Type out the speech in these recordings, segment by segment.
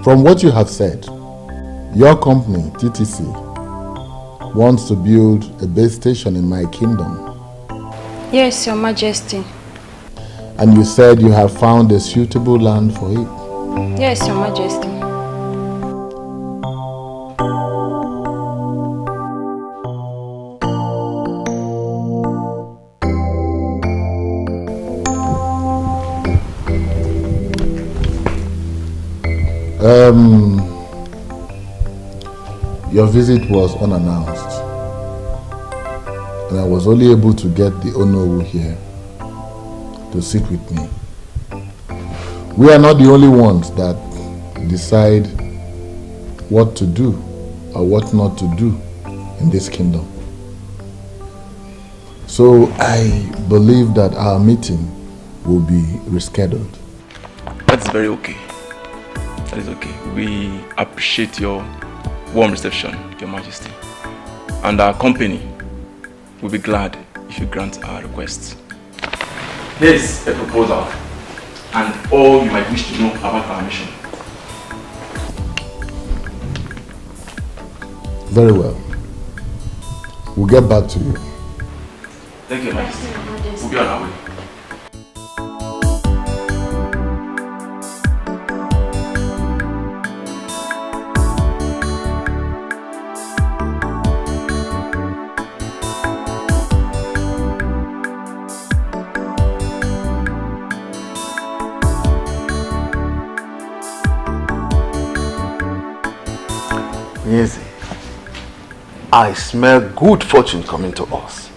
From what you have said, your company, TTC, wants to build a base station in my kingdom. Yes, Your Majesty. And you said you have found a suitable land for it. Yes, Your Majesty. Your visit was unannounced, and I was only able to get the Onowu here to sit with me. We are not the only ones that decide what to do or what not to do in this kingdom. So I believe that our meeting will be rescheduled. That's very okay. That is okay. We appreciate your warm reception, Your Majesty. And our company will be glad if you grant our requests. Here's a proposal and all you might wish to know about our mission. Very well. We'll get back to you. Thank you, Your Majesty. We'll be on our way. Easy. I smell good fortune coming to us.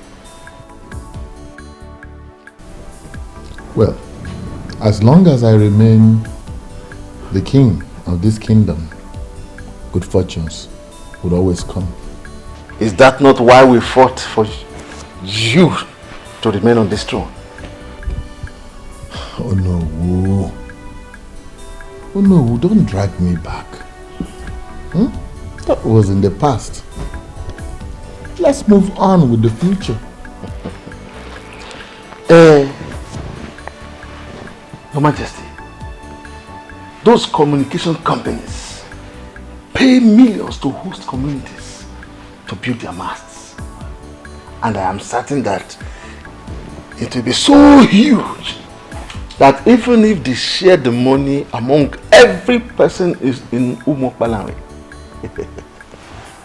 Well, as long as I remain the king of this kingdom, good fortunes would always come. Is that not why we fought for you to remain on this throne? Oh no. Oh no, don't drag me back. That was in the past. Let's move on with the future. Your Majesty, those communication companies pay millions to host communities to build their masts. And I am certain that it will be so huge that even if they share the money among every person is in Umokbalanwe,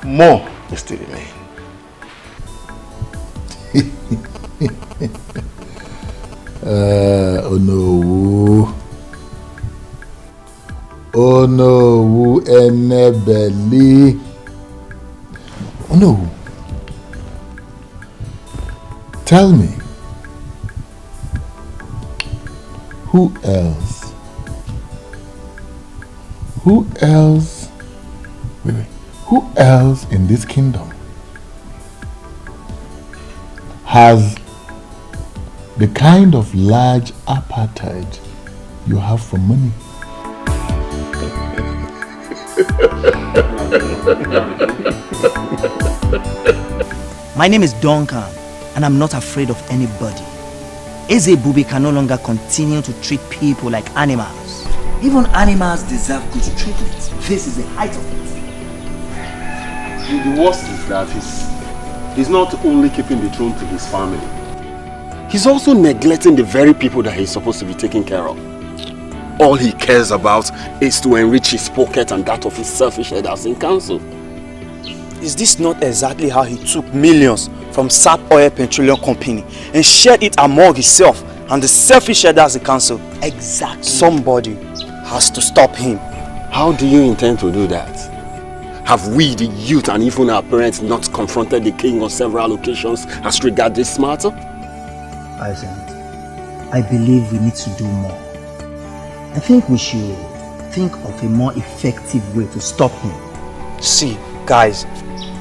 more will still remain. Oh no. Oh no, enebeli. Oh no. Tell me, who else? Who else? Wait. Who else in this kingdom has the kind of large appetite you have for money? My name is Duncan, and I'm not afraid of anybody. Eze Bubi can no longer continue to treat people like animals. Even animals deserve good treatment. This is the height of it. The worst is that he's not only keeping the throne to his family, he's also neglecting the very people that he's supposed to be taking care of. All he cares about is to enrich his pocket and that of his selfish headers in council. Is this not exactly how he took millions from Sap Oil Petroleum Company and shared it among himself and the selfish headers in council? Exactly. Somebody has to stop him. How do you intend to do that? Have we, the youth, and even our parents not confronted the king on several occasions as regards this matter? I believe we need to do more. I think we should think of a more effective way to stop him. See, guys,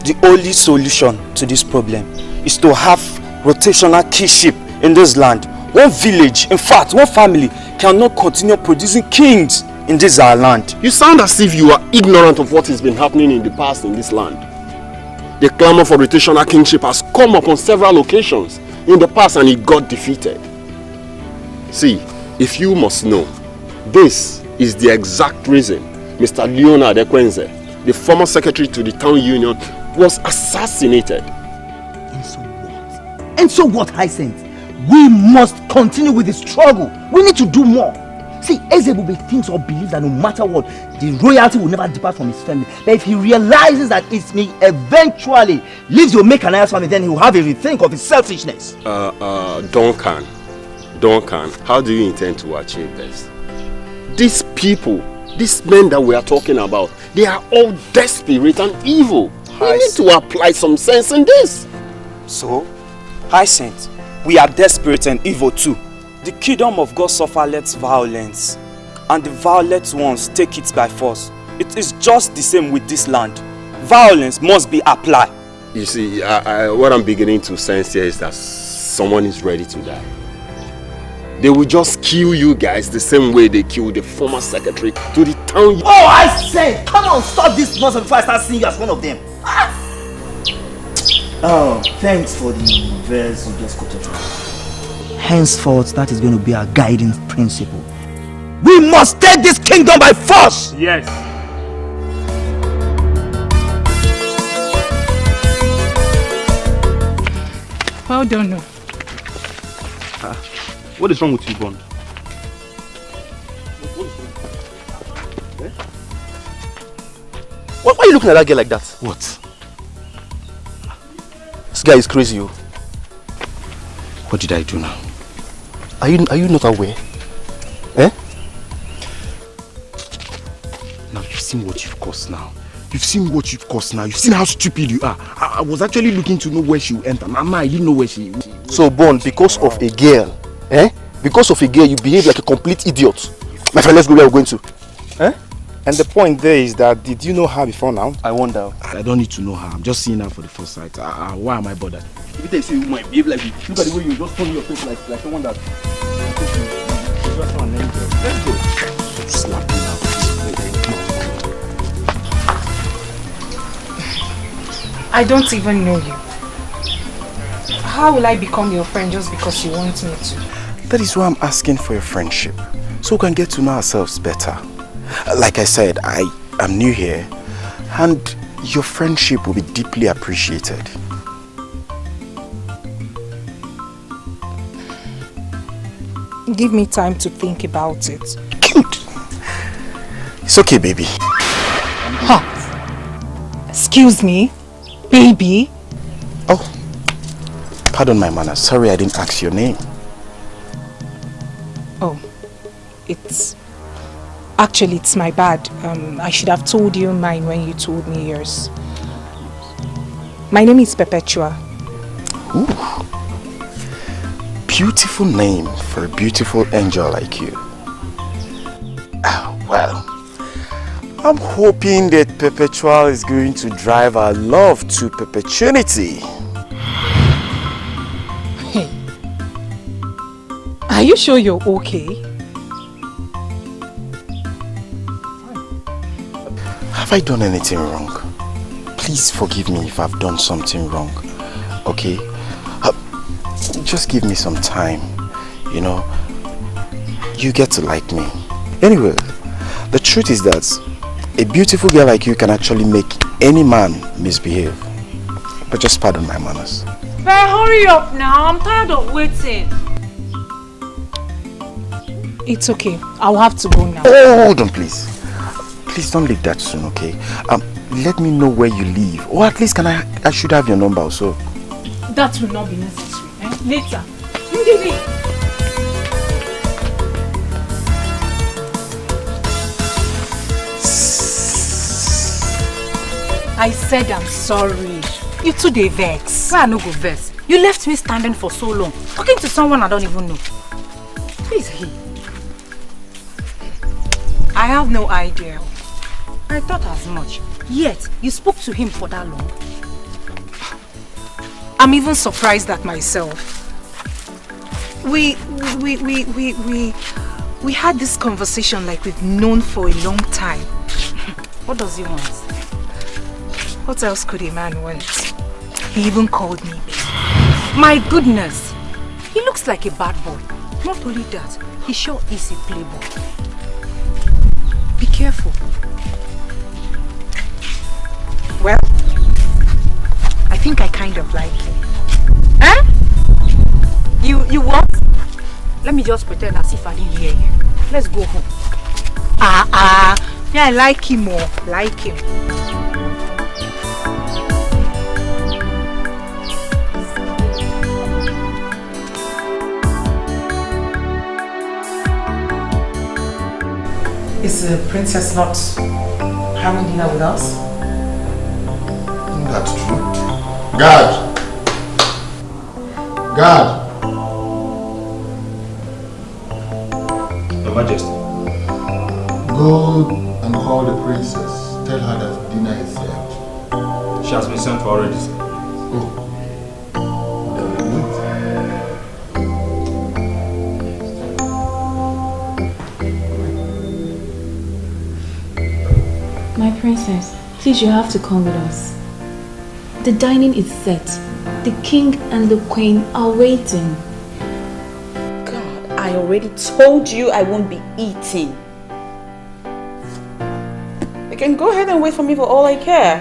the only solution to this problem is to have rotational kingship in this land. One village, in fact, one family cannot continue producing kings in this our land. You sound as if you are ignorant of what has been happening in the past in this land. The clamor for rotational kingship has come up on several occasions in the past and it got defeated. See, if you must know, this is the exact reason Mr. Leonard, the former secretary to the town union, was assassinated. And so what? And so what, Hyacinth? We must continue with the struggle. We need to do more. See, Ezebube thinks or believes that no matter what, the royalty will never depart from his family. But if he realizes that it may eventually leave the Omekanaya's family, then he will have a rethink of his selfishness. Duncan, how do you intend to achieve this? These people, these men that we are talking about, they are all desperate and evil. We need to apply some sense in this. So, Hyacinth, we are desperate and evil too. The kingdom of God suffereth violence, and the violent ones take it by force. It is just the same with this land. Violence must be applied. You see, what I'm beginning to sense here is that someone is ready to die. They will just kill you guys the same way they killed the former secretary to the town. Oh, I said, come on, stop this nonsense before I start seeing you as one of them. Oh, thanks for the verse you just quoted. Henceforth, that is going to be our guiding principle. We must take this kingdom by force! Yes. Well done. No. What is wrong with you, Bond? Why are you looking at that girl like that? What? This guy is crazy. Oh. What did I do now? Are you not aware? Eh? Now you've seen what you've caused now. You've seen what you've caused now. You've seen how stupid you are. I was actually looking to know where she will enter. Now I didn't know where she will. So Bond, because of a girl, because of a girl, you behave like a complete idiot. My friend, let's go where we're going to. And the point there is that, did you know her before now? I wonder. I don't need to know her. I'm just seeing her for the first sight. Why am I bothered? If they say you might behave like this, look at the way you just turn your face like someone that... Let's go. Slap me now. I don't even know you. How will I become your friend just because you want me to? That is why I'm asking for your friendship. So we can get to know ourselves better. Like I said, I am new here. And your friendship will be deeply appreciated. Give me time to think about it. Good. It's okay, baby. Huh? Excuse me? Baby? Oh, pardon my manners. Sorry I didn't ask your name. Oh, Actually, it's my bad. I should have told you mine when you told me yours. My name is Perpetua. Ooh. Beautiful name for a beautiful angel like you. Well, I'm hoping that Perpetual is going to drive our love to perpetuity. Hey, are you sure you're okay? Have I done anything wrong? Please forgive me if I've done something wrong, okay? Just give me some time, you know. You get to like me. Anyway, the truth is that a beautiful girl like you can actually make any man misbehave. But just pardon my manners. But hurry up now, I'm tired of waiting. It's okay, I'll have to go now. Oh, hold on please. Please don't leave that soon, okay? Let me know where you live. Or at least I should have your number also. That will not be necessary. Later. Give me. I said I'm sorry. You too dey vex. Why I no go vex? You left me standing for so long, talking to someone I don't even know. Who is he? I have no idea. I thought as much. Yet, you spoke to him for that long. I'm even surprised at myself. We had this conversation like we've known for a long time. What does he want? What else could a man want? He even called me babe. My goodness! He looks like a bad boy. Not only that, he sure is a playboy. Be careful. careful. Well, I think I kind of like him. Eh? You what? Let me just pretend as if I didn't hear you. Let's go home. Yeah, I like him more. Like him. Is the princess not having dinner with us? That's true. Guard! Guard! Your Majesty. Go and call the princess. Tell her that dinner is served. She has been sent for already, sir. Oh. My princess, please, you have to come with us. The dining is set. The king and the queen are waiting. God, I already told you I won't be eating. You can go ahead and wait for me for all I care.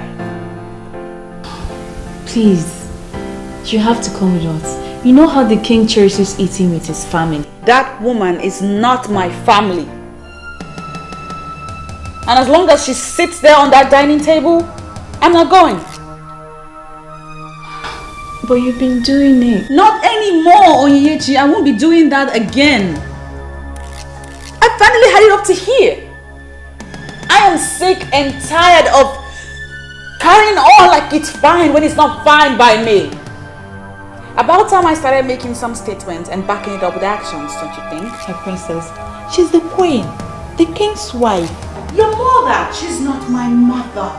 Please, you have to come with us. You know how the king cherishes eating with his family. That woman is not my family. And as long as she sits there on that dining table, I'm not going. But you've been doing it. Not anymore, Onyechi. I won't be doing that again. I finally had it up to here. I am sick and tired of carrying on like it's fine when it's not fine by me. About time I started making some statements and backing it up with actions, don't you think? My princess, she's the queen, the king's wife. Your mother, she's not my mother.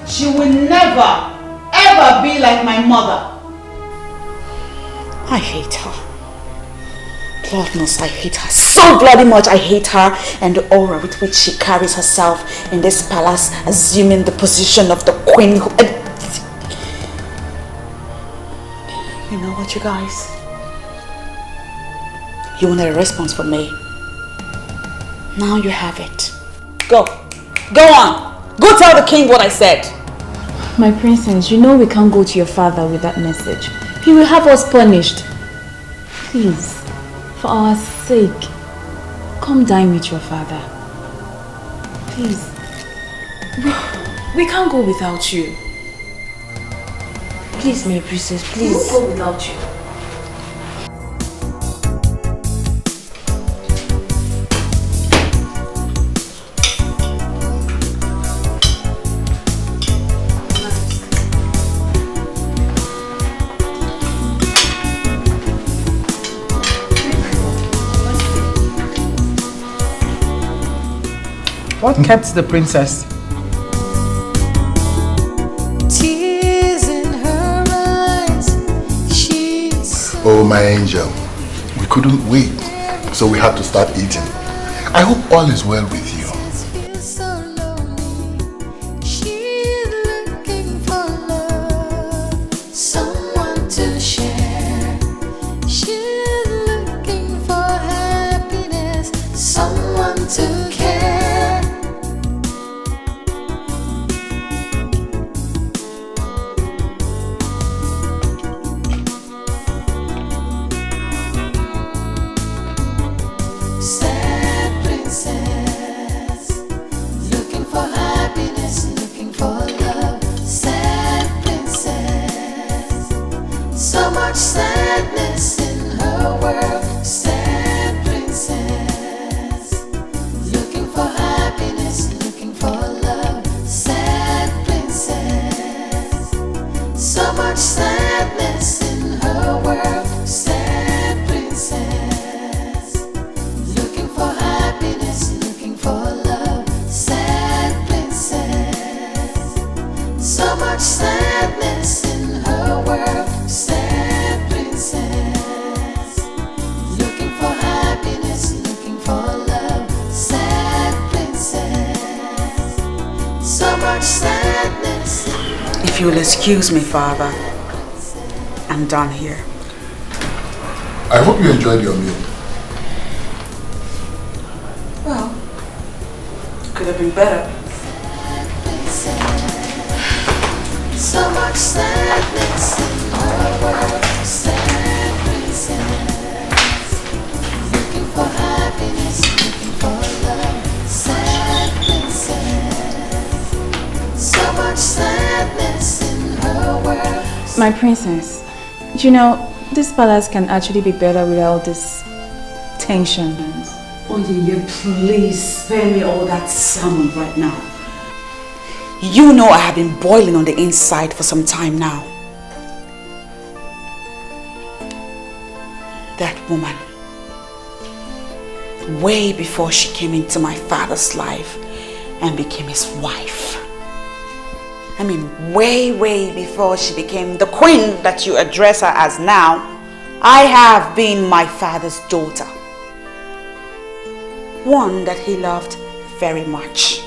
She will never, ever be like my mother. I hate her. Lord knows I hate her so bloody much. I hate her and the aura with which she carries herself in this palace, assuming the position of the queen. You know what, you guys? You wanted a response from me. Now you have it. Go. Go on. Go tell the king what I said. My princess, you know we can't go to your father with that message. He will have us punished. Please, for our sake, come dine with your father. Please. We can't go without you. Please, my princess, please. We won't go without you. What kept the princess? Tears in her eyes. She's Oh, my angel. We couldn't wait, so we had to start eating. I hope all is well with you. so lonely. She's looking for love, someone to share. She's looking for happiness, someone to care. Sad princess, looking for happiness, looking for love. Sad princess, so much sadness in her world. Sad princess, looking for happiness, looking for love. Sad princess, so much sadness in her world. Sad princess, looking for happiness, looking for love. Sad princess, so much sadness in her world. Sad princess, looking for happiness, looking for love. Sad princess, so much sadness. If you will excuse me, Father, I'm done here. I hope you enjoyed your meal. Well, Could have been better. So much sadness in her world. Sad princess, looking for happiness, looking for love. Sad princess, so much sadness in her world. My princess, you know, this palace can actually be better without this tension. Oh yeah, please spare me all that salmon right now. You know I have been boiling on the inside for some time now. That woman, way before she came into my father's life and became his wife. I mean, way before she became the queen that you address her as now, I have been my father's daughter. One that he loved very much.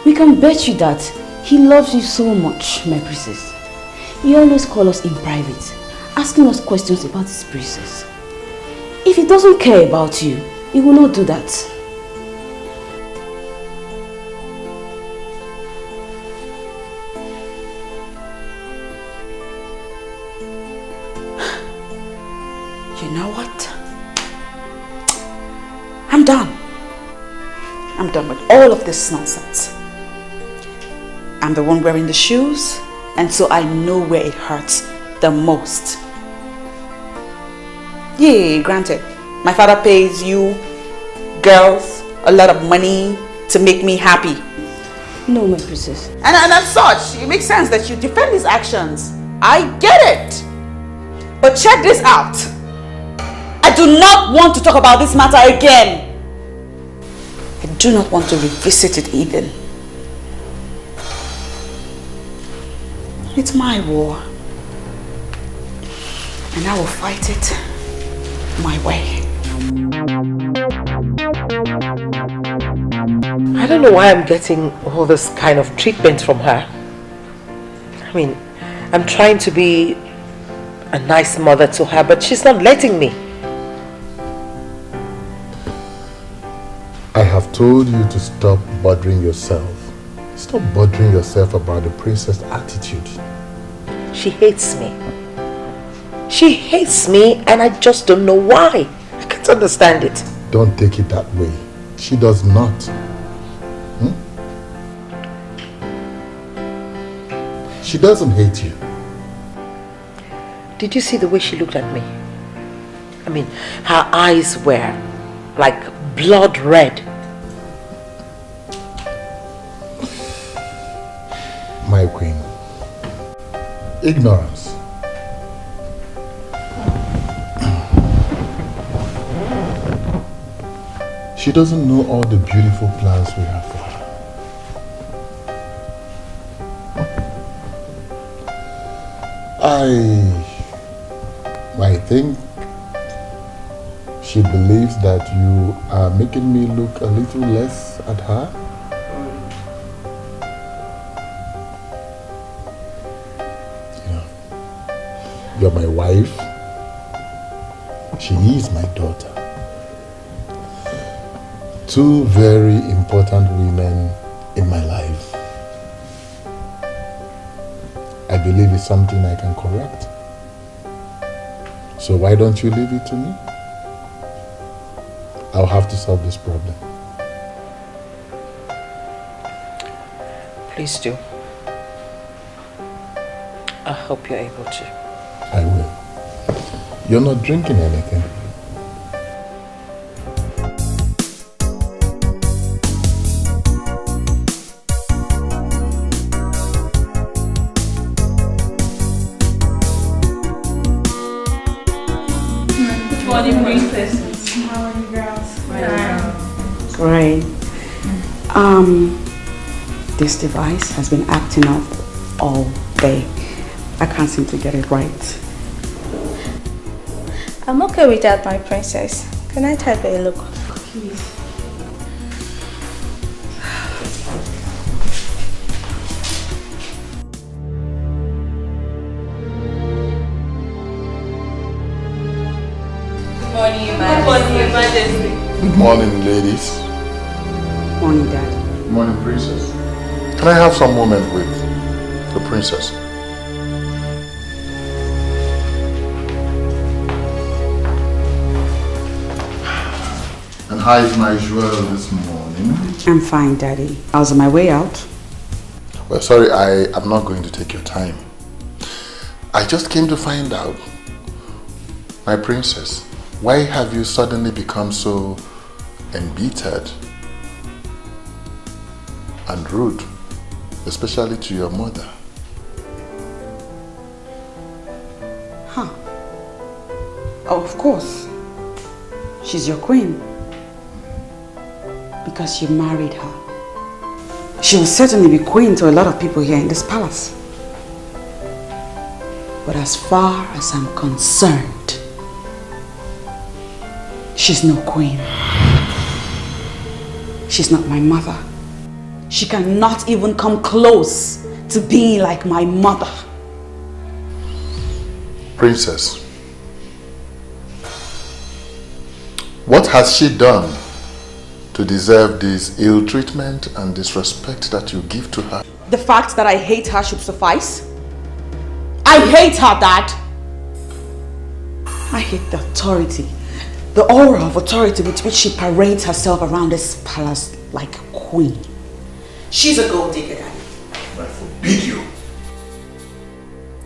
We can bet you that he loves you so much, my princess. He always calls us in private, asking us questions about his princess. If he doesn't care about you, he will not do that. You know what? I'm done. I'm done with all of this nonsense. I'm the one wearing the shoes, and so I know where it hurts the most. Yeah, granted, my father pays you girls a lot of money to make me happy. No, my princess. And as such, it makes sense that you defend his actions. I get it. But check this out. I do not want to talk about this matter again. I do not want to revisit it even. It's my war. And I will fight it my way. I don't know why I'm getting all this kind of treatment from her. I mean, I'm trying to be a nice mother to her, but she's not letting me. I have told you to stop bothering yourself. Stop bothering yourself about the princess' attitude. She hates me. She hates me and I just don't know why. I can't understand it. Don't take it that way. She does not. She doesn't hate you. Did you see the way she looked at me? I mean, her eyes were like blood red. My queen. Ignorance. She doesn't know all the beautiful plans we have for her. I think she believes that you are making me look a little less at her. You're my wife. She is my daughter. Two very important women in my life. I believe it's something I can correct. So why don't you leave it to me? I'll have to solve this problem. Please do. I hope you're able to. I will. You're not drinking anything. Good morning, princesses. How are you girls? Great. This device has been acting up all day. I can't seem to get it right. I'm okay with that, my princess. Can I take a look? Please. Good morning, Your Majesty. Good morning, ladies. Morning, Dad. Good morning, princess. Can I have some moment with the princess? And how is my jewel this morning? I'm fine, Daddy. I was on my way out. Well, sorry, I am not going to take your time. I just came to find out, my princess, why have you suddenly become so embittered and rude, especially to your mother? Huh. Oh, of course. She's your queen. Because you married her. She will certainly be queen to a lot of people here in this palace. But as far as I'm concerned, she's no queen. She's not my mother. She cannot even come close to being like my mother. Princess, what has she done to deserve this ill treatment and disrespect that you give to her? The fact that I hate her should suffice. I hate her, Dad. I hate the authority, the aura of authority with which she parades herself around this palace like a queen. She's a gold digger, Daddy. I forbid you.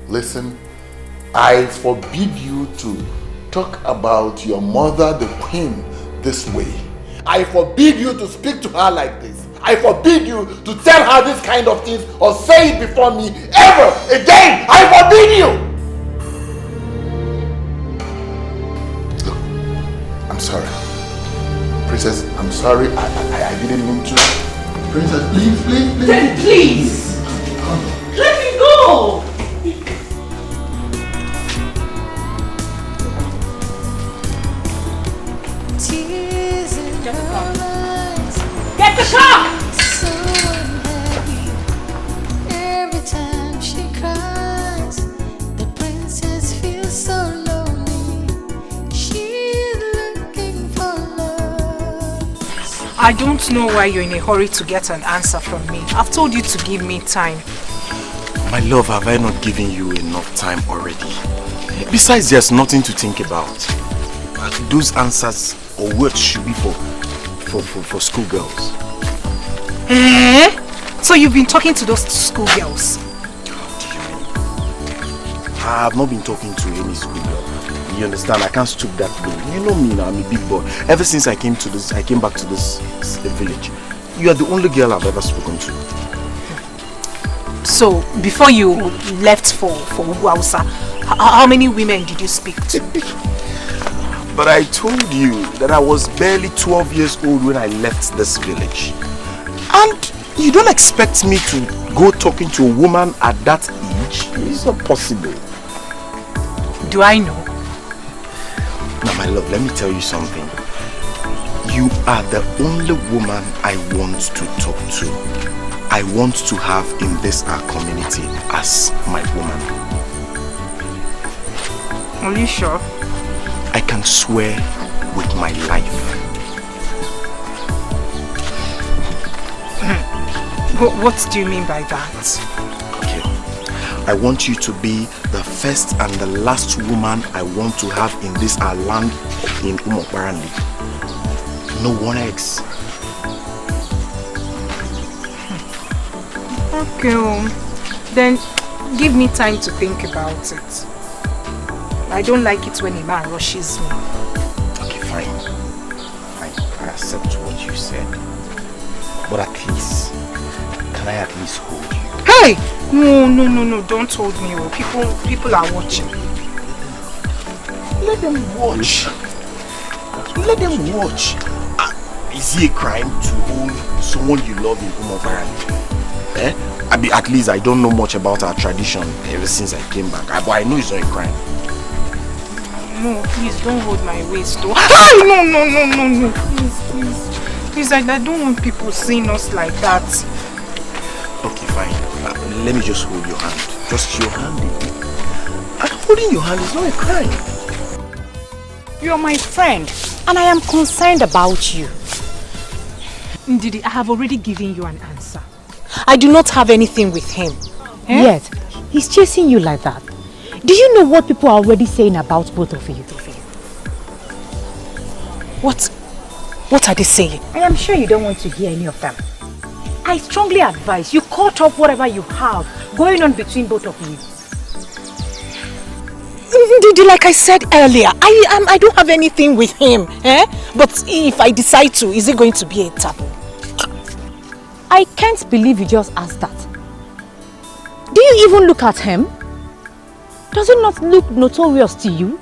Listen, I forbid you to talk about your mother, the queen, this way. I forbid you to speak to her like this. I forbid you to tell her this kind of things or say it before me ever again. I forbid you. Look, I'm sorry. Princess, I'm sorry. I didn't mean to. Princess, please. Daddy, please. Let me go. Get the car! So unhappy. Every time she cries, the princess feels so lonely. She's looking for love. I don't know why you're in a hurry to get an answer from me. I've told you to give me time. My love, have I not given you enough time already? Besides, there's nothing to think about. Those answers or words should be for schoolgirls. Eh? So you've been talking to those schoolgirls? I have not been talking to any schoolgirl. You understand? I can't stoop that low. You know me now, I'm a big boy. Ever since I came back to this village, you are the only girl I've ever spoken to. So, before you left for Ubah, how many women did you speak to? But I told you that I was barely 12 years old when I left this village. And you don't expect me to go talking to a woman at that age? It's not possible. Do I know? Now my love, let me tell you something. You are the only woman I want to talk to. I want to have in this our community as my woman. Are you sure? I can swear with my life. What do you mean by that? Okay. I want you to be the first and the last woman I want to have in this our land in Umokbarandi. No one else. Okay, then give me time to think about it. I don't like it when a man rushes me. Okay, fine. Fine. I accept what you said. But at least, can I at least hold you? Hey! No, don't hold me. People are watching. Let them watch. Let them watch. Is it a crime to hold someone you love in Umokbarandi? Eh? At least I don't know much about our tradition ever since I came back. But I know it's not a crime. No, please don't hold my waist. No. Please, I don't want people seeing us like that. Okay, fine. Let me just hold your hand. Just your hand. And holding your hand is not a crime. You are my friend, and I am concerned about you. Ndidi, I have already given you an answer. I do not have anything with him. Yet, he's chasing you like that. Do you know what people are already saying about both of you? What are they saying? I am sure you don't want to hear any of them. I strongly advise you cut off whatever you have going on between both of you. Ndidi, like I said earlier, I don't have anything with him. But if I decide to, is it going to be a taboo? I can't believe you just asked that. Do you even look at him? Does it not look notorious to you?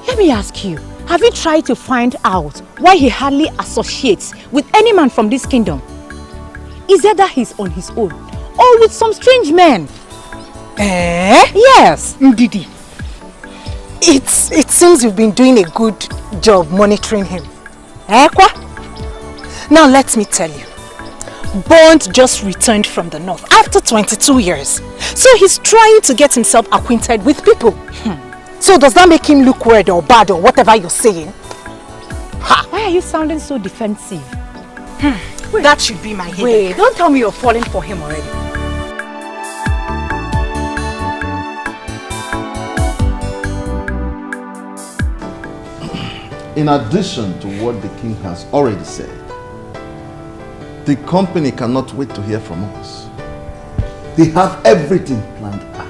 Let me ask you, have you tried to find out why he hardly associates with any man from this kingdom? Is it that he's on his own or with some strange men? Yes. Ndidi, it seems you've been doing a good job monitoring him. Now let me tell you. Bond just returned from the north after 22 years. So he's trying to get himself acquainted with people. So does that make him look weird or bad or whatever you're saying? Why are you sounding so defensive? That should be my headache. Wait, don't tell me you're falling for him already. In addition to what the king has already said, the company cannot wait to hear from us. They have everything planned out.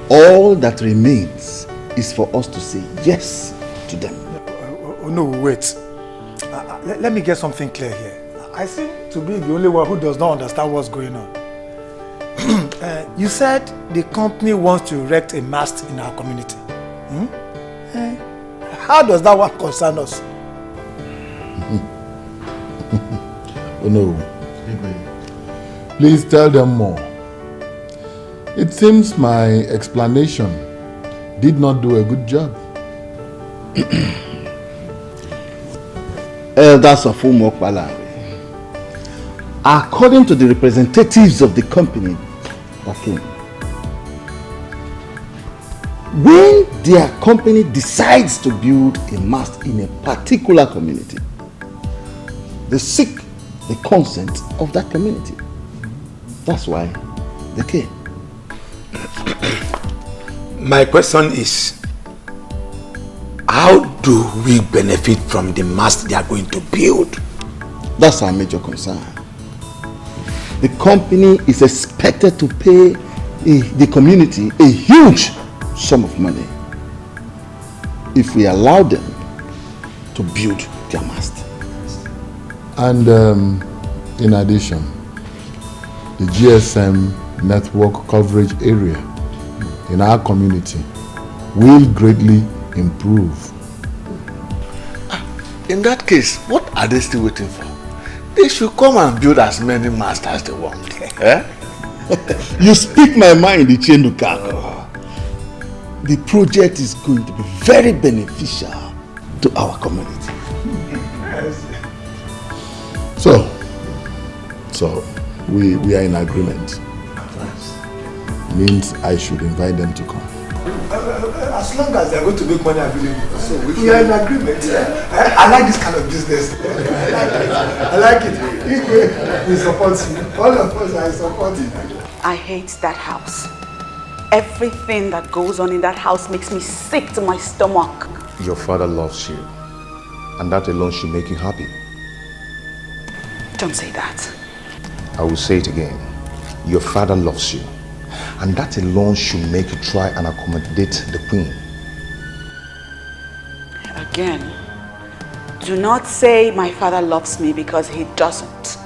All that remains is for us to say yes to them. No, wait. Let me get something clear here. I seem to be the only one who does not understand what's going on. You said the company wants to erect a mast in our community. How does that one concern us? Oh no. Please tell them more. It seems my explanation did not do a good job. Elders of Umokbalawe, according to the representatives of the company that came, when their company decides to build a mast in a particular community, they seek the consent of that community. That's why they came. My question is, how do we benefit from the mast they are going to build? That's our major concern. The company is expected to pay the community a huge sum of money if we allow them to build their mast. And in addition, the GSM network coverage area in our community will greatly improve. In that case, what are they still waiting for? They should come and build as many masts as they want. You speak my mind, Ichenukako. The project is going to be very beneficial to our community. So we are in agreement. Means I should invite them to come. As long as they are going to make money available. So we are in agreement. I like this kind of business. I like it. We support you. All of us are supporting. I hate that house. Everything that goes on in that house makes me sick to my stomach. Your father loves you, and that alone should make you happy. Don't say that. I will say it again. Your father loves you, and that alone should make you try and accommodate the queen. Again, do not say my father loves me because he doesn't.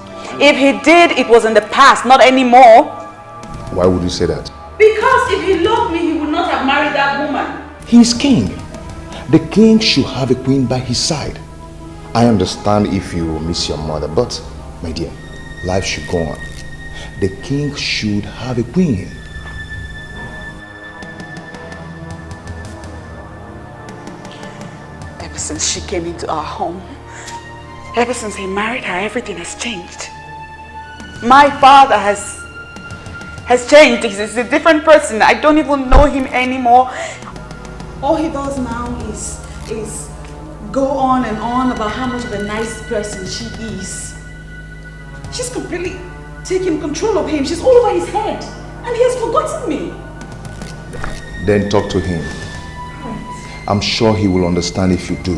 If he did, it was in the past, not anymore. Why would you say that? Because if he loved me, he would not have married that woman. He is king. The king should have a queen by his side. I understand if you miss your mother, but my dear, life should go on. The king should have a queen. Ever since she came into our home, ever since he married her, everything has changed. My father has changed. He's a different person. I don't even know him anymore. All he does now is go on and on about how much of a nice person she is. She's completely taking control of him. She's all over his head. And he has forgotten me. Then talk to him. I'm sure he will understand if you do.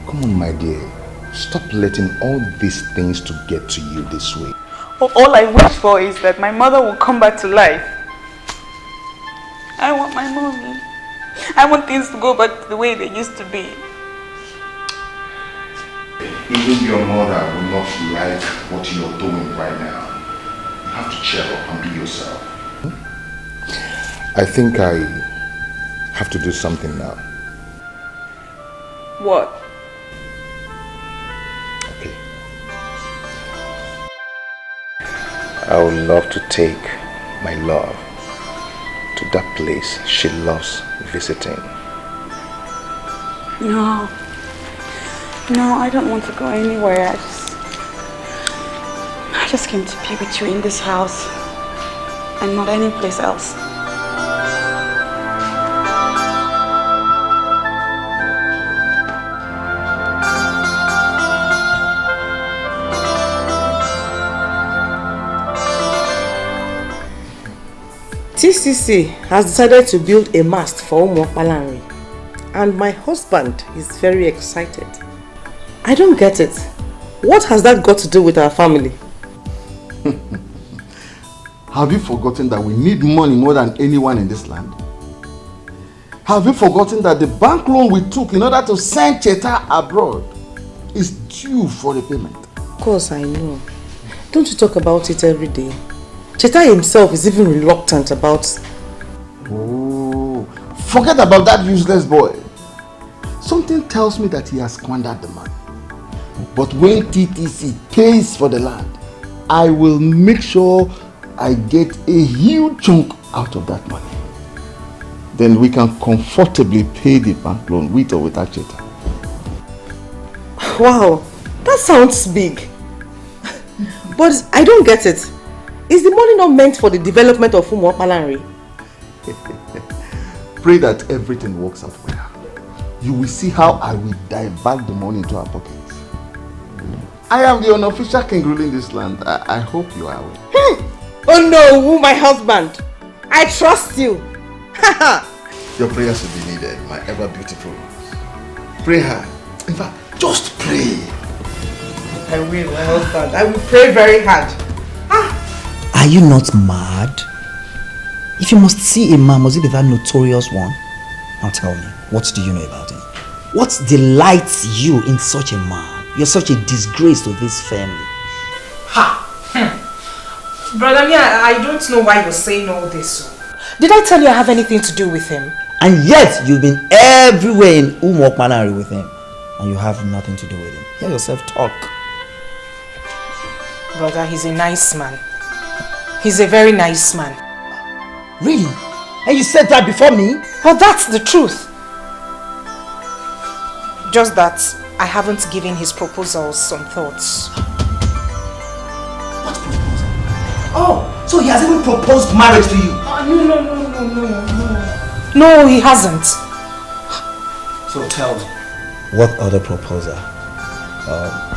Come on, my dear. Stop letting all these things to get to you this way. All I wish for is that my mother will come back to life. I want my mommy. I want things to go back to the way they used to be. Even your mother will not like what you're doing right now. You have to cheer up and be yourself. I think I have to do something now. What? Okay. I would love to take my love to that place she loves visiting. No. No, I don't want to go anywhere. I just came to be with you in this house and not any place else. TCC has decided to build a mast for Umwakpalanri, and my husband is very excited. I don't get it. What has that got to do with our family? Have you forgotten that we need money more than anyone in this land? Have you forgotten that the bank loan we took in order to send Cheta abroad is due for repayment? Of course I know. Don't you talk about it every day? Cheta himself is even reluctant about... Oh, forget about that useless boy. Something tells me that he has squandered the money. But when TTC pays for the land, I will make sure I get a huge chunk out of that money. Then we can comfortably pay the bank loan with or without Cheta. Wow, that sounds big. But I don't get it. Is the money not meant for the development of Umwakpalanri? Pray that everything works out well. You will see how I will divert the money into our pockets. I am the unofficial king ruling this land. I hope you are aware. Oh no, my husband. I trust you. Your prayers will be needed, my ever beautiful. Pray hard. In fact, just pray. I will, my husband. I will pray very hard. Are you not mad? If you must see a man, must it be that notorious one? Now tell me, what do you know about him? What delights you in such a man? You're such a disgrace to this family. Ha! Brother Mia, I don't know why you're saying all this. Did I tell you I have anything to do with him? And yet, you've been everywhere in Umwakpalanri with him. And you have nothing to do with him. Hear yourself talk. Brother, he's a nice man. He's a very nice man. Really? And you said that before me? Well, that's the truth. Just that I haven't given his proposals some thoughts. What proposal? Oh, so he has even proposed marriage to you? No, he hasn't. So tell me. What other proposal?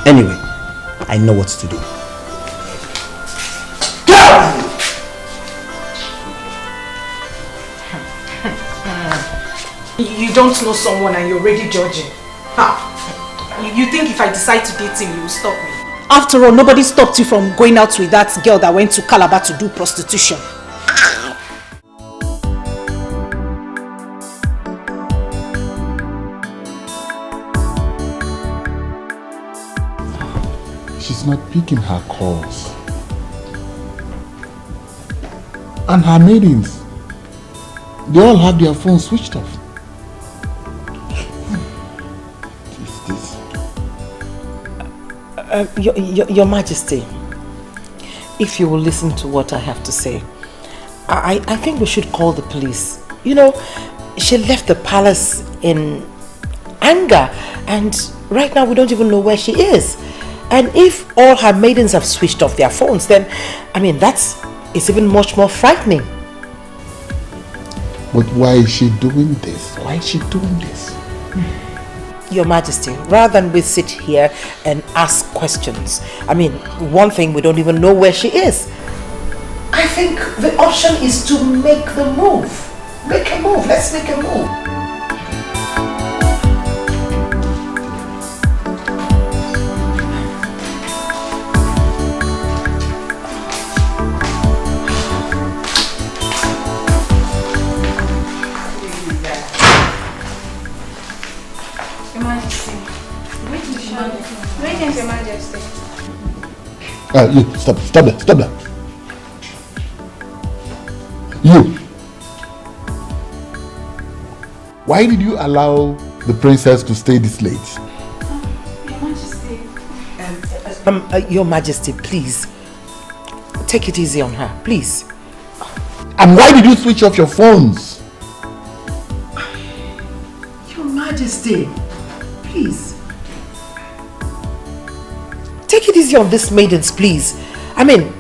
Anyway, I know what to do. You don't know someone and you're already judging. You think if I decide to date him, you will stop me? After all, nobody stopped you from going out with that girl that went to Calabar to do prostitution. She's not picking her calls. And her maidens, they all have their phones switched off. Your Majesty, if you will listen to what I have to say, I think we should call the police. You know, she left the palace in anger, and right now we don't even know where she is. And if all her maidens have switched off their phones, then, I mean, it's even much more frightening. But why is she doing this? Why is she doing this? Your Majesty, rather than we sit here and ask questions, I mean, one thing, we don't even know where she is. I think the option is to make the move. Make a move. Let's make a move. Your Majesty. Greetings, Your Majesty. You, stop there. You. Why did you allow the princess to stay this late? Your Majesty. Your Majesty, please. Take it easy on her, please. And why did you switch off your phones? Your Majesty, please. Take it easy on these maidens, please. I mean,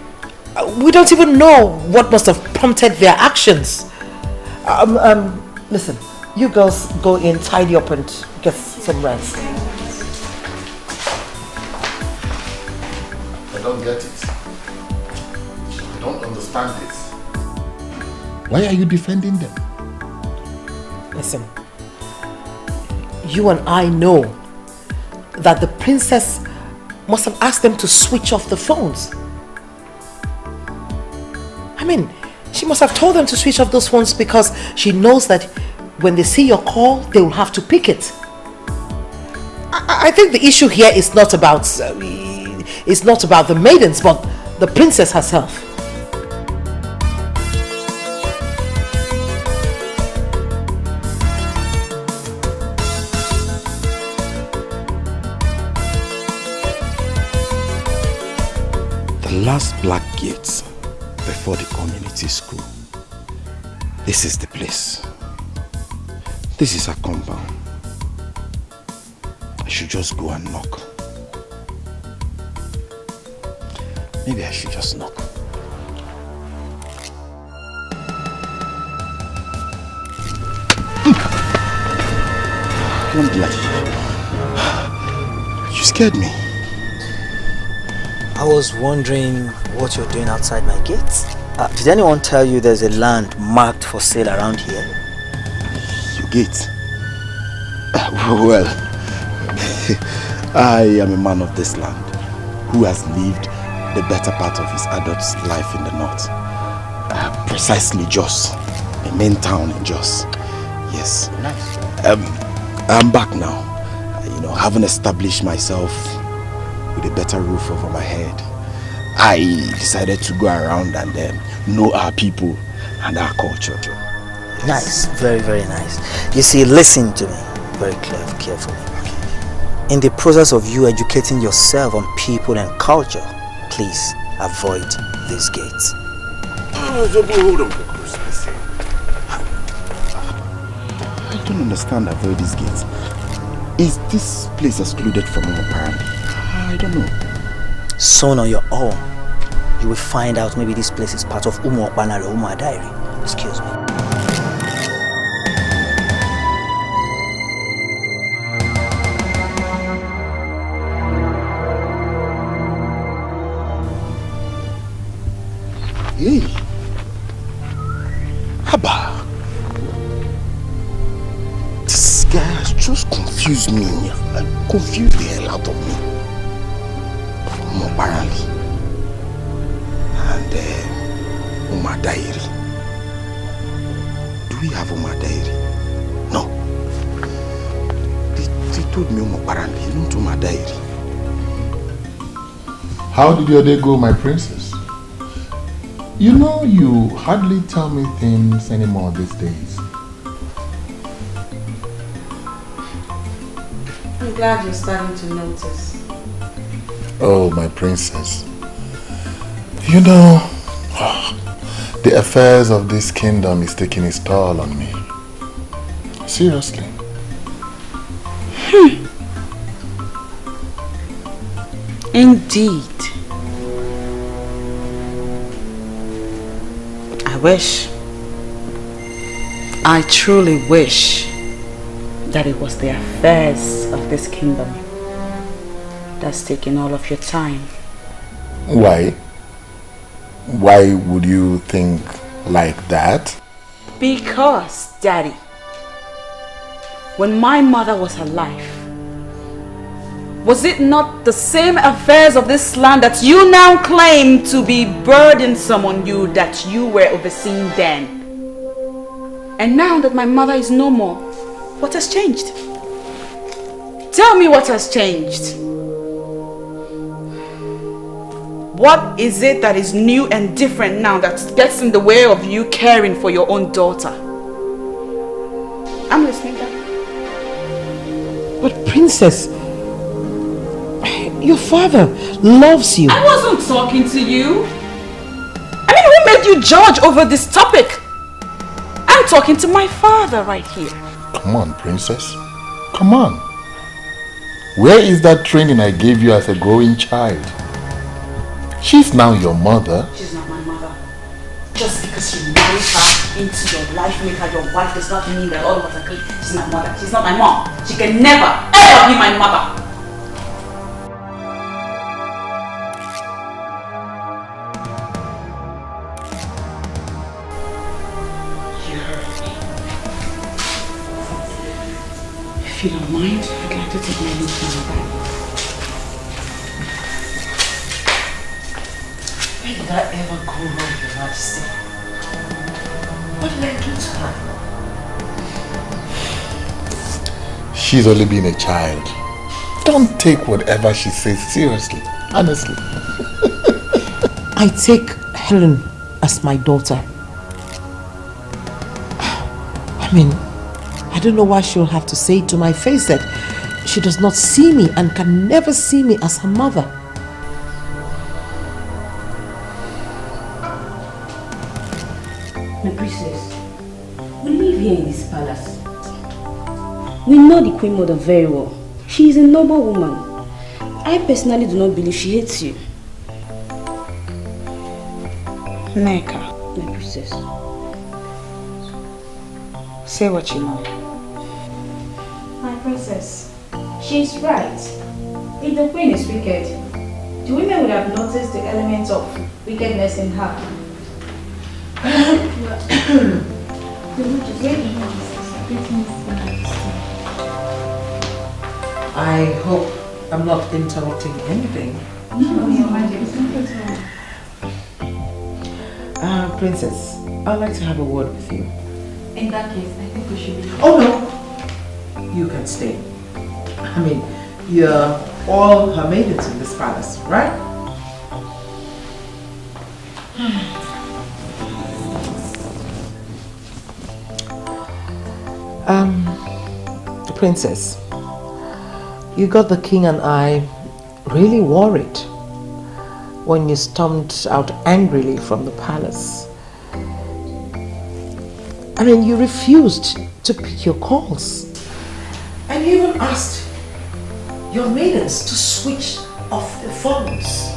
we don't even know what must have prompted their actions. Listen, you girls go in, tidy up and get some rest. I don't get it. I don't understand this. Why are you defending them? Listen, you and I know that the princess must have asked them to switch off the phones. I mean, she must have told them to switch off those phones because she knows that when they see your call, they will have to pick it. I think the issue here is not about the maidens, but the princess herself. The last black gates before the community school. This is the place. This is a compound. I should just go and knock. Maybe I should just knock. Don't lie. You scared me. I was wondering what you're doing outside my gate. Did anyone tell you there's a land marked for sale around here? Your gate? Well, I am a man of this land who has lived the better part of his adult life in the north. Precisely Jos, a main town in Jos. Yes. Nice. I'm back now. Having established myself with a better roof over my head, I decided to go around and know our people and our culture. Yes. Nice, very, very nice. You see, listen to me very carefully. In the process of you educating yourself on people and culture, please avoid these gates. Hold on for Christmas sake. I don't understand avoid these gates. Is this place excluded from Ubah? I don't know. Soon on your own, you will find out maybe this place is part of Umokbanare Uma Diary. Excuse me. Hey, Haba. This guy has just confused me. Confused the hell out of me. Apparently. And Uma Diary. Do we have Uma Diary? No. They told me apparently, not Uma Diary. How did your day go, my princess? You know, you hardly tell me things anymore these days. I'm glad you're starting to notice. Oh, my princess. You know, the affairs of this kingdom is taking its toll on me. Seriously. Indeed. I truly wish that it was the affairs of this kingdom that's taking all of your time. Why? Why would you think like that? Because, Daddy, when my mother was alive, was it not the same affairs of this land that you now claim to be burdensome on you that you were overseeing then? And now that my mother is no more, what has changed? Tell me what has changed. What is it that is new and different now that gets in the way of you caring for your own daughter? I'm listening, Dad. But Princess, your father loves you. I wasn't talking to you. I mean, who made you judge over this topic? I'm talking to my father right here. Come on, Princess. Come on. Where is that training I gave you as a growing child? She's now your mother. She's not my mother. Just because you married her into your life, make her your wife, does not mean that all of us agree. She's my mother. She's not my mom. She can never, ever be my mother. If you don't mind, I'd like to take my leave from the bag. Where did I ever go wrong, Your Majesty? What did I do to her? She's only been a child. Don't take whatever she says seriously. Honestly. I take Helen as my daughter. I mean, I don't know why she'll have to say to my face that she does not see me and can never see me as her mother. My princess, we live here in this palace. We know the Queen Mother very well. She is a noble woman. I personally do not believe she hates you. Neka, my princess, say what you know. My princess, she's right. If the queen is wicked, the women would have noticed the element of wickedness in her. I hope I'm not interrupting anything. No, Your Majesty. Princess, I'd like to have a word with you. In that case, I think we should be... Oh no! You can stay. I mean, you're all her maidens in this palace, right? Princess, you got the king and I really worried when you stormed out angrily from the palace. I mean, you refused to pick your calls. And you even asked your maidens to switch off their phones.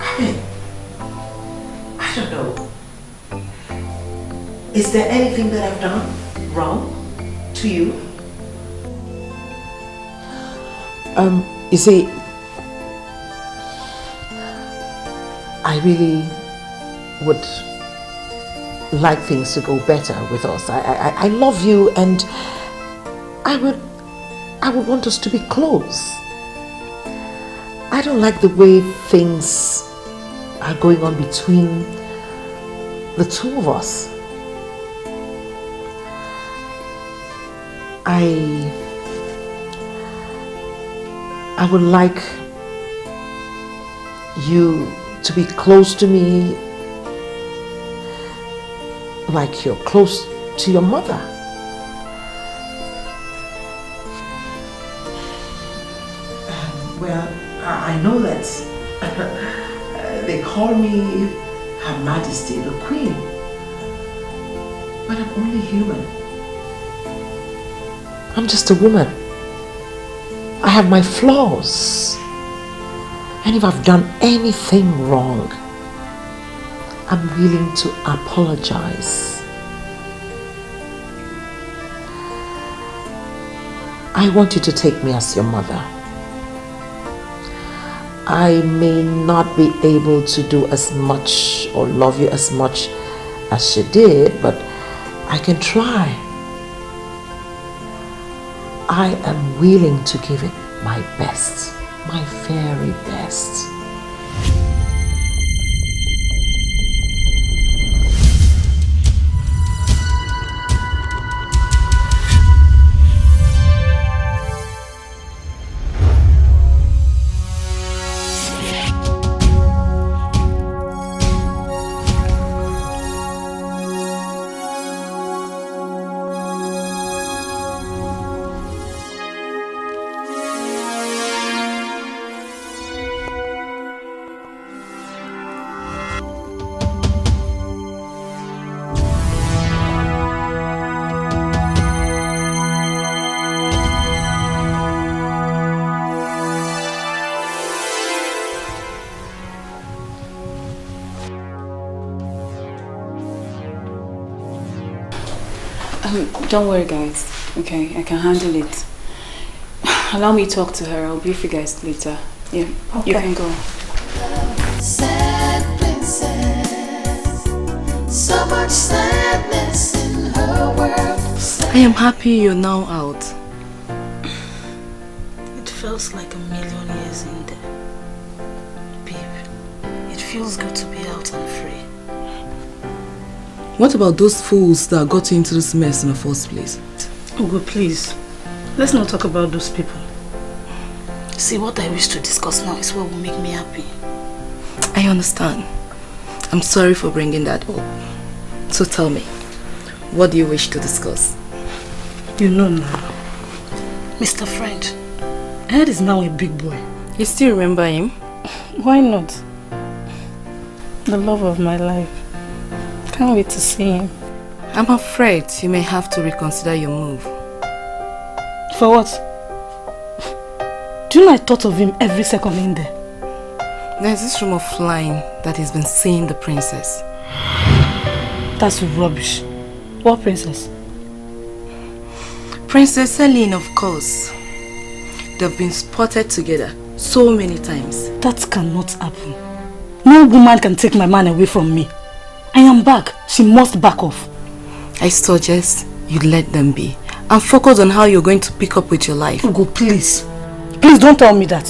I mean, I don't know. Is there anything that I've done wrong to you? You see, I really would like things to go better with us. I love you, and I would want us to be close. I don't like the way things are going on between the two of us. I would like you to be close to me like you're close to your mother. Well, I know that they call me Her Majesty the Queen, but I'm only human. I'm just a woman. I have my flaws. And if I've done anything wrong, I'm willing to apologize. I want you to take me as your mother. I may not be able to do as much or love you as much as she did, but I can try. I am willing to give it my best, my very best. Don't worry, guys. Okay, I can handle it. Allow me to talk to her. I'll brief you guys later. Yeah, okay. You can go. Sad princess, so much sadness in her world. I am happy you're now out. It feels like 1,000,000 years in there. Babe, it feels good to be out and free. What about those fools that got you into this mess in the first place? Ugo, please. Let's not talk about those people. See, what I wish to discuss now is what will make me happy. I understand. I'm sorry for bringing that up. So tell me, what do you wish to discuss? You know now. Mr. French. Ed is now a big boy. You still remember him? Why not? The love of my life. Can't wait to see him. I'm afraid you may have to reconsider your move. For what? Do you know I thought of him every second in there? There's this rumor flying that he's been seeing the princess. That's rubbish. What princess? Princess Celine, of course. They've been spotted together so many times. That cannot happen. No woman can take my man away from me. I am back. She must back off. I suggest you let them be and focus on how you're going to pick up with your life. Ugo, please. Please don't tell me that.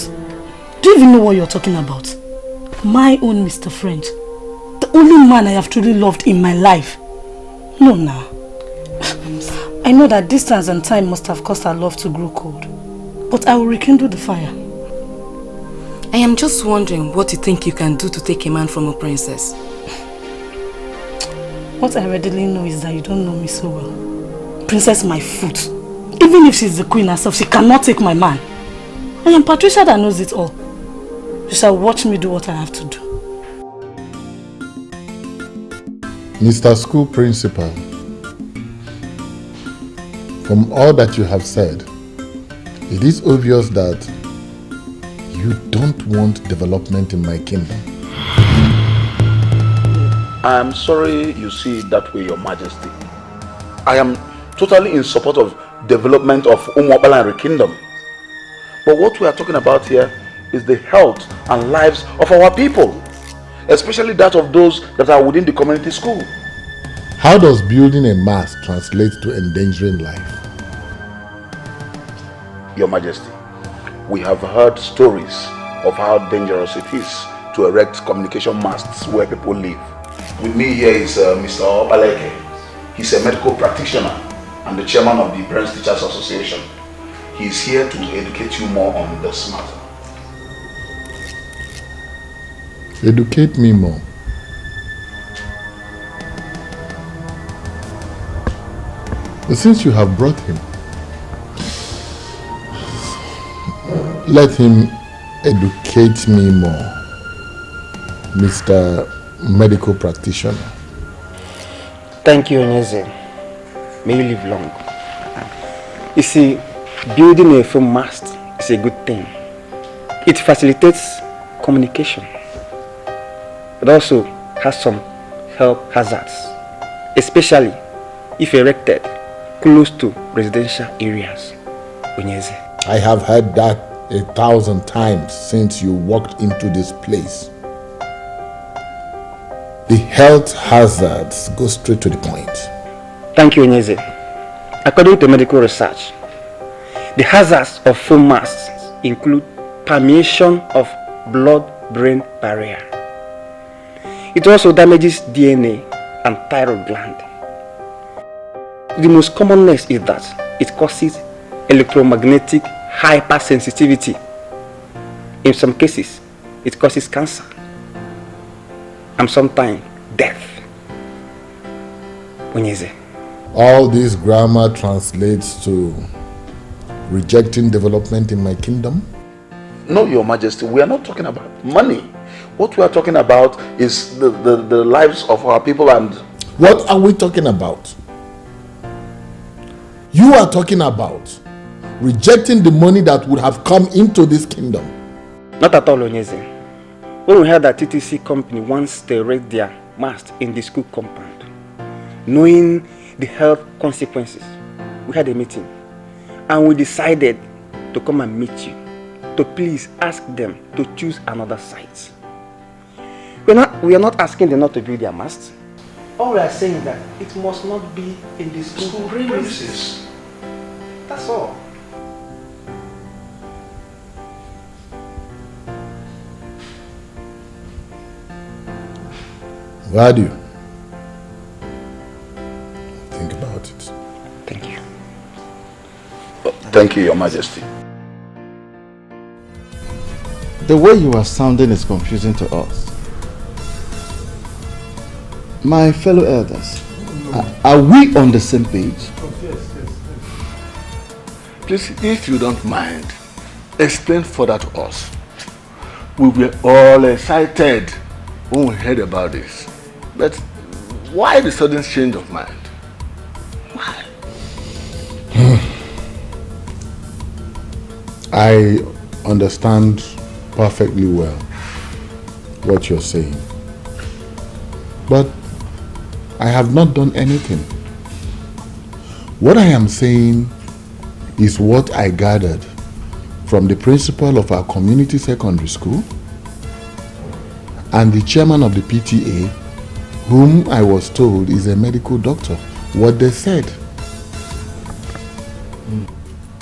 Do you even know what you're talking about? My own Mr. French. The only man I have truly loved in my life. No, now. I know that distance and time must have caused our love to grow cold. But I will rekindle the fire. I am just wondering what you think you can do to take a man from a princess. What I readily know is that you don't know me so well. Princess my foot. Even if she's the queen herself, she cannot take my man. I am Patricia that knows it all. You shall watch me do what I have to do. Mr. School Principal, from all that you have said, it is obvious that you don't want development in my kingdom. I am sorry you see it that way, Your Majesty. I am totally in support of development of Umwabalanri Kingdom. But what we are talking about here is the health and lives of our people, especially that of those that are within the community school. How does building a mast translate to endangering life? Your Majesty, we have heard stories of how dangerous it is to erect communication masts where people live. With me here is Mr. Obaleke. He's a medical practitioner and the chairman of the Parents Teachers Association. He is here to educate you more on this matter. Educate me more. But since you have brought him, let him educate me more, Mr. Medical Practitioner. Thank you, Onyeze. May you live long. You see, building a firm mast is a good thing. It facilitates communication. It also has some health hazards, especially if erected close to residential areas. Onyeze. I have heard that 1,000 times since you walked into this place. The health hazards go straight to the point. Thank you, Onyeze. According to medical research, the hazards of foam masks include permeation of blood-brain barrier. It also damages DNA and thyroid gland. The most commonness is that it causes electromagnetic hypersensitivity. In some cases, it causes cancer and sometimes death. Onyeze. All this grammar translates to rejecting development in my kingdom? No, Your Majesty, we are not talking about money. What we are talking about is the lives of our people. And what are we talking about? You are talking about rejecting the money that would have come into this kingdom. Not at all, Onyeze. When we heard that TTC company wants to erect their mast in the school compound, knowing the health consequences, we had a meeting and we decided to come and meet you to please ask them to choose another site. We are not asking them not to build their mast. All we are saying is that it must not be in the school premises. That's all. Value. Think about it. Thank you. Thank you, Your Majesty. The way you are sounding is confusing to us. My fellow elders, are we on the same page? Yes. Please, if you don't mind, explain further to us. We were all excited when we heard about this. But why the sudden change of mind? Why? I understand perfectly well what you're saying. But I have not done anything. What I am saying is what I gathered from the principal of our community secondary school and the chairman of the PTA, whom I was told is a medical doctor. What they said.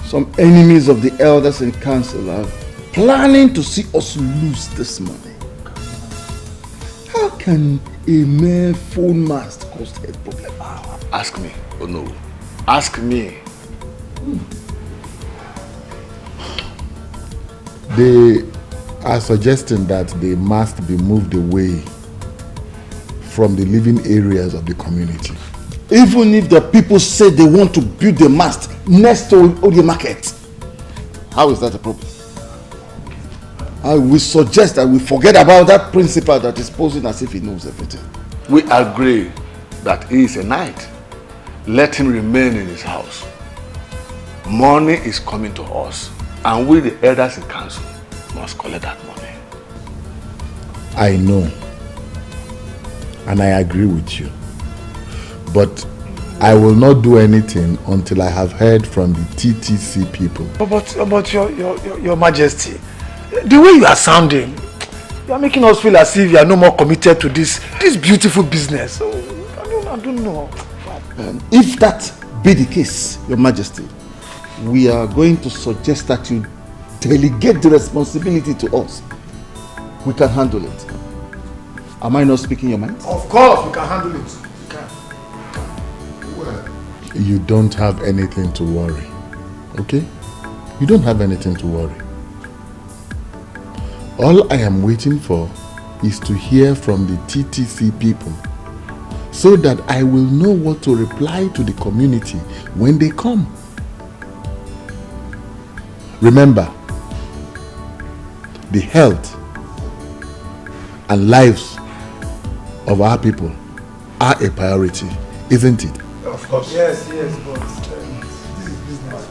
Some enemies of the elders and council are planning to see us lose this money. How can a mere phone mast cause a problem? Ask me. Oh no. Ask me. They are suggesting that they must be moved away from the living areas of the community. Even if the people say they want to build a mast next to the market, how is that a problem? I will suggest that we forget about that principal that is posing as if he knows everything. We agree that he is a knight. Let him remain in his house. Money is coming to us, and we, the elders in council, must collect that money. I know, and I agree with you. But I will not do anything until I have heard from the TTC people. But your Majesty, the way you are sounding, you are making us feel as if you are no more committed to this beautiful business. So, I don't know. If that be the case, Your Majesty, we are going to suggest that you delegate the responsibility to us. We can handle it. Am I not speaking your mind? Of course, we can handle it. You don't have anything to worry, okay? You don't have anything to worry. All I am waiting for is to hear from the TTC people so that I will know what to reply to the community when they come. Remember, the health and lives of our people are a priority, isn't it? Of course. Yes, but this is business.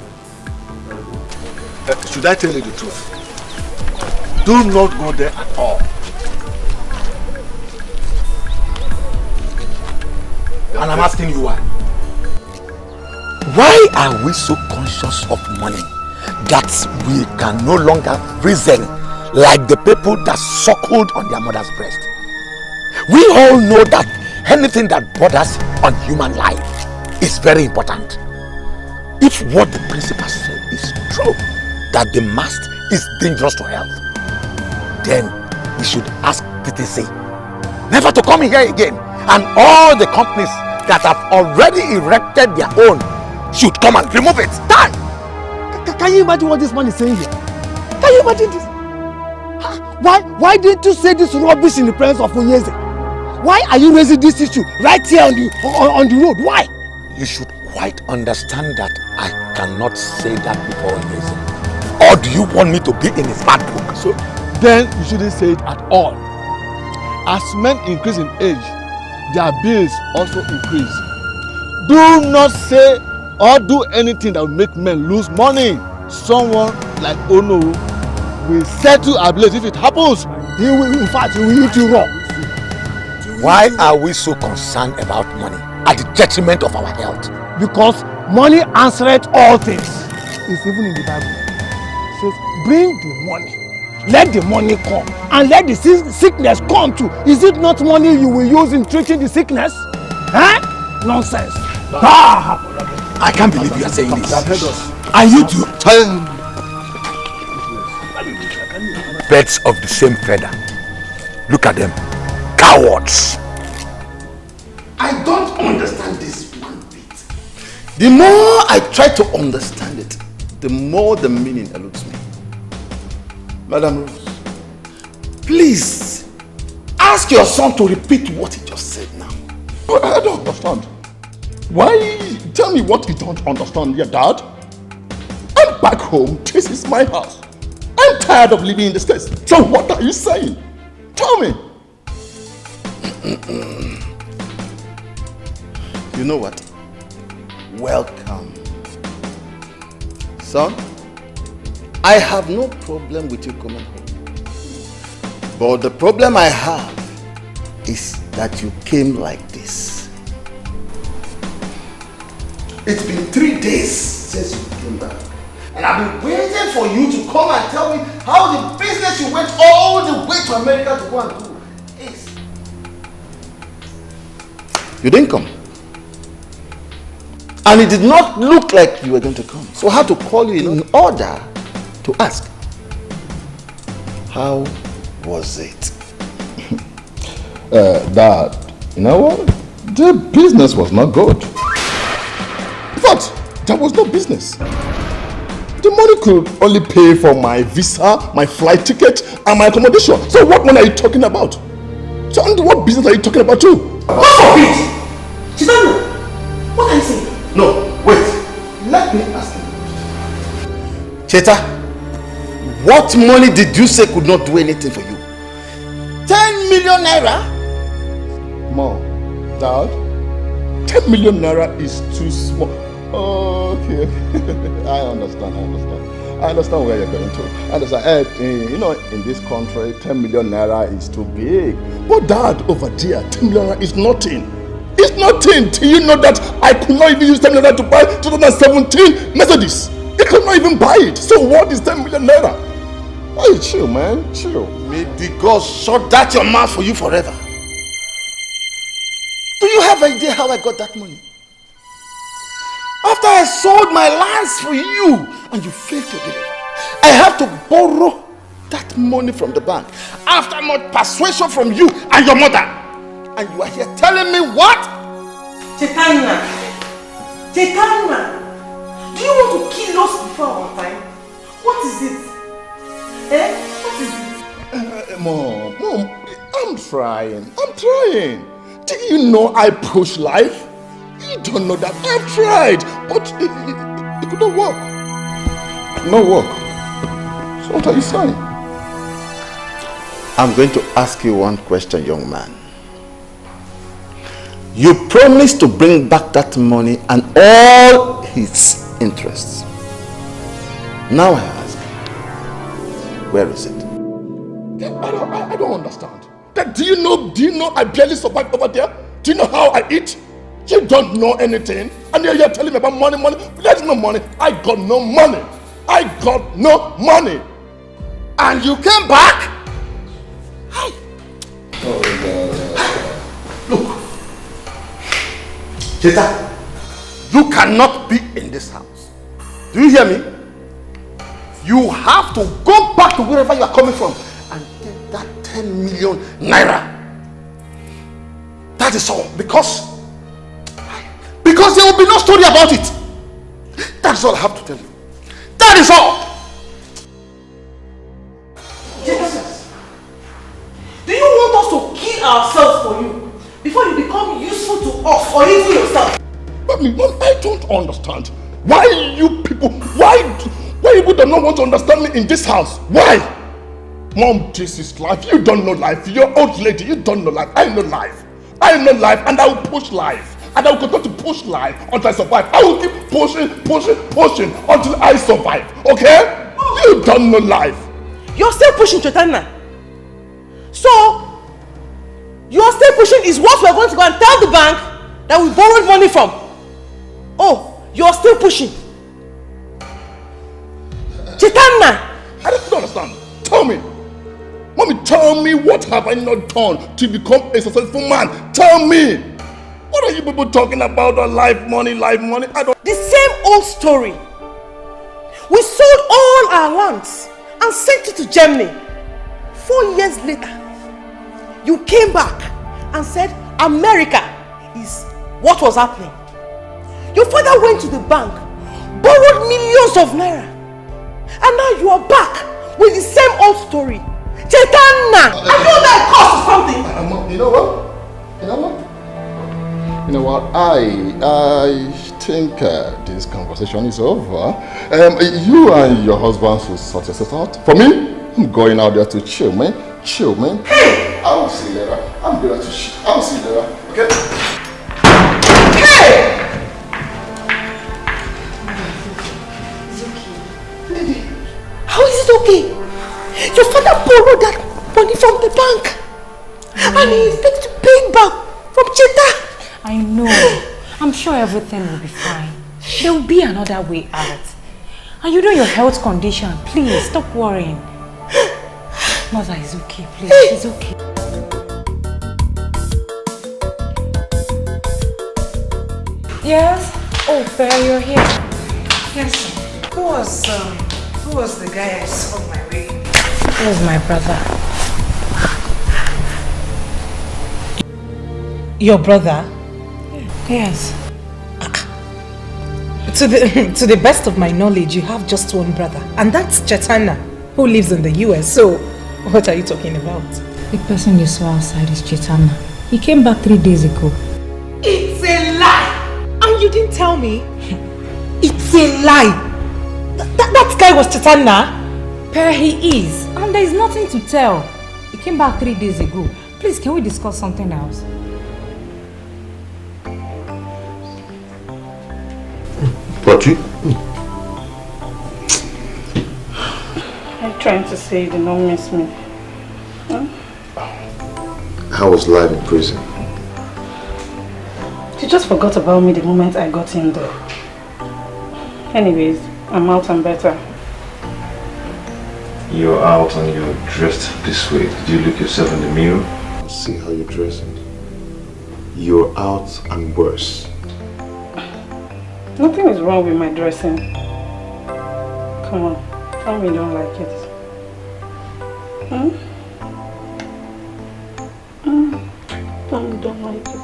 Should I tell you the truth? Do not go there at all. And I'm asking you why. Why are we so conscious of money that we can no longer reason like the people that suckled on their mother's breast. We all know that anything that borders on human life is very important. If what the principal said is true, that the mast is dangerous to health, then we should ask TTC never to come here again, and all the companies that have already erected their own should come and remove it. Done! Can you imagine what this man is saying here? Can you imagine this? Why didn't you say this rubbish in the presence of Onyeze? Why are you raising this issue right here on the road? Why? You should quite understand that I cannot say that before Onyeze. Or do you want me to be in his bad book? So then you shouldn't say it at all. As men increase in age, their bills also increase. Do not say or do anything that will make men lose money. Someone like Ono will settle our bills if it happens. He will, in fact, he will eat you raw. Why are we so concerned about money at the detriment of our health? Because money answereth all things. It's even in the Bible. It says, bring the money. Let the money come. And let the sickness come too. Is it not money you will use in treating the sickness? Huh? Nonsense. I can't believe you are saying this. And you too. Birds of the same feather. Look at them. Cowards. I don't understand this one bit. The more I try to understand it, the more the meaning eludes me. Madam Rose, please ask your son to repeat what he just said now. But I don't understand. Why? Tell me what you don't understand, your dad. I'm back home. This is my house. I'm tired of living in this place. So what are you saying? Tell me. You know what? Welcome. Son, I have no problem with you coming home. But the problem I have is that you came like this. It's been 3 days since you came back. And I've been waiting for you to come and tell me how the business you went all the way to America to go and do is. You didn't come. And it did not look like you were going to come. So I had to call you in order to ask, how was it? Dad, you know what? The business was not good. But there was no business. The money could only pay for my visa, my flight ticket, and my accommodation. So what money are you talking about? So what business are you talking about too? Oh, wait! Chinenye, what are you saying? No, wait. Let me ask you. Cheta, what money did you say could not do anything for you? 10 million naira? Mom, Dad, 10 million naira is too small. Okay. I understand. I understand where you're going to. I understand. You know, in this country, 10 million naira is too big. But Dad, over there, 10 million naira is nothing. It's nothing. Do you know that I could not even use 10 million naira to buy 2017 Mercedes? I could not even buy it. So what is 10 million naira? Hey, chill, man. Chill. May the God shut that your mouth for you forever. Do you have idea how I got that money? After I sold my lands for you and you failed to deliver, I have to borrow that money from the bank after much persuasion from you and your mother. And you are here telling me what? Chinenye, do you want to kill us before our time? What is it? What is it? Mom, I'm trying. Do you know I push life? You don't know that. I've tried, but it could not work. No work. So what are you saying? I'm going to ask you one question, young man. You promised to bring back that money and all its interests. Now I ask, where is it? I don't understand. Do you know I barely survive over there? Do you know how I eat? You don't know anything, and you're telling me about money. There's no money. I got no money. I got no money. And you came back? Look. Cheta, you cannot be in this house. Do you hear me? You have to go back to wherever you are coming from and get that 10 million naira. That is all. Because there will be no story about it. That is all I have to tell you. That is all. Jesus. Do you want us to kill ourselves for you before you become useful to us or even yourself? Mom, I don't understand. Why you people do not want to understand me in this house? Why? Mom, this is life. You don't know life. You're old lady. You don't know life. I know life. I know life, and I will push life. And I will continue to push life until I survive. I will keep pushing until I survive. Okay? You don't know life. You're still pushing, Chetana. So, you're still pushing is what we're going to go and tell the bank that we borrowed money from. Oh, you're still pushing. Chetana! I don't understand. Tell me. Mommy, tell me, what have I not done to become a successful man? Tell me. What are you people talking about? Life money? I don't... The same old story. We sold all our lands and sent it to Germany. 4 years later, you came back and said America is what was happening. Your father went to the bank, borrowed millions of naira, and now you are back with the same old story. Chetana! Are you that cause something? You know what? I think this conversation is over. You and your husband should sort yourself out. For me, I'm going out there to chill, man. Hey! I will see you later. I'm going to chill. I will see you later. Okay? Hey! How is it okay? Your father borrowed that money from the bank. And he expects to pay it back from Cheta. I know. I'm sure everything will be fine. There will be another way out. And you know your health condition. Please, stop worrying. Mother is okay, please. It's okay. Yes? Oh, Bear, you're here. Yes. Who was the guy I saw on my way? He was my brother. Your brother? Yes. To the best of my knowledge, you have just one brother, and that's Chetana, who lives in the US. So, what are you talking about? The person you saw outside is Chetana. He came back 3 days ago. It's a lie! And you didn't tell me? It's a lie! That guy was Chetana? Per, he is. And there is nothing to tell. He came back 3 days ago. Please, can we discuss something else? But you... I'm trying to say you did not miss me. Huh? How was life in prison? You just forgot about me the moment I got in there. Anyways, I'm out and better. You're out and you're dressed this way. Did you look yourself in the mirror? And see how you're dressing. You're out and worse. Nothing is wrong with my dressing. Come on, tell me you don't like it. Tell me you don't like it.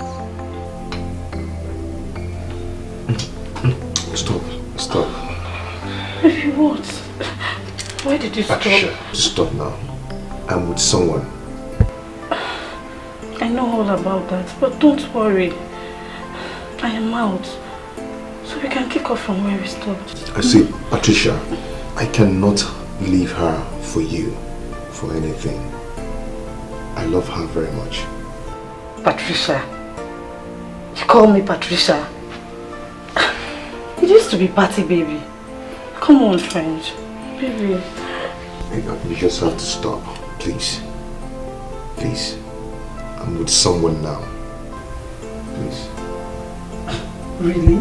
Stop. Baby, what? Why did you stop? Stop now. I'm with someone. I know all about that, but don't worry. I am out. So we can kick off from where we stopped. I see, Patricia, I cannot leave her for you, for anything. I love her very much. Patricia? You call me Patricia? It used to be Patty, baby. Come on, friend. Baby. You just have to stop, please. Please. I'm with someone now. Please. Really?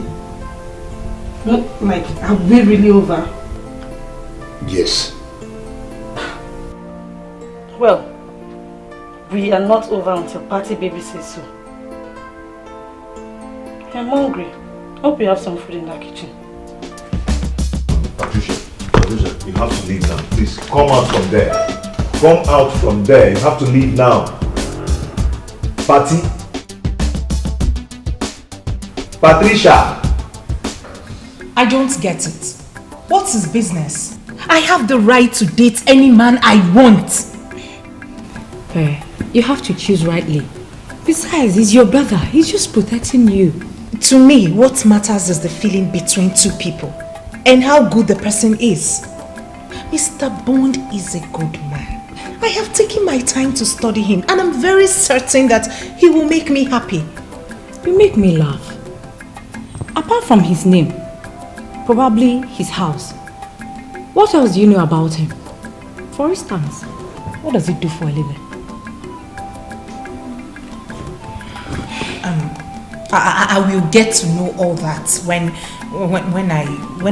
What, like, are we really over? Yes. Well, we are not over until party baby says so. I'm hungry. Hope you have some food in that kitchen. Patricia, you have to leave now. Please come out from there. Come out from there. You have to leave now. Patty? Patricia! I don't get it. What's his business? I have the right to date any man I want. You have to choose rightly. Besides, he's your brother. He's just protecting you. To me, what matters is the feeling between two people and how good the person is. Mr. Bond is a good man. I have taken my time to study him and I'm very certain that he will make me happy. You make me laugh. Apart from his name, probably his house. What else do you know about him? For instance, what does he do for a living? I will get to know all that when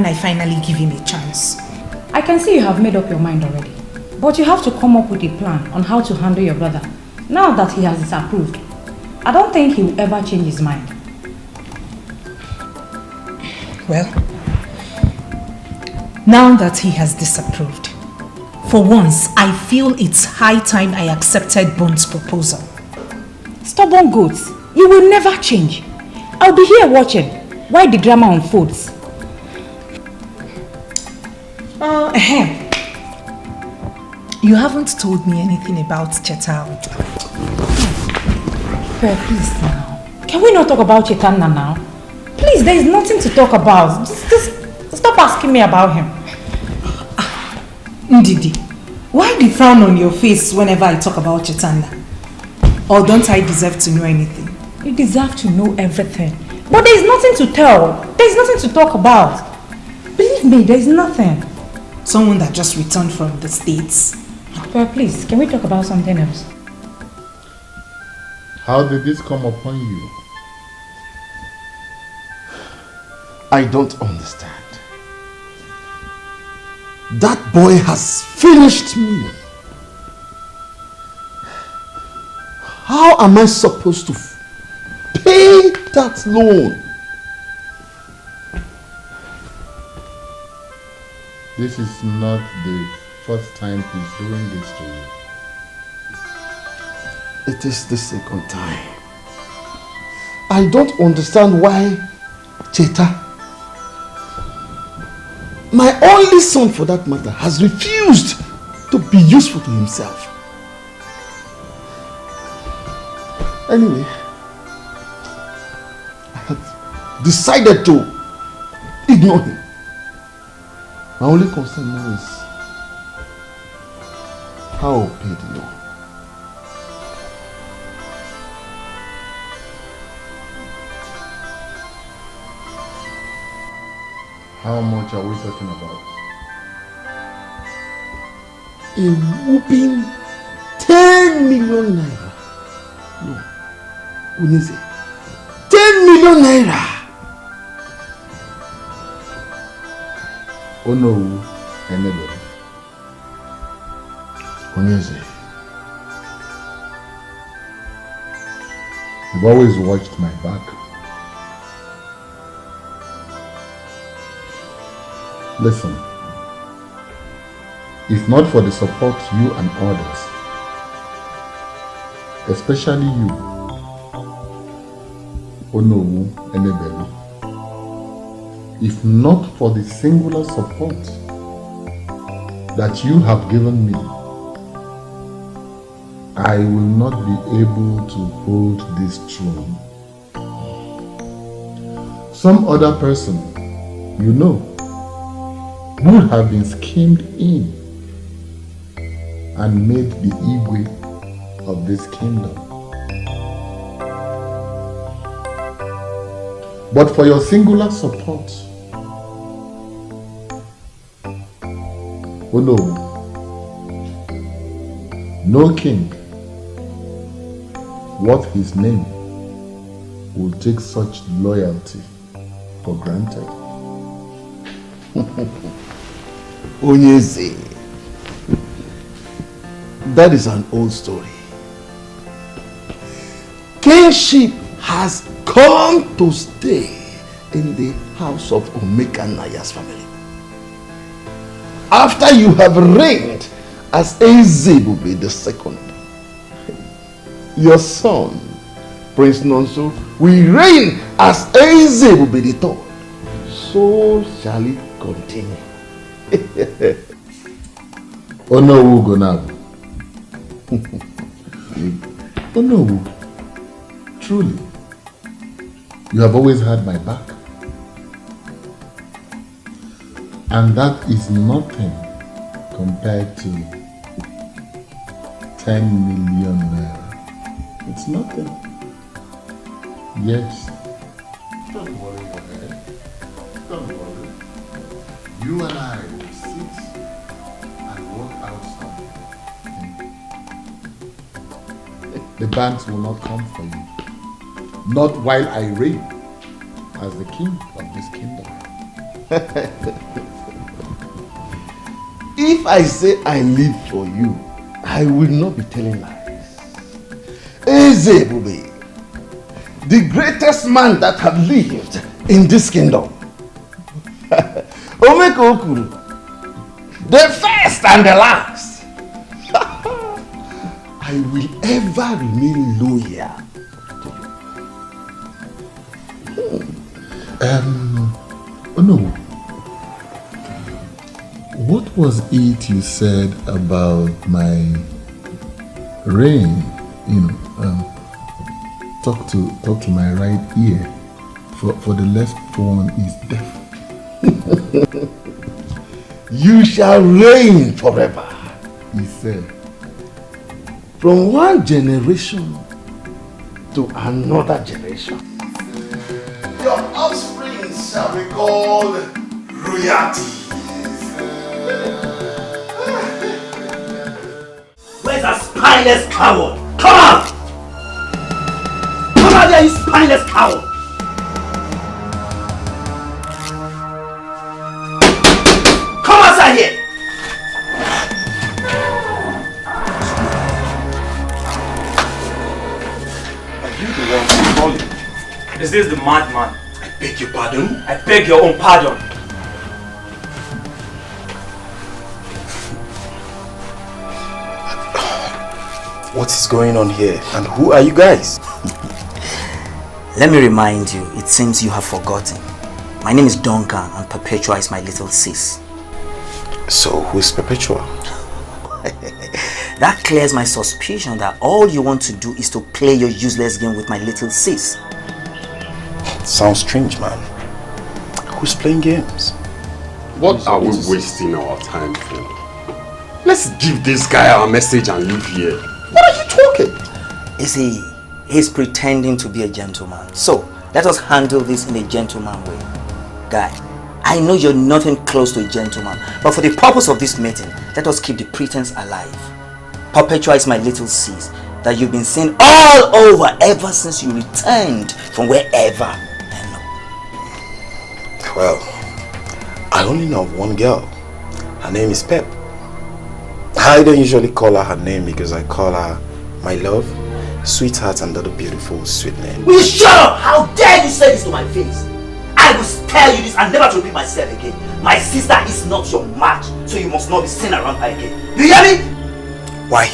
I finally give him a chance. I can see you have made up your mind already. But you have to come up with a plan on how to handle your brother. Now that he has disapproved, I don't think he will ever change his mind. Well, now that he has disapproved, for once I feel it's high time I accepted Bond's proposal. Stubborn goats, you will never change. I'll be here watching while the drama unfolds. You haven't told me anything about Chetal. Please now. Can we not talk about Chetanna now? Please, there is nothing to talk about. Just stop asking me about him. Ndidi, why the frown on your face whenever I talk about Chetanna? Or don't I deserve to know anything? You deserve to know everything. But there is nothing to tell. There is nothing to talk about. Believe me, there is nothing. Someone that just returned from the States. Well, please, can we talk about something else? How did this come upon you? I don't understand. That boy has finished me. How am I supposed to pay that loan? This is not the first time he's doing this to you. It is the second time. I don't understand why Cheta, my only son for that matter, has refused to be useful to himself. Anyway, I have decided to ignore him. My only concern now is how I'll pay the loan. How much are we talking about? A whooping 10 million naira. No, Uneze, 10 million naira. Oh no, anybody. Uneze, you've always watched my back. Listen, if not for the support you and others, especially you, Onowu Enebelu, if not for the singular support that you have given me, I will not be able to hold this throne. Some other person, you know, would have been schemed in and made the Igwe of this kingdom. But for your singular support, oh no king worth his name will take such loyalty for granted. Onyeze. That is an old story. Kingship has come to stay in the house of Omekanaya's family. After you have reigned as Ezebube II, your son, Prince Nonso, will reign as Ezebube III. So shall it continue. Onowu Gonabu. Onowu, truly, you have always had my back. And that is nothing compared to 10 million naira. It's nothing. Yes. Don't worry your head. Don't worry. You and I will sit and work out something. The banks will not come for you. Not while I reign as the king of this kingdom. If I say I live for you, I will not be telling lies. Ezebube, the greatest man that have lived in this kingdom. Omeko Okuru, the first and the last. I will ever remain loyal to you. Oh no. What was it you said about my reign? You know, talk to my right ear, for the left one is deaf. You shall reign forever, he said. From one generation to another generation. Your offspring shall be called royalty. Where's that spineless coward? Come out! Come out there, you spineless coward! Come outside here! Are you the one calling? Is this the madman? I beg your pardon? I beg your own pardon. What is going on here? And who are you guys? Let me remind you, it seems you have forgotten. My name is Duncan and Perpetua is my little sis. So, who is Perpetua? That clears my suspicion that all you want to do is to play your useless game with my little sis. Sounds strange, man. Who's playing games? What are we wasting our time for? Let's give this guy our message and leave here. What are you talking? You see, he's pretending to be a gentleman. So, let us handle this in a gentleman way. Guy, I know you're nothing close to a gentleman, but for the purpose of this meeting, let us keep the pretense alive. Perpetua is my little sis that you've been seeing all over ever since you returned from wherever. Well, I only know one girl. Her name is Pep. I don't usually call her name because I call her my love, sweetheart, and other beautiful sweet name. Will you shut up? How dare you say this to my face? I will tell you this and never to repeat myself again. My sister is not your match, so you must not be seen around her again. Do you hear me? Why?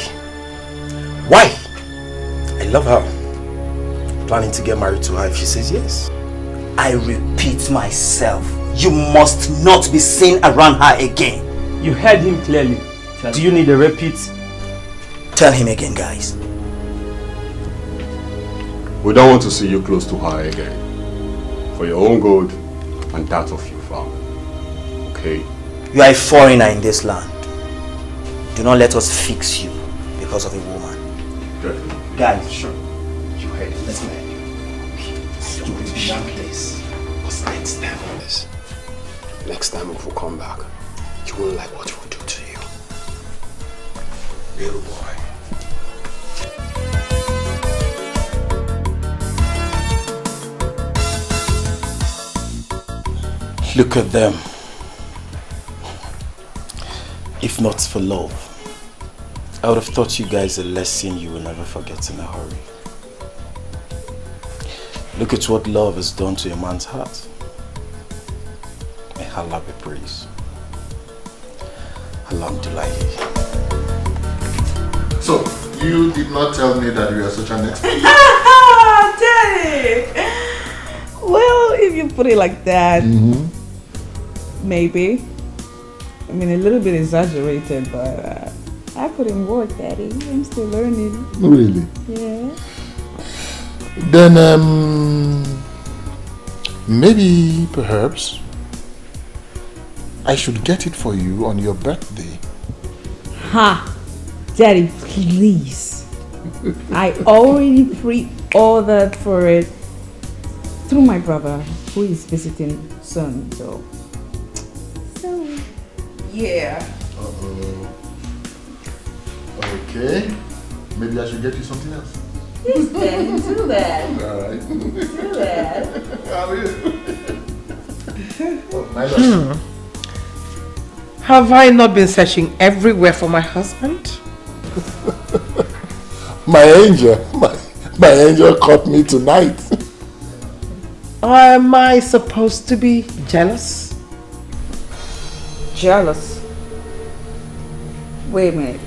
Why? I love her. Planning to get married to her if she says yes. I repeat myself. You must not be seen around her again. You heard him clearly. Do you need a repeat? Tell him again, guys. We don't want to see you close to her again. For your own good and that of your family. Okay? You are a foreigner in this land. Do not let us fix you because of a woman. Definitely. Guys, sure. You heard it. Let's go ahead. Stupid young place. What's next time if we come back, you won't like what we'll do to you. Little boy. Look at them. If not for love, I would have taught you guys a lesson you will never forget in a hurry. Look at what love has done to a man's heart. May Allah be praised. Alhamdulillah. So, you did not tell me that you are such an expert. Daddy! Well, if you put it like that, maybe. I mean, a little bit exaggerated, but I put in work, Daddy. I'm still learning. Really? Yeah. Then, maybe, perhaps, I should get it for you on your birthday. Ha! Daddy, please. I already pre-ordered for it through my brother, who is visiting soon, so yeah. Okay. Maybe I should get you something else. Yes, Daddy, do that. Alright. Do that. How are you? My love. Have I not been searching everywhere for my husband? My angel caught me tonight. Am I supposed to be jealous? Jealous? Wait a minute.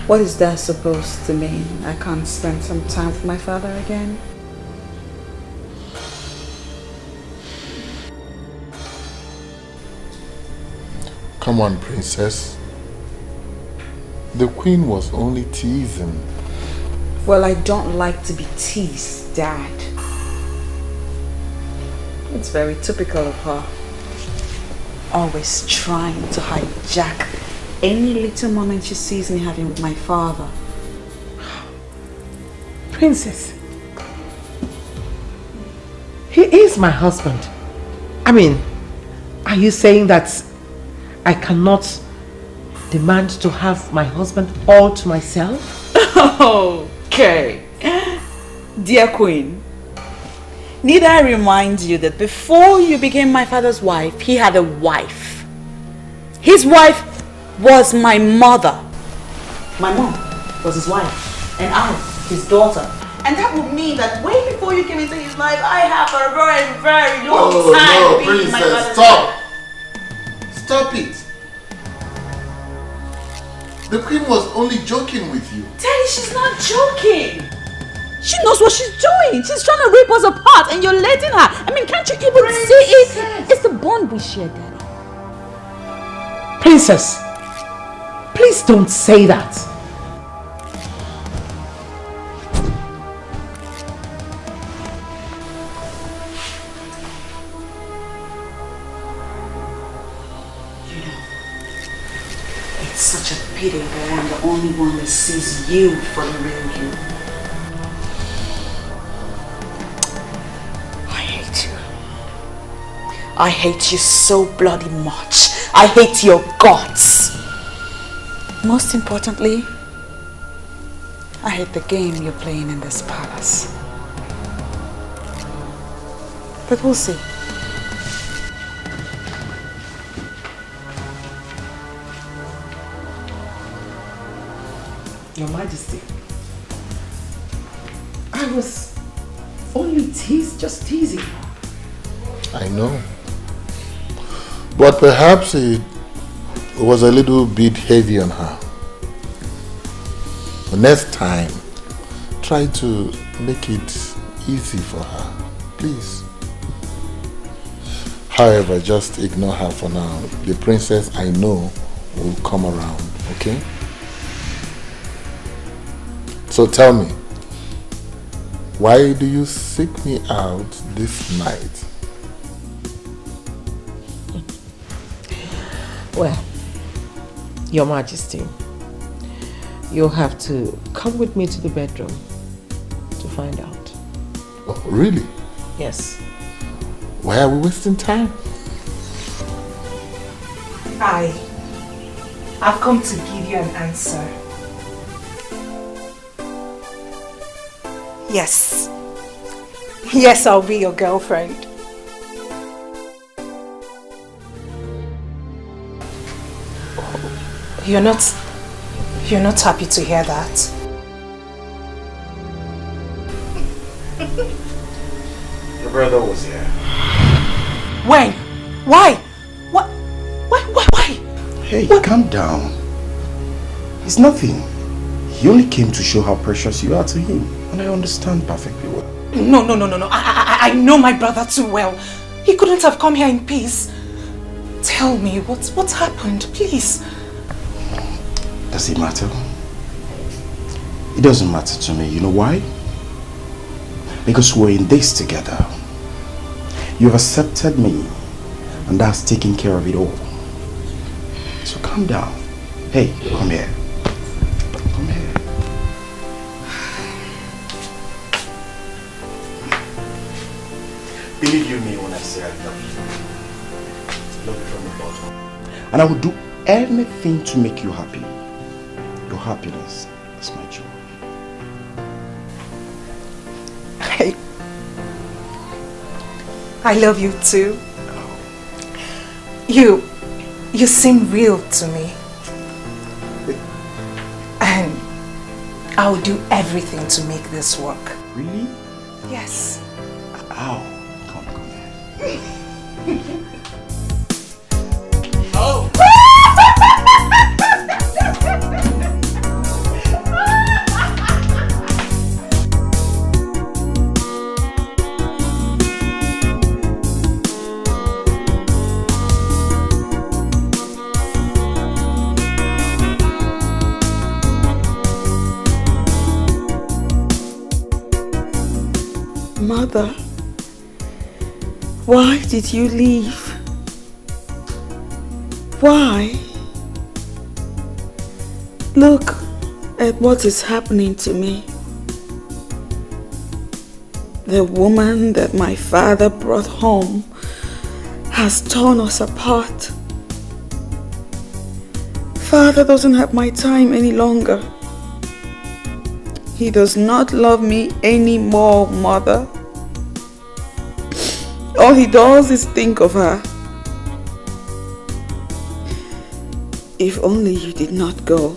What is that supposed to mean? I can't spend some time with my father again? Come on, princess. The queen was only teasing. Well, I don't like to be teased, Dad. It's very typical of her. Always trying to hijack any little moment she sees me having with my father. Princess, he is my husband. I mean, are you saying that I cannot demand to have my husband all to myself? Okay. Dear Queen, need I remind you that before you became my father's wife, he had a wife. His wife was my mother. My mom was his wife, and I, his daughter. And that would mean that way before you came into his life, I have a very, very long time being my father's stop! Stop it! The queen was only joking with you. Daddy, she's not joking. She knows what she's doing. She's trying to rip us apart and you're letting her. I mean, can't you even see it? It's the bond we share, Daddy. Princess, please don't say that. It's such a pity that I'm the only one that sees you for the real you. I hate you so bloody much. I hate your guts. Most importantly, I hate the game you're playing in this palace. But we'll see. Your Majesty, I was only just teasing her. I know. But perhaps it was a little bit heavy on her. The next time, try to make it easy for her, please. However, just ignore her for now. The princess I know will come around, okay? So tell me, why do you seek me out this night? Well, Your Majesty, you'll have to come with me to the bedroom to find out. Oh, really? Yes. Why are we wasting time? I've come to give you an answer. Yes. Yes, I'll be your girlfriend. You're not happy to hear that? Your brother was here. When? Why? What? Why? Hey, calm down. It's nothing. He only came to show how precious you are to him. And I understand perfectly well. No. I know my brother too well. He couldn't have come here in peace. Tell me, what's happened, please? Does it matter? It doesn't matter to me. You know why? Because we're in this together. You've accepted me, and that's taking care of it all. So calm down. Hey, come here. Come here. Believe you me when I say I love you. Love you from the bottom. And I will do anything to make you happy. Your happiness is my joy. I love you too. You seem real to me. And I'll do everything to make this work. Really? Yes. Ow. Come here. Oh. Mother, why did you leave? Why? Look at what is happening to me. The woman that my father brought home has torn us apart. Father doesn't have my time any longer. He does not love me anymore, Mother. All he does is think of her. If only you did not go.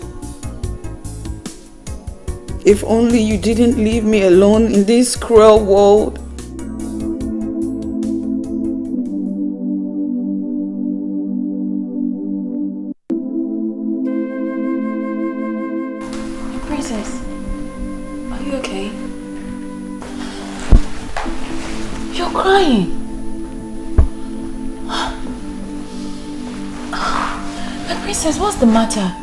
If only you didn't leave me alone in this cruel world. Princess, are you okay? You're crying. Princess, what's the matter?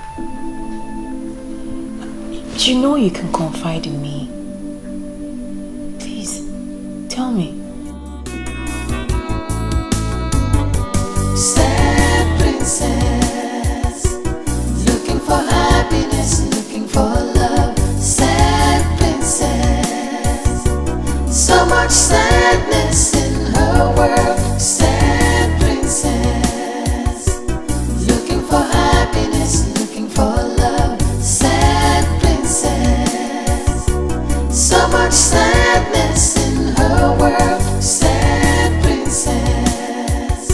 You know you can confide in me. Please, tell me. Sad princess, looking for happiness, looking for love. Sad princess, so much sadness in her world. Sad princess, looking for happiness, looking for love. Sad princess, so much sadness in her world. Sad princess,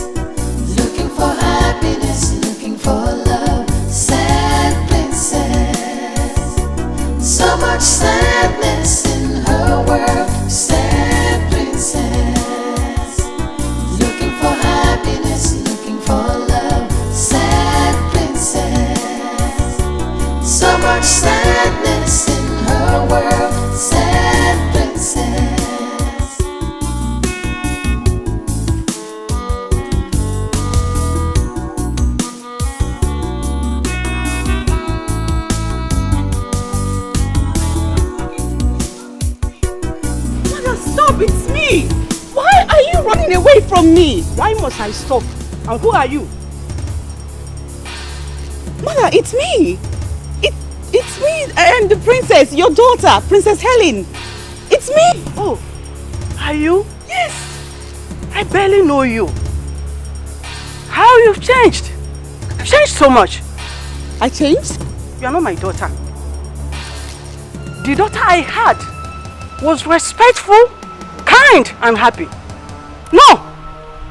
looking for happiness, looking for love. Sad princess, so much sadness in her world. Sad princess, looking for happiness, looking for love. Sad princess, so much sadness in her world. Sad princess. Mother, stop! It's me! Why are you running away from me? Why must I stop? And who are you? Mother, it's me! It's me! I am the princess, your daughter, Princess Helen! It's me! Oh, are you? Yes! I barely know you. How you've changed! You've changed so much. I changed? You are not my daughter. The daughter I had was respectful, kind, and happy. No!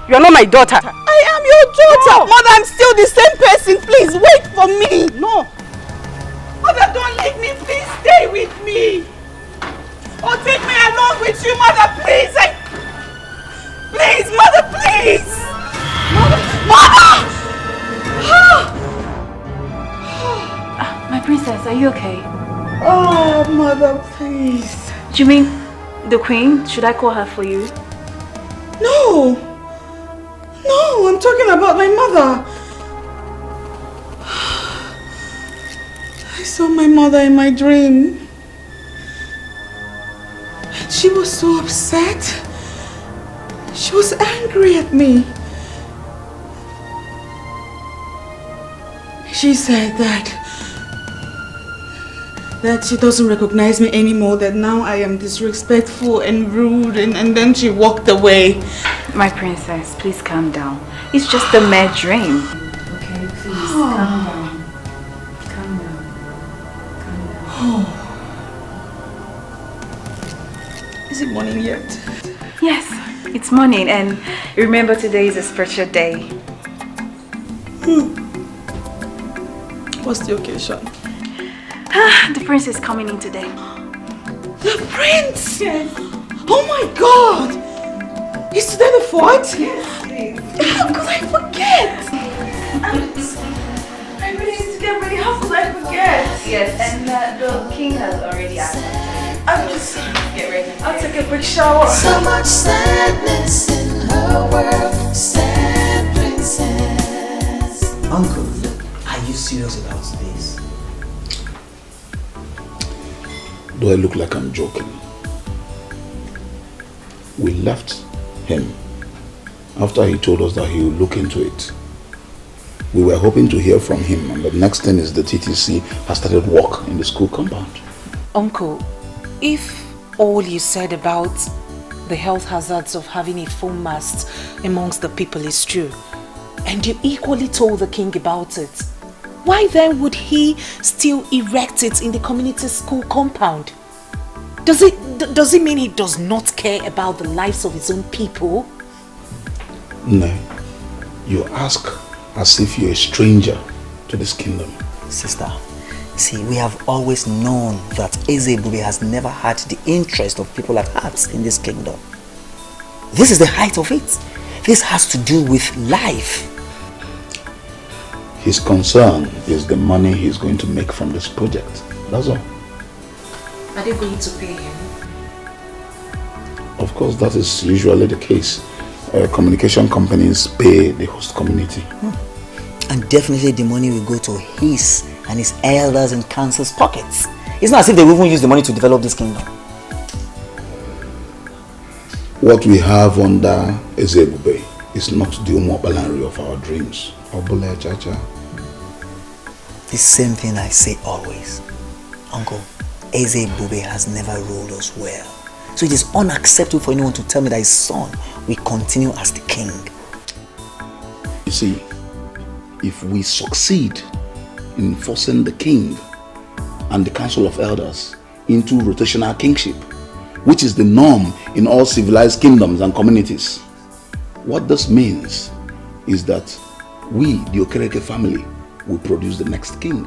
You are not my daughter. I am your daughter! No. Mother, I'm still the same person. Please, wait! for me. No. Mother, don't leave me. Please stay with me. Or take me along with you, Mother, please. Please, Mother, please. Mother! My princess, are you okay? Oh, Mother, please. Do you mean the queen? Should I call her for you? No. No, I'm talking about my mother. I saw my mother in my dream. She was so upset. She was angry at me. She said that she doesn't recognize me anymore, that now I am disrespectful and rude, and then she walked away. My princess, please calm down. It's just a mere dream. Okay, please calm down. Calm down. Calm down. Is it morning yet? Yes, it's morning, and remember today is a special day. What's the occasion? The prince is coming in today. The prince? Yes. Oh my God! Is today the 4th? Yes. How could I forget? I really need to get ready. How could I forget? Yes, and the king has already asked. I'm just get ready. I'll take a quick shower. So much sadness in her world, sad princess. Uncle, are you serious about this? Do I look like I'm joking? We left him after he told us that he would look into it. We were hoping to hear from him, and the next thing is the TTC has started work in the school compound. Uncle, if all you said about the health hazards of having a full mast amongst the people is true, and you equally told the king about it, why then would he still erect it in the community school compound? Does it mean he does not care about the lives of his own people? No. You ask as if you're a stranger to this kingdom. Sister, see, we have always known that Ezebube has never had the interest of people at heart in this kingdom. This is the height of it. This has to do with life. His concern is the money he's going to make from this project. That's all. Are they going to pay him? Of course, that is usually the case. Communication companies pay the host community. And definitely the money will go to his and his elders and council's pockets. It's not as if they will even use the money to develop this kingdom. What we have under Ezebube is not the umobalanri of our dreams. Obole Chacha. The same thing I say always. Uncle, Ezebube has never ruled us well. So it is unacceptable for anyone to tell me that his son will continue as the king. You see, if we succeed in forcing the king and the council of elders into rotational kingship, which is the norm in all civilized kingdoms and communities, what this means is that we, the Okereke family, will produce the next king.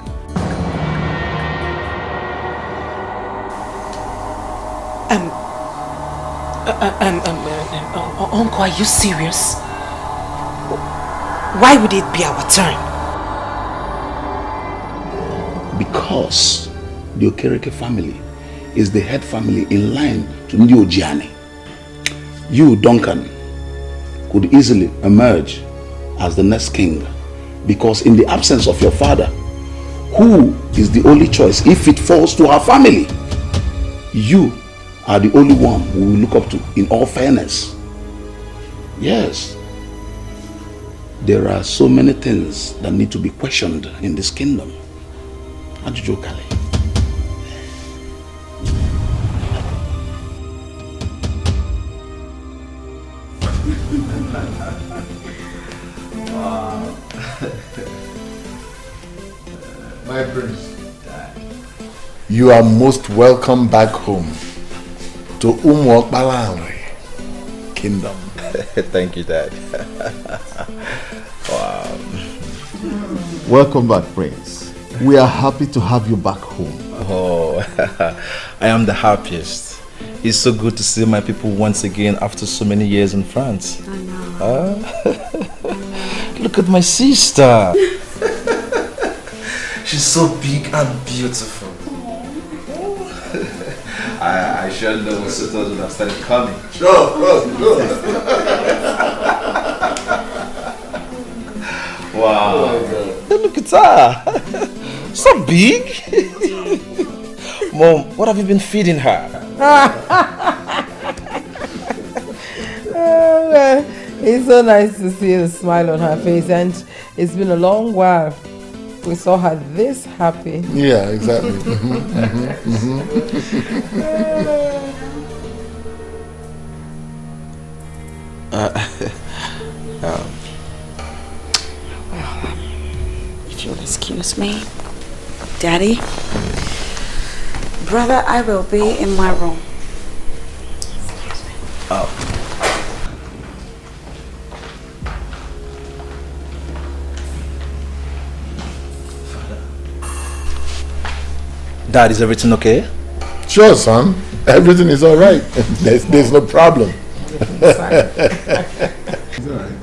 Uncle, are you serious? Why would it be our turn? Because the Okereke family is the head family in line to Ndi Ojiani. You, Duncan, could easily emerge as the next king, because in the absence of your father, who is the only choice if it falls to our family, you are the only one we will look up to in all fairness. Yes, there are so many things that need to be questioned in this kingdom. Ajujo Kale. Wow. My prince, You are most welcome back home to Umwokbalanri Kingdom. Thank you, Dad. Wow. Welcome back, Prince. We are happy to have you back home. Oh, I am the happiest. It's so good to see my people once again after so many years in France. I know. Look at my sister. She's so big and beautiful. I sure know what suitors would have started coming. Sure. Wow. Oh, look at her. So big. Mom, what have you been feeding her? Oh, well, it's so nice to see the smile on her face, and it's been a long while we saw her this happy. Yeah, exactly. If you'll excuse me, Daddy, brother, I will be in my room. Oh. Dad, is everything okay? Sure, son. Everything is all right. There's no problem.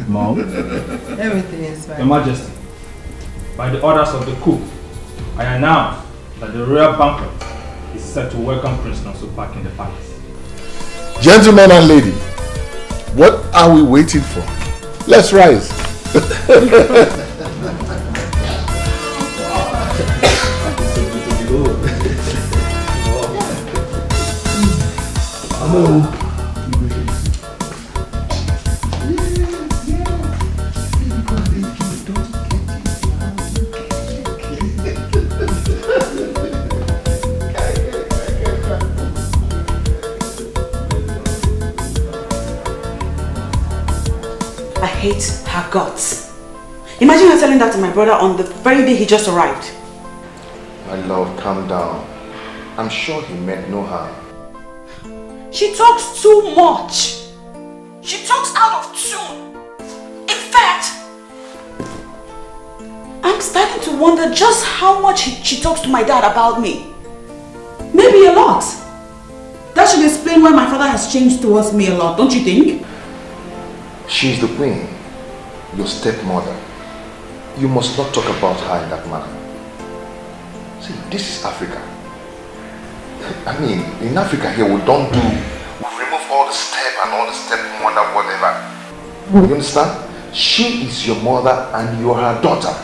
Mom? Everything is fine. Your Majesty, by the orders of the cook, I announce that the royal banquet is set to welcome Prince Nonso back in the palace. Gentlemen and lady, what are we waiting for? Let's rise. I hate her guts. Imagine her telling that to my brother on the very day he just arrived. My love, calm down. I'm sure he meant no harm. She talks too much. She talks out of tune. In fact, I'm starting to wonder just how much she talks to my dad about me. Maybe a lot. That should explain why my father has changed towards me a lot, don't you think? She's the queen, your stepmother. You must not talk about her in that manner. See, this is Africa. I mean, in Africa here, we don't do... We remove all the step and all the stepmother, whatever. You understand? She is your mother and you are her daughter.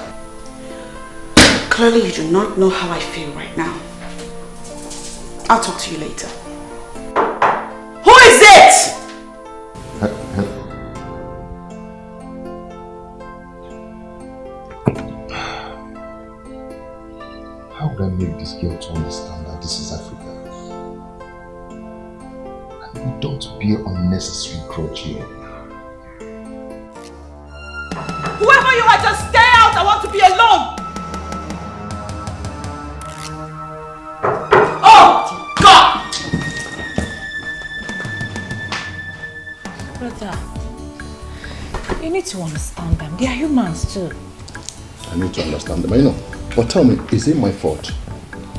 Clearly you do not know how I feel right now. I'll talk to you later. Who is it? How would I make this girl to understand that this is Africa? And we don't bear unnecessary grudge here. Whoever you are, just stay out. I want to be alone. Oh, God! Brother, you need to understand them. They are humans too. I need to understand them, I know. But tell me, is it my fault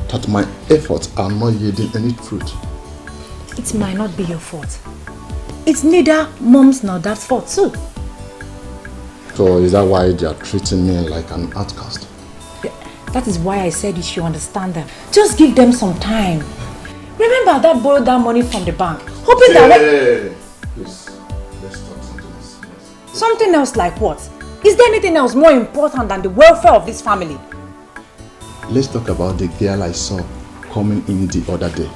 that my efforts are not yielding any fruit? It might not be your fault. It's neither mom's nor dad's fault too. So is that why they are treating me like an outcast? That is why I said you should understand them. Just give them some time. Remember that borrowed that money from the bank, hoping that... Please, let's talk something else. Something else like what? Is there anything else more important than the welfare of this family? Let's talk about the girl I saw coming in the other day.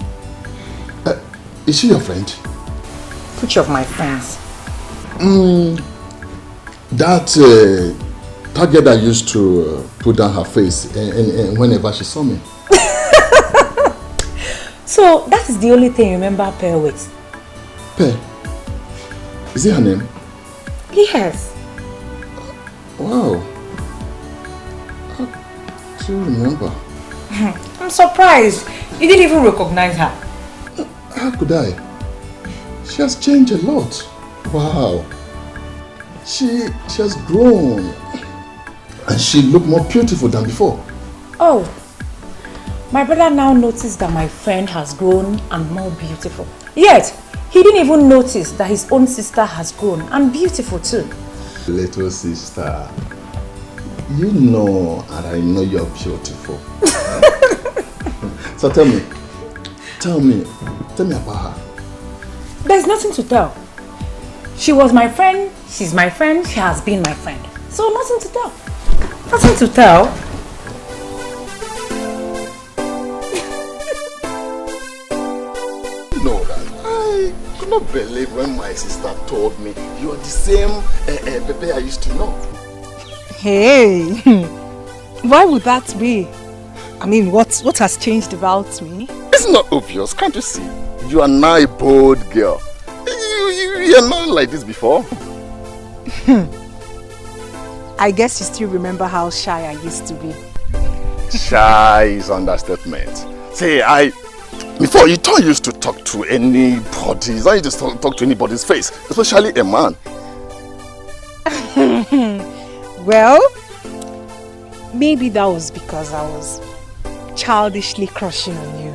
Is she your friend? Which of my friends? That girl that used to put down her face whenever she saw me. So that is the only thing you remember Pearl with? Pearl? Is it her name? Yes. Wow. I do remember. I'm surprised. You didn't even recognize her. How could I? She has changed a lot. Wow. She has grown. And she looked more beautiful than before. Oh, my brother now noticed that my friend has grown and more beautiful. Yet, he didn't even notice that his own sister has grown and beautiful too. Little sister, you know, and I know you're beautiful. So tell me about her. There's nothing to tell. She was my friend, she's my friend, she has been my friend. So nothing to tell. Nothing to tell. No, I could not believe when my sister told me you are the same Pepe I used to know. Hey, why would that be? I mean, what has changed about me? It's not obvious, can't you see? You are now a bold girl. You are not like this before. I guess you still remember how shy I used to be. Shy is understatement. See, before you don't used to talk to anybody. You don't used to talk to anybody's face, especially a man. Well, maybe that was because I was childishly crushing on you.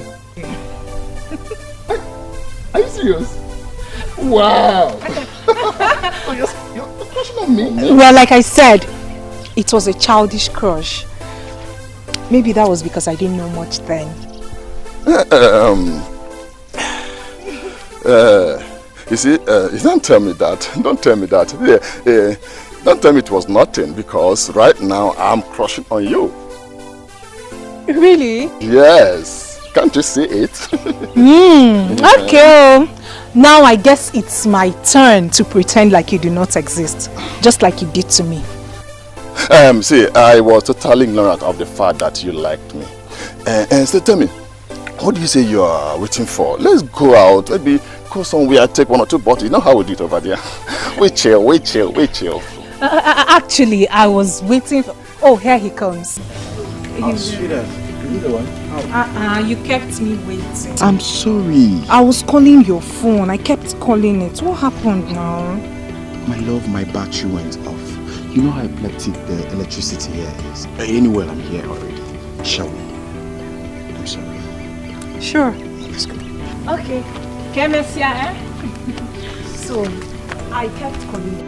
Are you serious? Wow! Oh, you're crushing on me? Well, like I said, it was a childish crush. Maybe that was because I didn't know much then. You see, don't tell me that. Don't tell me that. Don't tell me it was nothing, because right now I'm crushing on you. Really? Yes. Can't you see it? Okay. Now I guess it's my turn to pretend like you do not exist, just like you did to me. See, I was totally ignorant of the fact that you liked me. And so tell me, what do you say you are waiting for? Let's go out, maybe go somewhere, take 1 or 2 bottles. You know how we do it over there. We chill. Actually, I was waiting for... Oh, here he comes. Sweetheart, you the one? You kept me waiting. I'm sorry. I was calling your phone. I kept calling it. What happened now? My love, my battery went off. You know how epileptic the electricity here is. Anyway, I'm here already. Shall we? I'm sorry. Sure. Let's go. Okay. So, I kept calling.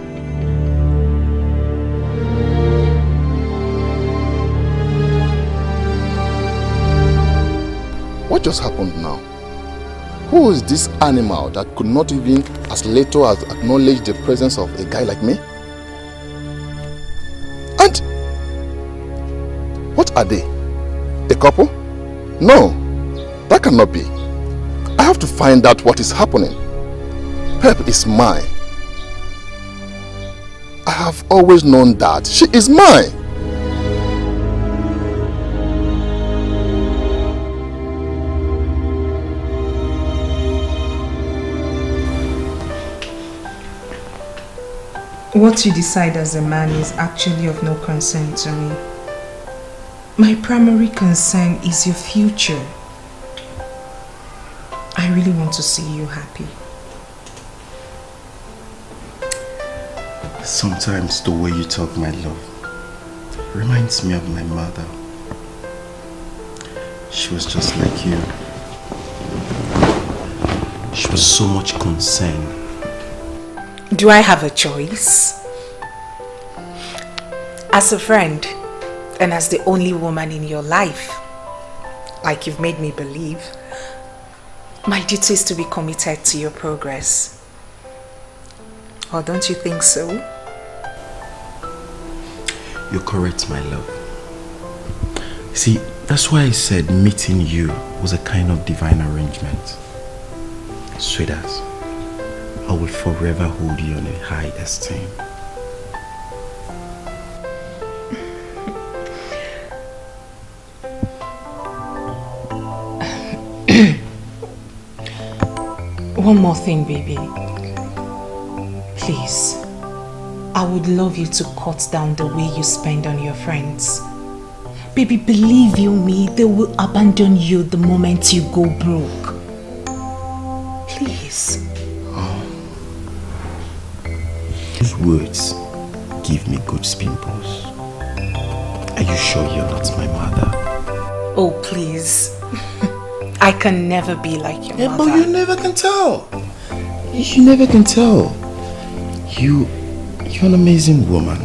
What just happened now? Who is this animal that could not even as little as acknowledge the presence of a guy like me? And what are they? A couple? No, that cannot be. I have to find out what is happening. Pep is mine. I have always known that she is mine. What you decide as a man is actually of no concern to me. My primary concern is your future. I really want to see you happy. Sometimes the way you talk, my love, reminds me of my mother. She was just like you. She was so much concerned. Do I have a choice? As a friend, and as the only woman in your life, like you've made me believe, my duty is to be committed to your progress. Or don't you think so? You're correct, my love. See, that's why I said meeting you was a kind of divine arrangement. Sweetheart, I will forever hold you in a high esteem. One more thing, baby. Please. I would love you to cut down the way you spend on your friends. Baby, believe you me, they will abandon you the moment you go broke. Please. Those words give me good pimples. Are you sure you're not my mother? Oh, please. I can never be like your mother. But you never can tell. You never can tell. You're an amazing woman.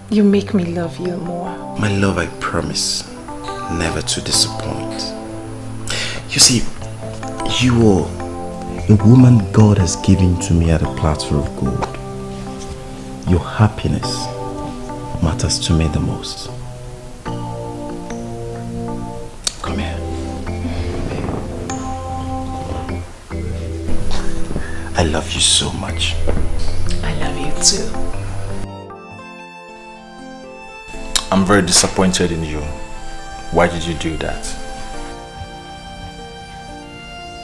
You make me love you more. My love, I promise never to disappoint. You see, you are a woman God has given to me at a platter of gold. Your happiness matters to me the most. Come here. I love you so much. I love you too. I'm very disappointed in you. Why did you do that?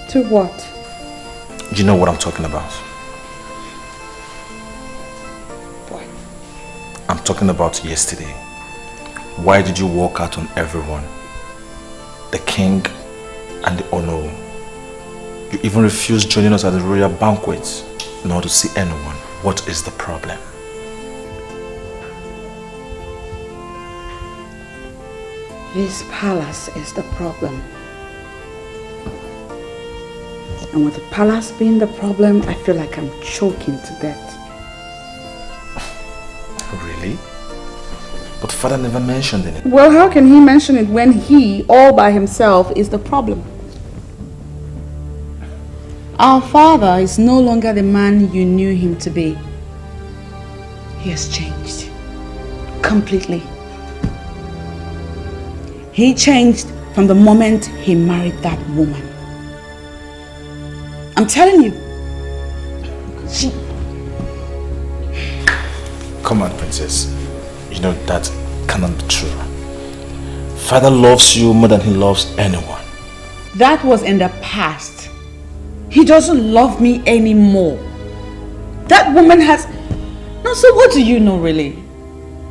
To what? You know what I'm talking about. What? I'm talking about yesterday. Why did you walk out on everyone? The king and the Ono. You even refused joining us at the royal banquet, not to see anyone. What is the problem? This palace is the problem. And with the palace being the problem, I feel like I'm choking to death. Really? But father never mentioned it. Well, how can he mention it when he, all by himself, is the problem? Our father is no longer the man you knew him to be. He has changed. Completely. He changed from the moment he married that woman. I'm telling you. Come on, princess. You know that cannot be true. Father loves you more than he loves anyone. That was in the past. He doesn't love me anymore. That woman has... No, so what do you know really?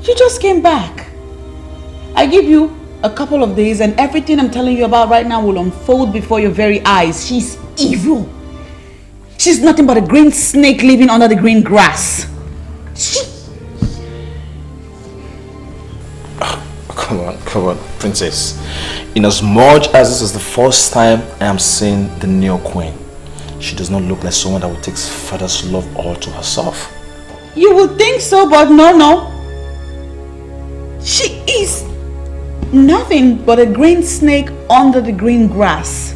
You just came back. I give you a couple of days and everything I'm telling you about right now will unfold before your very eyes. She's evil. She's nothing but a green snake living under the green grass. Come on, princess. In as much as this is the first time I am seeing the new queen, she does not look like someone that would take father's love all to herself. You would think so, but no. She is nothing but a green snake under the green grass.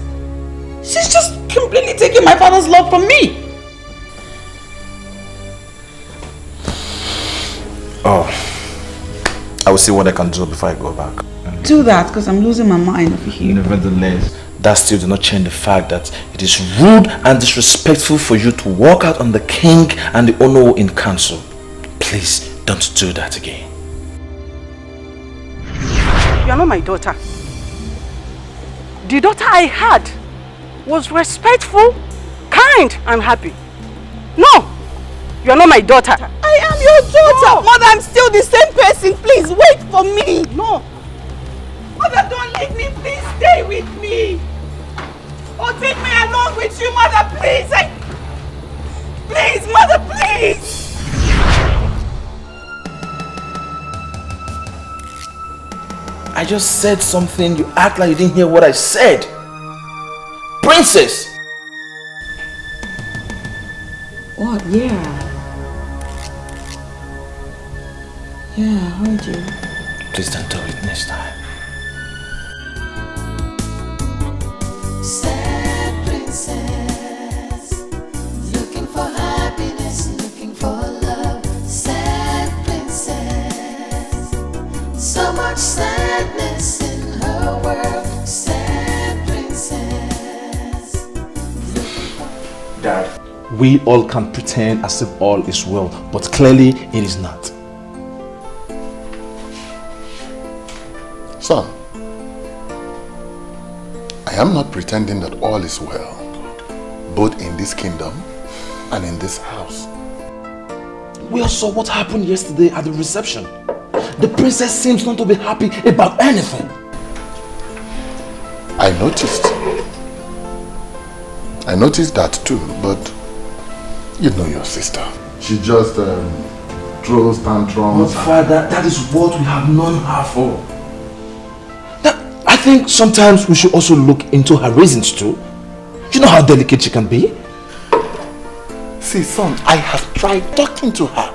She's just completely taking my father's love from me. Oh, I will see what I can do before I go back. Do that, because I'm losing my mind over here. Nevertheless, that still does not change the fact that it is rude and disrespectful for you to walk out on the king and the Ono in council. Please don't do that again. You are not my daughter. The daughter I had was respectful, kind, and happy. No, you are not my daughter. I am your daughter. No. Mother, I'm still the same person. Please wait for me. No. Mother, don't leave me. Please stay with me. Or take me along with you, Mother, please. Please, Mother, please. I just said something. You act like you didn't hear what I said. Princess! What? Yeah, I heard you. Please don't do it next time. Sad princess, looking for happiness, looking for love. Sad princess, so much sadness in her world. Sad princess. Dad, we all can pretend as if all is well, but clearly it is not. Son, I am not pretending that all is well, both in this kingdom and in this house. We all saw what happened yesterday at the reception. The princess seems not to be happy about anything. I noticed that too, but you know your sister. She just throws tantrums. But Father, that is what we have known her for. I think sometimes we should also look into her reasons too. You know how delicate she can be? See, son, I have tried talking to her.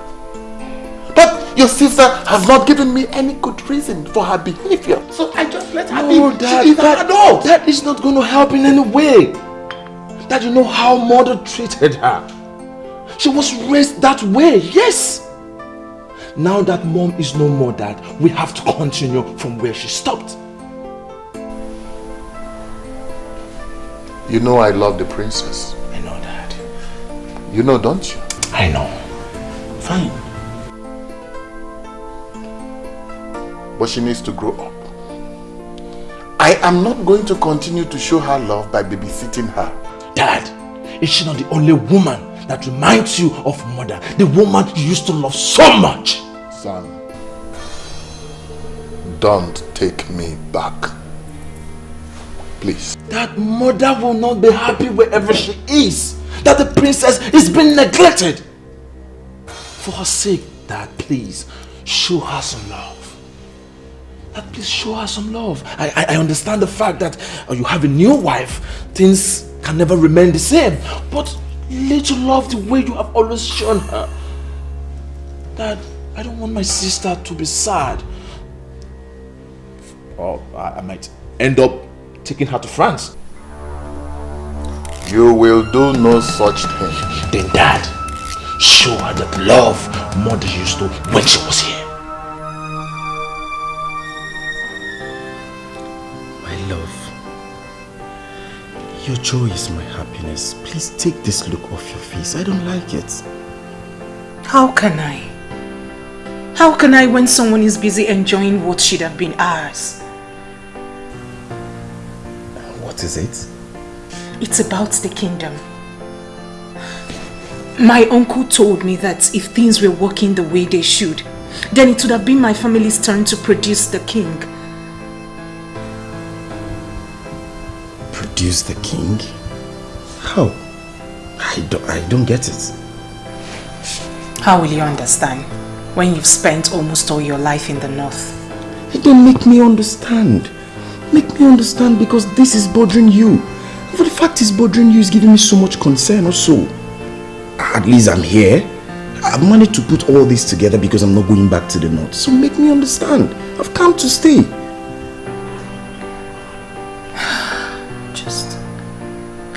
But your sister has not given me any good reason for her behavior. So I just let her be. Dad, she is an adult. That is not going to help in any way. Dad, you know how mother treated her. She was raised that way, yes. Now that mom is no more, Dad, we have to continue from where she stopped. You know I love the princess. I know, Dad. You know, don't you? I know. Fine. But she needs to grow up. I am not going to continue to show her love by babysitting her. Dad, is she not the only woman that reminds you of mother? The woman you used to love so much. Son, don't take me back. Please. That mother will not be happy wherever she is. That the princess is being neglected. For her sake, Dad, please, show her some love. Dad, please show her some love. I understand the fact that you have a new wife. Things can never remain the same. But little love the way you have always shown her. Dad, I don't want my sister to be sad. Or I might end up taking her to France. You will do no such thing. Then Dad, show her that love mother used to when she was here. My love, your joy is my happiness. Please take this look off your face. I don't like it. How can I? How can I when someone is busy enjoying what should have been ours? What is it? It's about the kingdom. My uncle told me that if things were working the way they should, then it would have been my family's turn to produce the king. Produce the king? How? I don't get it. How will you understand when you've spent almost all your life in the north? Don't make me understand. Make me understand, because this is bothering you. But the fact is bothering you is giving me so much concern also. At least I'm here. I've managed to put all this together because I'm not going back to the north. So make me understand. I've come to stay.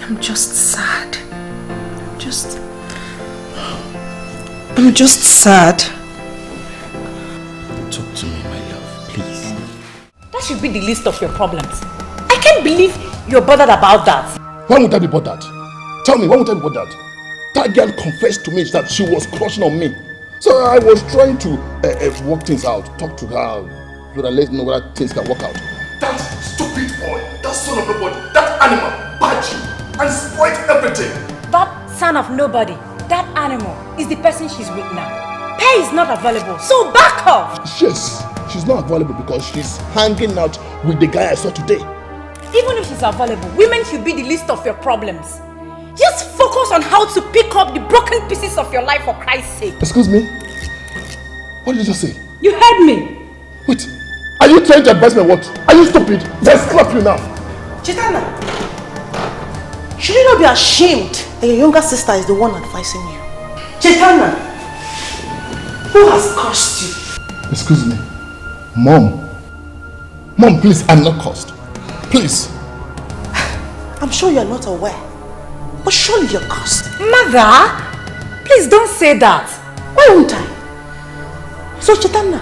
I'm just sad. I'm just sad. Talk to me, my love, please. That should be the list of your problems. I can't believe you're bothered about that. Why would I be bothered? Tell me, why would I be bothered? That girl confessed to me that she was crushing on me. So I was trying to work things out, talk to her, so that let me know whether things can work out. That stupid boy, that son of nobody, that animal, bite you and spoiled everything. That son of nobody, that animal, is the person she's with now. Pay is not available, so back off! Yes, she's not available because she's hanging out with the guy I saw today. Even if she's available, women should be the least of your problems. Just focus on how to pick up the broken pieces of your life for Christ's sake. Excuse me? What did you just say? You heard me. Wait, are you trying to advise me what? Are you stupid? Let's slap you now. Chitana, should you not be ashamed that your younger sister is the one advising you? Chitana, who has cursed you? Excuse me. Mom. Mom, please, I'm not cursed. Please. I'm sure you're not aware, but surely you're cursed. Mother, please don't say that. Why won't I? So Chitana,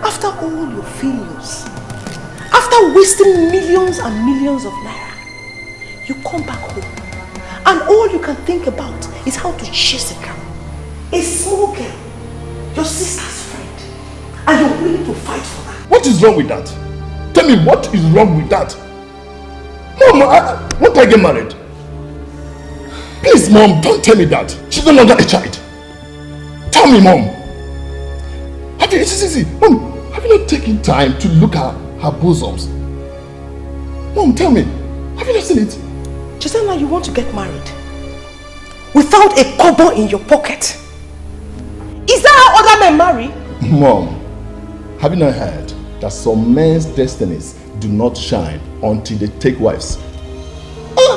after all your failures, after wasting millions and millions of naira, you come back home and all you can think about is how to chase a girl, a small girl, your sister's friend, and you're willing to fight for her. What is wrong with that? Tell me, what is wrong with that? Mom, won't I get married? Please, Mom, don't tell me that. She's no longer a child. Tell me, Mom. Mom, have you not taken time to look at her bosoms? Mom, tell me, have you not seen it? Chitana, you want to get married without a kobo in your pocket. and marry? Mom, have you not heard that some men's destinies do not shine until they take wives?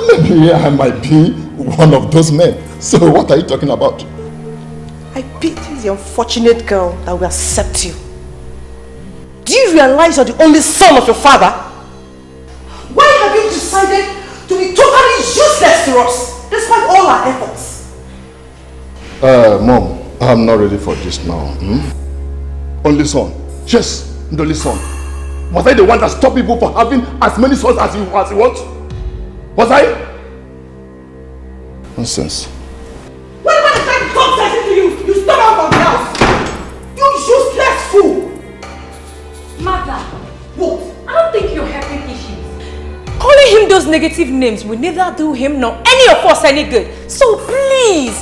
Maybe I might be one of those men. So what are you talking about? I pity the unfortunate girl that will accept you. Do you realize you're the only son of your father? Why have you decided to be totally useless to us, despite all our efforts? Mom, I'm not ready for this now. Only son. Yes, the only son. Was I the one that stopped people from having as many sons as you want? Was I? Nonsense. When I try to talk sense to you, you stop out of the house. You useless fool. Mother, what? I don't think you're helping issues. Calling him those negative names will neither do him nor any of us any good. So please,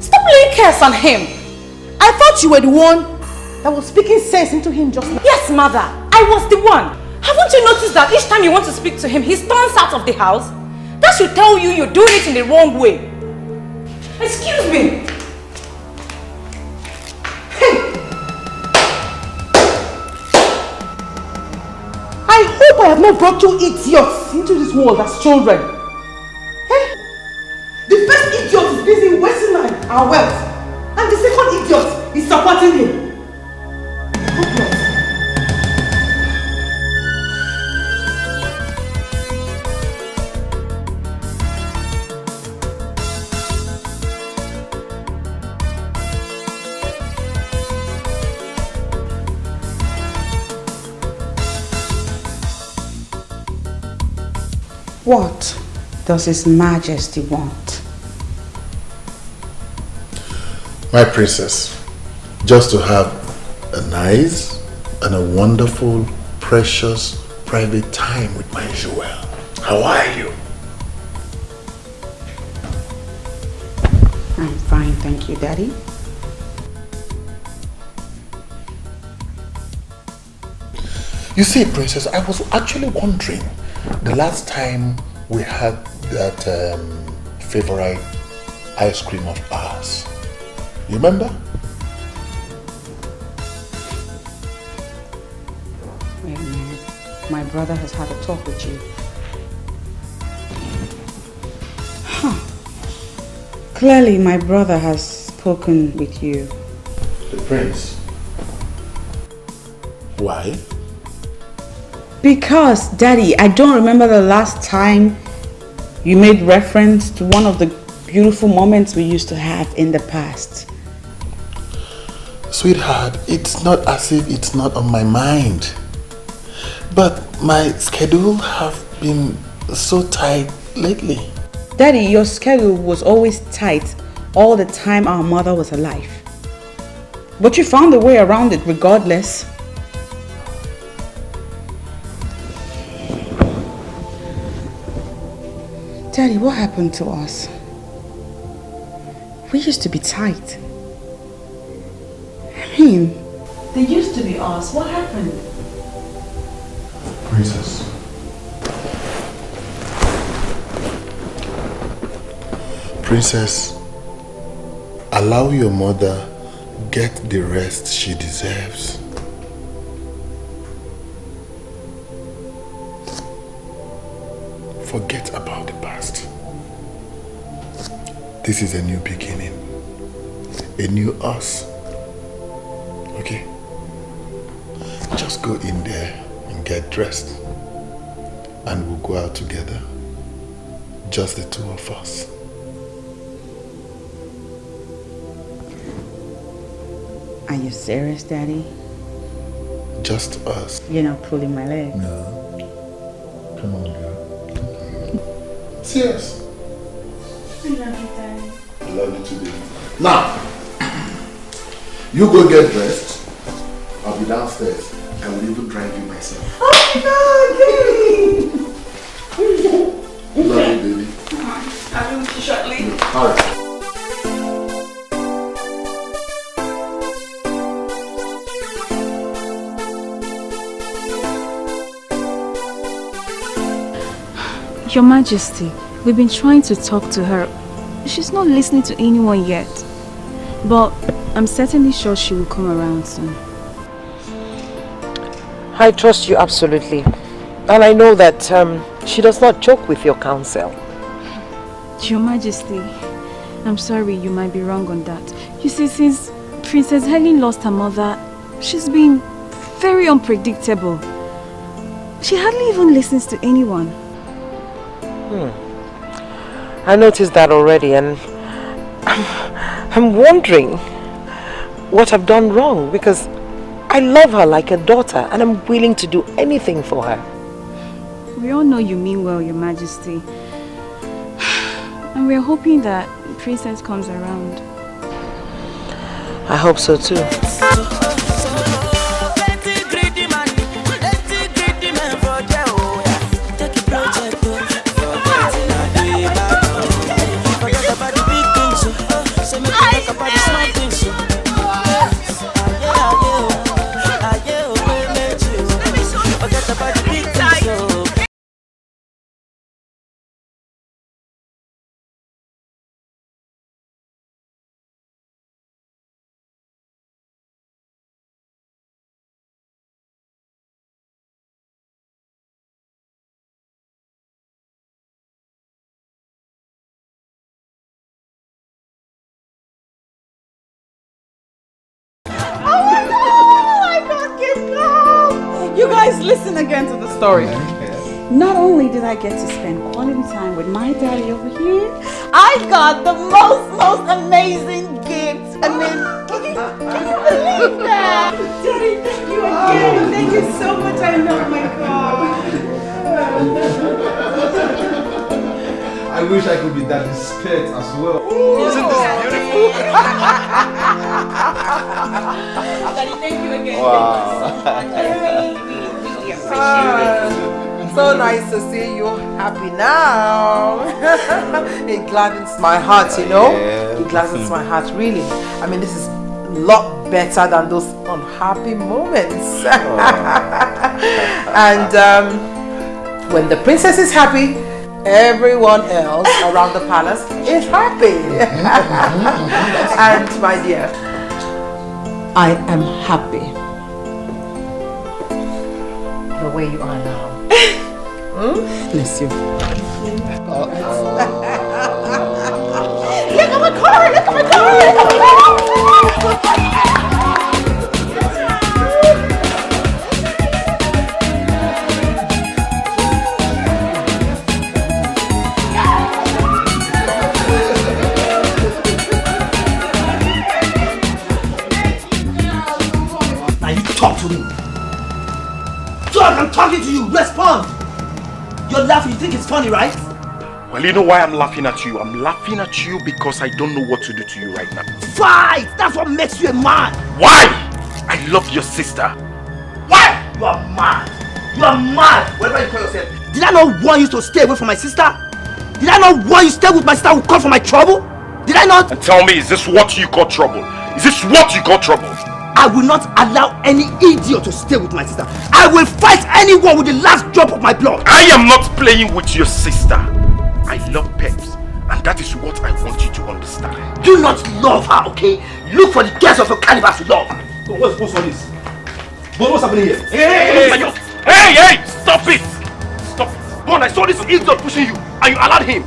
stop laying curse on him. I thought you were the one that was speaking sense into him just now. Yes, mother, I was the one. Haven't you noticed that each time you want to speak to him, he storms out of the house? That should tell you you're doing it in the wrong way. Excuse me. Hey! I hope I have not brought you idiots into this world as children. Hey! The first idiot is busy wasting our wealth, and the second idiot is supporting him. What does His Majesty want? My princess, just to have a nice and a wonderful, precious, private time with my Joel. How are you? I'm fine, thank you, Daddy. You see, princess, I was actually wondering, the last time we had that favorite ice cream of ours, you remember? Wait a minute. My brother has had a talk with you. Clearly, my brother has spoken with you. The prince. Why? Because, Daddy, I don't remember the last time you made reference to one of the beautiful moments we used to have in the past. Sweetheart, it's not as if it's not on my mind. But my schedule have been so tight lately. Daddy, your schedule was always tight all the time our mother was alive. But you found a way around it regardless. Daddy, what happened to us? We used to be tight. I mean, they used to be us. What happened? Princess. Princess, allow your mother get the rest she deserves. Forget about the past. This is a new beginning. A new us. Okay? Just go in there and get dressed. And we'll go out together. Just the two of us. Are you serious, Daddy? Just us. You're not pulling my leg. No. Come on, girl. Serious. I love you, Daddy. I love you too, baby. Now, you go get dressed. I'll be downstairs. I will even drive you myself. Oh, no, Love you, baby. I'll be with you shortly. All right. Your Majesty, we've been trying to talk to her. She's not listening to anyone yet. But I'm certainly sure she will come around soon. I trust you absolutely. And I know that she does not joke with your counsel. Your Majesty, I'm sorry, you might be wrong on that. You see, since Princess Helen lost her mother, she's been very unpredictable. She hardly even listens to anyone. I noticed that already, and I'm wondering what I've done wrong, because I love her like a daughter and I'm willing to do anything for her. We all know you mean well, Your Majesty. And we're hoping that Princess comes around. I hope so too. You guys listen again to the story. Not only did I get to spend quality time with my daddy over here, I got the most amazing gift. I mean, can you believe that? Daddy, thank you again. Thank you so much. I love my God. I wish I could be daddy's pet as well. Isn't this beautiful? Daddy, thank you again. Wow. Thank you so much. I really appreciate it. So nice to see you happy now. It gladdens my heart, you know. Yeah. It gladdens my heart, really. I mean, this is a lot better than those unhappy moments. And when the princess is happy, everyone else around the palace is happy. And my dear, I am happy the way you are now. Bless you. Look at my car! Look at my car! Now you talk to me. Talk, I'm talking to you. Respond. You're laughing. You think it's funny, right? Well, you know why I'm laughing at you? I'm laughing at you because I don't know what to do to you right now. Fight! That's what makes you a man. Why? I love your sister. Why? You are mad. You are mad. Whatever you call yourself. Did I not want you to stay away from my sister? Did I not want you to stay with my sister who come from my trouble? Did I not? And tell me, is this what you call trouble? Is this what you call trouble? I will not allow any idiot to stay with my sister. I will fight anyone with the last drop of my blood. I am not playing with your sister. I love Peps, and that is what I want you to understand. Do not love her, okay? Look for the girls of your caliber to love. What's all this? What's happening here? Hey! Stop it! Stop it! Bon, I saw this idiot pushing you, and you allowed him.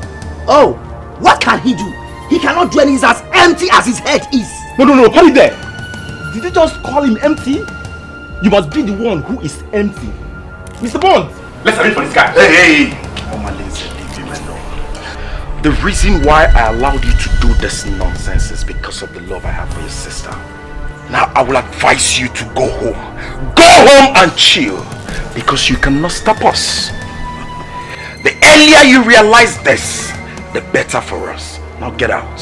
Oh, what can he do? He cannot do anything as empty as his head is. No, hold it there. Did you just call him empty? You must be the one who is empty. Mr. Bond! Let's arrange for this guy. Hey! The reason why I allowed you to do this nonsense is because of the love I have for your sister. Now I will advise you to go home. Go home and chill, because you cannot stop us. The earlier you realize this, the better for us. Now get out.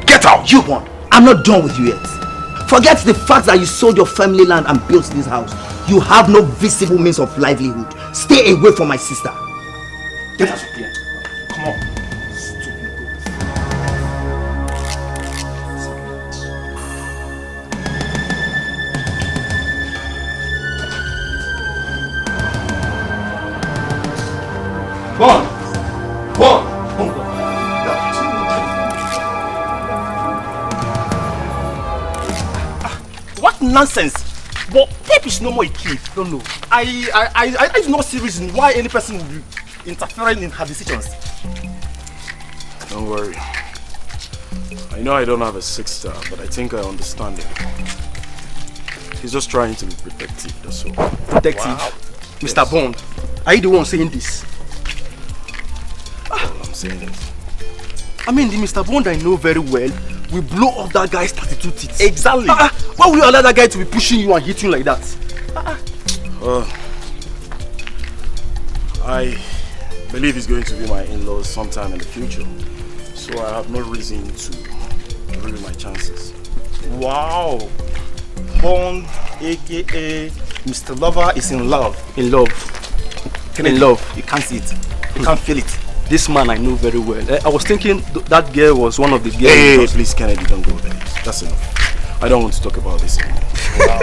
Get out! You won. I'm not done with you yet. Forget the fact that you sold your family land and built this house. You have no visible means of livelihood. Stay away from my sister. Get out of here. Come on. Bon! nonsense. But tape is no more a key. Don't know. I do not see reason why any person will be interfering in her decisions. Don't worry. I know I don't have a 6-star, but I think I understand him. He's just trying to be protective, that's all. Detective? Wow. Mr. Yes. Bond, are you the one saying this? Well, I'm saying it. I mean, the Mr. Bond I know very well will blow off that guy's 32 teeth. Exactly. Why will you allow that guy to be pushing you and hitting you like that? I believe he's going to be my in-laws sometime in the future. So I have no reason to ruin my chances. Wow. Bond, aka Mr. Lover, is in love. In love. In love. You can't see it. You can't feel it. This man I know very well. I was thinking that girl was one of the girls. Hey, please, Kennedy, don't go there. That's enough. I don't want to talk about this anymore. Wow.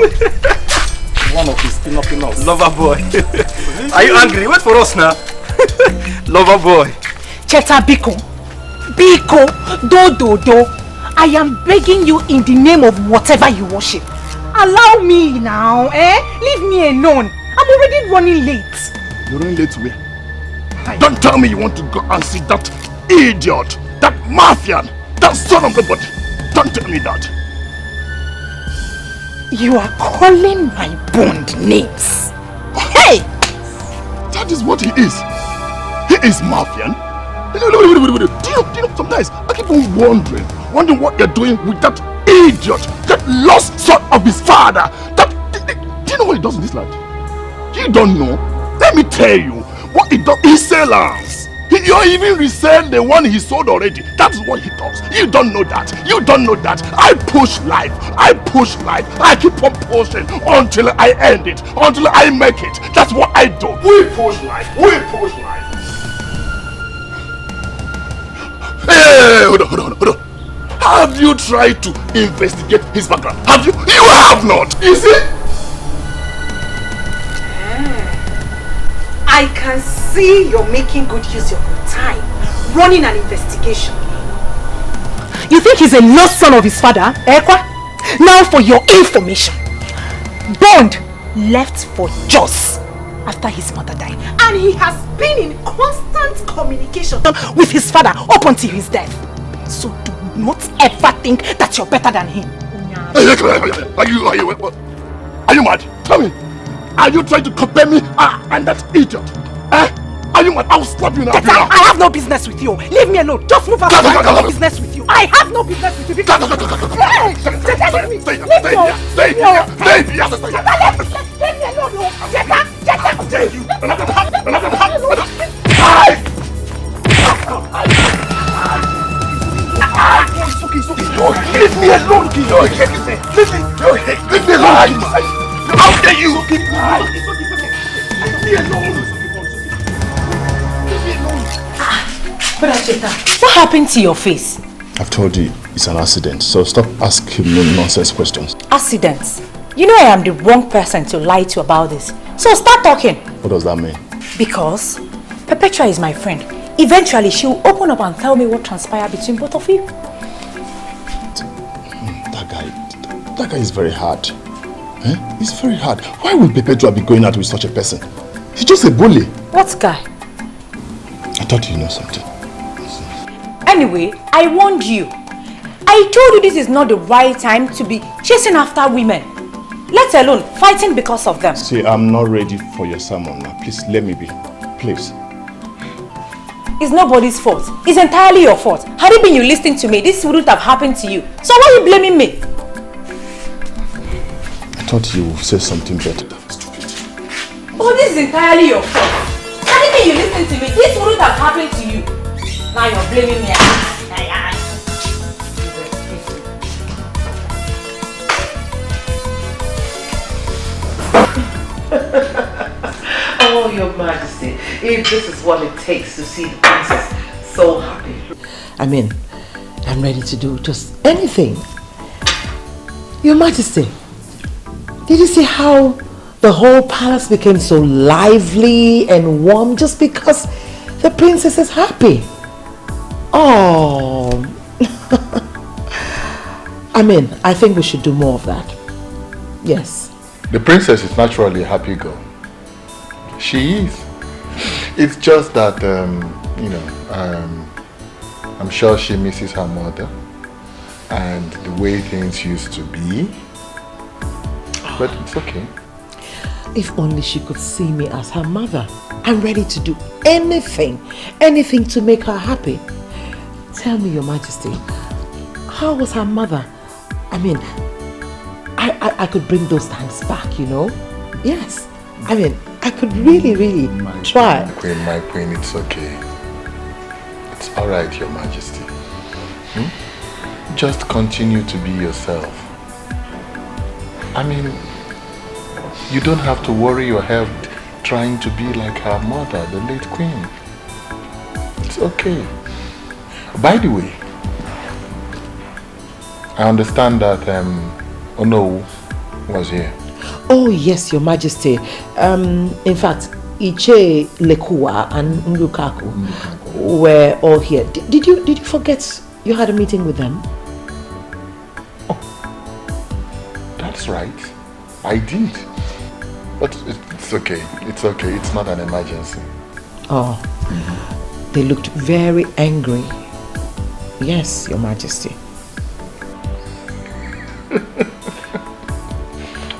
One of his pinocchio's. Lover boy. Are you angry? Wait for us now. Lover boy. Cheta Biko. Biko. Do. I am begging you in the name of whatever you worship. Allow me now, Leave me alone. I'm already running late. You're running late to where? Don't tell me you want to go and see that idiot, that mafian, that son of the body. Don't tell me that. You are calling my Bond names. Hey! That is what he is. He is mafian. Do you know, sometimes I keep on wondering what you're doing with that idiot, that lost son of his father. Do you know what he does in this land? You don't know. Let me tell you what he does. He sells. You even resell the one he sold already. That's what he does. You don't know that. You don't know that. I push life. I keep on pushing until I end it, until I make it. That's what I do. We push life. Hey, hold on. Have you tried to investigate his background? Have you? You have not. You see? I can see you're making good use of your time, running an investigation. You think he's a lost son of his father, Ekwa? Now for your information, Bond left for Jos after his mother died, and he has been in constant communication with his father up until his death. So do not ever think that you're better than him. Are you mad? Tell me. Are you trying to compare me and that idiot? Are you mad? I'll slap you now. I have no business with you. Leave me alone. Just move out. I have no business with you. I have no business with you. Leave me alone. Leave me alone. Leave me alone. How dare you? Leave me alone. But Acheta, what happened to your face? I've told you it's an accident, so stop asking me nonsense questions. Accidents? You know I am the wrong person to lie to about this. So start talking. What does that mean? Because Perpetua is my friend. Eventually she will open up and tell me what transpired between both of you. That guy is very hard. He's very hard. Why would Perpetua be going out with such a person? He's just a bully. What guy? I thought you know something. Anyway, I warned you. I told you this is not the right time to be chasing after women. Let alone fighting because of them. See, I'm not ready for your sermon now. Please, let me be. Please. It's nobody's fault. It's entirely your fault. Had it been you listening to me, this wouldn't have happened to you. So why are you blaming me? I thought you would say something better. Oh, this is entirely your fault. Had it been you listening to me, this wouldn't have happened to you. Now you're blaming me. Oh, Your Majesty, if this is what it takes to see the princess so happy. I mean, I'm ready to do just anything. Your Majesty, did you see how the whole palace became so lively and warm just because the princess is happy? Oh, I mean, I think we should do more of that. Yes. The princess is naturally a happy girl. She is. It's just that, I'm sure she misses her mother and the way things used to be. But it's okay. If only she could see me as her mother. I'm ready to do anything to make her happy. Tell me, Your Majesty, how was her mother? I mean, I could bring those times back, you know? Yes. I mean, I could really try. My queen, it's okay. It's alright, Your Majesty. Just continue to be yourself. I mean, you don't have to worry your head trying to be like her mother, the late queen. It's okay. By the way, I understand that Ono was here. Oh yes, Your Majesty. In fact, Iche, Lekua and Nlukaku were all here. Did you forget you had a meeting with them? Oh, that's right. I did. But it's okay. It's okay. It's not an emergency. Oh, They looked very angry. Yes, Your Majesty.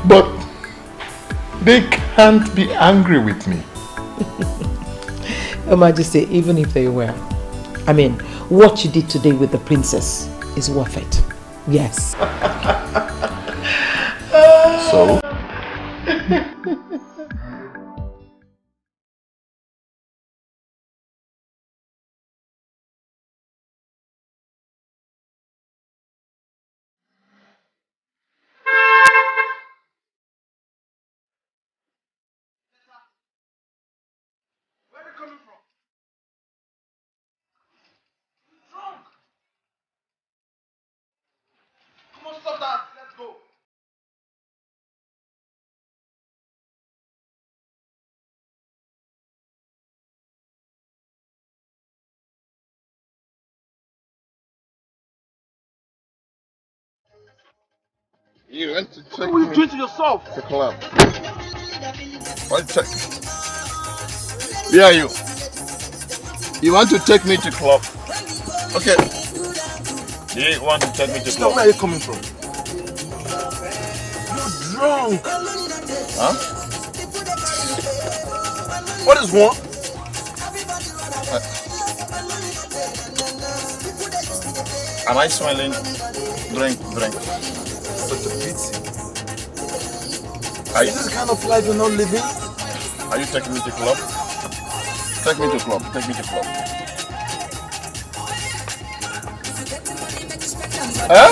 But they can't be angry with me. Your Majesty, even if they were, I mean, what you did today with the princess is worth it. Yes. So? You went to check. What are you doing to yourself? The club. What check? Where are you? You want to take me to club? Okay. You want to take me to club? Where are you coming from? You're drunk. Huh? What is wrong? Am I smelling? Drink. Such a pity. Are Is this the kind of life you're not living? Are you taking me to club? Take me to club. Huh?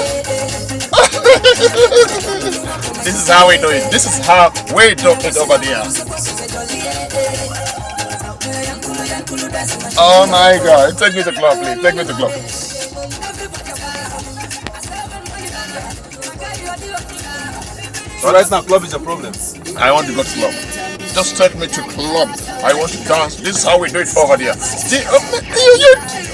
This is how we do it. This is how we do it over there. Oh my God! Take me to club, please. Take me to club. So right now, club is a problem. I want to go to club. Just take me to club. I want to dance. This is how we do it over there.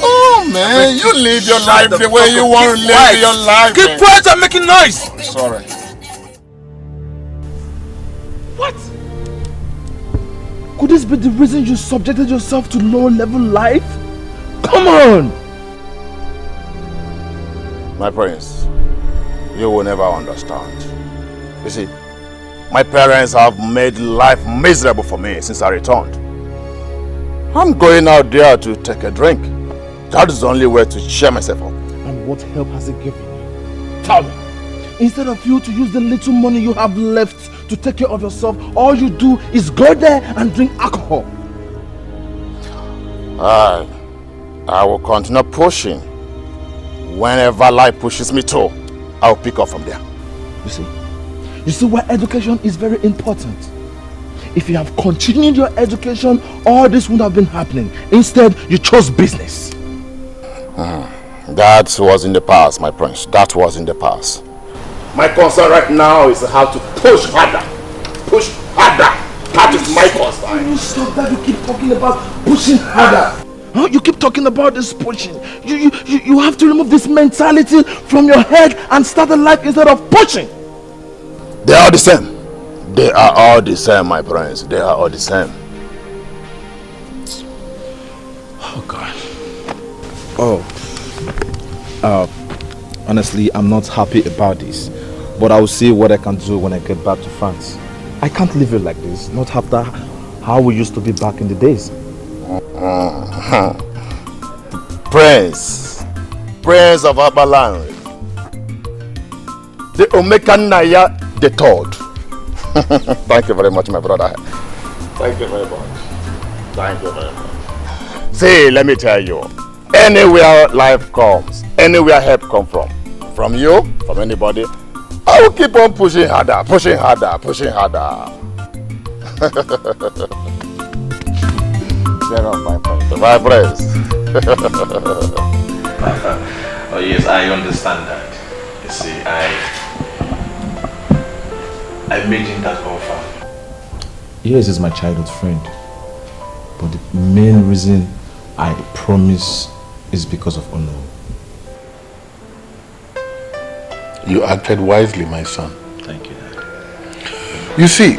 Oh man, you live your life the way you want to live your life. Keep quiet and making noise. Sorry. What? Could this be the reason you subjected yourself to low level life? Come on! My prince, you will never understand. You see, my parents have made life miserable for me since I returned. I'm going out there to take a drink. That is the only way to cheer myself up. And what help has it given you? Tell me. Instead of you to use the little money you have left to take care of yourself, all you do is go there and drink alcohol. I will continue pushing. Whenever life pushes me to, I'll pick up from there. You see why education is very important. If you have continued your education, all this would have been happening. Instead, you chose business. That was in the past, my prince. That was in the past. My concern right now is how to push harder. Push harder. That is my concern. You stop that. You keep talking about pushing harder. Huh? You keep talking about this pushing. You have to remove this mentality from your head and start a life instead of pushing. They are the same. They are all the same, my friends. They are all the same. Oh God. Honestly, I'm not happy about this. But I will see what I can do when I get back to France. I can't leave it like this. Not after how we used to be back in the days. Prince of Abalan. The Chinenye the third. Thank you very much, my brother. Thank you very much. Thank you very much. See, let me tell you, anywhere life comes, anywhere help come from you, from anybody, I will keep on pushing harder, pushing harder, pushing harder. Share up, my friends. My friends. Oh yes, I understand that. You see, I made him that offer. Yes, he's my childhood friend. But the main reason I promise is because of honor. You acted wisely, my son. Thank you, Dad. You see,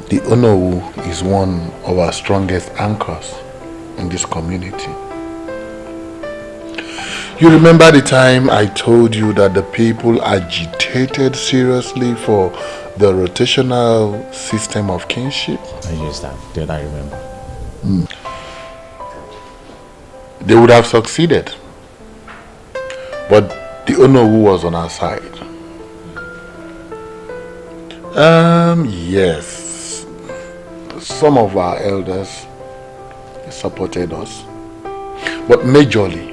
the Onowu is one of our strongest anchors in this community. You remember the time I told you that the people agitated seriously for the rotational system of kinship? Yes, Dad, I remember. They would have succeeded, but the Onowu was on our side. Yes, some of our elders supported us, but majorly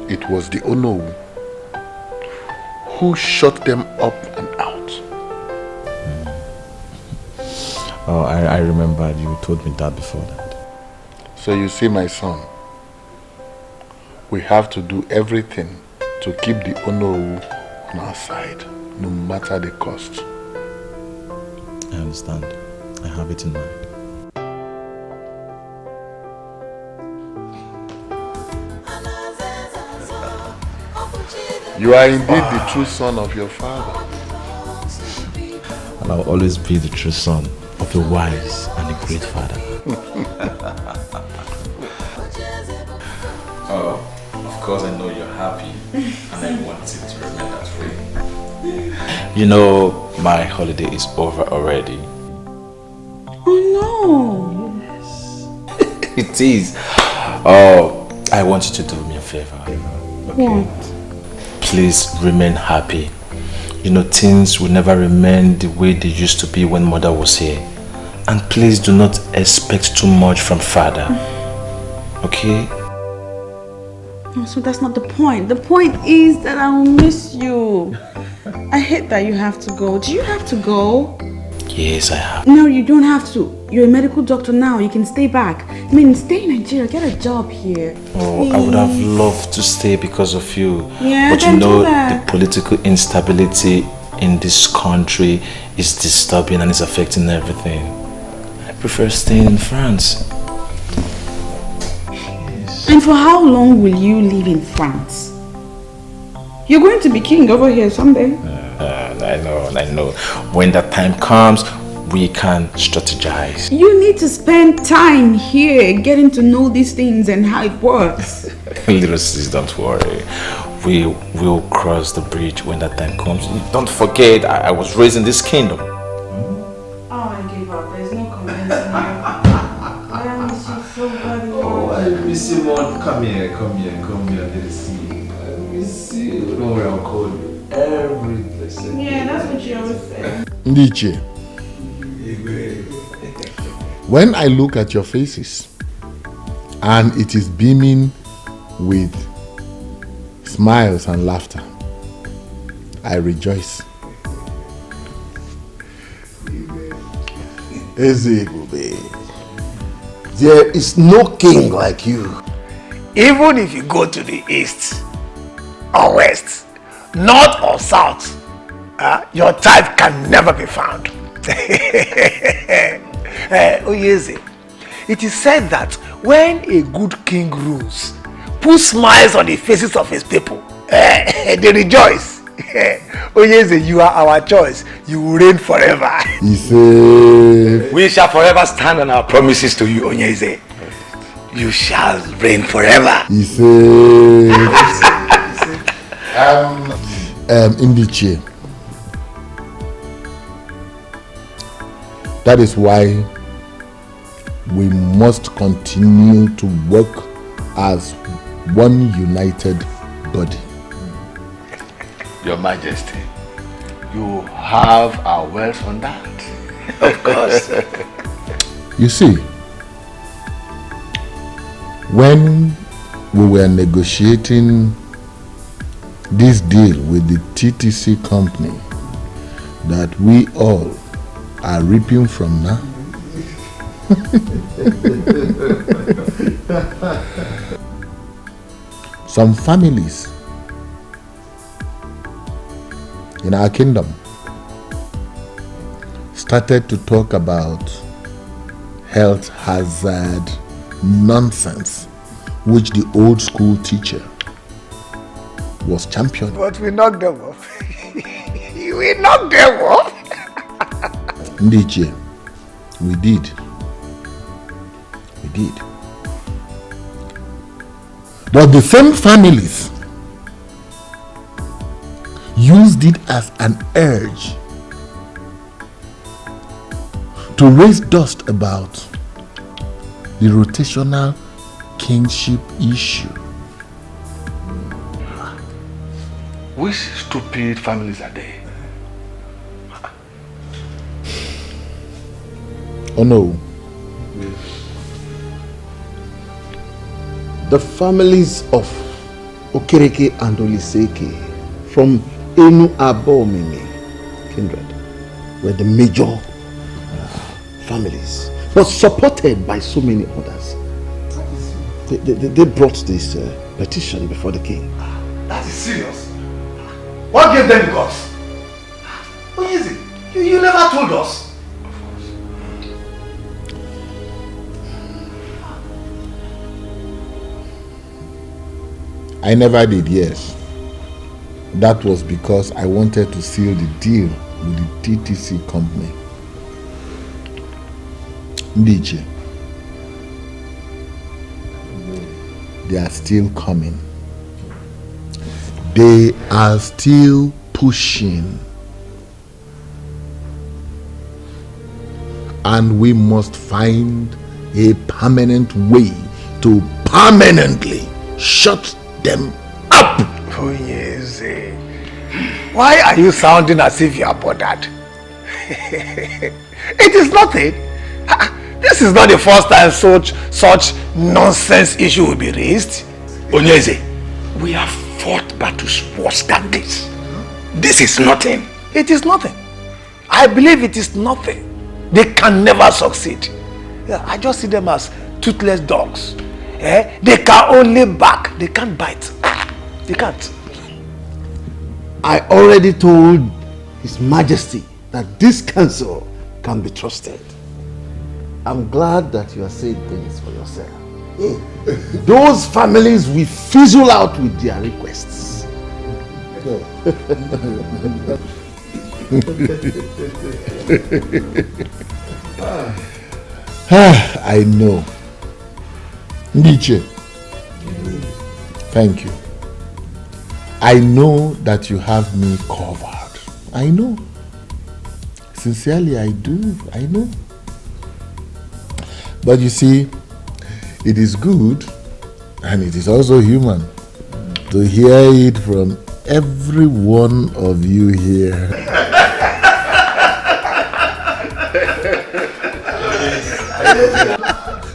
it was the Onowu who shut them up and out. Oh, I remember you told me that before that. So you see, my son, we have to do everything to keep the Onowu on our side, no matter the cost. I understand. I have it in mind. You are indeed the true son of your father. And I will always be the true son of a wise and a great father. Oh, of course I know you're happy and I want it to remain that way. You know, my holiday is over already. Oh no! Yes. It is. Oh, I want you to do me a favor. Okay? What? Please remain happy. You know, things will never remain the way they used to be when Mother was here. And please do not expect too much from Father. Okay? Oh, so that's not the point. The point is that I will miss you. I hate that you have to go. Do you have to go? Yes, I have. No, you don't have to. You're a medical doctor now. You can stay back. I mean, stay in Nigeria. Get a job here. Oh, Please. I would have loved to stay because of you. Yeah, but you then know, do that. the political instability in this country is disturbing and is affecting everything. I prefer staying in France. Yes. And for how long will you live in France? You're going to be king over here someday. I know. When that time comes, we can strategize. You need to spend time here getting to know these things and how it works. Little sis, don't worry. We will cross the bridge when that time comes. Don't forget, I was raised in this kingdom. Oh, I gave up. There's no convincing you. I miss you so very much. Oh, I miss you more. Come here, little sis. I miss you. Don't worry, I'll call you every blessed day. Yeah, that's what you always say. Ndiche, when I look at your faces and it is beaming with smiles and laughter, I rejoice. There is no king like you. Even if you go to the east or west, north or south, your type can never be found. Oyeze, it is said that when a good king rules, puts smiles on the faces of his people, they rejoice. Onyeze, you are our choice. You will reign forever. He said, we shall forever stand on our promises to you, Onyeze. You shall reign forever. He said, Indiche. That is why we must continue to work as one united body. Your Majesty, you have our words on that. Of course. You see, when we were negotiating this deal with the TTC company that we all are reaping from now, some families in our kingdom started to talk about health hazard nonsense which the old school teacher was championing. But we knocked them off. We knocked them off. Ndiche, we did. We did. But the same families used it as an urge to raise dust about the rotational kingship issue. Which stupid families are they? Oh no. The families of Okereke and Oliseke from Enu Abomimi kindred were the major families, but supported by so many others. They brought this petition before the king. That is serious. What gave them the guts? What is it? You never told us. I never did, yes. That was because I wanted to seal the deal with the TTC company. Ndiche, they are still coming. They are still pushing. And we must find a permanent way to permanently shut them up. Oh yes. Why are you sounding as if you are bothered? It is nothing. This is not the first time such nonsense issue will be raised. Onyeze, we have fought battles worse than this. This is nothing. It is nothing. I believe it is nothing. They can never succeed. Yeah, I just see them as toothless dogs. They can only bark. They can't bite. They can't. I already told His Majesty that this council can be trusted. I'm glad that you are saying things for yourself. Those families will fizzle out with their requests. I know. Ndiche, thank you. I know that you have me covered. I know. Sincerely, I do. I know. But you see, it is good and it is also human to hear it from every one of you here.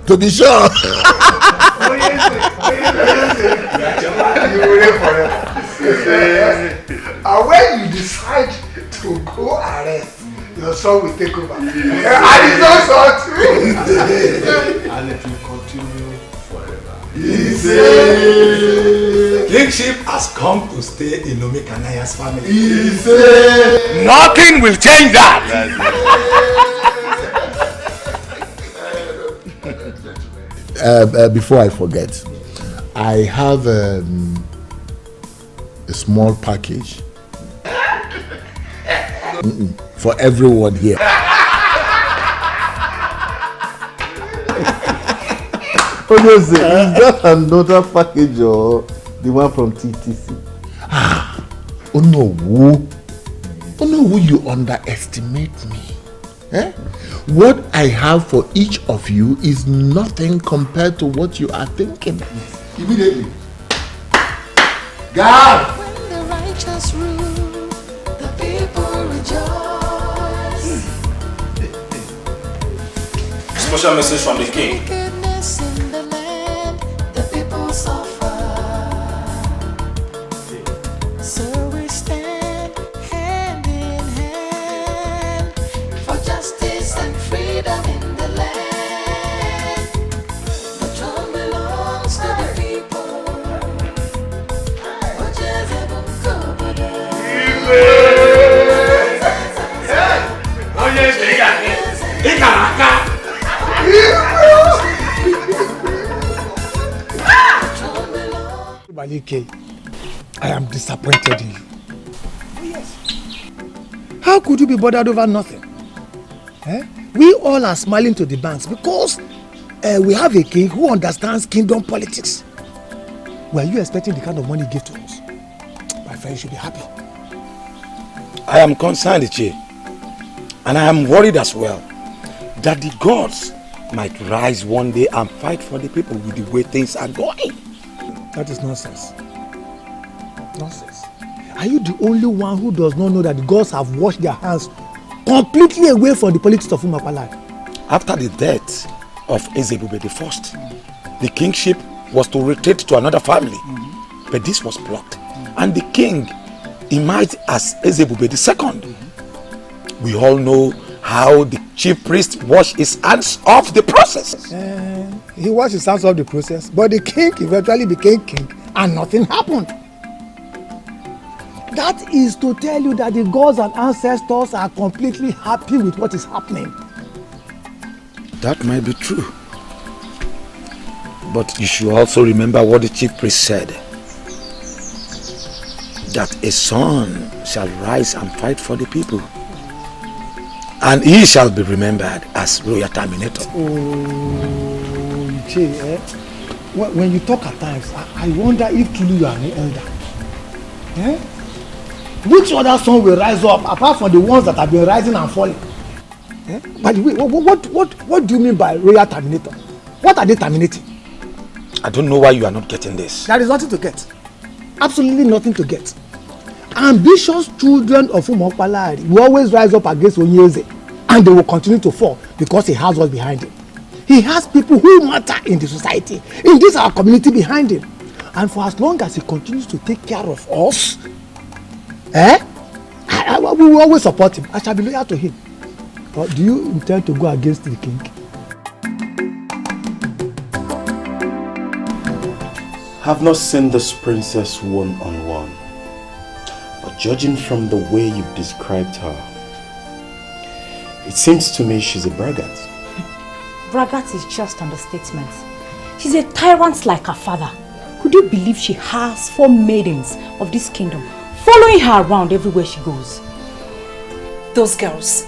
To be sure. And when you decide to go arrest, your son will take over. And his own son too. And it will continue forever. Kingship has come to stay in Omekanaya's family. Nothing will change that. Before I forget, I have a small package For everyone here. Is that another package or the one from TTC? Oh no, you underestimate me. Eh? What I have for each of you is nothing compared to what you are thinking. Immediately. God! When the righteous rule, the people rejoice. Special message from the king. Wickedness in the land, the people suffer. So we stand hand in hand for justice and freedom in the land. The throne belongs to the people. Malike, I am disappointed in you. How could you be bothered over nothing? Eh? We all are smiling to the banks because we have a king who understands kingdom politics. Were you expecting the kind of money he gave to us? My friend, you should be happy. I am concerned, Ichi, and I am worried as well that the gods might rise one day and fight for the people with the way things are going. That is nonsense. Nonsense. Are you the only one who does not know that the gods have washed their hands completely away from the politics of Umapala? After the death of Ezebube I, the kingship was to retreat to another family, but this was blocked, and the king emerged as Ezebube II. We all know how the chief priest washed his hands off the process. He washed his hands off the process, but the king eventually became king and nothing happened. That is to tell you that the gods and ancestors are completely happy with what is happening. That might be true. But you should also remember what the chief priest said. That a son shall rise and fight for the people. And he shall be remembered as royal terminator. Oh, Che, when you talk at times, I wonder if truly you are an elder. Eh? Which other son will rise up apart from the ones that have been rising and falling? Eh? By the way, what do you mean by royal terminator? What are they terminating? I don't know why you are not getting this. There is nothing to get. Absolutely nothing to get. Ambitious children of Umokpala will always rise up against Onyeze, and they will continue to fall because he has what's behind him. He has people who matter in the society, in this our community behind him. And for as long as he continues to take care of us, we will always support him. I shall be loyal to him. But do you intend to go against the king? I've not seen this princess one-on-one, but judging from the way you've described her, it seems to me she's a braggart. Braggart is just understatement. She's a tyrant like her father. Could you believe she has 4 maidens of this kingdom following her around everywhere she goes? Those girls,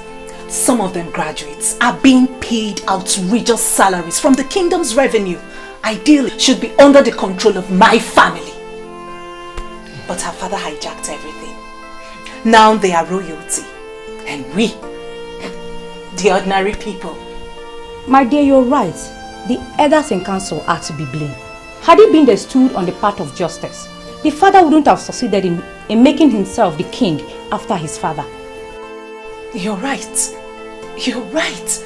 some of them graduates, are being paid outrageous salaries from the kingdom's revenue. Ideally, should be under the control of my family. But her father hijacked everything. Now they are royalty. And we, the ordinary people. My dear, you're right. The elders in council are to be blamed. Had he been they stood on the path of justice, the father wouldn't have succeeded in making himself the king after his father. You're right. You're right.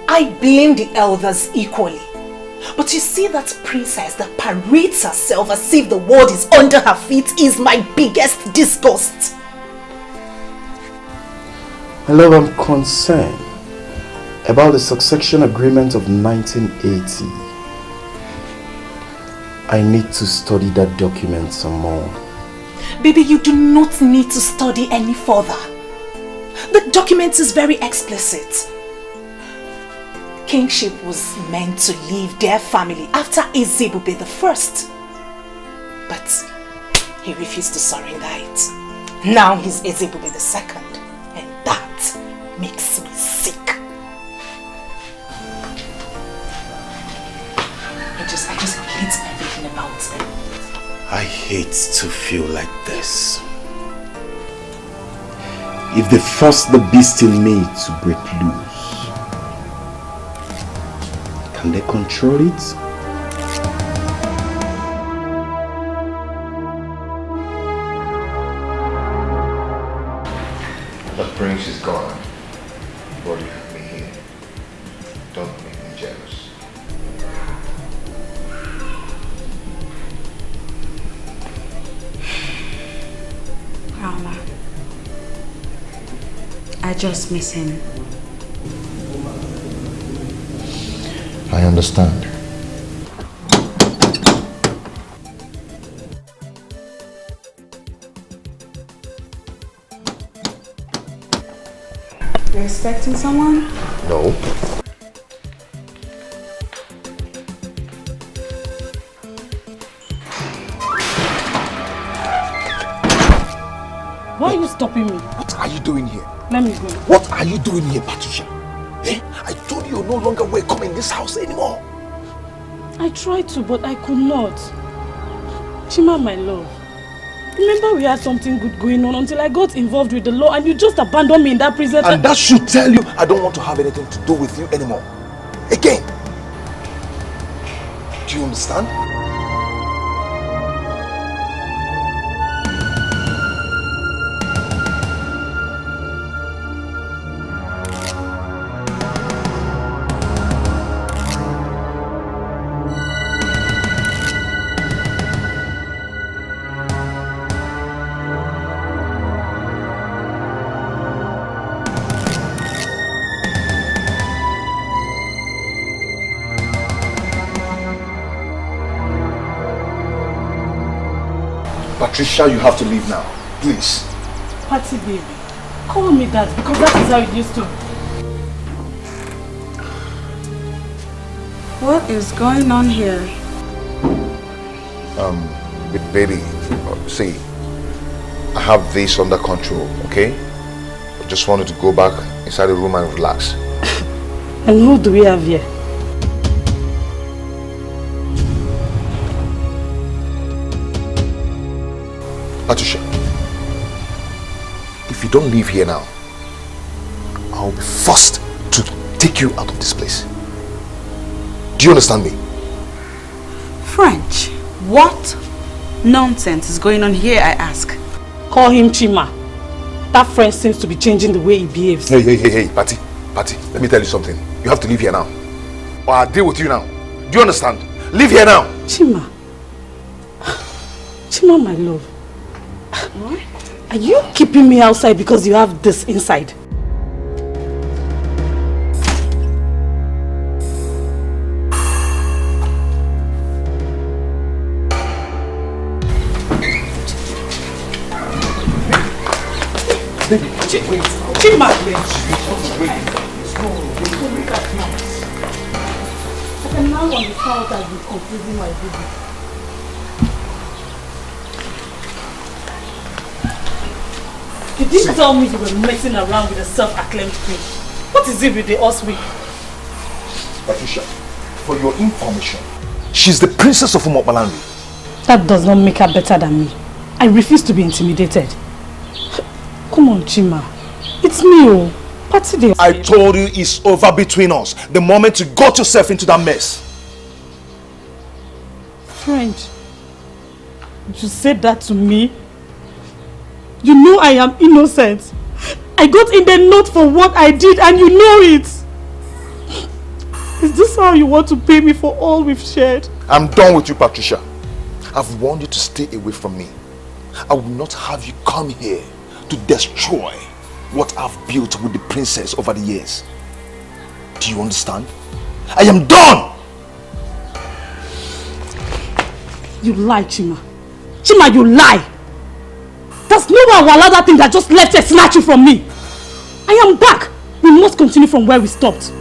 I blame the elders equally. But you see, that princess that parades herself as if the world is under her feet is my biggest disgust. My love, I'm concerned about the succession agreement of 1980. I need to study that document some more. Baby, you do not need to study any further. The document is very explicit. Kingship was meant to leave their family after Ezebube I. But he refused to surrender it. Now he's Ezebube II. I hate to feel like this. If they force the beast in me to break loose, can they control it? The prince is gone, but you have me here. Don't make me jealous. Rama, I just miss him. I understand. You're expecting someone? No. Why are you stopping me? What are you doing here? Let me go. What are you doing here, Patricia? Eh? I told you you're no longer welcome in this house anymore. I tried to, but I could not. Chima, my love. Remember we had something good going on until I got involved with the law and you just abandoned me in that prison. And that should tell you I don't want to have anything to do with you anymore. Again. Do you understand? Patricia, you have to leave now. Please. Patty baby, call me that because that is how it used to. What is going on here? Baby, see, I have this under control, okay? I just wanted to go back inside the room and relax. And who do we have here? Patricia, if you don't leave here now, I'll be forced to take you out of this place. Do you understand me? French, what nonsense is going on here, I ask? Call him Chima. That French seems to be changing the way he behaves. Hey, Patty, let me tell you something. You have to leave here now. Or I'll deal with you now. Do you understand? Leave here now. Chima. Chima, my love. What? Are you keeping me outside because you have this inside? Chima! I can now understand what I've been confusing my baby. You didn't tell me you were messing around with a self-acclaimed queen. What is it with the Oswig? Patricia, for your information, she's the princess of Umokbalanri. That does not make her better than me. I refuse to be intimidated. Come on, Chima. It's me, oh. Patty day. I told you it's over between us the moment you got yourself into that mess. French, you said that to me? You know I am innocent. I got in the note for what I did and you know it. Is this how you want to pay me for all we've shared? I'm done with you, Patricia. I've warned you to stay away from me. I will not have you come here to destroy what I've built with the princess over the years. Do you understand? I am done! You lie, Chima. Chima, you lie! There's no one will allow that thing that just left here snatch you from me. I am back. We must continue from where we stopped.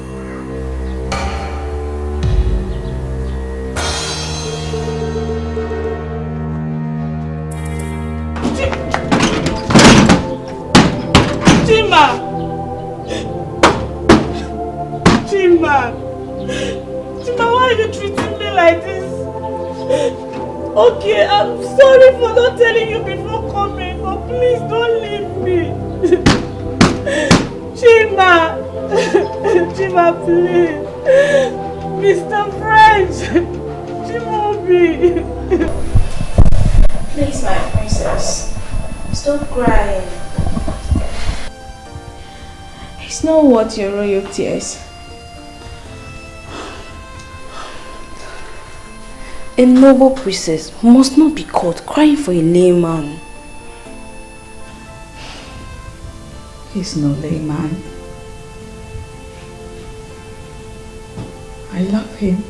Chima! Chima! Chima, why are you treating me like this? Okay, I'm sorry for not telling you before coming, but please don't leave me. Chima! Chima, please. Mr. French! Chimobi! Please, my princess. Stop crying. It's not worth your royal tears. A noble princess must not be caught crying for a layman. He's no layman. I love him.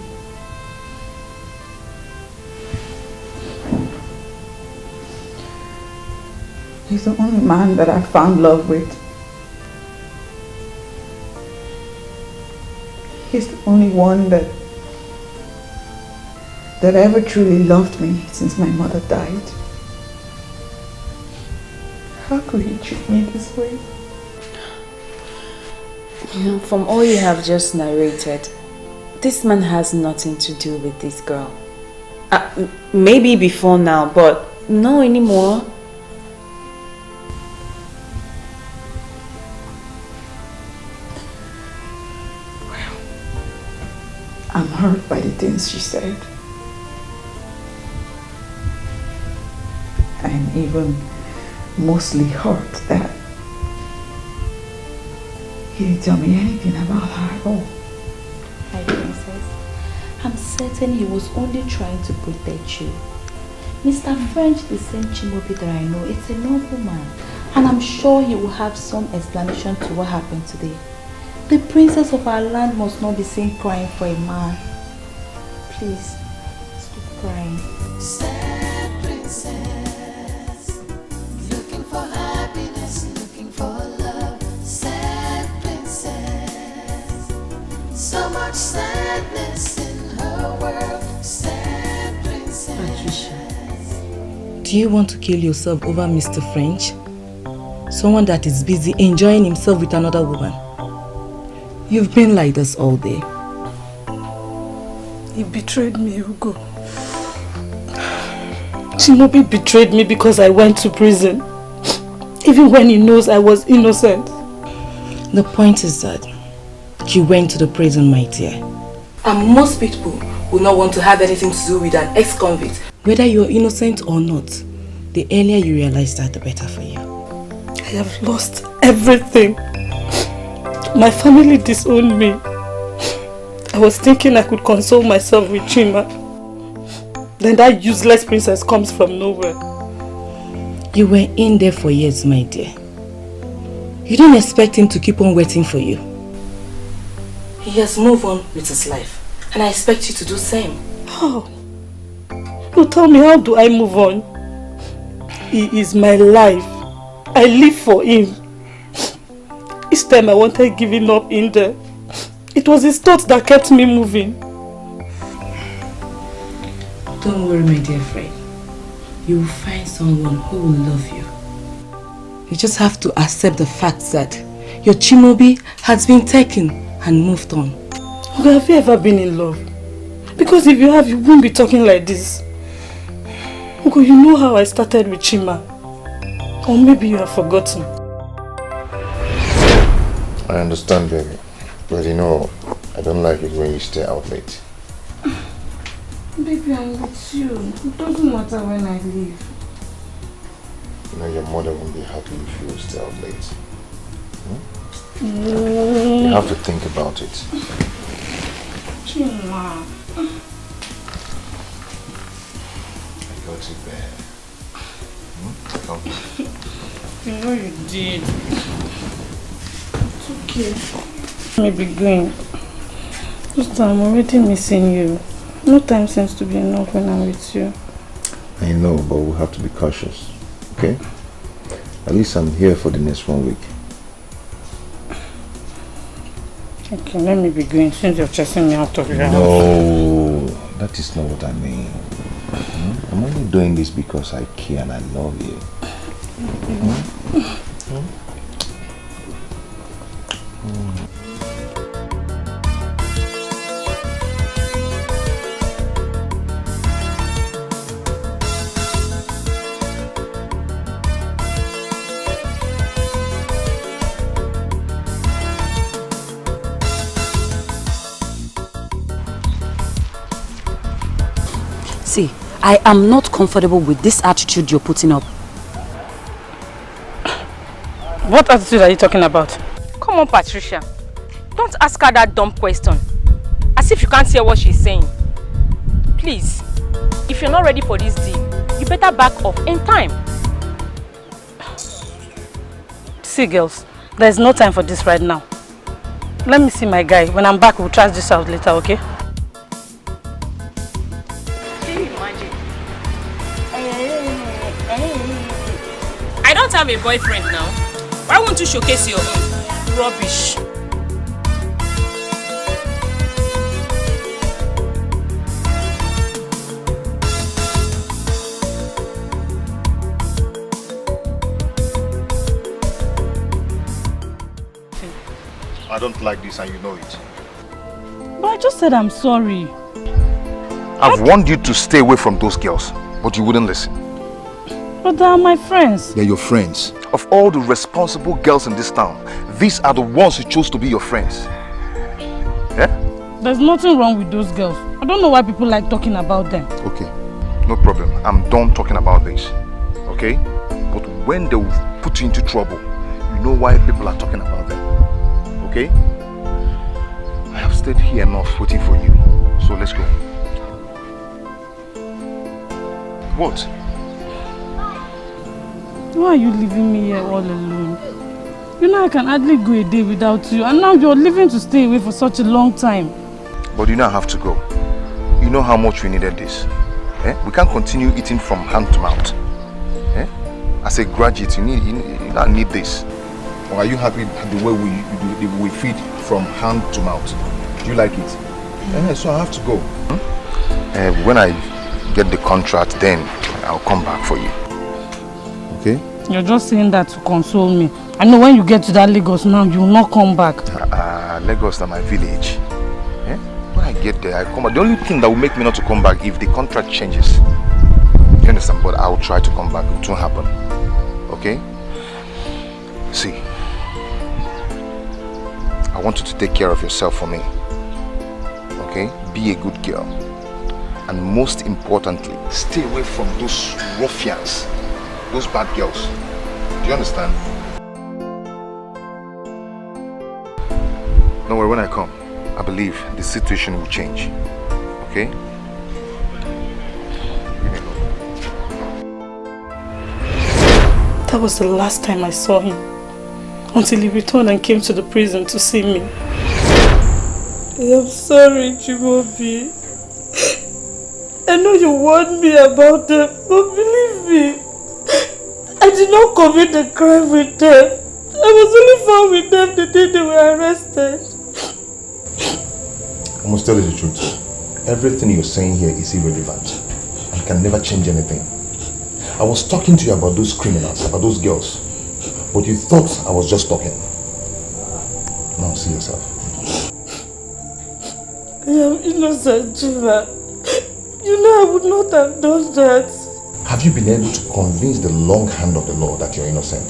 He's the only man that I found love with. He's the only one that ever truly loved me since my mother died. How could he treat me this way? You know, from all you have just narrated, this man has nothing to do with this girl. Maybe before now, but no anymore. Well, I'm hurt by the things she said. I'm even mostly hurt that he didn't tell me anything about her at all. My princess, I'm certain he was only trying to protect you. Mr. French, the same Chimobi that I know, it's a noble man, and I'm sure he will have some explanation to what happened today. The princess of our land must not be seen crying for a man. Please, stop crying. Sad princess, looking for happiness, looking for love. Sad princess, so much sadness in her world. Sad princess. Patricia, do you want to kill yourself over Mr. French? Someone that is busy enjoying himself with another woman. You've been like this all day. He betrayed me, Hugo. Shinobi betrayed me because I went to prison. Even when he knows I was innocent. The point is that you went to the prison, my dear. And most people will not want to have anything to do with an ex-convict. Whether you're innocent or not, the earlier you realize that, the better for you. I have lost everything. My family disowned me. I was thinking I could console myself with Chima. Then that useless princess comes from nowhere. You were in there for years, my dear. You don't expect him to keep on waiting for you. He has moved on with his life, and I expect you to do the same. How? No, tell me, how do I move on? He is my life. I live for him. Each time I wanted giving up in there, it was his thoughts that kept me moving. Don't worry, my dear friend. You will find someone who will love you. You just have to accept the fact that your Chimobi has been taken and moved on. Have you ever been in love? Because if you have, you won't be talking like this. Ugo, you know how I started with Chima. Or maybe you have forgotten. I understand, baby. But you know, I don't like it when you stay out late. Baby, I'm with you. It doesn't matter when I leave. You know, your mother won't be happy if you stay out late. Mm. You have to think about it. Chima. I got you bad. Come. You know you did. It's okay. Let me be going. Just I'm already missing you. No time seems to be enough when I'm with you. I know, but we'll have to be cautious. Okay? At least I'm here for the next 1 week. Okay, let me be going since you're chasing me out of your house. No, that is not what I mean. I'm only doing this because I care and I love you. See, I am not comfortable with this attitude you're putting up. What attitude are you talking about? Come on, Patricia. Don't ask her that dumb question. As if you can't hear what she's saying. Please, if you're not ready for this deal, you better back off in time. See, girls, there's no time for this right now. Let me see my guy. When I'm back, we'll trash this out later, okay? Can you imagine? I don't have a boyfriend now. Why won't you showcase your own? Rubbish. I don't like this and you know it. But I just said I'm sorry. I've warned you to stay away from those girls, but you wouldn't listen. But they are my friends. They're your friends. Of all the responsible girls in this town, these are the ones who chose to be your friends. Yeah? There's nothing wrong with those girls. I don't know why people like talking about them. Okay, no problem. I'm done talking about this. Okay? But when they will put you into trouble, you know why people are talking about them. Okay? I have stayed here enough waiting for you. So let's go. What? Why are you leaving me here all alone? You know I can hardly go a day without you, and now you're leaving to stay away for such a long time. But you know I have to go. You know how much we needed this. Eh? We can't continue eating from hand to mouth. Eh? As a graduate, you need this. Or are you happy the way we feed from hand to mouth? Do you like it? So I have to go. When I get the contract, then I'll come back for you. Okay? You're just saying that to console me. I know when you get to that Lagos now, you will not come back. Lagos is my village. Eh? When I get there, I come back. The only thing that will make me not to come back if the contract changes. You understand? But I will try to come back. It won't happen. Okay? See, I want you to take care of yourself for me. Okay? Be a good girl. And most importantly, stay away from those ruffians. Those bad girls. Do you understand? Don't worry, when I come, I believe the situation will change. Okay? That was the last time I saw him. Until he returned and came to the prison to see me. I'm sorry, Chibobi. I know you warned me about them, but believe me, I did not commit the crime with them. I was only found with them the day they were arrested. I must tell you the truth. Everything you're saying here is irrelevant and can never change anything. I was talking to you about those criminals, about those girls, but you thought I was just talking. Now see yourself. I am innocent, Jiva. You know I would not have done that. Have you been able to convince the long hand of the law that you're innocent?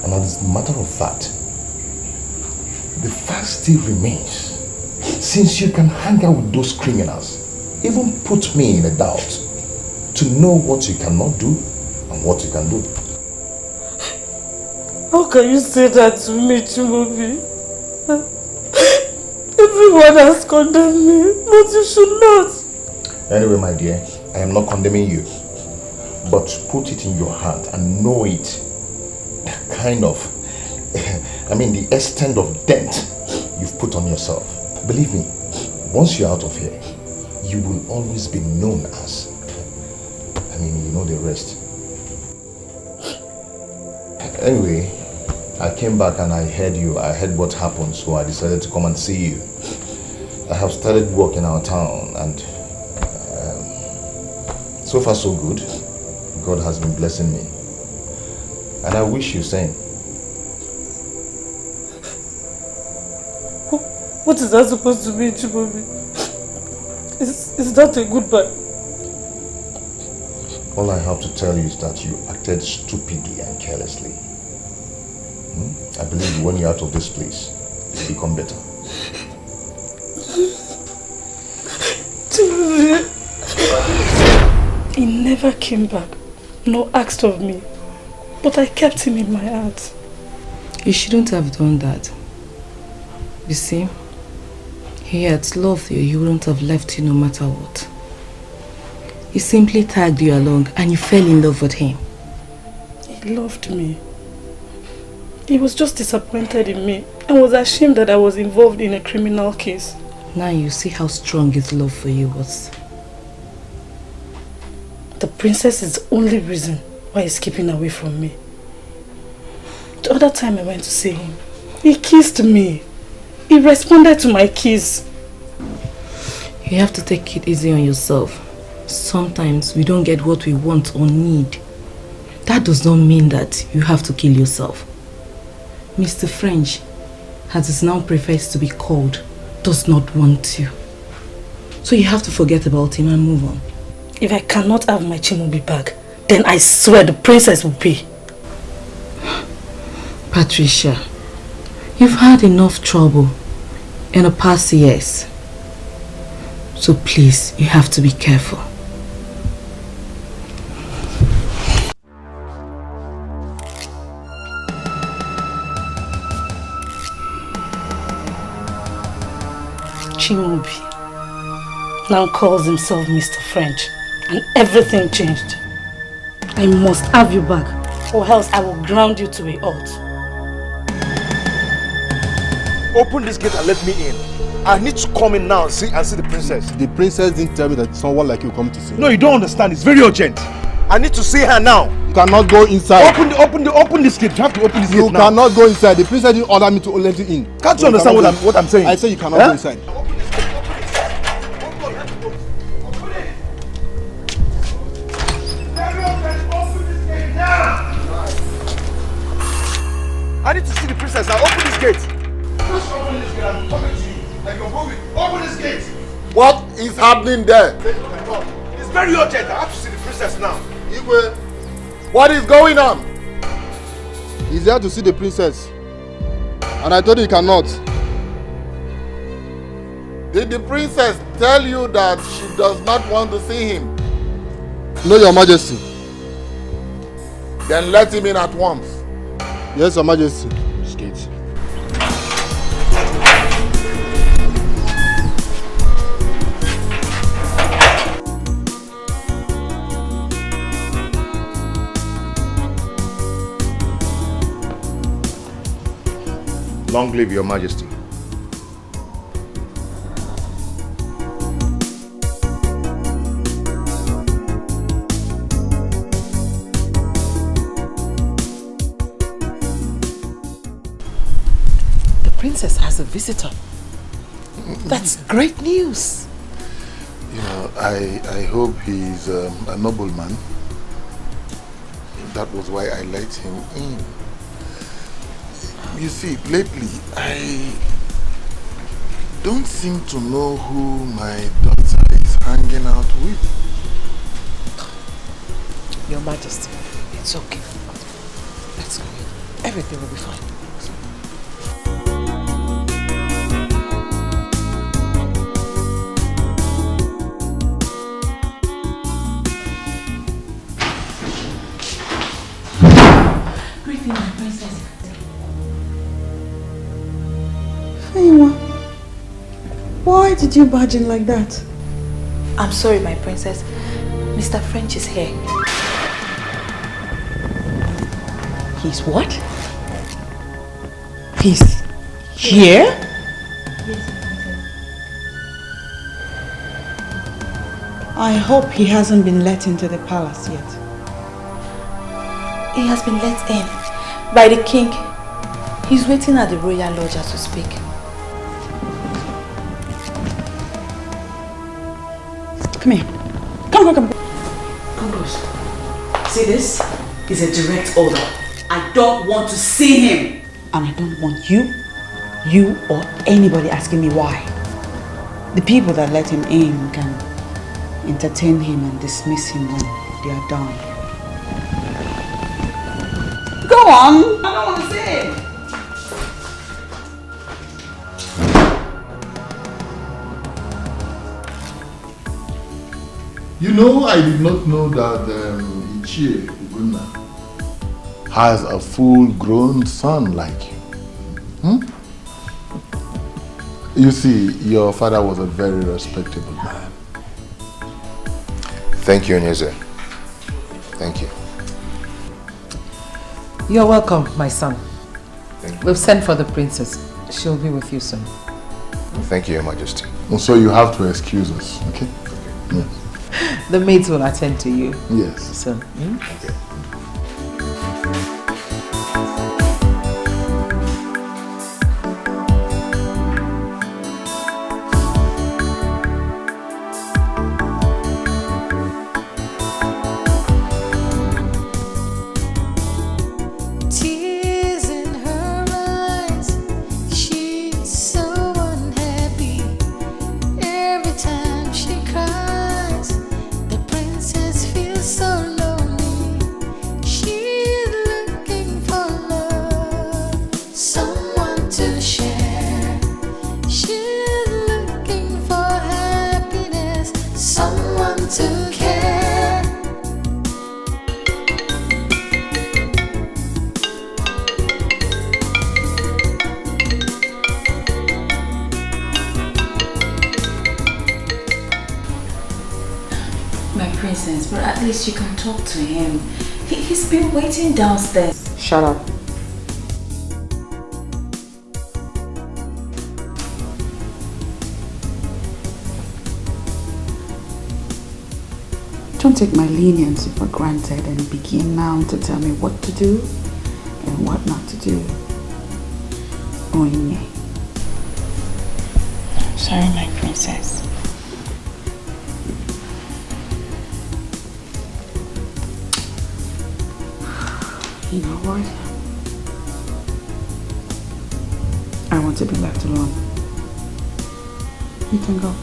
And as a matter of fact, the fact still remains. Since you can hang out with those criminals, even put me in a doubt to know what you cannot do and what you can do. How can you say that to me, Chibobi? Everyone has condemned me, but you should not. Anyway, my dear, I am not condemning you. But put it in your heart and know it. The kind of, the extent of dent you've put on yourself. Believe me, once you're out of here, you will always be known as, you know the rest. Anyway, I came back and I heard what happened, so I decided to come and see you. I have started work in our town and so far so good. God has been blessing me. And I wish you same. What is that supposed to mean, Chibobi? Is that a goodbye? All I have to tell you is that you acted stupidly and carelessly. I believe when you're out of this place, you'll become better. Chibobi. He never came back, nor asked of me. But I kept him in my heart. You shouldn't have done that. You see, he had loved you, he wouldn't have left you no matter what. He simply tagged you along and you fell in love with him. He loved me. He was just disappointed in me and was ashamed that I was involved in a criminal case. Now you see how strong his love for you was. The princess is the only reason why he's keeping away from me. The other time I went to see him, he kissed me. He responded to my kiss. You have to take it easy on yourself. Sometimes we don't get what we want or need. That does not mean that you have to kill yourself. Mr. French, as it now prefers to be called, does not want you. So you have to forget about him and move on. If I cannot have my Chimubi back, then I swear the princess will pay. Patricia, you've had enough trouble in the past years. So please, you have to be careful. Chimubi now calls himself Mr. French, and everything changed. I must have you back, or else I will ground you to a halt. Open this gate and let me in. I need to come in now and see the princess. The princess didn't tell me that someone like you come to see. No, you don't understand. It's very urgent. I need to see her now. You cannot go inside. Open this gate. You have to open this gate now. You cannot go inside. The princess didn't order me to let you in. Can't you understand what I'm saying? I say you cannot go inside. I need to see the princess now. Open this gate. Just open this gate. I'm coming to you. Like you're moving. Open this gate. What is happening there? It's very urgent. I have to see the princess now. Ubah, what is going on? He's there to see the princess. And I told you he cannot. Did the princess tell you that she does not want to see him? No, Your Majesty. Then let him in at once. Yes, Your Majesty. Skate. Long live Your Majesty. Princess has a visitor. That's great news. You know, I hope he's a nobleman. That was why I let him in. You see, lately I don't seem to know who my daughter is hanging out with. Your Majesty, it's okay. Let's go. Everything will be fine. Why did you barge in like that? I'm sorry, my princess. Mr. French is here. He's what? He's here? Yes, I hope he hasn't been let into the palace yet. He has been let in by the king. He's waiting at the royal lodge as we speak. Come here. Come. Ambrose, see this? Is a direct order. I don't want to see him. And I don't want you or anybody asking me why. The people that let him in can entertain him and dismiss him when they are done. Go on. I don't want to see him. You know, I did not know that Ichie Uguna has a full-grown son like you. You see, your father was a very respectable man. Thank you, Onyeze. Thank you. You're welcome, my son. We've sent for the princess. She'll be with you soon. Thank you, Your Majesty. So you have to excuse us, okay? Yes. The maids will attend to you. Yes. So, Okay. Tears in her eyes, she's so unhappy. Every time she cries, the princess feels so lonely. She's looking for love, someone to share. She's looking for happiness, someone to care. My princess, but at least you can talk to him. He's been waiting downstairs. Shut up. Don't take my leniency for granted and begin now to tell me what to do and what not to do. Chinenye. Sorry, my princess. You know what? I want to be left alone. You can go.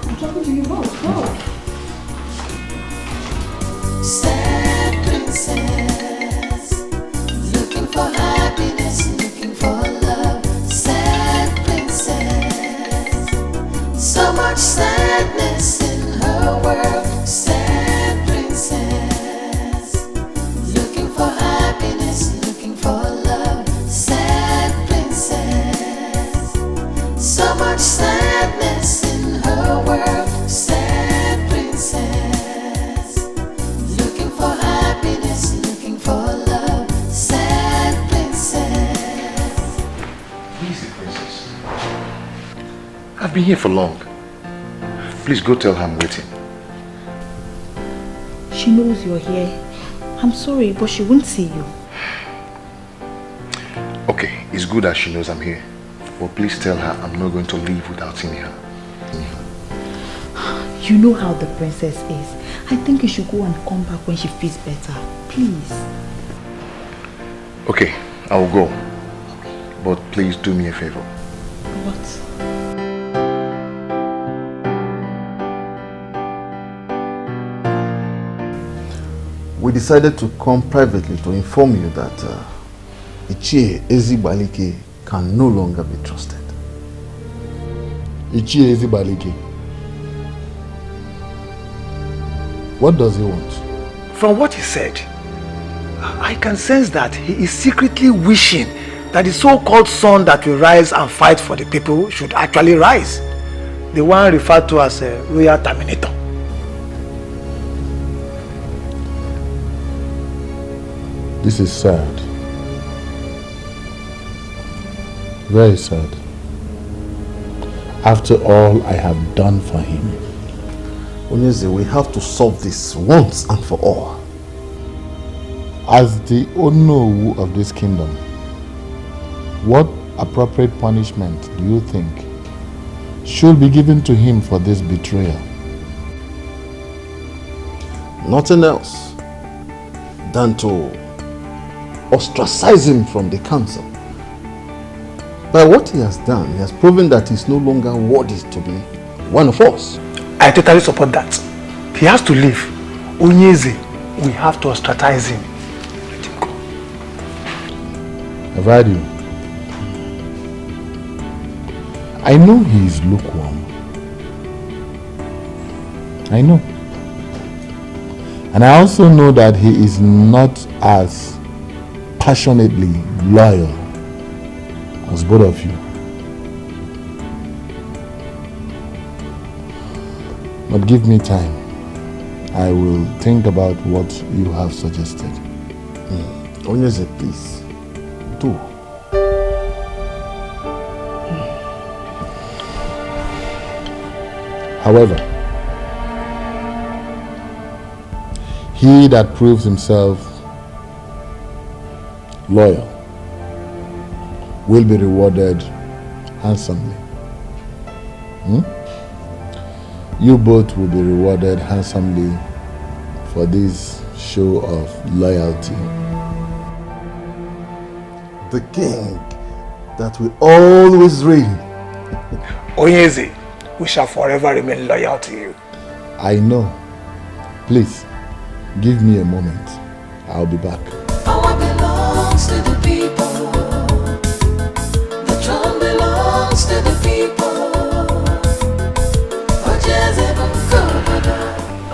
I'm talking to you both. Go. Sad princess, looking for happiness, looking for love. Sad princess, so much sadness in her world. Sad princess, looking for happiness, looking for love. Sad princess, so much sadness in her world. Sad princess, looking for happiness, looking for love. Sad princess. Easy, princess. I've been here for long. Please go tell her I'm waiting. She knows you're here. I'm sorry, but she won't see you. Okay, it's good that she knows I'm here. But please tell her I'm not going to leave without seeing her. You know how the princess is. I think you should go and come back when she feels better. Please. Okay, I will go. But please do me a favor. What? We decided to come privately to inform you that Ichie Ezibalike can no longer be trusted. Ichie Ezibalike. What does he want? From what he said, I can sense that he is secretly wishing that the so-called son that will rise and fight for the people should actually rise. The one referred to as a royal terminator. This is sad. Very sad. After all I have done for him. Onyeze, we have to solve this once and for all. As the Onowu of this kingdom, what appropriate punishment do you think should be given to him for this betrayal? Nothing else than to ostracize him from the council. By what he has done, he has proven that he is no longer worthy to be one of us. I totally support that. He has to leave. Onyeze, we have to ostracize him. Let him go. I've heard you. I know he is lukewarm. I know. And I also know that he is not as passionately loyal as both of you. But give me time. I will think about what you have suggested. Onyeze, please. Do. However, he that proves himself loyal will be rewarded handsomely. You both will be rewarded handsomely for this show of loyalty. The king that will always reign. Onyeze, we shall forever remain loyal to you. I know. Please, give me a moment. I'll be back. Power belongs to the people. The throne belongs to the people.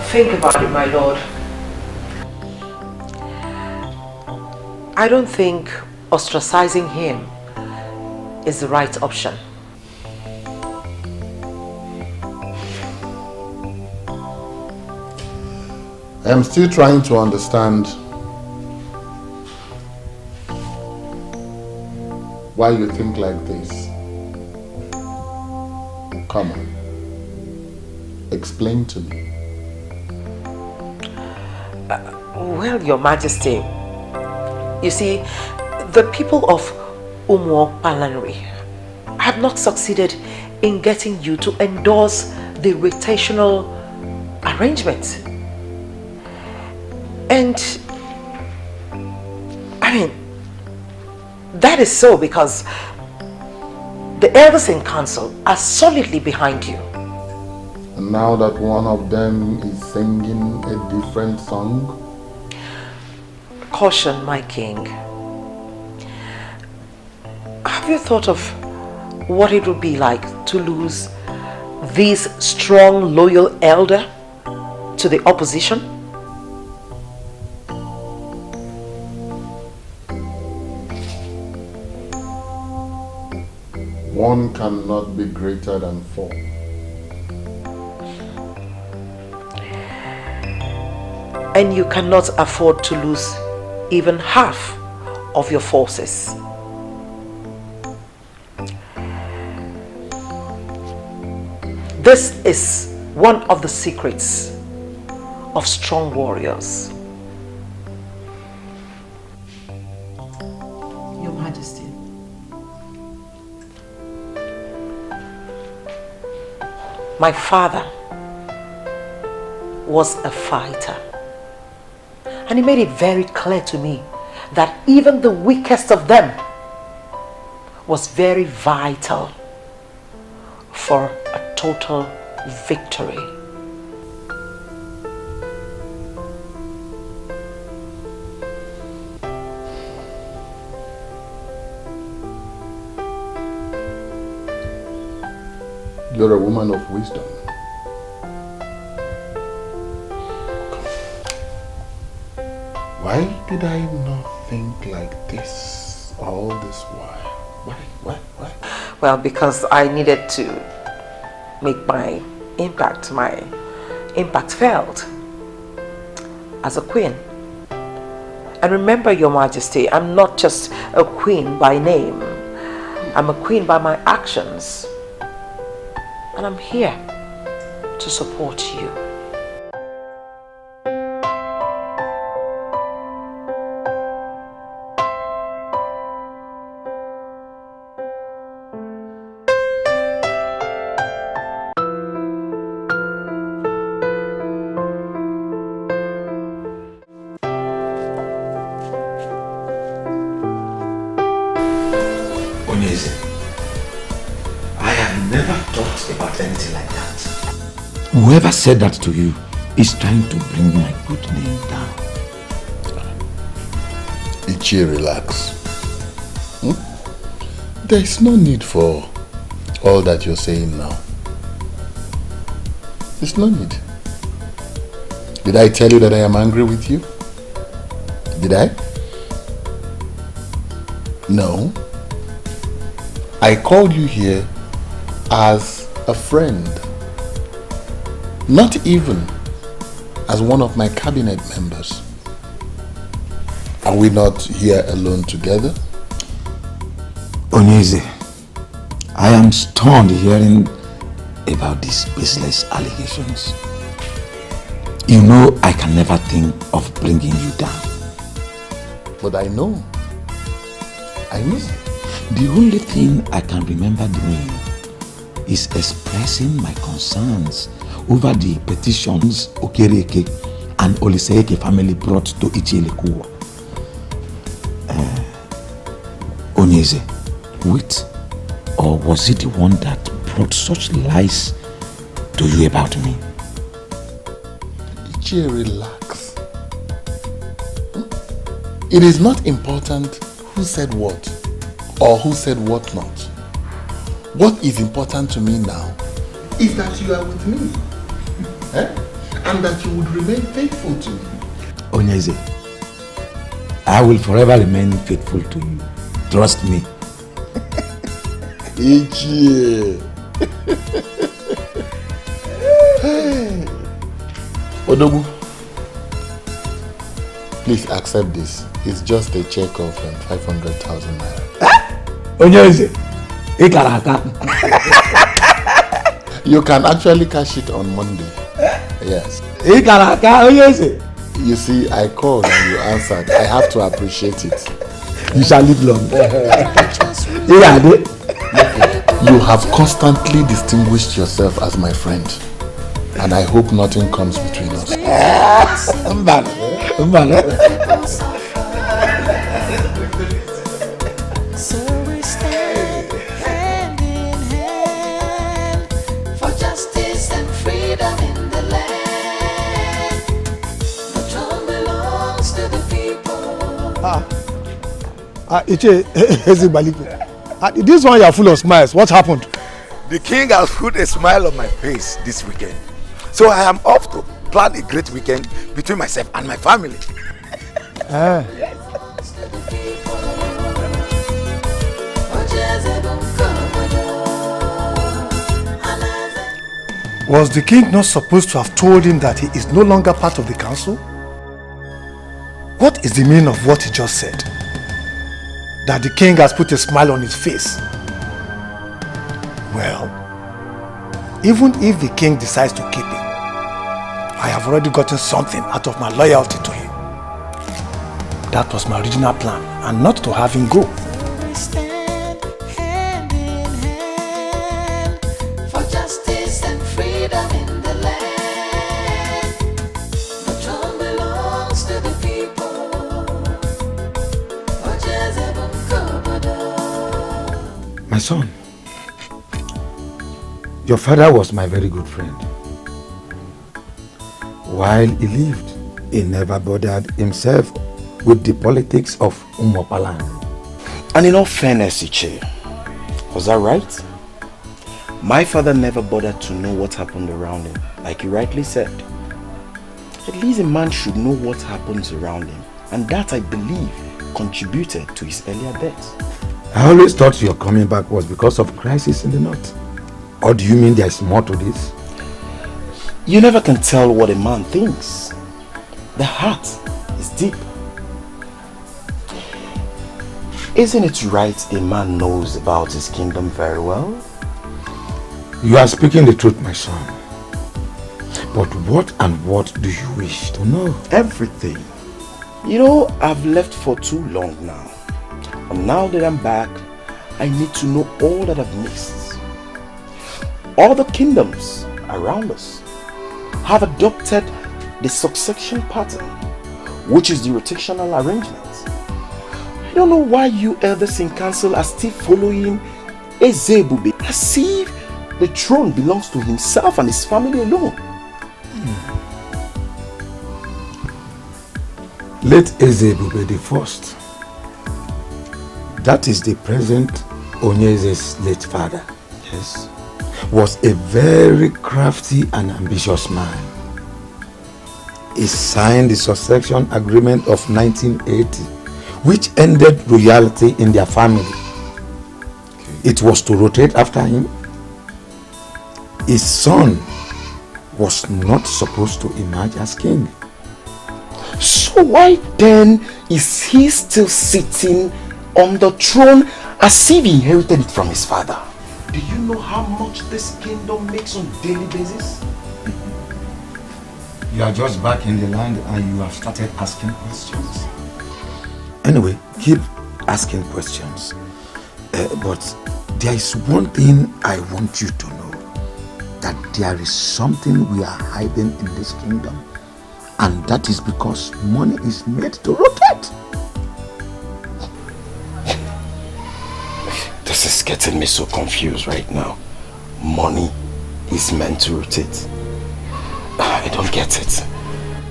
Think about it, my lord. I don't think ostracizing him is the right option. I am still trying to understand why you think like this. Come on. Explain to me. Well, Your Majesty, you see, the people of Palanri have not succeeded in getting you to endorse the rotational arrangement. And, I mean, that is so because the elders in council are solidly behind you. And now that one of them is singing a different song? Caution, my king. Have you thought of what it would be like to lose this strong, loyal elder to the opposition? One cannot be greater than four. And you cannot afford to lose even half of your forces. This is one of the secrets of strong warriors. Your Majesty. My father was a fighter. And he made it very clear to me that even the weakest of them was very vital for a total victory. You're a woman of wisdom. Why did I not think like this all this while? Why? Well, because I needed to make my impact felt as a queen. And remember, Your Majesty, I'm not just a queen by name. I'm a queen by my actions. And I'm here to support you. Whoever said that to you is trying to bring my good name down. Ichie, relax. There is no need for all that you're saying now. There's no need. Did I tell you that I am angry with you? Did I? No. I called you here as a friend. Not even as one of my cabinet members. Are we not here alone together? Onyeze, I am stunned hearing about these baseless allegations. You know I can never think of bringing you down. But I know. The only thing I can remember doing is expressing my concerns over the petitions Okereke and Oliseeke family brought to Ichielekuwa. Onyeze, wait, or was it the one that brought such lies to you about me? Ichie, relax. It is not important who said what or who said what not. What is important to me now is that you are with me. And that you would remain faithful to me. Onyeze, I will forever remain faithful to you. Trust me. Ichie. Odogu, please accept this. It's just a check of 500,000 naira. Onyeze, you can actually cash it on Monday. Yes. You see, I called and you answered. I have to appreciate it. You shall live long. You have constantly distinguished yourself as my friend. And I hope nothing comes between us. This one you are full of smiles. What happened? The king has put a smile on my face this weekend. So I am off to plan a great weekend between myself and my family. Was the king not supposed to have told him that he is no longer part of the council? What is the meaning of what he just said? That the king has put a smile on his face. Well, even if the king decides to keep him, I have already gotten something out of my loyalty to him. That was my original plan, and not to have him go. My son, your father was my very good friend. While he lived, he never bothered himself with the politics of Umopaland. And in all fairness, Iche, was that right? My father never bothered to know what happened around him, like you rightly said. At least a man should know what happens around him, and that, I believe, contributed to his earlier death. I always thought your coming back was because of crisis in the north. Or do you mean there's more to this? You never can tell what a man thinks. The heart is deep. Isn't it right a man knows about his kingdom very well? You are speaking the truth, my son. But what do you wish to know? Everything. You know, I've left for too long now. And now that I'm back, I need to know all that I've missed. All the kingdoms around us have adopted the succession pattern, which is the rotational arrangement. I don't know why you elders in council are still following Ezebube as if the throne belongs to himself and his family alone. Let Ezebube the first. That is the present Onyeze's late father. yes, was a very crafty and ambitious man. He signed the succession agreement of 1980, which ended royalty in their family. It was to rotate after him. His son was not supposed to emerge as king. So why then is he still sitting on the throne as if he inherited it from his father? Do you know how much this kingdom makes on a daily basis? You are just back in the land and you have started asking questions. Anyway, keep asking questions. But there is one thing I want you to know. That there is something we are hiding in this kingdom. And that is because money is made to rotate. This is getting me so confused right now. Money is meant to rotate. I don't get it.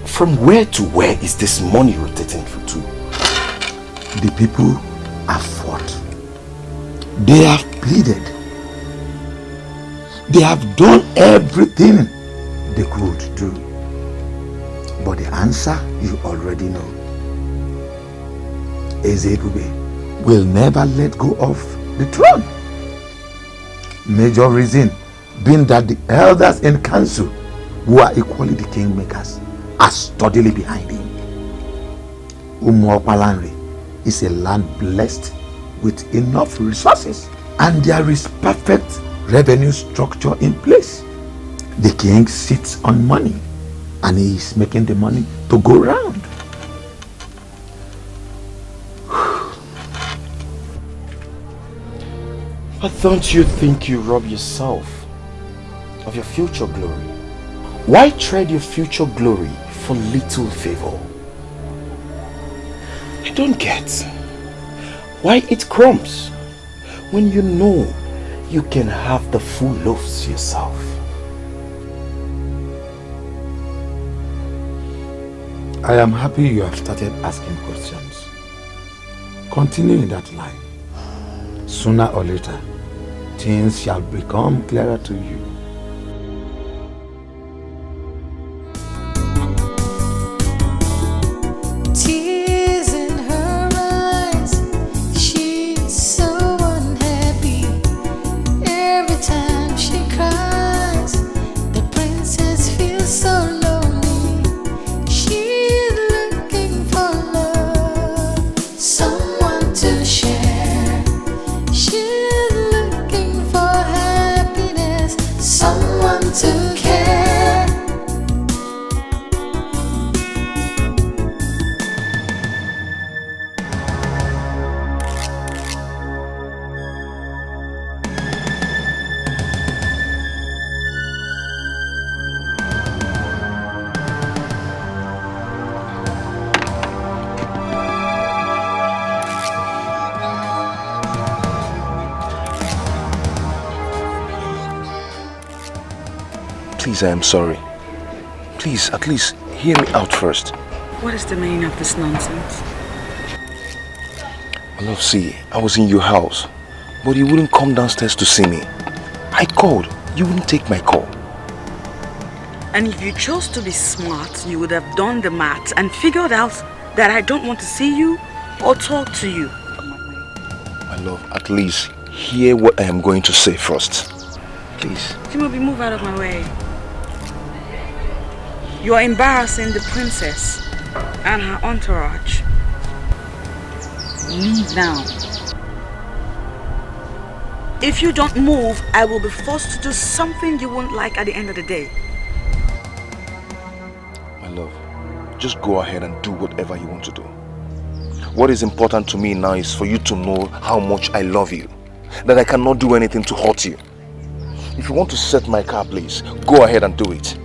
From where to where is this money rotating to? The people have fought. They have pleaded. They have done everything they could do. But the answer you already know. Ubah will never let go of the throne. Major reason being that the elders in council, who are equally the kingmakers, are steadily behind him. Umuopalanri is a land blessed with enough resources, and there is perfect revenue structure in place. The king sits on money and he is making the money to go round. But don't you think you rob yourself of your future glory? Why trade your future glory for little favor? I don't get why eat crumbs when you know you can have the full loaves yourself. I am happy you have started asking questions. Continue in that line. Sooner or later, things shall become clearer to you. Tears in her eyes, she's so unhappy. Every time she cries, the princess feels so lonely. She's looking for love, someone to share. She's looking for happiness, someone to care. Please, I am sorry. Please, at least hear me out first. What is the meaning of this nonsense? My love, see, I was in your house, but you wouldn't come downstairs to see me. I called, you wouldn't take my call. And if you chose to be smart, you would have done the math and figured out that I don't want to see you or talk to you. My love, at least hear what I am going to say first. Please. Timothy, move out of my way. You are embarrassing the princess and her entourage. Leave now. If you don't move, I will be forced to do something you won't like at the end of the day. My love, just go ahead and do whatever you want to do. What is important to me now is for you to know how much I love you. That I cannot do anything to hurt you. If you want to set my car, please, go ahead and do it.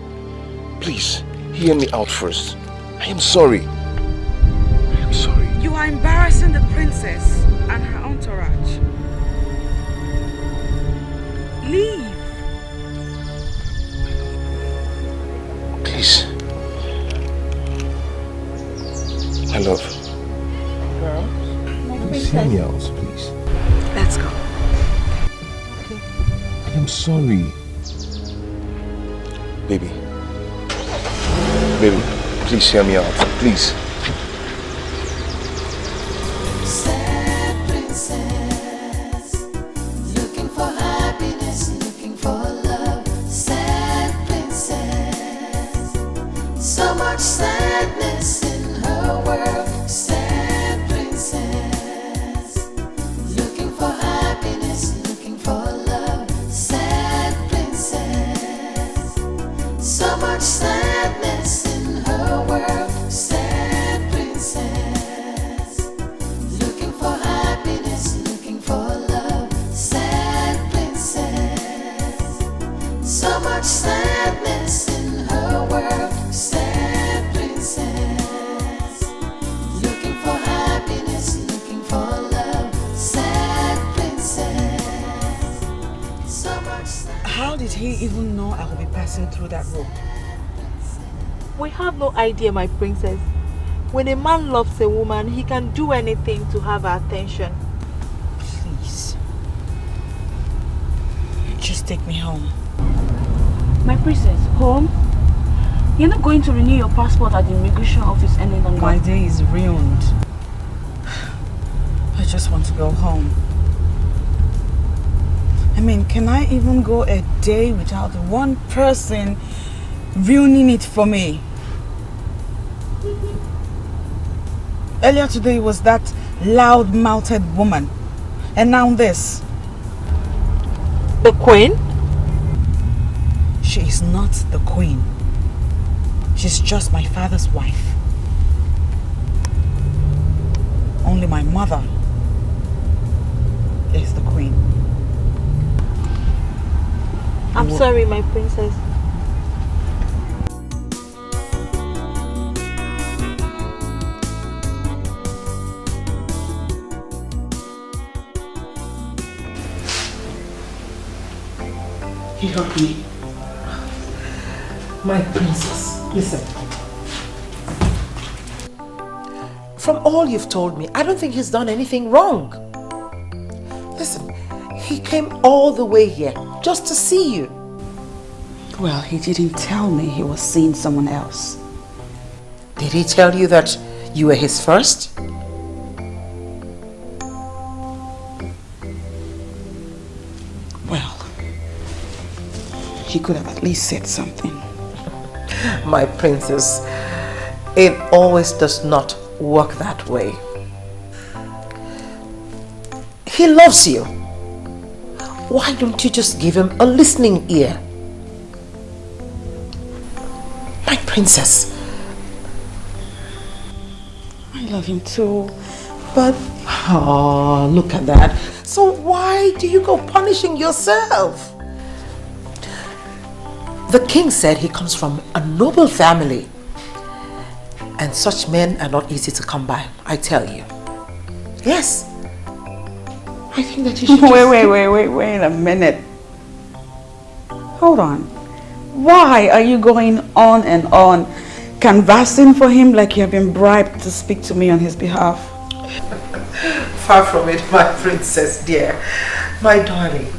Please, hear me out first. I am sorry. I am sorry. You are embarrassing the princess and her entourage. Leave. Please. My love. Girls? Please hear me out, please. Let's go. And I'm sorry. Baby, please hear me out, please. Sad princess, looking for happiness, looking for love. Sad princess, so much sadness in her world. Sad princess, looking for happiness, looking for love. Sad princess, so much sadness in her world. Sad princess, looking for happiness, looking for love. Sad princess, so much sadness in her world. Sad princess, looking for happiness, looking for love. Sad princess, so much sadness. How did he even know I would be passing through that road? We have no idea, my princess. When a man loves a woman, he can do anything to have her attention. Please. Just take me home. My princess, home? You're not going to renew your passport at the immigration office any longer. My day is ruined. I just want to go home. I mean, can I even go a day without one person ruining it for me? Earlier today was that loud-mouthed woman, and now this. The queen? She is not the queen. She's just my father's wife. Only my mother is the queen. I'm sorry, my princess. He hurt me. My princess, listen. From all you've told me, I don't think he's done anything wrong. Listen, he came all the way here just to see you. Well, he didn't tell me he was seeing someone else. Did he tell you that you were his first? Well, he could have at least said something. My princess, it always does not work that way. He loves you. Why don't you just give him a listening ear? My princess. I love him too, but... Oh, look at that. So why do you go punishing yourself? The king said he comes from a noble family. And such men are not easy to come by, I tell you. Yes. I think that you should Wait a minute. Hold on. Why are you going on and on, canvassing for him like you have been bribed to speak to me on his behalf? Far from it, my princess dear. My darling.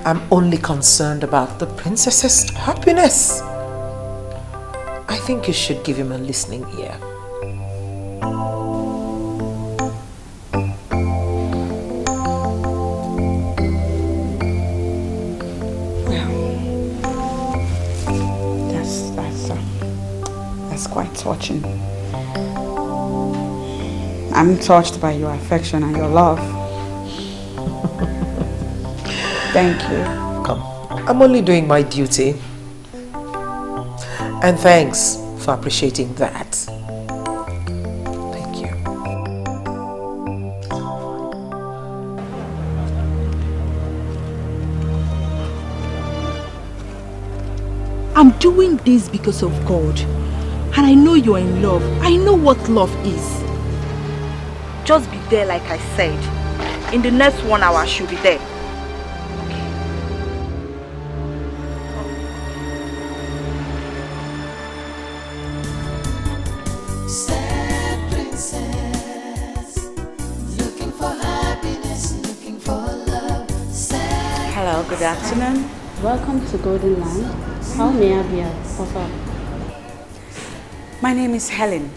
I'm only concerned about the princess's happiness. I think you should give him a listening ear. That's quite touching. I'm touched by your affection and your love. Thank you. Come, I'm only doing my duty. And thanks for appreciating that. Thank you. I'm doing this because of God. And I know you're in love. I know what love is. Just be there like I said. In the next 1 hour, I should be there. Sad princess, looking for happiness, looking for love. Sad Hello. Well, good afternoon. Welcome to Golden Land. How may I be of help? My name is Helen.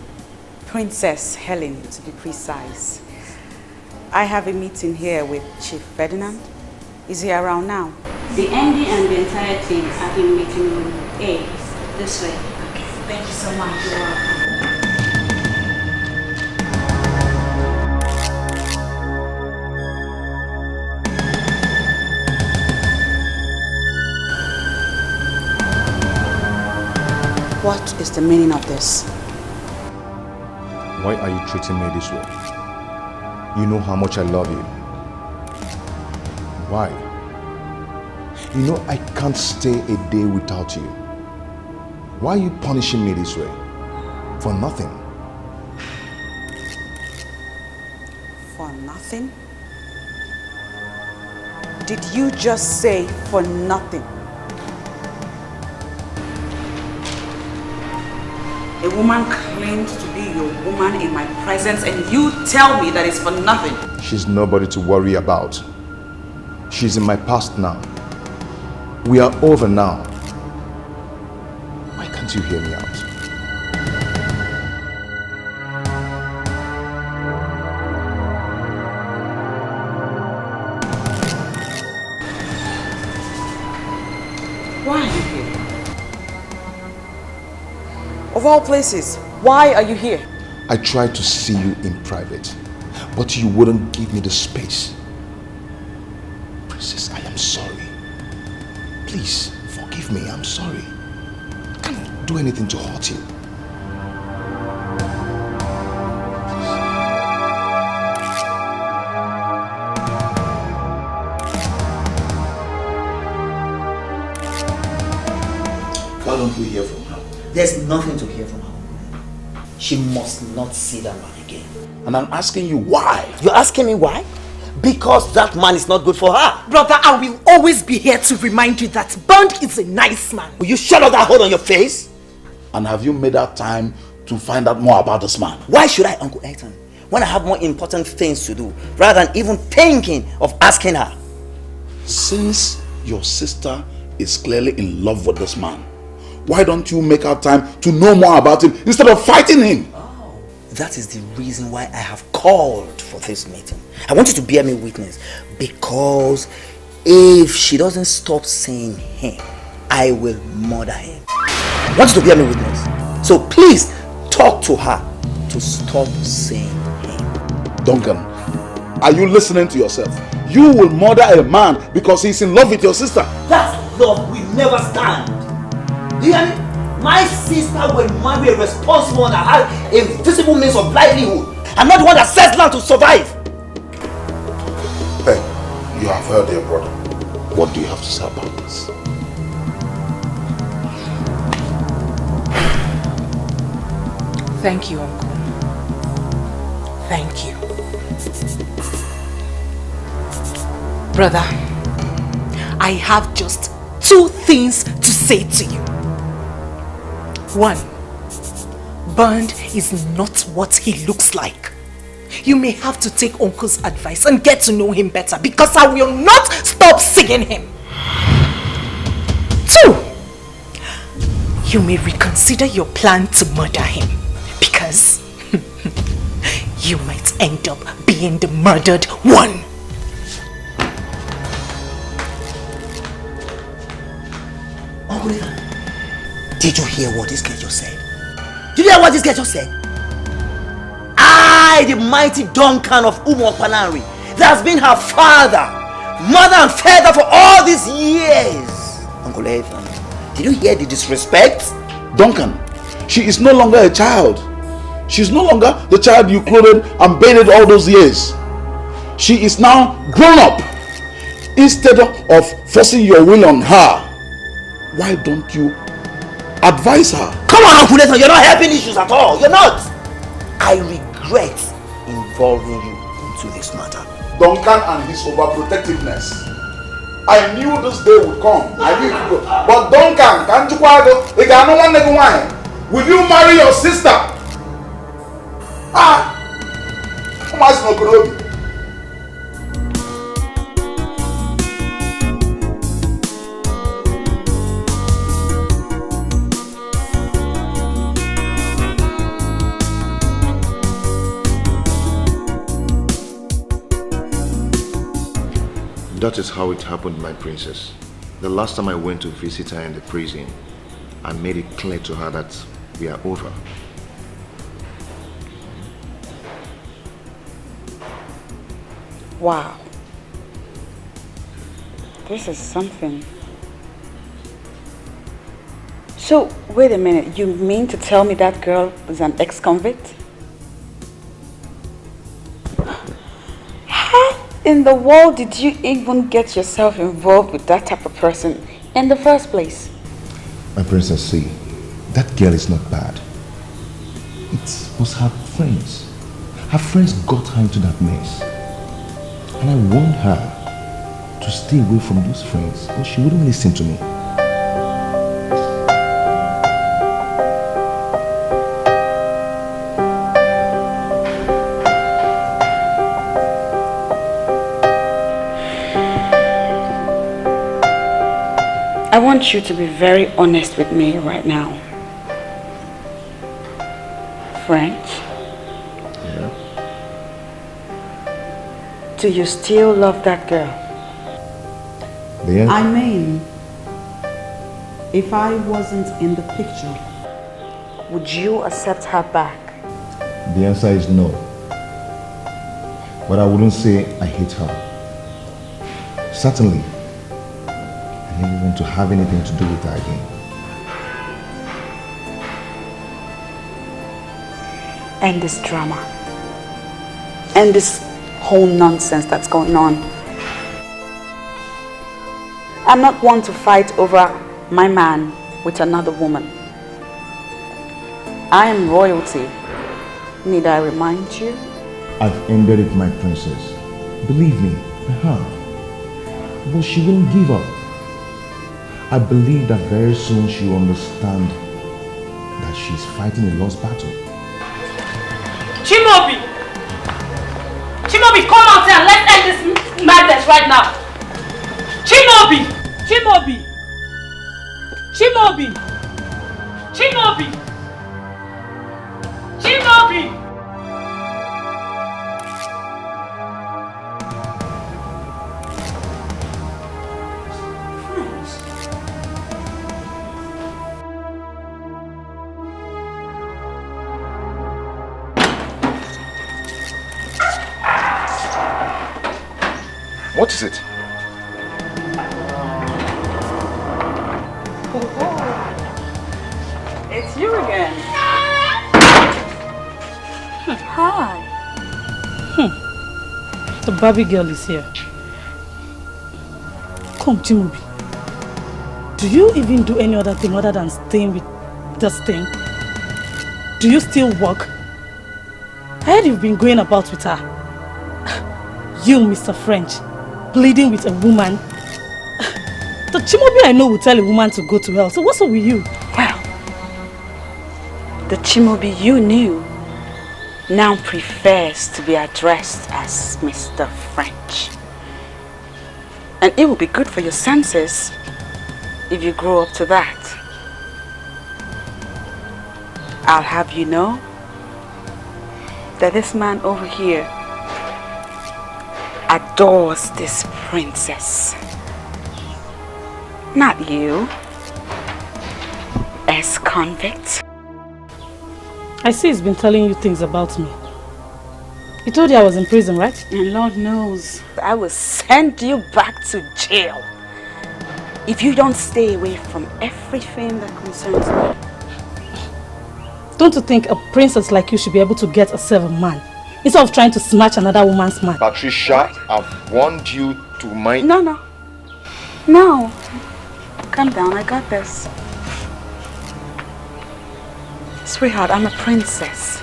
Princess Helen, to be precise. I have a meeting here with Chief Ferdinand. Is he around now? The MD and the entire team are in meeting room A. This way. Okay. Thank you so much. You're welcome. What is the meaning of this? Why are you treating me this way? You know how much I love you. Why? You know I can't stay a day without you. Why are you punishing me this way? For nothing. For nothing? Did you just say for nothing? A woman claimed to be your woman in my presence and you tell me that it's for nothing. She's nobody to worry about. She's in my past now. We are over now. Why can't you hear me out? Why are you here? Of all places, why are you here? I tried to see you in private, but you wouldn't give me the space. Princess, I am sorry. Please, forgive me, I'm sorry. I can't do anything to hurt you. Why don't we hear from her? There's nothing to hear from her. She must not see that man again. And I'm asking you why? You're asking me why? Because that man is not good for her. Brother, I will always be here to remind you that Bond is a nice man. Will you shut up that hole on your face? And have you made that time to find out more about this man? Why should I, Uncle Ethan, when I have more important things to do, rather than even thinking of asking her? Since your sister is clearly in love with this man, why don't you make out time to know more about him instead of fighting him? Oh, that is the reason why I have called for this meeting. I want you to bear me witness, because if she doesn't stop saying him, I will murder him. I want you to bear me witness. So please talk to her to stop saying him. Duncan, are you listening to yourself? You will murder a man because he's in love with your sister. That love will never stand. Do you hear me? My sister will marry a responsible one that has a visible means of livelihood. I'm not the one that sets land to survive. Hey, you have heard your brother. What do you have to say about this? Thank you, Uncle. Thank you. Brother, I have just 2 things to say to you. 1, Bond is not what he looks like. You may have to take Uncle's advice and get to know him better, because I will not stop seeing him. 2, you may reconsider your plan to murder him, because you might end up being the murdered one. Uncle Ethan, did you hear what this girl just said? Did you hear what this girl just said? I, the mighty Duncan of Umokpanari, that has been her father, mother and father for all these years. Uncle Ethan, did you hear the disrespect? Duncan, she is no longer a child. She's no longer the child you clothed and bathed all those years. She is now grown up. Instead of forcing your will on her, why don't you advise her? Come on, Uncle Ethan, you're not helping issues at all. You're not. I regret involving you into this matter. Duncan and his overprotectiveness. I knew this day would come. I knew it would. But Duncan, can't you will you marry your sister? Come on, That is how it happened, my princess. The last time I went to visit her in the prison, I made it clear to her that we are over. Wow. This is something. So, wait a minute. You mean to tell me that girl is an ex-convict? How in the world did you even get yourself involved with that type of person in the first place? My princess, see, that girl is not bad. It was her friends. Her friends got her into that mess. And I warned her to stay away from those friends, but she wouldn't listen to me. I want you to be very honest with me right now. French? Yeah? Do you still love that girl? Yeah. I mean, if I wasn't in the picture, would you accept her back? The answer is no. But I wouldn't say I hate her. Certainly, I never want to have anything to do with her again. End this drama. End this whole nonsense that's going on. I'm not one to fight over my man with another woman. I am royalty. Need I remind you? I've ended it, my princess. Believe me, I have. But she won't give up. I believe that very soon she will understand that she's fighting a lost battle. Chimobi! Chimobi, come out here and let's end this madness right now! Chimobi! Chimobi! Chimobi! Chimobi! Chimobi! What is it? It's you again. Hi. The Barbie girl is here. Come, Chimobi. Do you even do any other thing other than staying with this thing? Do you still work? I heard you've been going about with her. You, Mr. French, pleading with a woman. The Chimobi I know will tell a woman to go to hell. So what's up with you? Well, the Chimobi you knew now prefers to be addressed as Mr. French. And it will be good for your senses if you grow up to that. I'll have you know that this man over here adores this princess. Not you, ex-convict. I see he's been telling you things about me. He told you I was in prison, right? And Lord knows, I will send you back to jail if you don't stay away from everything that concerns me. Don't you think a princess like you should be able to get herself a man instead of trying to snatch another woman's man? Patricia, I've warned you to mind... No. Calm down, I got this. Sweetheart, I'm a princess.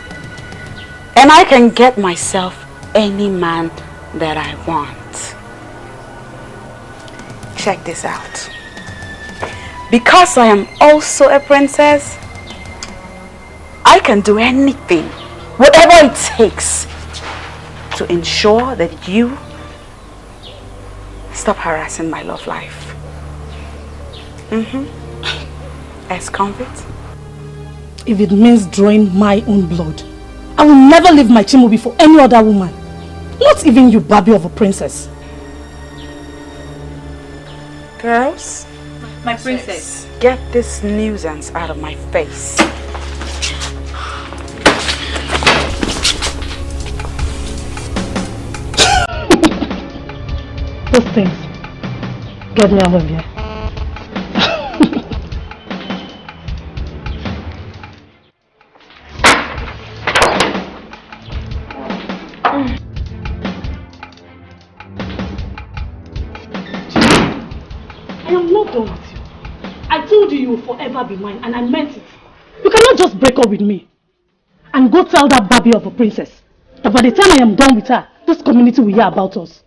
And I can get myself any man that I want. Check this out. Because I am also a princess, I can do anything, whatever it takes, to ensure that you stop harassing my love life. Ex-convict? If it means drawing my own blood, I will never leave my Chimobi for any other woman. Not even you, Barbie of a princess. Girls, my princess, get this nuisance out of my face. Those things. Get me out of here. I am not done with you. I told you you will forever be mine, and I meant it. You cannot just break up with me and go tell that baby of a princess that by the time I am done with her, this community will hear about us.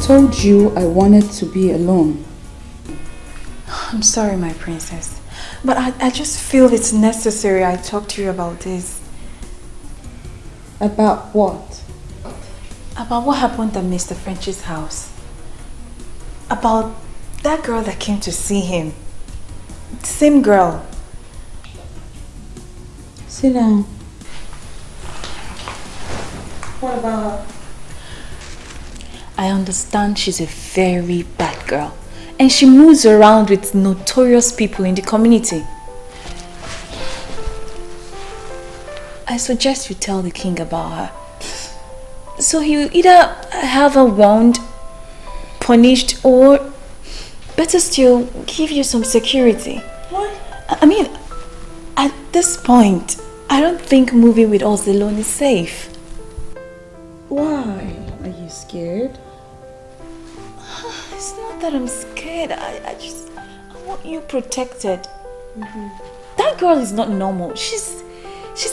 I told you I wanted to be alone. I'm sorry, my princess, but I just feel it's necessary I talk to you about this. About what? About what happened at Mr. French's house. About that girl that came to see him. The same girl. Sit down. What about her? I understand she's a very bad girl and she moves around with notorious people in the community. I suggest you tell the king about her. So he'll either have her warned, punished, or better still, give you some security. What? I mean, at this point, I don't think moving with us alone is safe. Why? Are you scared? It's not that I'm scared. I want you protected. That girl is not normal. She's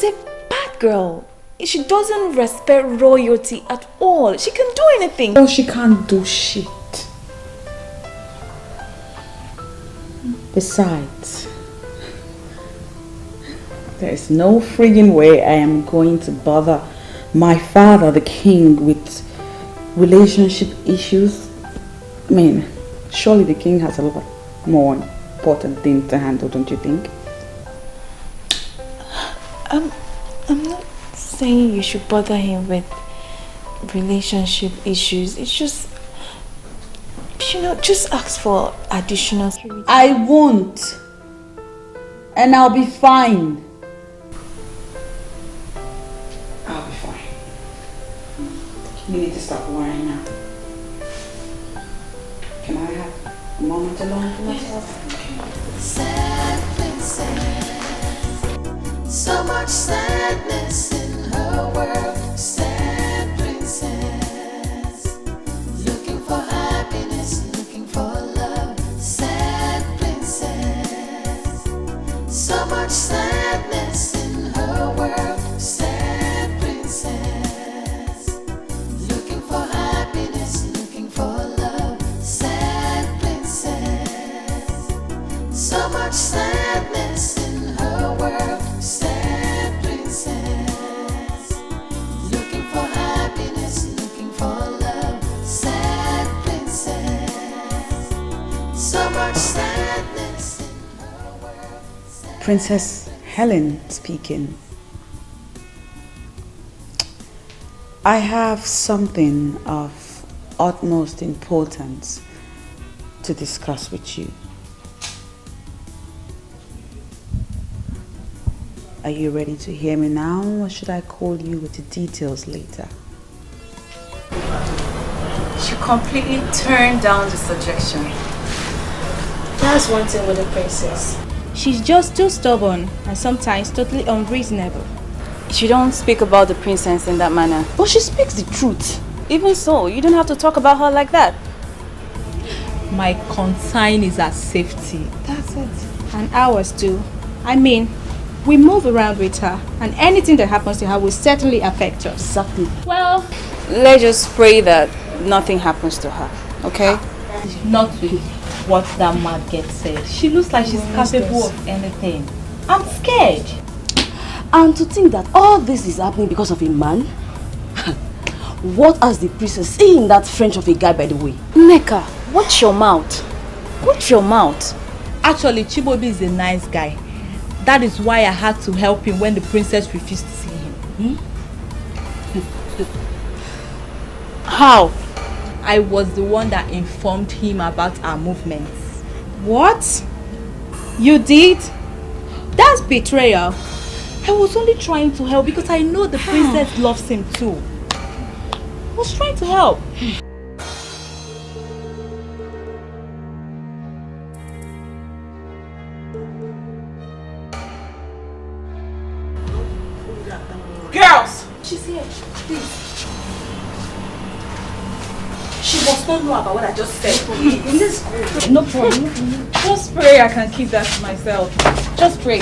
a bad girl. She doesn't respect royalty at all. She can do anything. No, she can't do shit. Besides, there is no friggin' way I am going to bother my father, the king, with relationship issues. I mean, surely the king has a lot more important things to handle, don't you think? I'm not saying you should bother him with relationship issues. It's just, just ask for additional security. I won't. And I'll be fine. I'll be fine. You need to stop worrying now. Can I have a moment alone for myself? Sad princess, so much sadness in her world. Sad princess, looking for happiness, looking for love. Sad princess, so much sadness in her world. Sad princess, looking for happiness, looking for love. Sad princess, so much sadness in her world. Sad princess, looking for happiness, looking for love. Sad princess, so much sadness in her world. Princess Helen speaking. I have something of utmost importance to discuss with you. Are you ready to hear me now, or should I call you with the details later? She completely turned down the suggestion. That's one thing with a princess. She's just too stubborn and sometimes totally unreasonable. She don't speak about the princess in that manner. But she speaks the truth. Even so, you don't have to talk about her like that. My concern is her safety. That's it. And ours too. I mean, we move around with her, and anything that happens to her will certainly affect us. Exactly. Well, let's just pray that nothing happens to her, okay? Not with what that mad girl said. She looks like she's capable of anything. I'm scared. And to think that all this is happening because of a man? What has the princess seen in that French of a guy, by the way? Neka, watch your mouth. Watch your mouth. Actually, Chibobi is a nice guy. That is why I had to help him when the princess refused to see him. How? I was the one that informed him about our movements. What? You did? That's betrayal. I was only trying to help because I know the princess loves him too. I was trying to help. Girls! She's here. Please. She must not know about what I just said. Let's go. No problem. Just pray I can keep that to myself. Just pray.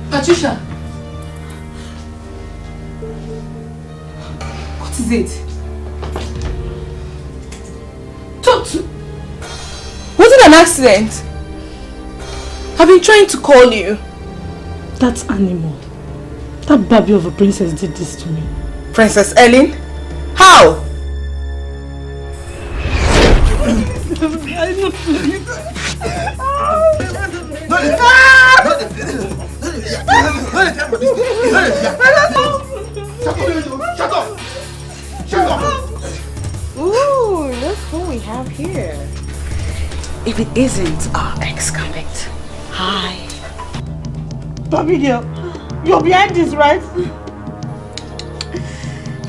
Patricia! What is it? Talk to... Was it an accident? I've been trying to call you. That animal, that baby of a princess did this to me. Princess Ellen? How? Ooh, look who we have here. If it isn't our ex-convict. Hi. Baby girl, you're behind this, right?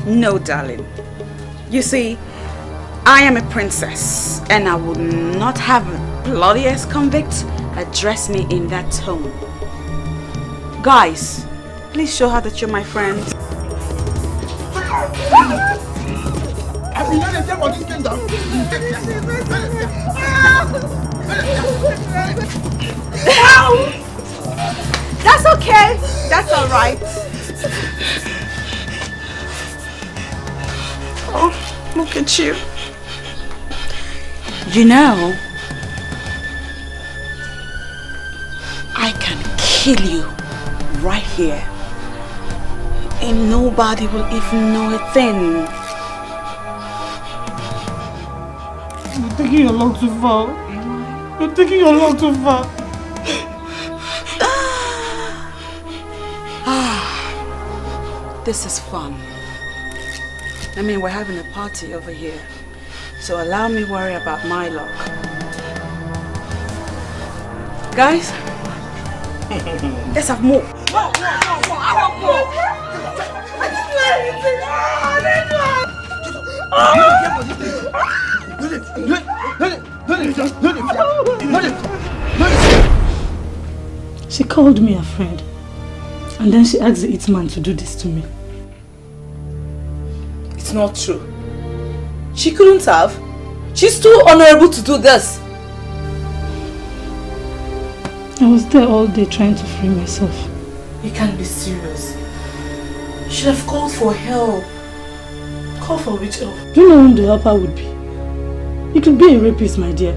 No, darling. You see, I am a princess, and I would not have a bloody ex-convict address me in that tone. Guys, please show her that you're my friend. I've been on the for this kingdom. That's okay. That's all right. Oh, look at you. You know, I can kill you right here. And nobody will even know a thing. You're taking your long too far. You're taking your long too far. This is fun. I mean, we're having a party over here. So allow me worry about my luck. Guys, let's have more. I want more. I didn't She called me a friend. And then she asked the hitman to do this to me. It's not true. She couldn't have. She's too honorable to do this. I was there all day trying to free myself. You can't be serious. You should have called for help. Call for which help? Do you know who the helper would be? He could be a rapist, my dear.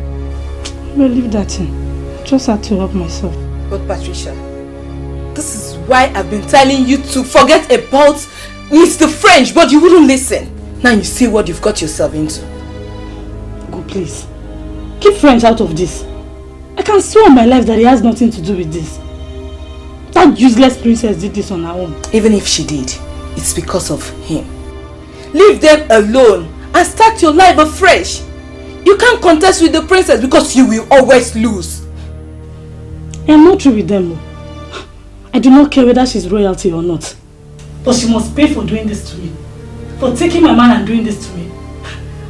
Well, leave that in. I just had to help myself. But Patricia, this is why I've been telling you to forget about Mr. French, but you wouldn't listen. Now you see what you've got yourself into. Go, please. Keep French out of this. I can swear on my life that he has nothing to do with this. That useless princess did this on her own. Even if she did, it's because of him. Leave them alone and start your life afresh. You can't contest with the princess because you will always lose. I am not through with them. I do not care whether she's royalty or not. But she must pay for doing this to me. for taking my man and doing this to me.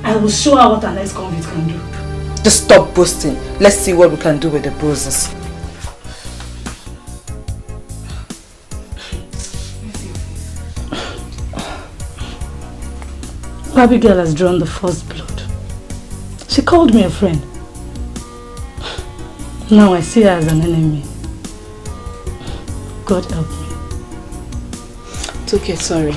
I will show her what an ex-convict can do. Just stop boasting. Let's see what we can do with the bruises. Abigail has drawn the first blood. She called me a friend. Now I see her as an enemy. God help me. It's okay, sorry.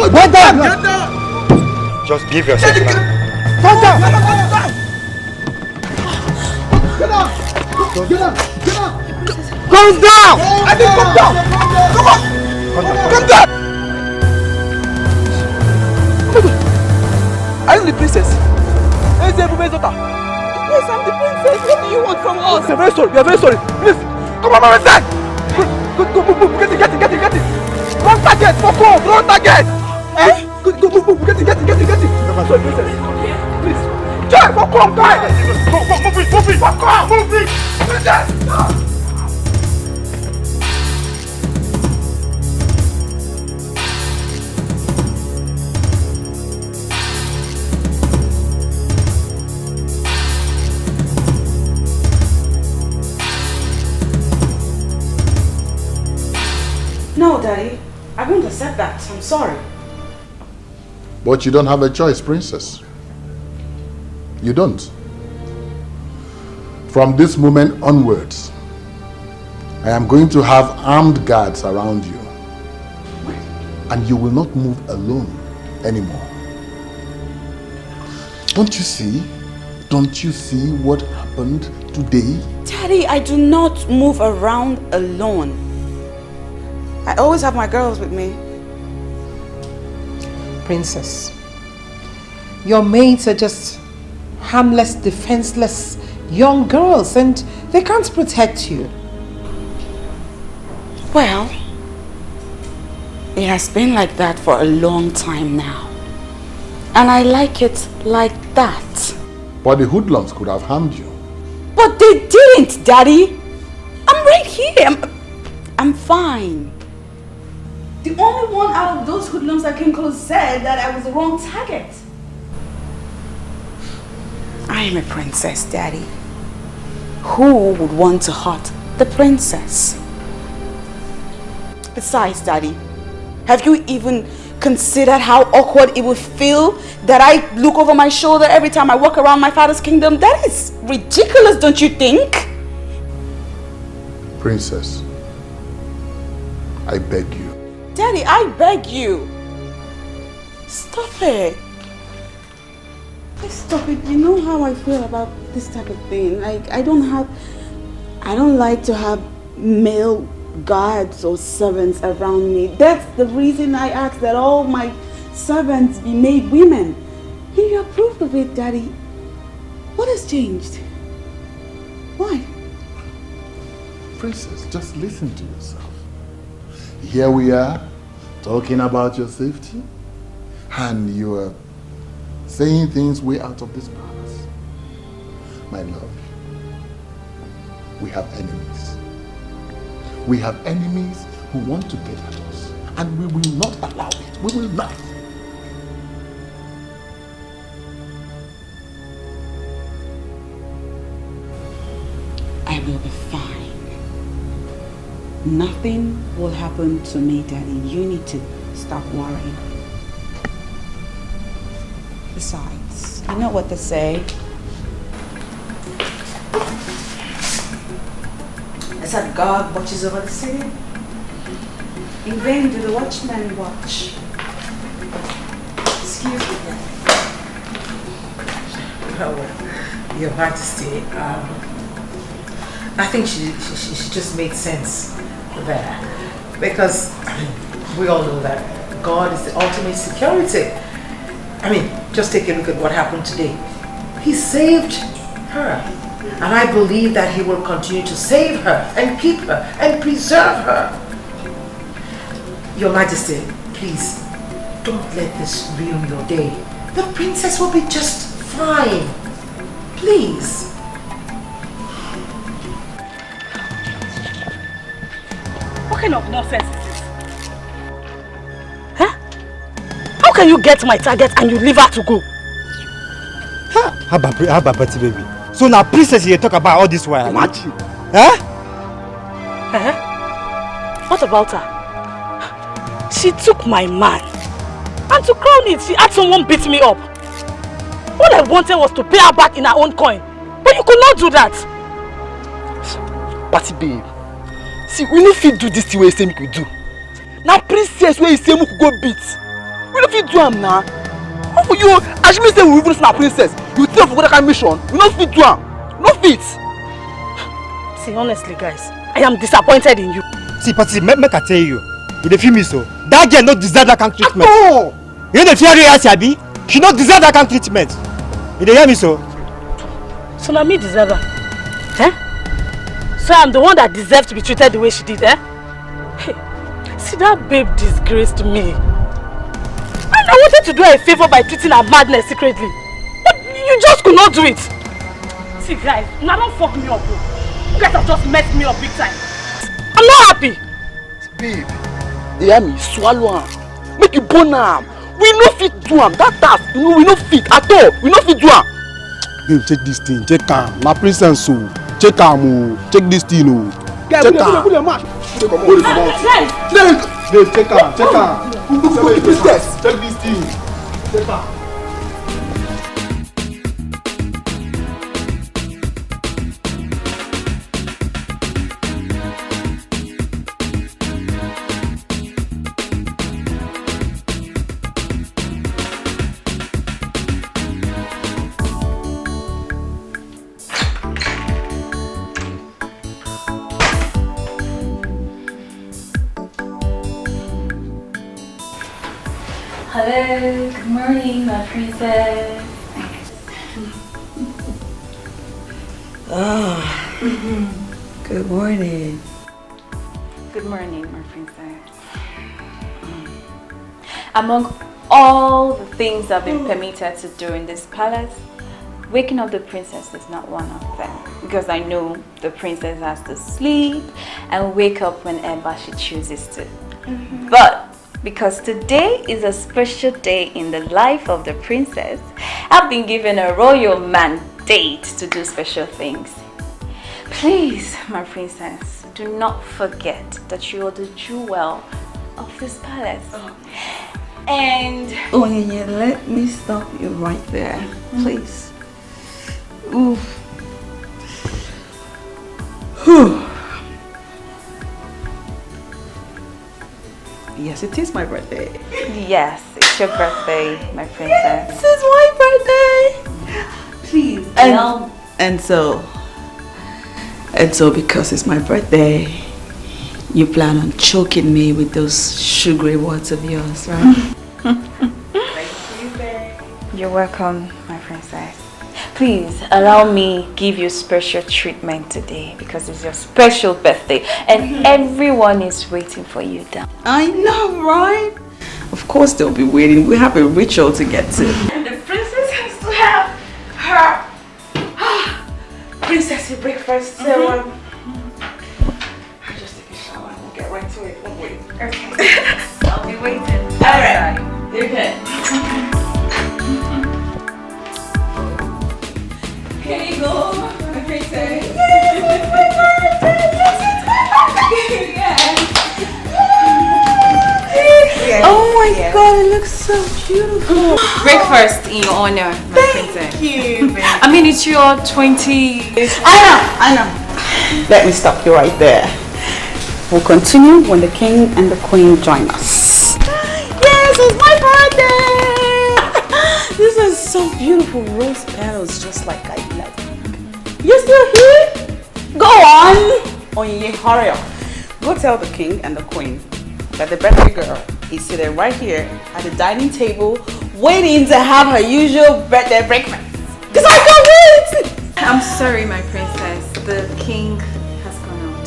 Get down! Just give yourself time. Get down! Get up! Get up! Get up! Calm down! I think come down! Come on! Come down! Are you the princess? Where's the Ubah's daughter? Yes, I'm the princess. What do you want from us? We are very sorry. We are very sorry. Please, come on, my friend. Go, move. Get it. Wrong target. Fuck off. Wrong target. Eh? Go, move. Get it. Sorry, princess. Please. Try. Fuck off, guys. Go, move it. Fuck off. Move it. Princess. No, Daddy. I won't accept that. I'm sorry. But you don't have a choice, princess. You don't. From this moment onwards, I am going to have armed guards around you. And you will not move alone anymore. Don't you see? Don't you see what happened today? Daddy, I do not move around alone. I always have my girls with me. Princess, your maids are just harmless, defenseless young girls and they can't protect you. Well, it has been like that for a long time now. And I like it like that. But the hoodlums could have harmed you. But they didn't, Daddy. I'm right here. I'm fine. The only one out of those hoodlums that came close said that I was the wrong target. I am a princess, Daddy. Who would want to hurt the princess? Besides, Daddy, have you even considered how awkward it would feel that I look over my shoulder every time I walk around my father's kingdom? That is ridiculous, don't you think? Princess, I beg you. Daddy, I beg you. Stop it. Please stop it. You know how I feel about this type of thing. Like, I don't like to have male guards or servants around me. That's the reason I asked that all my servants be made women. And you approved of it, Daddy. What has changed? Why? Princess, just listen to yourself. Here we are, talking about your safety, and you are saying things way out of this palace. My love, we have enemies. We have enemies who want to get at us, and we will not allow it. We will not. I will be fine. Nothing will happen to me, Daddy. You need to stop worrying. Besides, you know what they say. They said God watches over the city. In vain do the watchmen watch. Excuse me, Daddy. Oh, Your Majesty, I think she just made sense there, because we all know that God is the ultimate security. I mean, just take a look at what happened today. He saved her. And I believe that he will continue to save her and keep her and preserve her. Your Majesty, please, don't let this ruin your day. The princess will be just fine. Please. What kind of nonsense is this? Huh? How can you get my target and you leave her to go? How about Betty, baby? So now princess you talk about all this while. Imagine. Huh? What about her? She took my man. And to crown it, she had someone beat me up. All I wanted was to pay her back in her own coin. But you could not do that. Patty babe. See, we no fit do this thing where you say we could do. Now princess where you say we could go beat. We no fit do am now. How for you? As me say we even na princess, you think for that kind of mission? We no fit do am. No fit. See, honestly, guys, I am disappointed in you. See, Patty, make I tell you. You dey feel me so? That girl no deserve that kind of treatment. No. You dey fear her, Sabi? She no deserve that kind of treatment. You dey hear me so? So now me deserve her. Eh? So I'm the one that deserves to be treated the way she did, eh? Hey, see, that babe disgraced me. And I wanted to do her a favor by treating her madness secretly. But you just could not do it. See, guys, now don't fuck me up. You guys have just messed me up big time. I'm not happy. Babe, you hear me? Swallow am. Make you burn am. We no fit do am. That task, we no fit at all. We no fit do am. Babe, check this thing. Check am. My princess, so. Check am, oh. Check this thing, oh. Check am. Babe, check am. Check am. Check this thing. Check am. Hello, good morning, my princess. Good morning. Good morning, my princess. Among all the things I've been permitted to do in this palace, waking up the princess is not one of them. Because I know the princess has to sleep and wake up whenever she chooses to. But because today is a special day in the life of the princess, I've been given a royal mandate to do special things. Please, my princess, do not forget that you are the jewel of this palace. And Chinenye, let me stop you right there, please. Ooh. Yes, it is my birthday. yes, it's your birthday, my princess. This is my birthday. Please. And so because it's my birthday, you plan on choking me with those sugary words of yours, right? Thank you, babe. You're welcome, my princess. Please allow me give you special treatment today because it's your special birthday and everyone is waiting for you down. I know, right? Of course they'll be waiting. We have a ritual to get to. And the princess has to have her princessy breakfast. So I'll just take a shower and we'll get right to it. Don't wait. Okay. I'll be waiting. Alright. You're good. Here you go, my princess. Yes, it's my birthday! Yes, it's my birthday! Oh my god, it looks so beautiful. Breakfast in your honor, my princess. Thank you, baby. I mean, it's your 20... I know. Let me stop you right there. We'll continue when the king and the queen join us. Yes, it's my birthday! This is so beautiful. Rose petals just like I like. You're still here? Go on! Chinenye, hurry up. Go tell the king and the queen that the birthday girl is sitting right here at the dining table waiting to have her usual birthday breakfast. Because I can't wait! I'm I'm sorry, my princess. The king has gone out.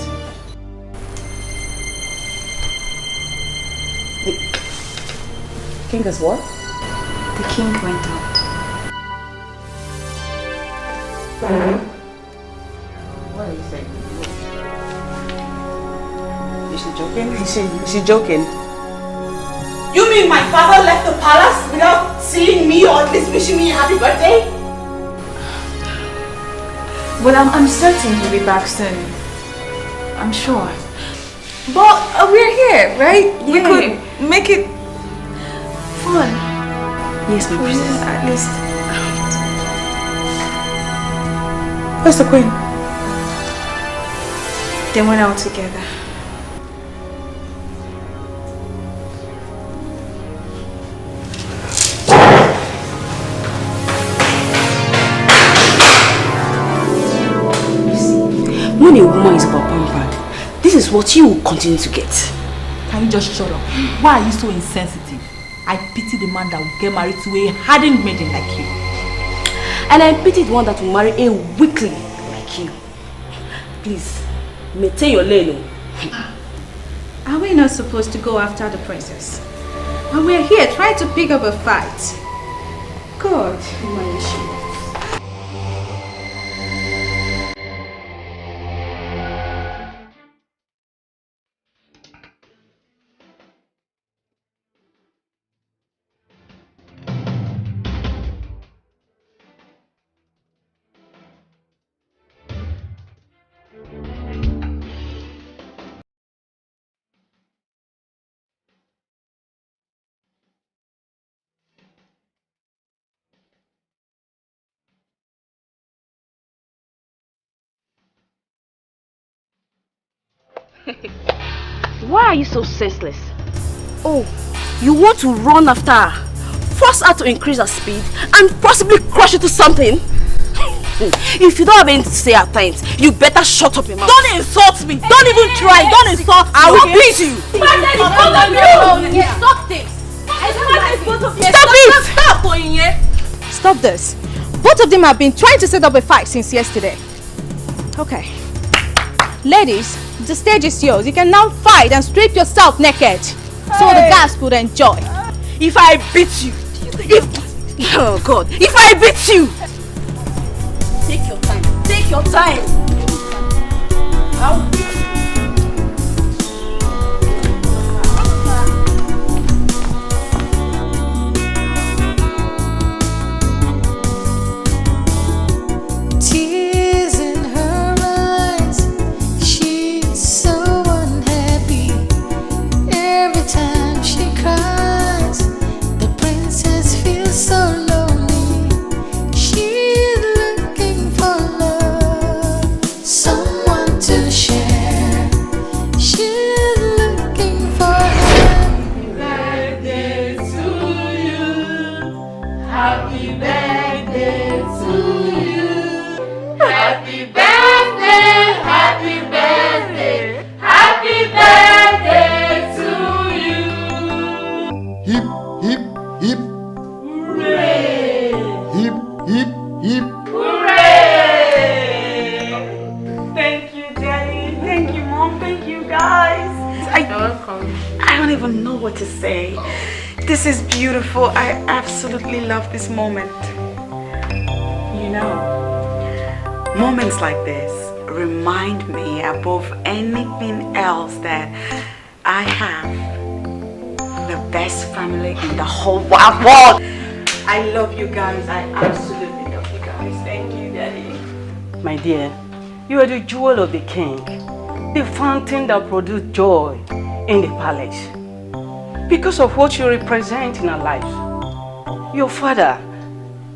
The king has what? The king went out. What are you saying? Is she joking? Is she joking? You mean my father left the palace without seeing me or at least wishing me a happy birthday? Well, I'm certain he'll be back soon. I'm sure. But we're here, right? Yeah. We could make it fun. Yes, my princess, at least. Where's the queen? They went out together. When a woman is pampered, this is what you will continue to get. Can you just shut up? Why are you so insensitive? I pity the man that will get married to a hardened maiden like you. And I pity the one that will marry a weakling like you. Please, maintain your lane. Are we not supposed to go after the princess? And we're here trying to pick up a fight. God, Vanishing. Why are you so senseless? Oh, you want to run after her, force her to increase her speed, and possibly crush into something? If you don't have anything to say at times, you better shut up your mouth. Don't insult me! Don't even try! Don't insult me! I will beat you! Stop this! Stop this. Both of them have been trying to set up a fight since yesterday. Okay. Ladies, the stage is yours. You can now fight and strip yourself naked. So the guys could enjoy. If I beat you, oh God, if I beat you, take your time. Take your time. I'll beat you. Tears in her eyes, she's so unhappy. Every time she cries, the princess feels so lonely. She's looking for love, someone to share. She's looking for happy birthday to you. Happy birthday to you. Happy birthday, happy birthday, happy birthday to you. Hip, hip, hip. Hooray! Hip, hip, hip. Hooray! Thank you, Daddy. Thank you, Mom. Thank you, guys. You're welcome. I don't even know what to say. This is beautiful. I absolutely love this moment. You know, moments like this remind me above anything else that I have the best family in the whole wide world. I love you guys. I absolutely love you guys. Thank you, Daddy. My dear, you are the jewel of the king, the fountain that produced joy in the palace. Because of what you represent in our lives, your father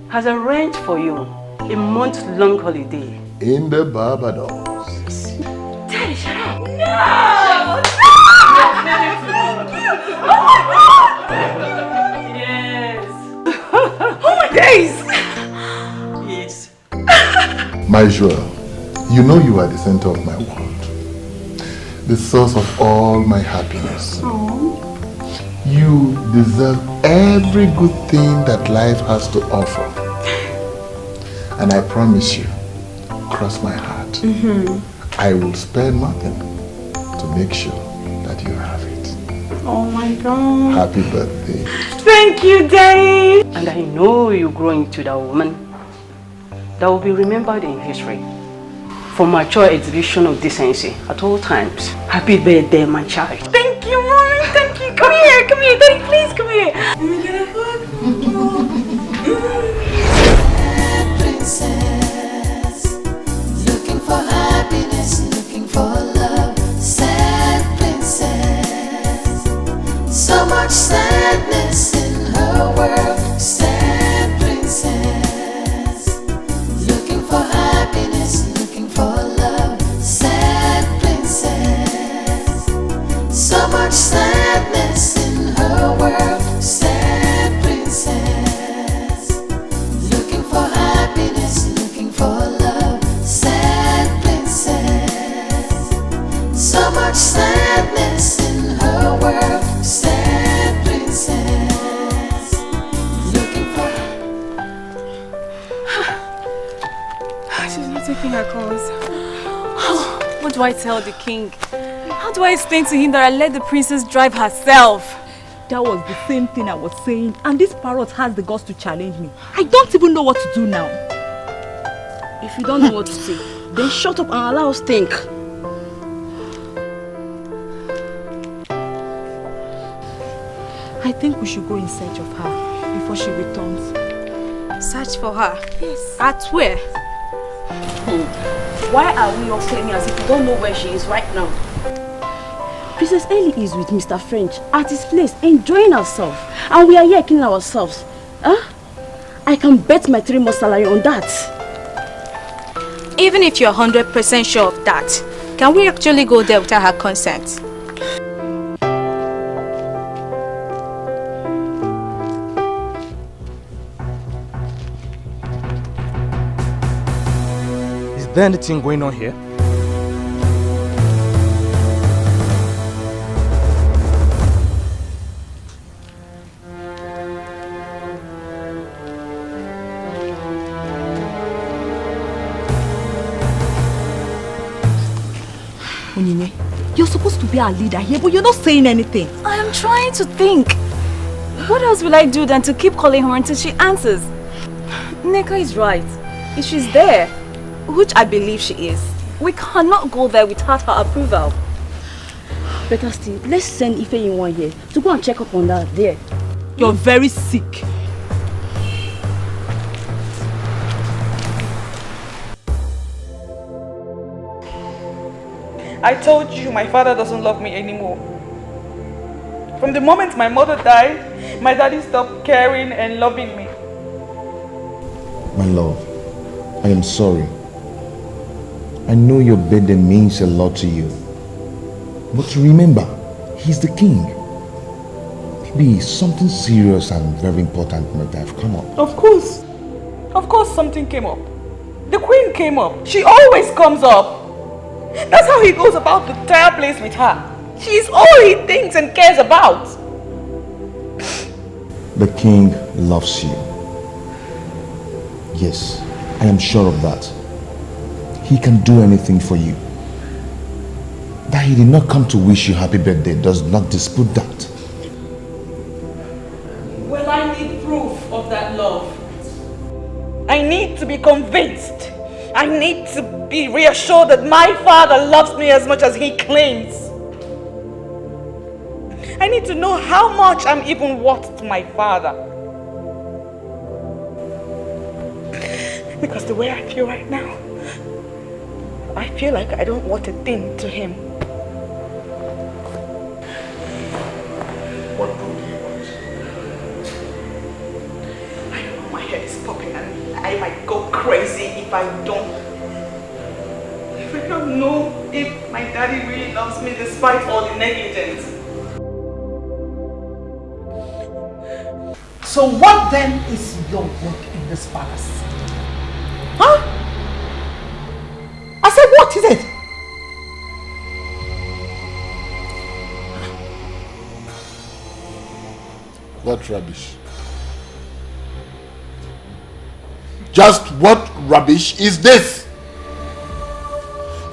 has arranged for you a month-long holiday In the Barbados. Daddy, shut up. No! Yes. Oh my days! Yes. My Joel, you know you are the center of my world, the source of all my happiness. You deserve every good thing that life has to offer. And I promise you, cross my heart, I will spare nothing to make sure that you have it. Oh my God. Happy birthday. Thank you, Daddy. And I know you grow into that woman that will be remembered in history for mature exhibition of decency at all times. Happy birthday, my child. Thank you, Mommy. Thank you. Come here. Daddy, please come here. Let me get a hug. Princess, looking for happiness, looking for love. Sad princess, so much sadness in her world. Sad princess, looking for happiness, looking for love. Sad princess, so much sadness in her world. Sad princess, looking for happiness, looking for love. Sad princess, so much sadness in her world. Sad princess, looking for. She's not taking her calls. What do I tell the king? How do I explain to him that I let the princess drive herself? That was the same thing I was saying, and this parrot has the guts to challenge me. I don't even know what to do now. If you don't know what to say, then shut up and allow us think. I think we should go in search of her before she returns. Search for her? Yes. At where? Why are we all claiming as if we don't know where she is right now? Princess Ellie is with Mr. French at his place, enjoying herself. And we are here killing ourselves. Huh? I can bet my 3 months salary on that. Even if you're 100% sure of that, can we actually go there without her consent? Is there anything going on here? Chinenye, you're supposed to be our leader here, but you're not saying anything. I am trying to think. What else will I do than to keep calling her until she answers? Neka is right. If she's there, which I believe she is, we cannot go there without her approval. Better still, let's send Ife in one here to go and check up on that there. You're very sick. I told you my father doesn't love me anymore. From the moment my mother died, my daddy stopped caring and loving me. My love, I am sorry. I know your birthday means a lot to you. But remember, he's the king. Maybe something serious and very important might have come up. Of course something came up. The queen came up. She always comes up. That's how he goes about the entire place with her. She's all he thinks and cares about. The king loves you. Yes, I am sure of that. He can do anything for you. That he did not come to wish you happy birthday does not dispute that. Well, I need proof of that love. I need to be convinced. I need to be reassured that my father loves me as much as he claims. I need to know how much I'm even worth to my father. Because the way I feel right now, I feel like I don't want a thing to him. What do you want? I know my head is popping and I might go crazy if I don't. If I don't know if my daddy really loves me despite all the negligence. So what then is your work in this palace? Huh? I said, what is it? What rubbish? Just what rubbish is this?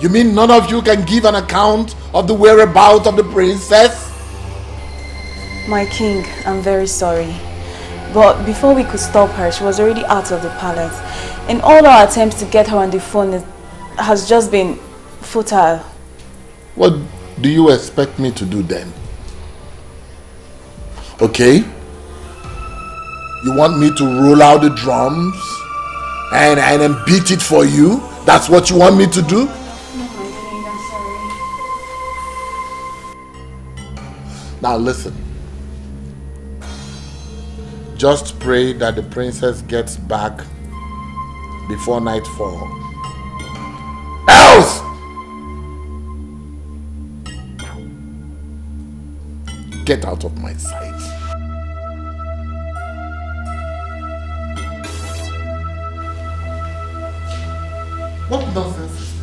You mean none of you can give an account of the whereabouts of the princess? My king, I'm very sorry. But before we could stop her, she was already out of the palace. And all our attempts to get her on the phone has just been futile. What do you expect me to do then? Okay? You want me to roll out the drums and then beat it for you? That's what you want me to do? No, my king, I'm sorry. Now listen. Just pray that the princess gets back before nightfall. Else! Get out of my sight. What nonsense is this?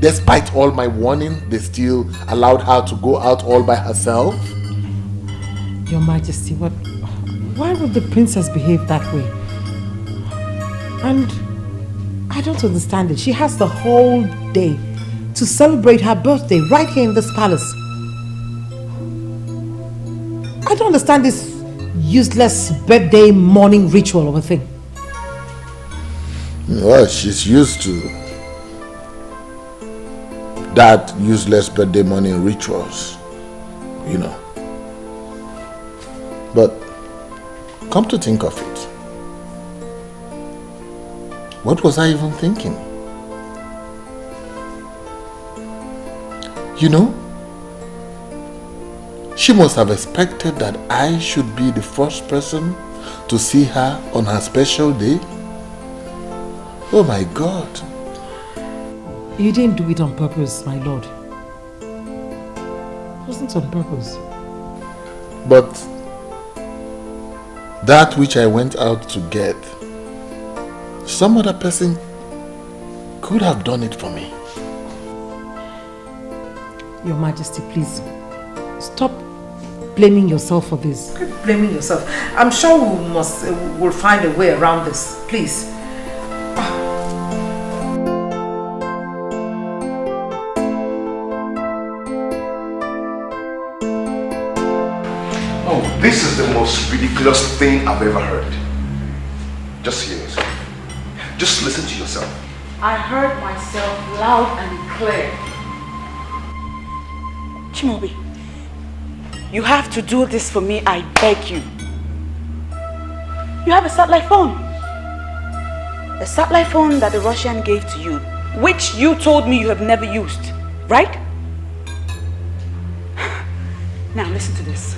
Despite all my warning, they still allowed her to go out all by herself? Your Majesty, why would the princess behave that way? And I don't understand it. She has the whole day to celebrate her birthday right here in this palace. I don't understand this useless birthday morning ritual of a thing. Well, she's used to that useless birthday morning rituals, you know. But come to think of it, what was I even thinking? You know, she must have expected that I should be the first person to see her on her special day. Oh my God. You didn't do it on purpose, my lord. It wasn't on purpose. But that which I went out to get, some other person could have done it for me. Your Majesty, please, stop blaming yourself for this. Keep blaming yourself. I'm sure we'll find a way around this. Please. Oh, this is the most ridiculous thing I've ever heard. Just hear yourself. Just listen to yourself. I heard myself loud and clear. Chimobi, you have to do this for me, I beg you. You have a satellite phone. A satellite phone that the Russian gave to you, which you told me you have never used, right? Now listen to this.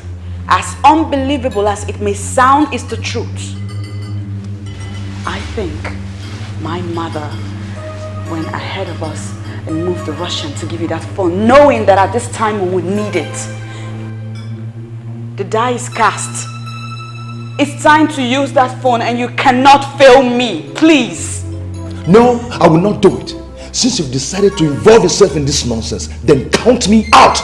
As unbelievable as it may sound, it's the truth. I think my mother went ahead of us and moved the Russian to give you that phone, knowing that at this time we would need it. The die is cast. It's time to use that phone and you cannot fail me, please. No, I will not do it. Since you've decided to involve yourself in this nonsense, then count me out.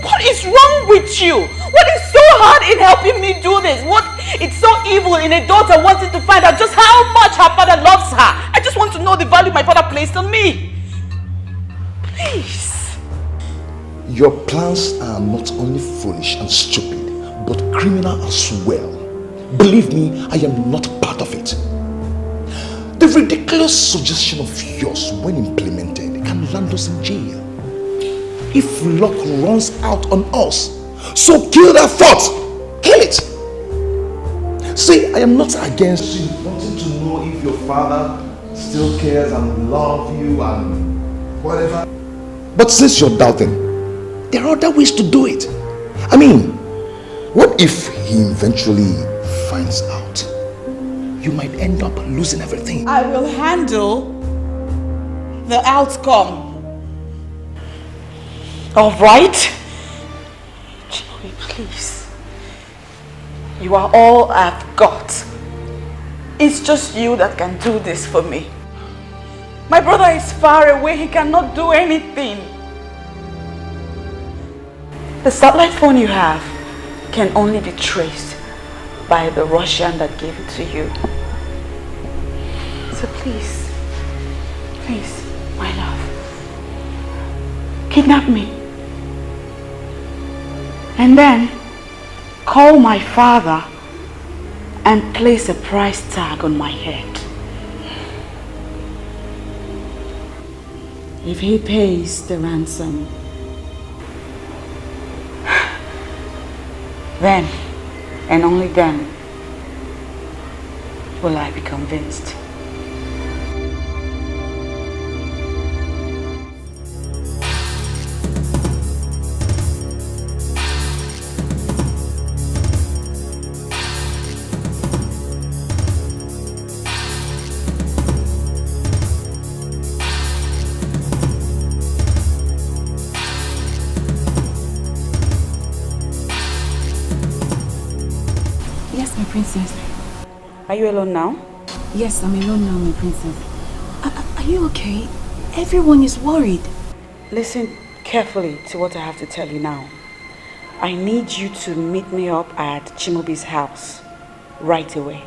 What is wrong with you? What is so hard in helping me do this? What is so evil in a daughter wanting to find out just how much her father loves her? I just want to know the value my father placed on me. Please. Your plans are not only foolish and stupid, but criminal as well. Believe me, I am not part of it. The ridiculous suggestion of yours, when implemented, can land us in jail. If luck runs out on us, so kill that thought. Kill it. See, I am not against you wanting to know if your father still cares and loves you and whatever. But since you're doubting, there are other ways to do it. I mean, what if he eventually finds out? You might end up losing everything. I will handle the outcome. All right? Chloe, please. You are all I've got. It's just you that can do this for me. My brother is far away. He cannot do anything. The satellite phone you have can only be traced by the Russian that gave it to you. So please, my love, kidnap me. And then call my father and place a price tag on my head. If he pays the ransom, then and only then will I be convinced. Princess. Are you alone now? Yes, I'm alone now, my princess. Are you okay? Everyone is worried. Listen carefully to what I have to tell you now. I need you to meet me up at Chimobi's house right away.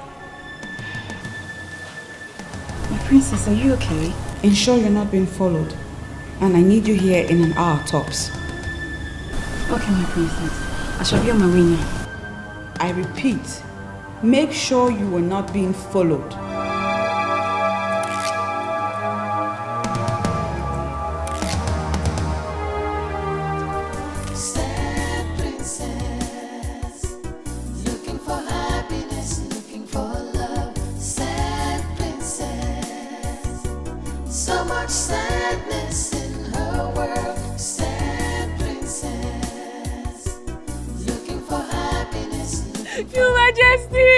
My princess, are you okay? Ensure you're not being followed. And I need you here in an hour tops. Okay, my princess. I shall be on my way now. I repeat, make sure you are not being followed. Sad princess, looking for happiness, looking for love. Sad princess, so much sadness in her world. Sad princess, looking for happiness. Your Majesty!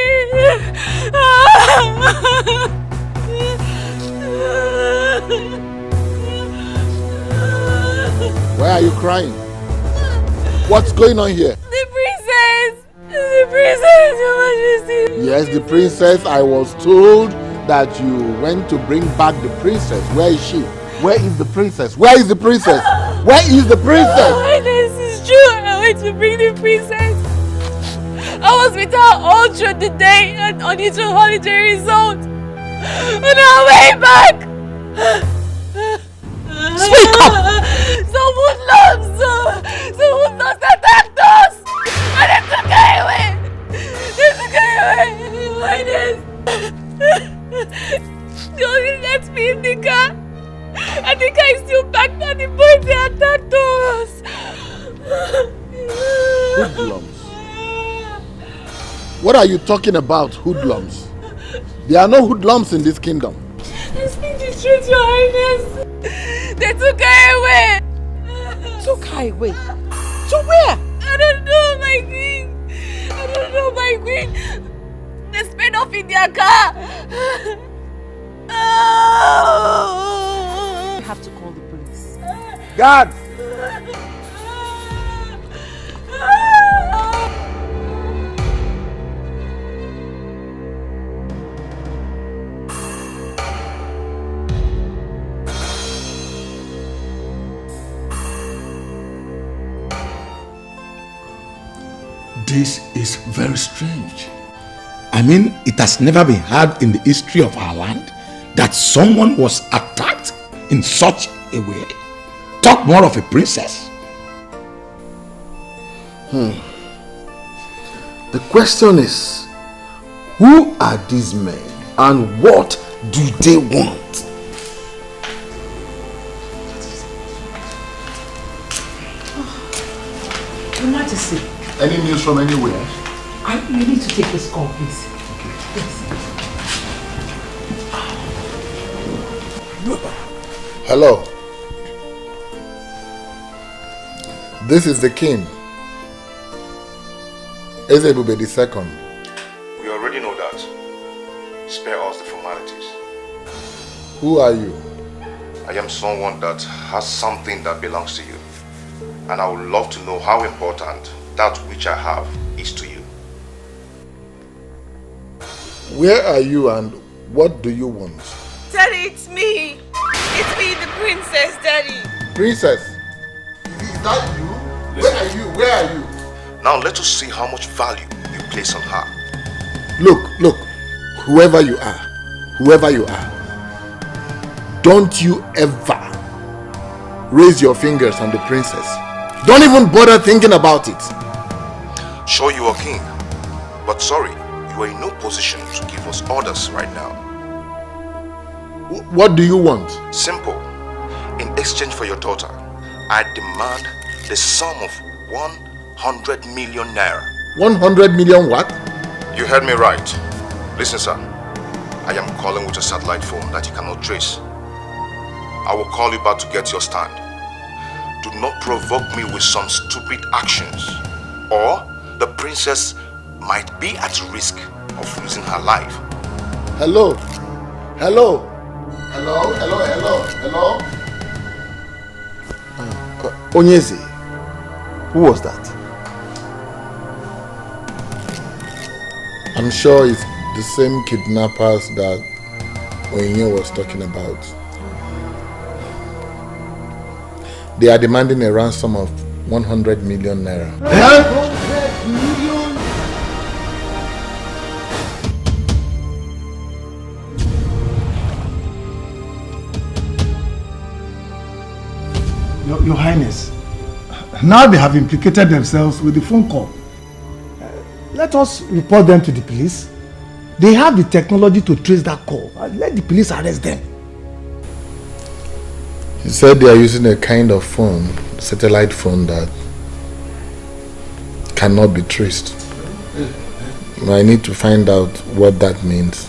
Why are you crying? What's going on here? The princess! The princess, Your Majesty! Yes, the princess. I was told that you went to bring back the princess. Where is she? Where is the princess? Where is the princess? Where is the princess? Oh, this is true. I went to bring the princess. I was with her all through the day and on each holiday resort. On our way back! Speak up! Some hoodlums attacked us! And they took her away! They took her away! Why this? They only left me in the car. And the car is still packed and the boys they attacked us! Hoodlums? What are you talking about, hoodlums? There are no hoodlums in this kingdom. I speak the truth, Your Highness. They took her away. Took her away? To where? I don't know, my queen. I don't know, my queen. They sped off in their car. You have to call the police. Guard! This is very strange. I mean, it has never been heard in the history of our land that someone was attacked in such a way. Talk more of a princess. The question is, who are these men and what do they want? Your Majesty. Any news from anywhere? You need to take this call, please. Okay. Yes. Hello. This is the king. Ezebube II. We already know that. Spare us the formalities. Who are you? I am someone that has something that belongs to you. And I would love to know how important that which I have is to you. Where are you and what do you want? Daddy, it's me. It's me, the princess, Daddy. Princess? Is that you? Where are you? Where are you? Now let us see how much value you place on her. Look, whoever you are, don't you ever raise your fingers on the princess. Don't even bother thinking about it. Sure, you are king, but sorry, you are in no position to give us orders right now. What do you want? Simple. In exchange for your daughter, I demand the sum of 100 million naira. 100 million what? You heard me right. Listen, sir. I am calling with a satellite phone that you cannot trace. I will call you back to get your stand. Do not provoke me with some stupid actions, or the princess might be at risk of losing her life. Hello? Hello? Hello? Hello? Hello? Hello? Onyeze, who was that? I'm sure it's the same kidnappers that Onyinye was talking about. They are demanding a ransom of 100 million naira. 100 million? Your Highness, now they have implicated themselves with the phone call. Let us report them to the police. They have the technology to trace that call. Let the police arrest them. He said they are using a kind of phone, satellite phone, that cannot be traced. I need to find out what that means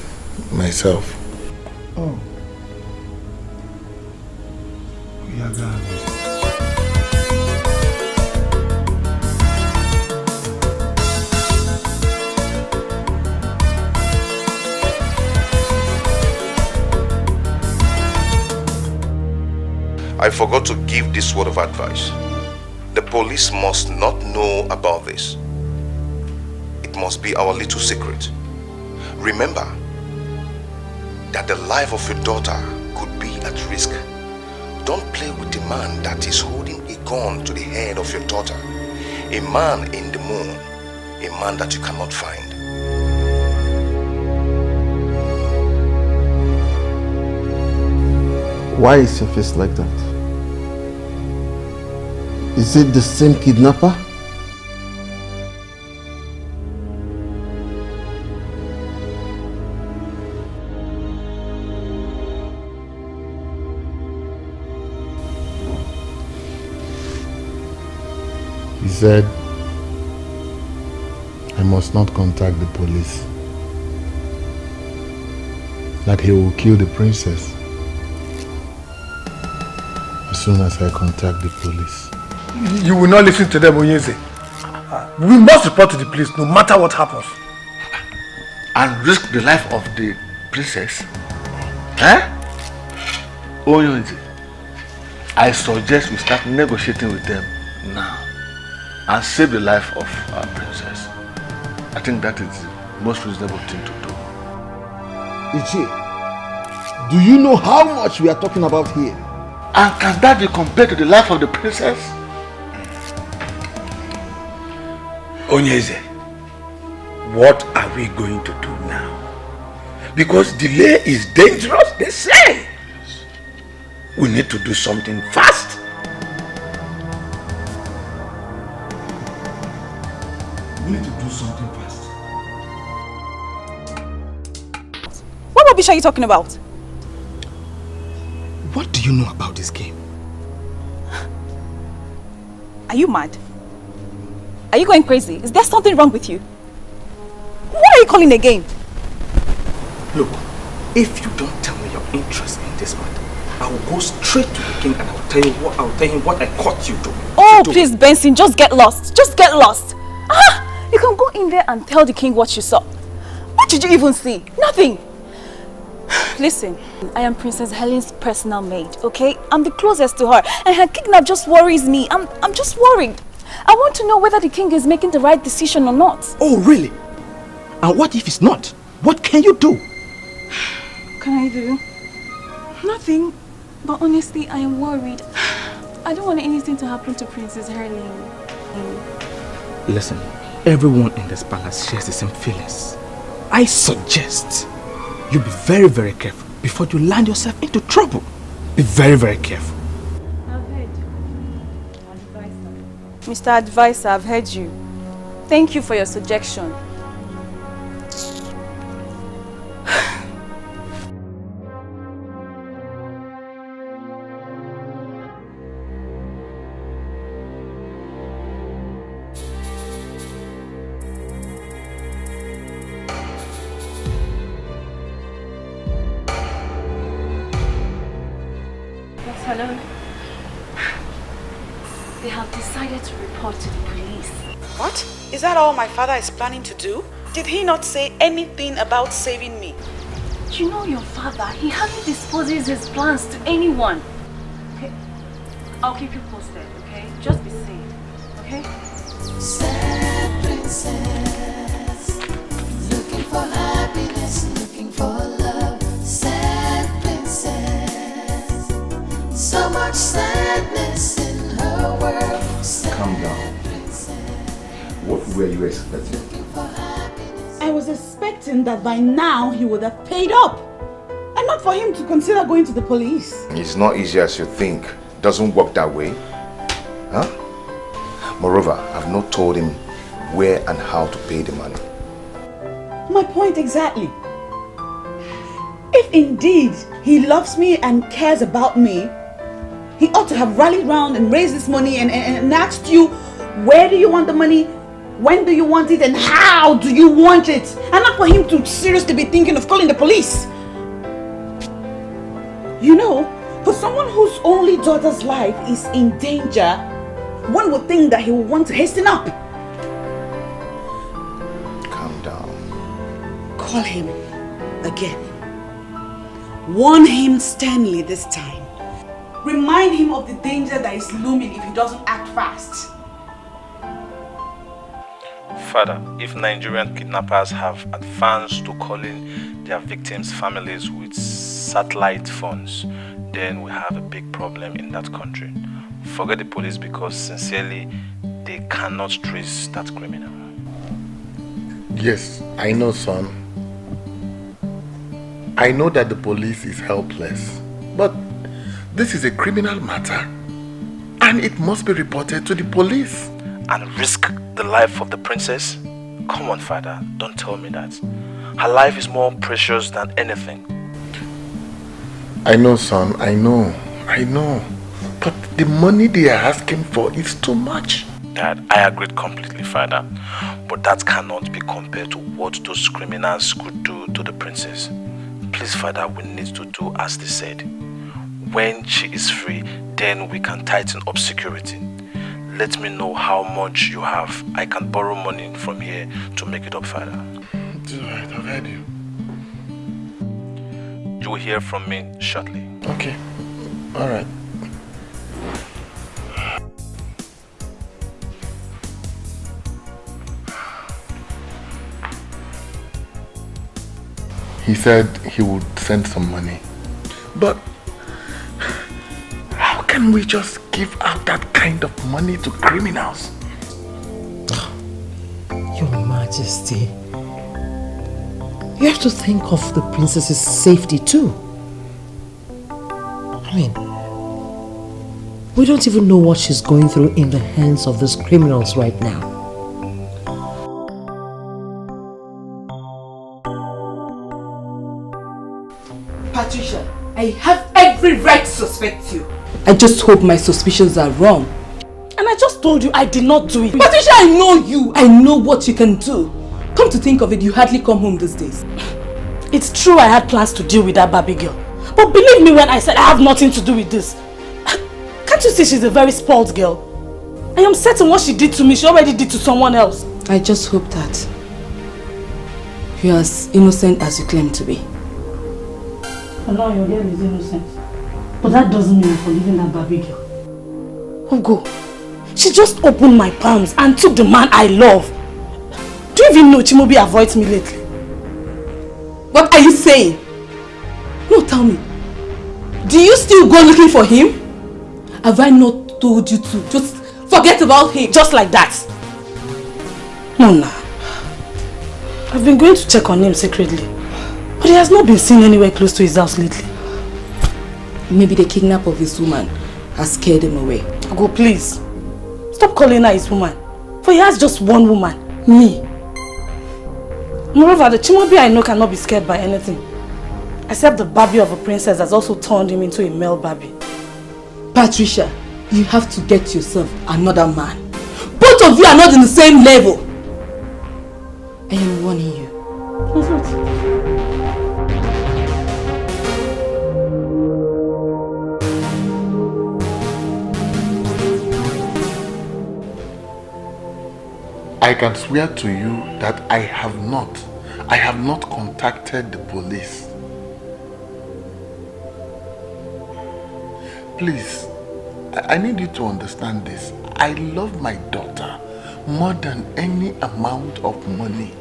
myself. Oh. We are done. I forgot to give this word of advice. The police must not know about this. It must be our little secret. Remember that the life of your daughter could be at risk. Don't play with the man that is holding a gun to the head of your daughter. A man in the moon, a man that you cannot find. Why is your face like that? Is it the same kidnapper? He said I must not contact the police. That he will kill the princess as soon as I contact the police. You will not listen to them, Onyeze. We must report to the police no matter what happens. And risk the life of the princess? Eh? Onyeze, I suggest we start negotiating with them now and save the life of our princess. I think that is the most reasonable thing to do. Ichi, do you know how much we are talking about here? And can that be compared to the life of the princess? Onyeze, what are we going to do now? Because delay is dangerous, they say. We need to do something fast. We need to do something fast. What rubbish are you talking about? What do you know about this game? Are you mad? Are you going crazy? Is there something wrong with you? What are you calling a game? Look, if you don't tell me your interest in this matter, I will go straight to the king and I will tell him what I caught you doing. Oh, please, Benson, just get lost. Just get lost. You can go in there and tell the king what you saw. What did you even see? Nothing. Listen, I am Princess Helen's personal maid, okay? I'm the closest to her, and her kidnap just worries me. I'm just worried. I want to know whether the king is making the right decision or not. Oh, really? And what if it's not? What can you do? Can I do? Nothing. But honestly, I am worried. I don't want anything to happen to Princess Helen. Listen, everyone in this palace shares the same feelings. I suggest you be very, very careful before you land yourself into trouble. Be very, very careful. I've heard you. Advisor. Mr. Advisor, I've heard you. Thank you for your suggestion. Hello. They have decided to report to the police. What? Is that all my father is planning to do? Did he not say anything about saving me? You know your father, he hardly disposes his plans to anyone. Okay, I'll keep you posted, okay? Just be safe, okay? Sad princess, looking for happiness, looking for love. Sad princess, so much sadness in her world. Calm down. What were you expecting? I was expecting that by now he would have paid up. And not for him to consider going to the police. It's not easy as you think. Doesn't work that way. Huh? Moreover, I've not told him where and how to pay the money. My point exactly. If indeed he loves me and cares about me, he ought to have rallied round and raised this money and asked you, where do you want the money? When do you want it? And how do you want it? And not for him to seriously be thinking of calling the police. You know, for someone whose only daughter's life is in danger, one would think that he would want to hasten up. Calm down. Call him again. Warn him sternly this time. Remind him of the danger that is looming if he doesn't act fast. Father, if Nigerian kidnappers have advanced to calling their victims' families with satellite phones, then we have a big problem in that country. Forget the police, because sincerely, they cannot trace that criminal. Yes, I know, son. I know that the police is helpless, but this is a criminal matter and it must be reported to the police. And risk the life of the princess? Come on, Father, don't tell me that. Her life is more precious than anything. I know, son, I know. But the money they are asking for is too much. Dad, I agree completely, Father. But that cannot be compared to what those criminals could do to the princess. Please, Father, we need to do as they said. When she is free, then we can tighten up security. Let me know how much you have. I can borrow money from here to make it up, Father. It's alright, I've heard you. You will hear from me shortly. Okay, alright. He said he would send some money. But how can we just give out that kind of money to criminals? Your Majesty, you have to think of the princess's safety too. I mean, we don't even know what she's going through in the hands of these criminals right now. Patricia, I have every right to suspect you. I just hope my suspicions are wrong. And I just told you I did not do it. Patricia, I know you. I know what you can do. Come to think of it, you hardly come home these days. It's true I had plans to deal with that Barbie girl. But believe me when I said I have nothing to do with this. Can't you see she's a very spoiled girl? I am certain what she did to me, she already did to someone else. I just hope that you are as innocent as you claim to be. I know your girl is innocent. But that doesn't mean I'm forgiving that Barbie girl. Hugo, she just opened my palms and took the man I love. Do you even know Chimobi avoids me lately? What are you saying? No, tell me. Do you still go looking for him? Have I not told you to just forget about him? Just like that? No, nah. I've been going to check on him secretly. But he has not been seen anywhere close to his house lately. Maybe the kidnap of his woman has scared him away. Go, please. Stop calling her his woman. For he has just one woman, me. Moreover, the Chimobi I know cannot be scared by anything. Except the Barbie of a princess has also turned him into a male Barbie. Patricia, you have to get yourself another man. Both of you are not in the same level. I am warning you. I can swear to you that I have not contacted the police. Please, I need you to understand this. I love my daughter more than any amount of money.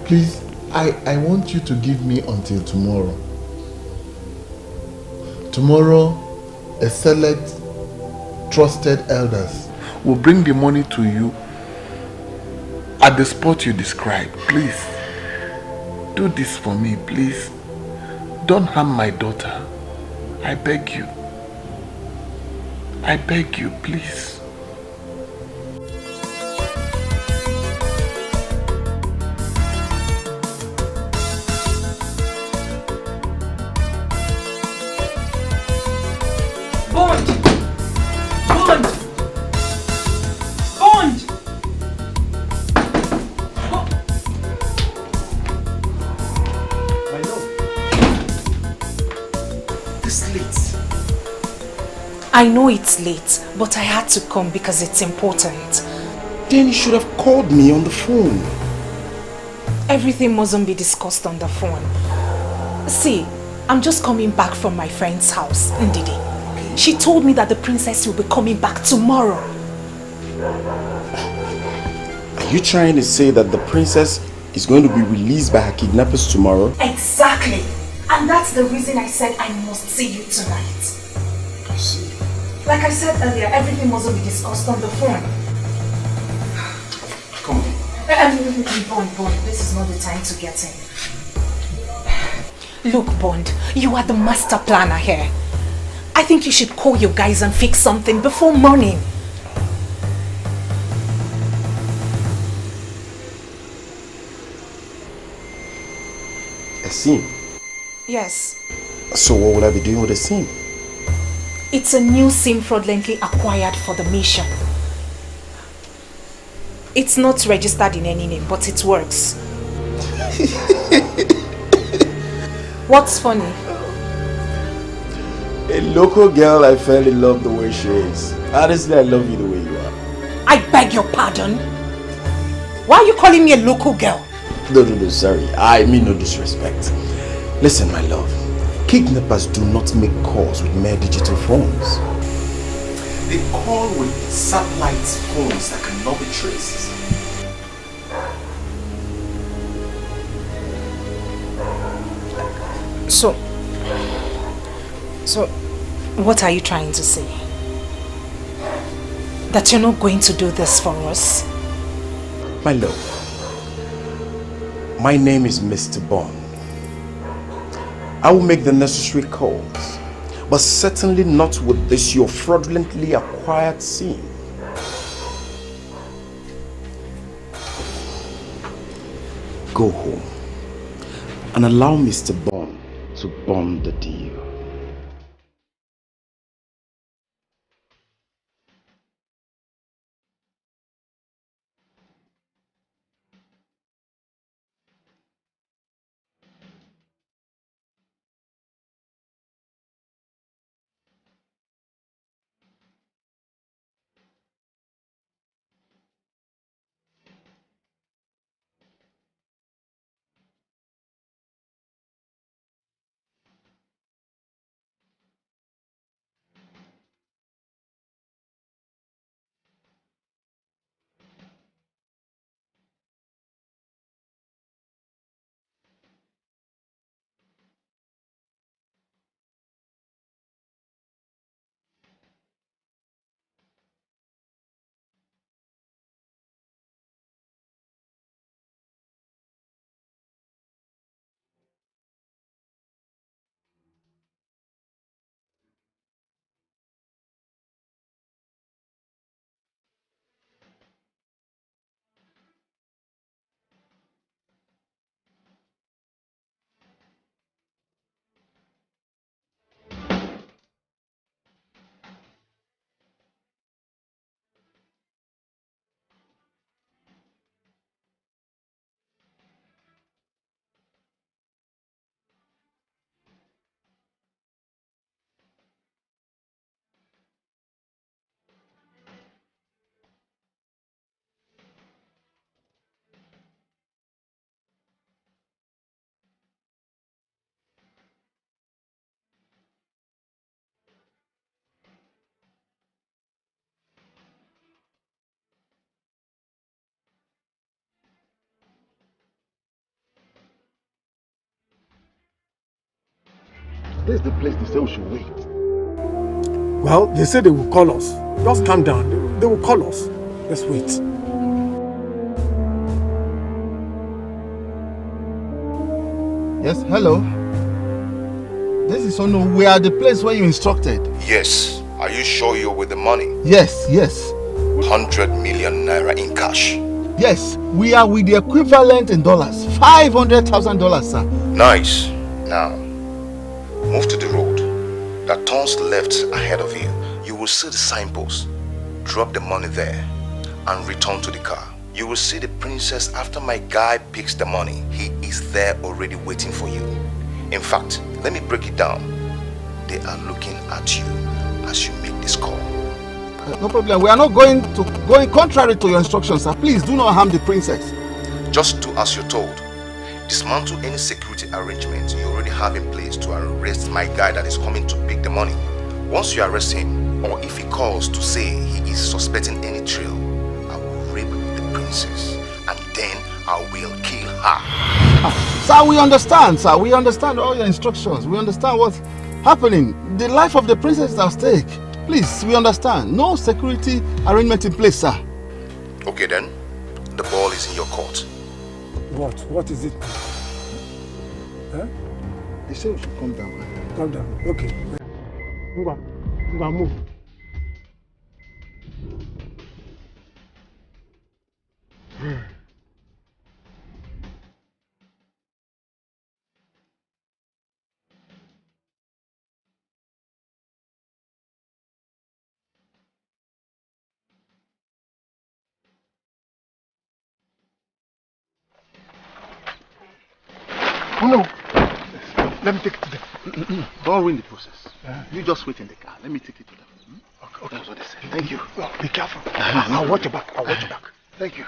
Please, I want you to give me until tomorrow. Tomorrow, a select trusted elders will bring the money to you at the spot you described. Please, do this for me, please. Don't harm my daughter. I beg you. I beg you, please. I know it's late, but I had to come because it's important. Then you should have called me on the phone. Everything mustn't be discussed on the phone. See, I'm just coming back from my friend's house, Ndidi. She told me that the princess will be coming back tomorrow. Are you trying to say that the princess is going to be released by her kidnappers tomorrow? Exactly. And that's the reason I said I must see you tonight. I see. Like I said earlier, everything mustn't be discussed on the phone. Come on. Bond, this is not the time to get in. Look, Bond, you are the master planner here. I think you should call your guys and fix something before morning. A scene? Yes. So what will I be doing with the scene? It's a new SIM fraudulently acquired for the mission. It's not registered in any name, but it works. What's funny? A local girl I fell in love the way she is. Honestly, I love you the way you are. I beg your pardon? Why are you calling me a local girl? No, sorry. I mean no disrespect. Listen, my love. Kidnappers do not make calls with mere digital phones. They call with satellite phones that cannot be traced. So, what are you trying to say? That you're not going to do this for us? My love, my name is Mr. Bond. I will make the necessary calls, but certainly not with this your fraudulently acquired SIM. Go home and allow Mr. Bond to bond the deal. This is the place they say we should wait. Well, they say they will call us. Just calm down. They will call us. Let's wait. Yes, hello. This is Ono. We are at the place where you instructed. Yes. Are you sure you're with the money? Yes, yes. 100 million naira in cash. Yes, we are with the equivalent in dollars. $500,000, sir. Nice. Now, move to the road that turns left ahead of you. You will see the signpost. Drop the money there and return to the car. You will see the princess after my guy picks the money. He is there already waiting for you. In fact, let me break it down. They are looking at you as you make this call. No problem. We are not going contrary to your instructions, sir. Please do not harm the princess. Just do as you're told. Dismantle any security arrangement you already have in place to arrest my guy that is coming to pick the money. Once you arrest him, or if he calls to say he is suspecting any trail, I will rape the princess and then I will kill her. Sir, we understand, sir. We understand all your instructions. We understand what's happening. The life of the princess is at stake. Please, we understand. No security arrangement in place, sir. Okay then, the ball is in your court. What? What is it? Huh? They say we should come down. Calm down. Okay. Move. No. Let me take it to them. Don't ruin the process. You just wait in the car. Let me take it to them. Okay. That's what they say. Thank you. Well, be careful. I'll watch your back. Thank you.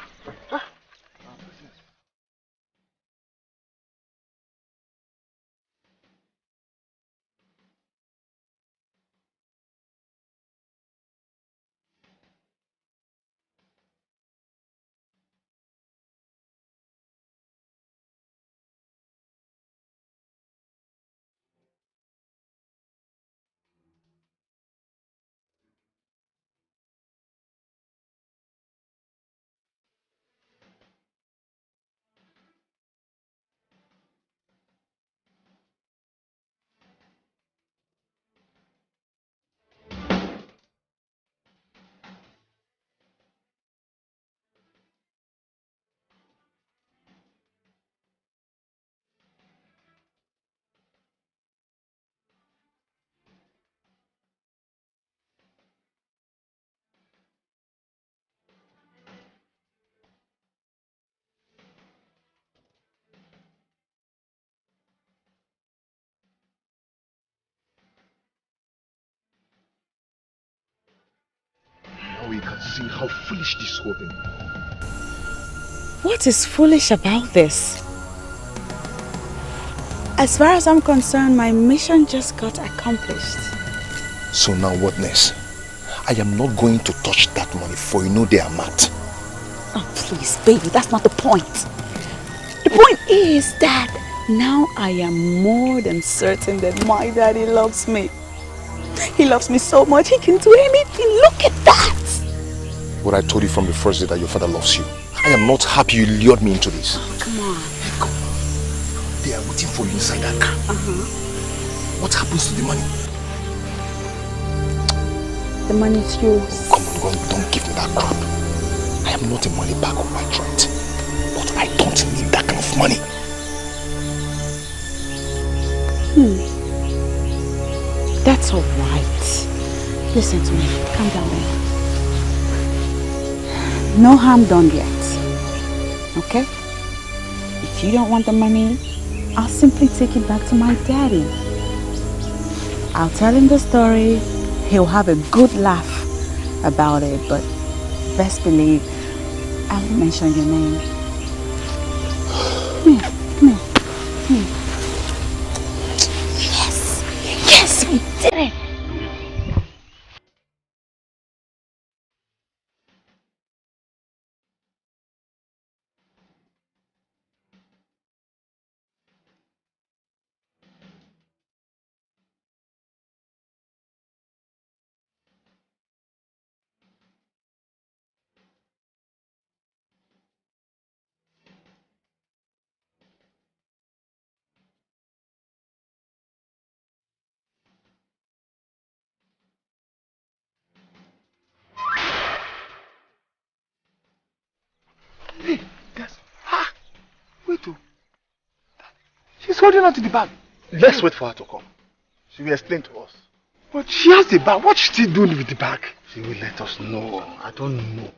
Now we can see how foolish this whole thing. What is foolish about this? As far as I'm concerned, my mission just got accomplished. So now what next? I am not going to touch that money, for you know they are mad. Oh please, baby, that's not the point. The point is that now I am more than certain that my daddy loves me. He loves me so much, he can do anything. Look at that! What I told you from the first day that your father loves you. I am not happy you lured me into this. Oh, come on. They are waiting for you inside that car. What happens to the money? The money is yours. Come on, don't give me that crap. I am not a money bag of my right. But I don't need that kind of money. That's all right. Listen to me. Calm down, man. No harm done yet. Okay? If you don't want the money, I'll simply take it back to my daddy. I'll tell him the story. He'll have a good laugh about it, but best believe I won't mention your name. Come here. Yes, we did it. She's holding on to the bag. Let's wait for her to come. She will explain to us. But she has the bag. What's she doing with the bag? She will let us know. I don't know.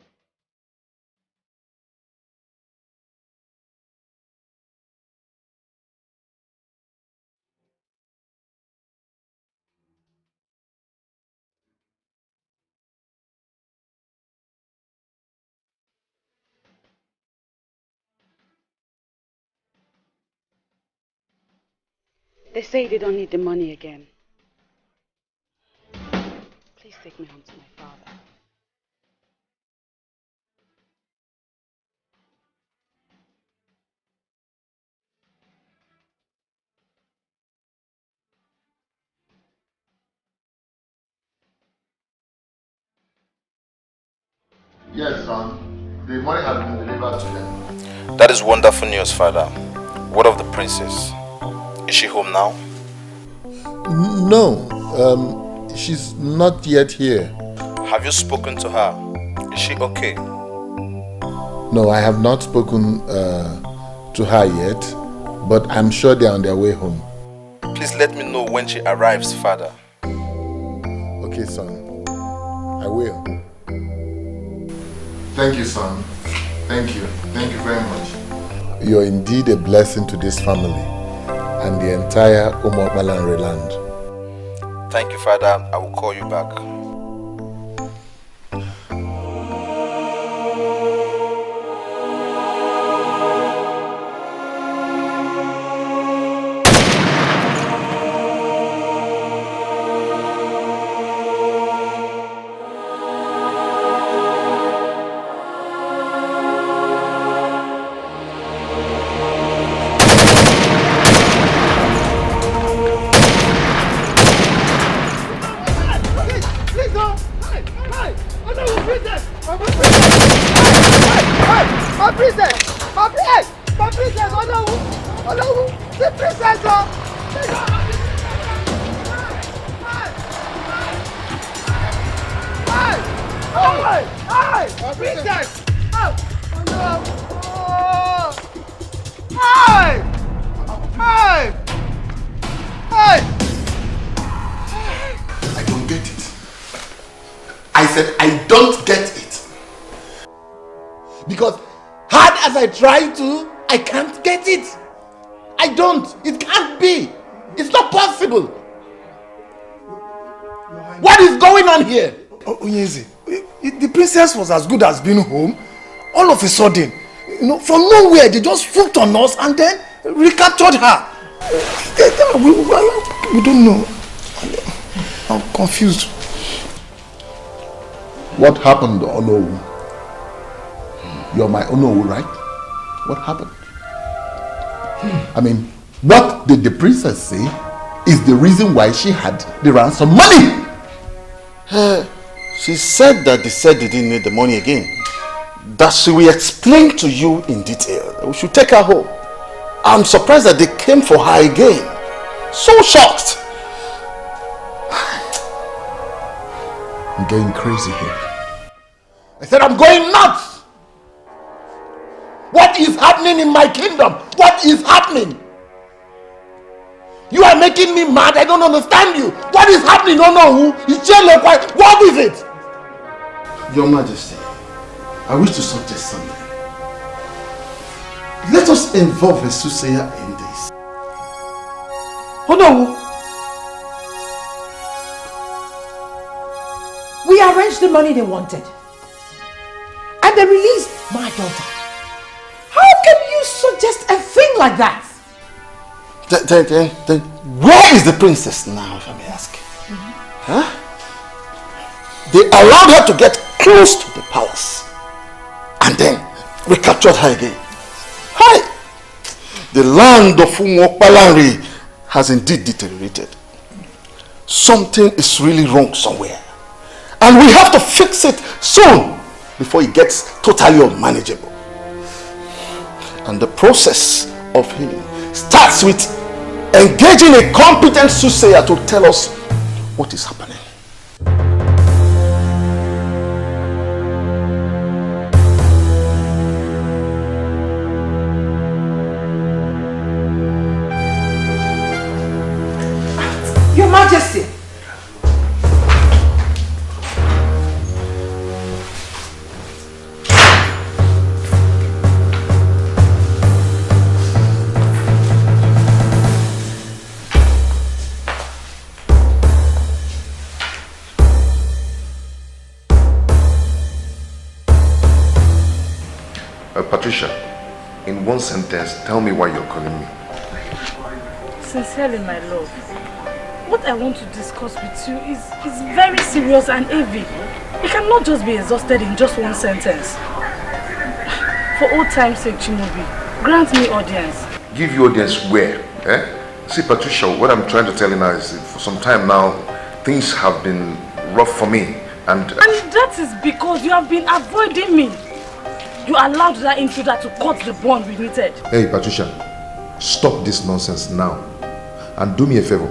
They say they don't need the money again. Please take me home to my father. Yes, son. The money has been delivered to them. That is wonderful news, Father. What of the princess? Is she home now? No, she's not yet here. Have you spoken to her? Is she okay? No, I have not spoken to her yet, but I'm sure they're on their way home. Please let me know when she arrives, Father. Okay, son. I will. Thank you, son. Thank you. Thank you very much. You're indeed a blessing to this family and the entire Umokbalanre land. Thank you, Father. I will call you back. I try to, I can't get it. I don't. It can't be. It's not possible. What is going on here? Onyezi, the princess was as good as being home. All of a sudden, from nowhere, they just swooped on us and then recaptured her. We don't know. I'm confused. What happened, Onowu? You're my Onowu, right? What happened? I mean, what did the princess say is the reason why she had the ransom money? She said that they didn't need the money again. That she will explain to you in detail. We should take her home. I'm surprised that they came for her again. So shocked. I'm going crazy here. I said I'm going nuts! What is happening in my kingdom? What is happening? You are making me mad. I don't understand you. What is happening? No, no. What is it? Your Majesty, I wish to suggest something. Let us involve a soothsayer in this. Oh no! We arranged the money they wanted. And they released my daughter. How can you suggest a thing like that? Then where is the princess now, if I may ask? Huh? They allowed her to get close to the palace and then recaptured her again. Hi! The land of Umokbalanre has indeed deteriorated. Something is really wrong somewhere. And we have to fix it soon before it gets totally unmanageable. And the process of healing starts with engaging a competent soothsayer to tell us what is happening. Your Majesty! Patricia, in one sentence, tell me why you're calling me. Sincerely, my love, what I want to discuss with you is very serious and heavy. You cannot just be exhausted in just one sentence. For old time's sake, Chimobi, grant me audience. Give you audience where? See, Patricia, what I'm trying to tell you now is for some time now, things have been rough for me. And that is because you have been avoiding me. You allowed that intruder to cut the bond we needed. Hey, Patricia, stop this nonsense now. And do me a favor.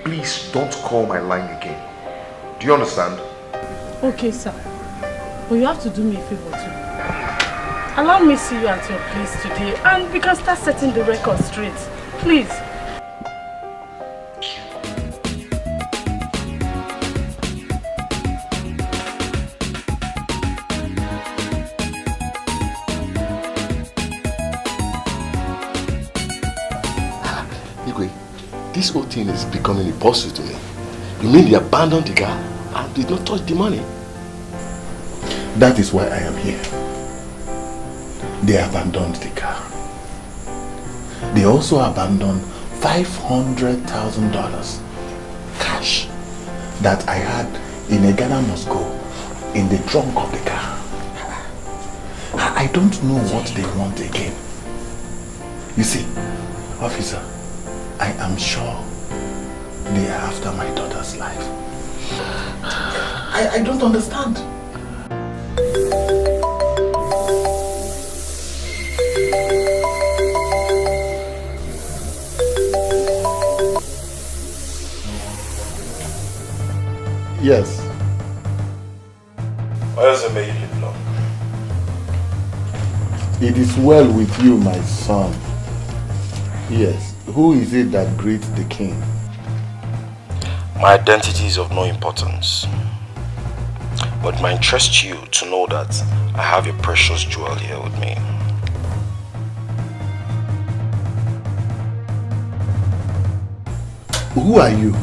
Please don't call my line again. Do you understand? Okay, sir. But you have to do me a favor too. Allow me to see you at your place today and we can start setting the record straight. Please. This whole thing is becoming impossible to me. You mean they abandoned the girl and did not touch the money? That is why I am here. They abandoned the car. They also abandoned $500,000 cash that I had in a Ghana must go in the trunk of the car. I don't know what they want again. You see, officer, I am sure they are after my daughter's life. I don't understand. Yes. Why does it make you live long? It is well with you, my son. Yes. Who is it that greets the king? My identity is of no importance. But it might interest you to know that I have a precious jewel here with me. Who are you?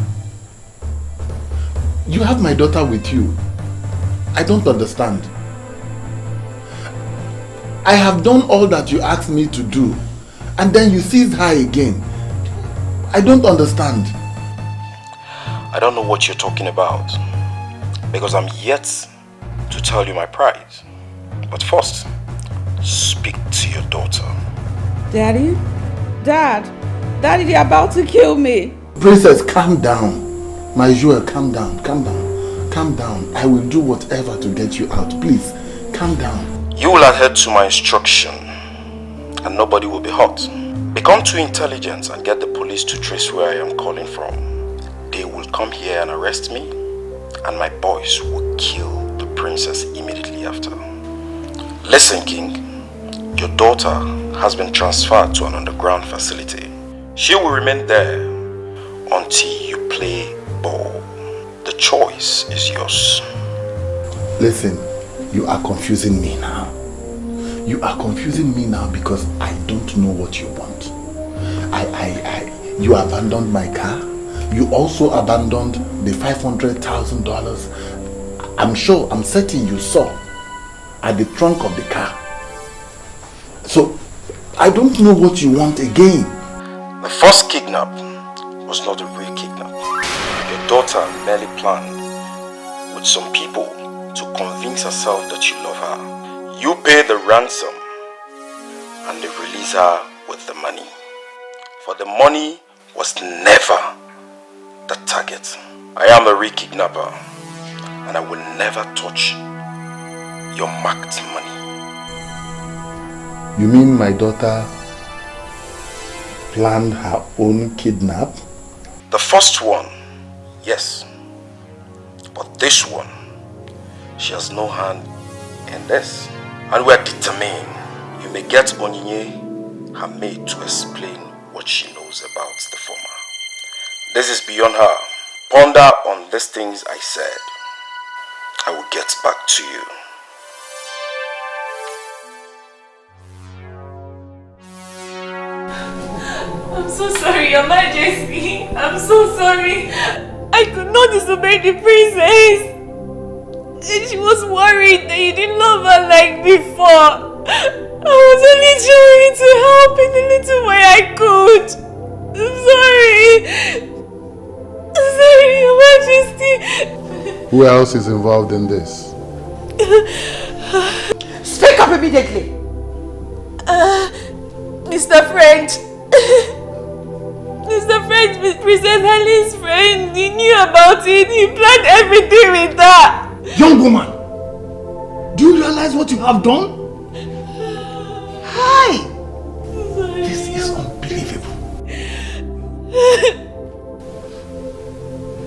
You have my daughter with you. I don't understand. I have done all that you asked me to do, and then you seized her again. I don't understand. I don't know what you're talking about, because I'm yet to tell you my prize. But first, speak to your daughter. Daddy? Dad? Daddy, they're about to kill me. Princess, calm down. My jewel, calm down, calm down, calm down. I will do whatever to get you out. Please, calm down. You will adhere to my instruction, and nobody will be hurt. Become too intelligent and get the police to trace where I am calling from. They will come here and arrest me, and my boys will kill the princess immediately after. Listen, King, your daughter has been transferred to an underground facility. She will remain there until you play ball. The choice is yours. Listen, you are confusing me now. You are confusing me now because I don't know what you want. You abandoned my car. You also abandoned the $500,000. I'm sure, I'm certain you saw at the trunk of the car. So, I don't know what you want again. The first kidnap was not a real kidnap. Your daughter merely planned with some people to convince herself that you love her. You pay the ransom and they release her with the money. For the money was never the target. I am the real kidnapper and I will never touch your marked money. You mean my daughter planned her own kidnap? The first one, yes. But this one, she has no hand in this. And we are determined. You may get Chinenye, her maid, to explain what she knows about the former. This is beyond her. Ponder on these things I said. I will get back to you. I'm so sorry, Your Majesty. I'm so sorry. I could not disobey the princess. And she was worried that you didn't love her like before. I was only trying to help in the little way I could. I'm sorry. I'm sorry, Your Majesty. Who else is involved in this? Speak up immediately. Mr. French. Mr. French, Princess Helen's friend. He knew about it. He planned everything with her. Young woman, do you realize what you have done? Hi! This is unbelievable.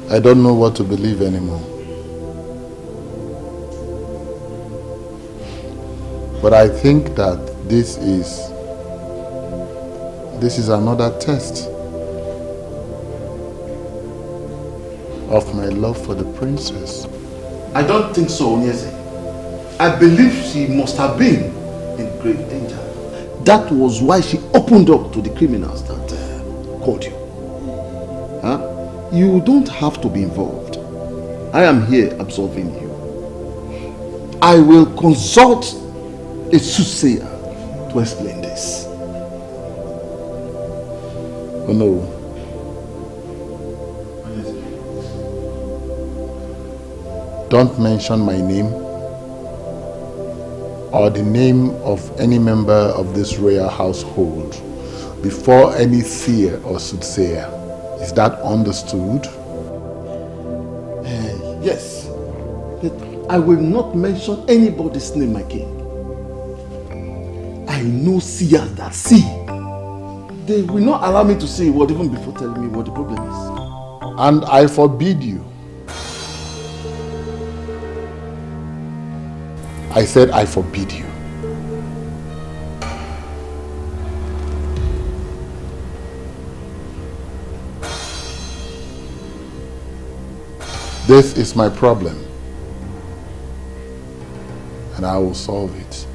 I don't know what to believe anymore. But I think that this is another test of my love for the princess. I don't think so, Onyeze. I believe she must have been in grave danger. That was why she opened up to the criminals that called you. Huh? You don't have to be involved. I am here absolving you. I will consult a soothsayer to explain this. Oh no. Don't mention my name or the name of any member of this royal household before any seer or soothsayer. Is that understood? Yes. I will not mention anybody's name, my king. I know seers that see. They will not allow me to say a word even before telling me what the problem is. And I forbid you. I said I forbid you. This is my problem, and I will solve it.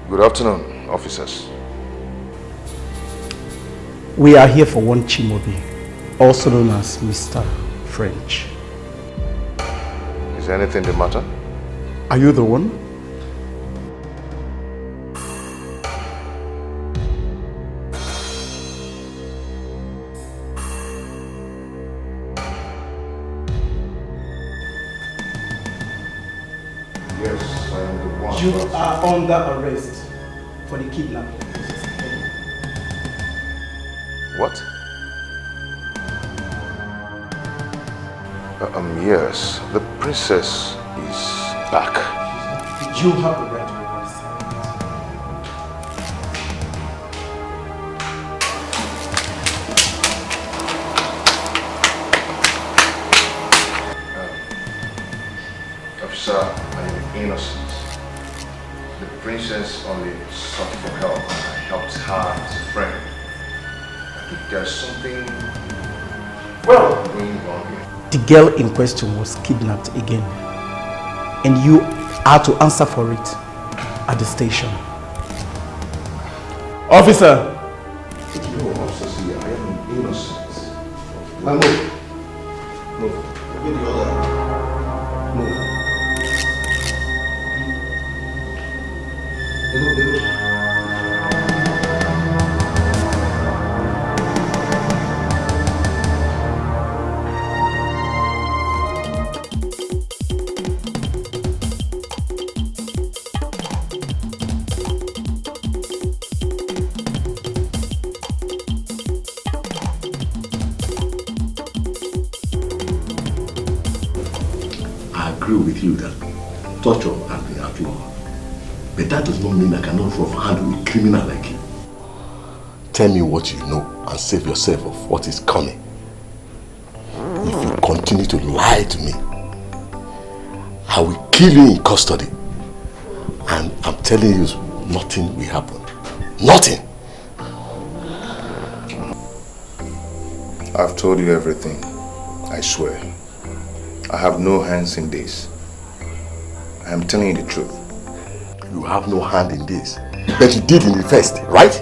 Good afternoon, officers. We are here for one Chimobi, also known as Mr. French. Is anything the matter? Are you the one? Yes, I am the one. You are under arrest for the kidnapping. What? Yes, the princess is back. You have the right to request. Officer, I am innocent. The princess only sought for help and I helped her as a friend. I think there's something going wrong here. The girl in question was kidnapped again, and you are to answer for it at the station. Officer! No, officer, I am innocent. No. Get the other. No. With you that torture has been outlawed, but that does not mean I cannot handle a criminal like you. Tell me what you know and save yourself of what is coming. If you continue continue to lie to me, I will kill you in custody. And I'm telling you, nothing will happen. Nothing. I've told you everything. I swear. I have no hands in this. I am telling you the truth. You have no hand in this. But you did in the first, right?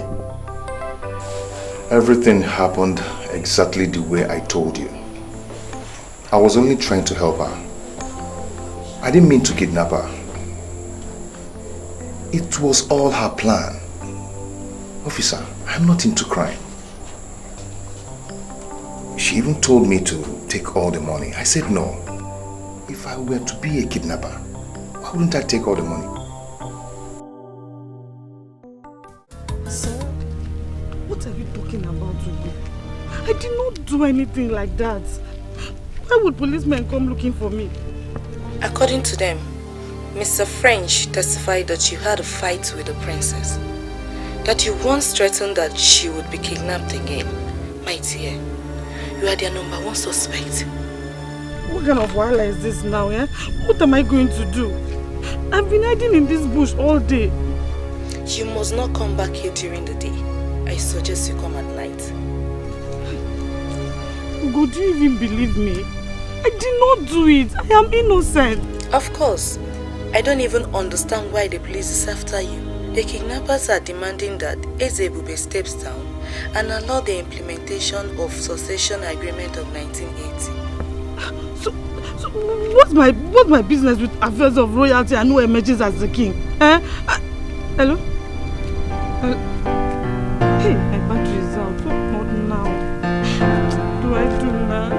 Everything happened exactly the way I told you. I was only trying to help her. I didn't mean to kidnap her. It was all her plan. Officer, I'm not into crime. She even told me to take all the money. I said no. If I were to be a kidnapper, why wouldn't I take all the money? Sir, what are you talking about, Ubah? I did not do anything like that. Why would policemen come looking for me? According to them, Mr. French testified that you had a fight with the princess. That you once threatened that she would be kidnapped again. My dear, you are their #1 suspect. What kind of wahala is this now, eh? What am I going to do? I've been hiding in this bush all day. You must not come back here during the day. I suggest you come at night. Would you even believe me? I did not do it. I am innocent. Of course. I don't even understand why the police is after you. The kidnappers are demanding that Ezebube steps down and allow the implementation of succession agreement of 1980. So what's my business with affairs of royalty and who emerges as the king? Eh? Hello? Hey, my battery is out. What now? What do I do now?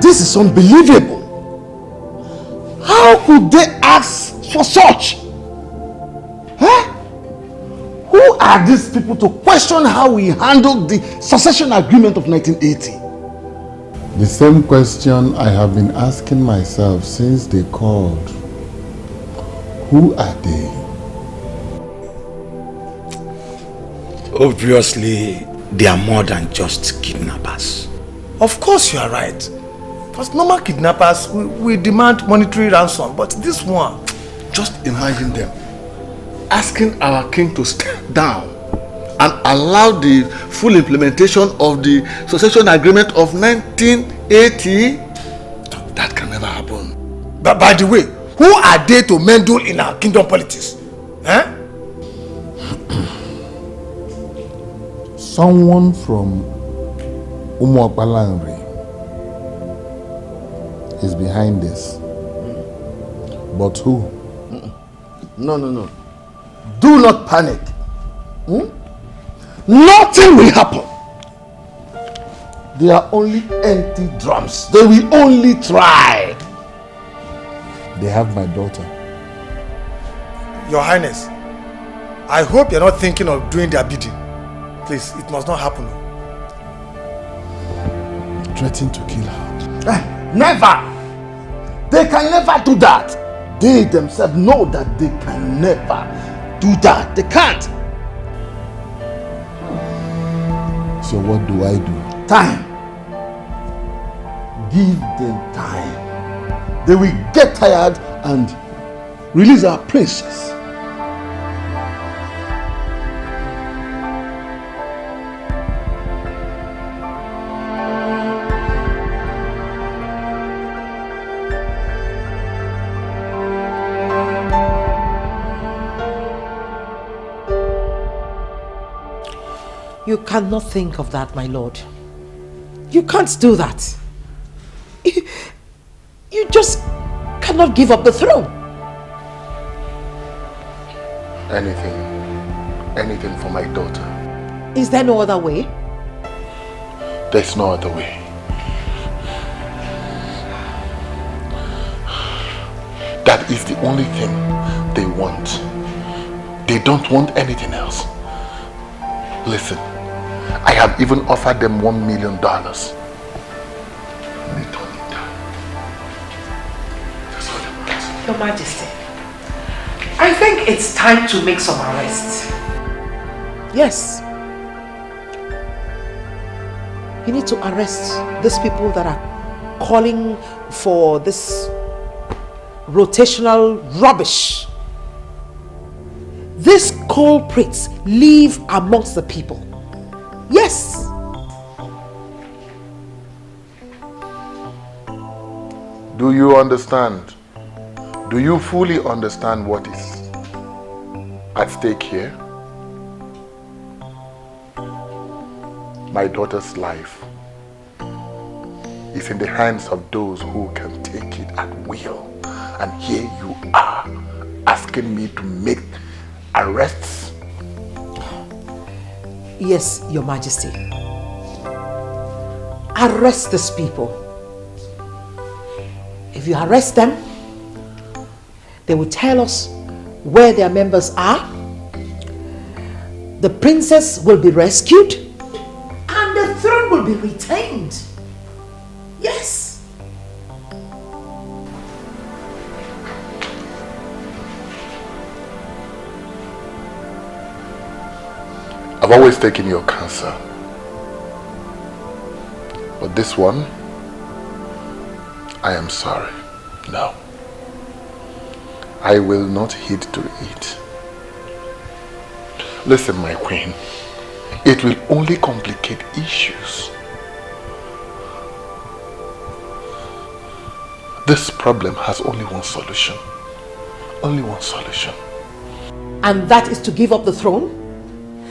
This is unbelievable. How could they ask for such? Huh? Who are these people to question how we handled the succession agreement of 1980? The same question I have been asking myself since they called. Who are they? Obviously, they are more than just kidnappers. Of course you are right. Because normal kidnappers, we demand monetary ransom, but this one... Just imagine them asking our king to step down and allow the full implementation of the succession agreement of 1980. That can never happen. But by the way, who are they to meddle in our kingdom politics? Eh? Someone from Umuapalanri is behind this. But who? No. Do not panic. Nothing will happen. They are only empty drums. They will only try. They have my daughter. Your Highness, I hope you're not thinking of doing their bidding. Please, it must not happen. Threatening to kill her. Never! They can never do that. They themselves know that they can never do that. They can't. So what do I do? Time. Give them time. They will get tired and release our princess. You cannot think of that, my lord. You can't do that. You just cannot give up the throne. Anything for my daughter. Is there no other way? There's no other way. That is the only thing they want. They don't want anything else. Listen, I have even offered them $1 million. Your Majesty, I think it's time to make some arrests. Yes. You need to arrest these people that are calling for this rotational rubbish. These culprits live amongst the people. Yes. Do you understand? Do you fully understand what is at stake here? My daughter's life is in the hands of those who can take it at will. And here you are asking me to make arrests? Yes, Your Majesty. Arrest these people. If you arrest them, they will tell us where their members are. The princess will be rescued and the throne will be retained. Yes. I've always taken your counsel. But this one, I am sorry. No. I will not heed to it. Listen, my queen. It will only complicate issues. This problem has only one solution. Only one solution. And that is to give up the throne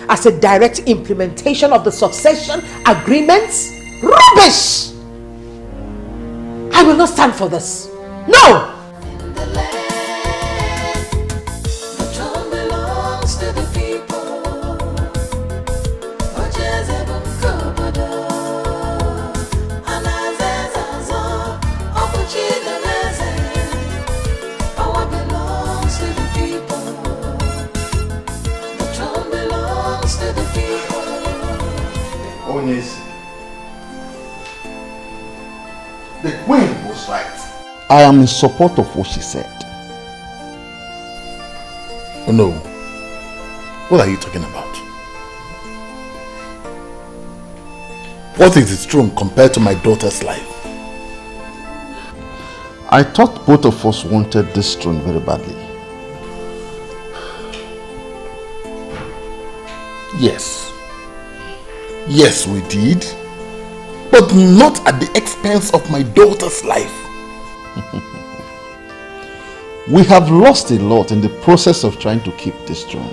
as a direct implementation of the succession agreements? Rubbish! I will not stand for this. No! The queen was right. I am in support of what she said. Oh no. What are you talking about? What is its throne compared to my daughter's life? I thought both of us wanted this throne very badly. Yes. Yes, we did. But not at the expense of my daughter's life. We have lost a lot in the process of trying to keep this throne.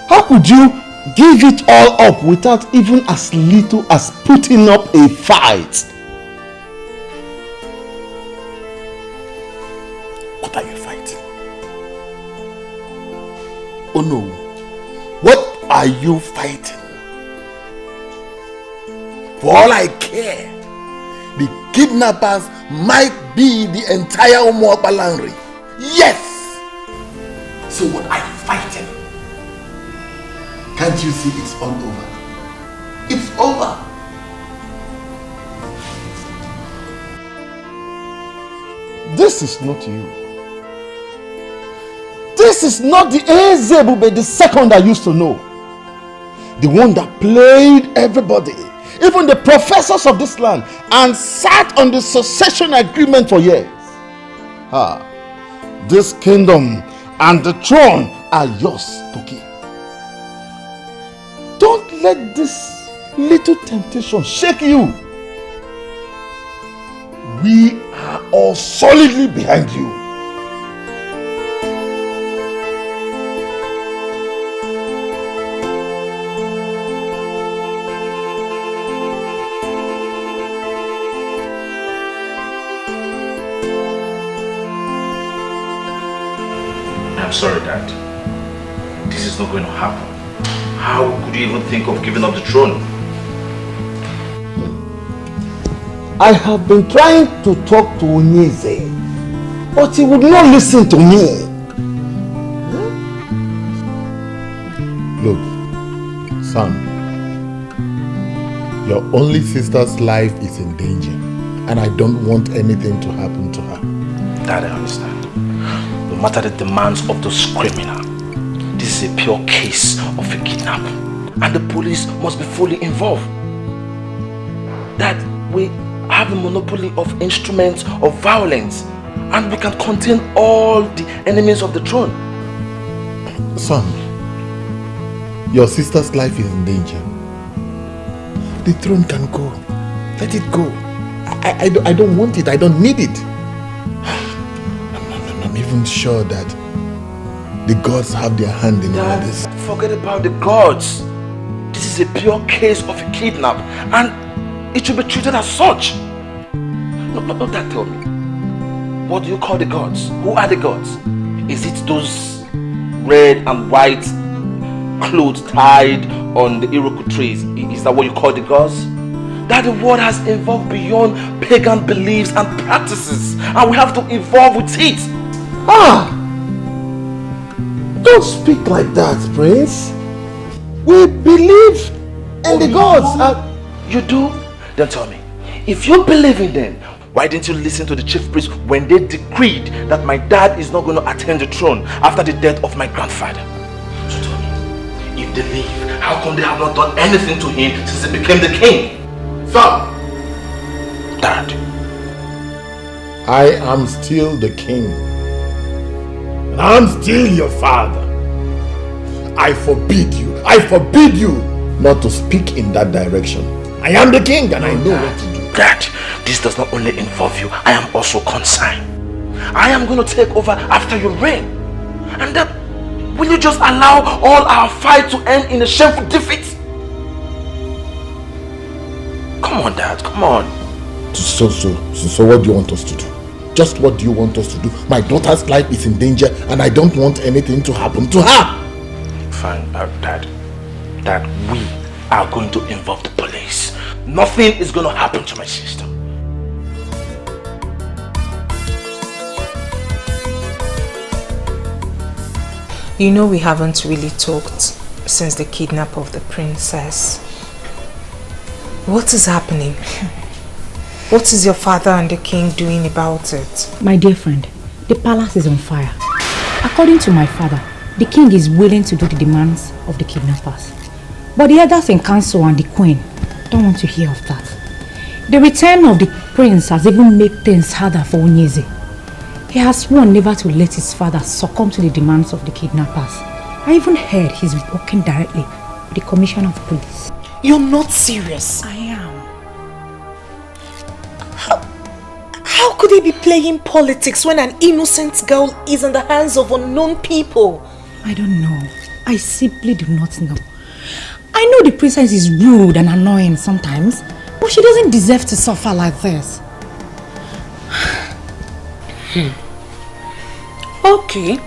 How could you give it all up without even as little as putting up a fight? What are you fighting? Oh no. What are you fighting? For all I care, the kidnappers might be the entire Umuokpalanri. Yes! So what are you fighting? Can't you see it's all over? It's over. This is not you. This is not the Ezebube the second I used to know. The one that played everybody, even the professors of this land, and sat on the succession agreement for years. This kingdom and the throne are yours to keep. Don't let this little temptation shake you. We are all solidly behind you. I'm sorry, Dad. This is not going to happen. How could you even think of giving up the throne? I have been trying to talk to Onyeze, but he would not listen to me. Look, Son, your only sister's life is in danger, and I don't want anything to happen to her. That I understand. No matter the demands of those criminals, this is a pure case of a kidnap, and the police must be fully involved. That we have the monopoly of instruments of violence, and we can contain all the enemies of the throne. Son, your sister's life is in danger. The throne can go. Let it go. I don't want it. I don't need it. I'm even sure that the gods have their hand in all this. Forget about the gods. This is a pure case of a kidnap, and it should be treated as such. No, that tell me. What do you call the gods? Who are the gods? Is it those red and white clothes tied on the Iroquois trees? Is that what you call the gods? That the world has evolved beyond pagan beliefs and practices, and we have to evolve with it. Don't speak like that, Prince. We believe in the gods. You do? Then tell me, if you believe in them, why didn't you listen to the chief priest when they decreed that my dad is not going to attain the throne after the death of my grandfather? So tell me, if they leave, how come they have not done anything to him since he became the king? Son! Dad. I am still the king. And I'm still your father. I forbid you not to speak in that direction. I am the king and I know what to do. Dad, this does not only involve you, I am also concerned. I am going to take over after your reign. And then, will you just allow all our fight to end in a shameful defeat? Come on, Dad, come on. So what do you want us to do? Just what do you want us to do? My daughter's life is in danger and I don't want anything to happen to her. Fine, Dad, we are going to involve the police. Nothing is going to happen to my sister. You know we haven't really talked since the kidnap of the princess. What is happening? What is your father and the king doing about it? My dear friend, the palace is on fire. According to my father, the king is willing to do the demands of the kidnappers. But the others in council and the queen don't want to hear of that. The return of the prince has even made things harder for Onyeze. He has sworn never to let his father succumb to the demands of the kidnappers. I even heard he's working directly with the commissioner of police. You're not serious. I am. How could he be playing politics when an innocent girl is in the hands of unknown people? I don't know. I simply do not know. I know the princess is rude and annoying sometimes, but she doesn't deserve to suffer like this. Okay.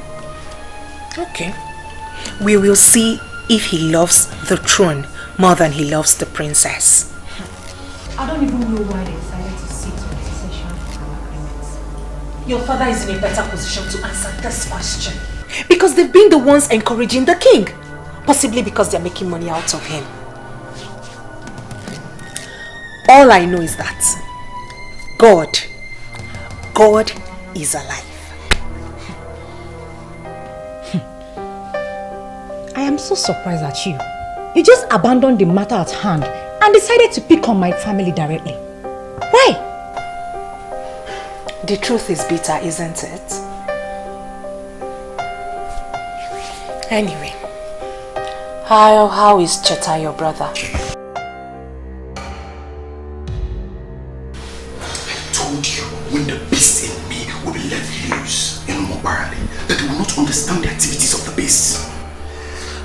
We will see if he loves the throne more than he loves the princess. I don't even know why they decided to sit on the decision of our agreements. Your father is in a better position to answer this question. Because they've been the ones encouraging the king. Possibly because they're making money out of him. All I know is that God is alive. I am so surprised at you. You just abandoned the matter at hand and decided to pick on my family directly. Why? The truth is bitter, isn't it? Anyway, how is Cheta, your brother? I told you when the beast in me will be let loose in Mobarali that they will not understand the activities of the beast.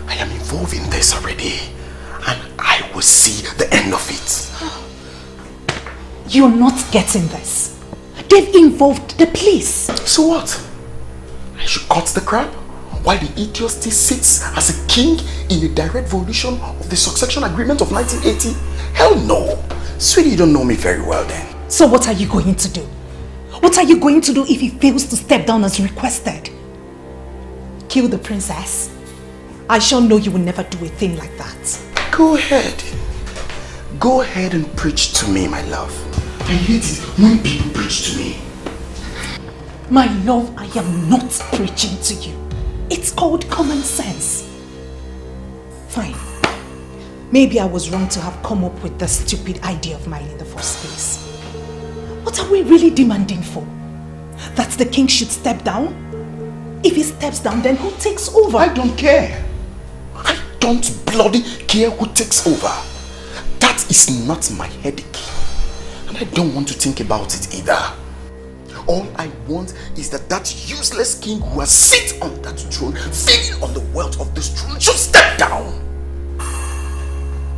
I am involved in this already and I will see the end of it. You're not getting this. They've involved the police. So what? I should cut the crap? While the idiot still sits as a king in a direct violation of the succession agreement of 1980? Hell no! Sweetie, you don't know me very well then. So what are you going to do? What are you going to do if he fails to step down as requested? Kill the princess? I sure know you will never do a thing like that. Go ahead. Go ahead and preach to me, my love. I hate it when people preach to me. My love, I am not preaching to you. It's called common sense. Fine. Maybe I was wrong to have come up with the stupid idea of mine in the first place. What are we really demanding for? That the king should step down? If he steps down, then who takes over? I don't care. I don't bloody care who takes over. That is not my headache. And I don't want to think about it either. All I want is that useless king who has sit on that throne, feeding on the wealth of this throne, should step down.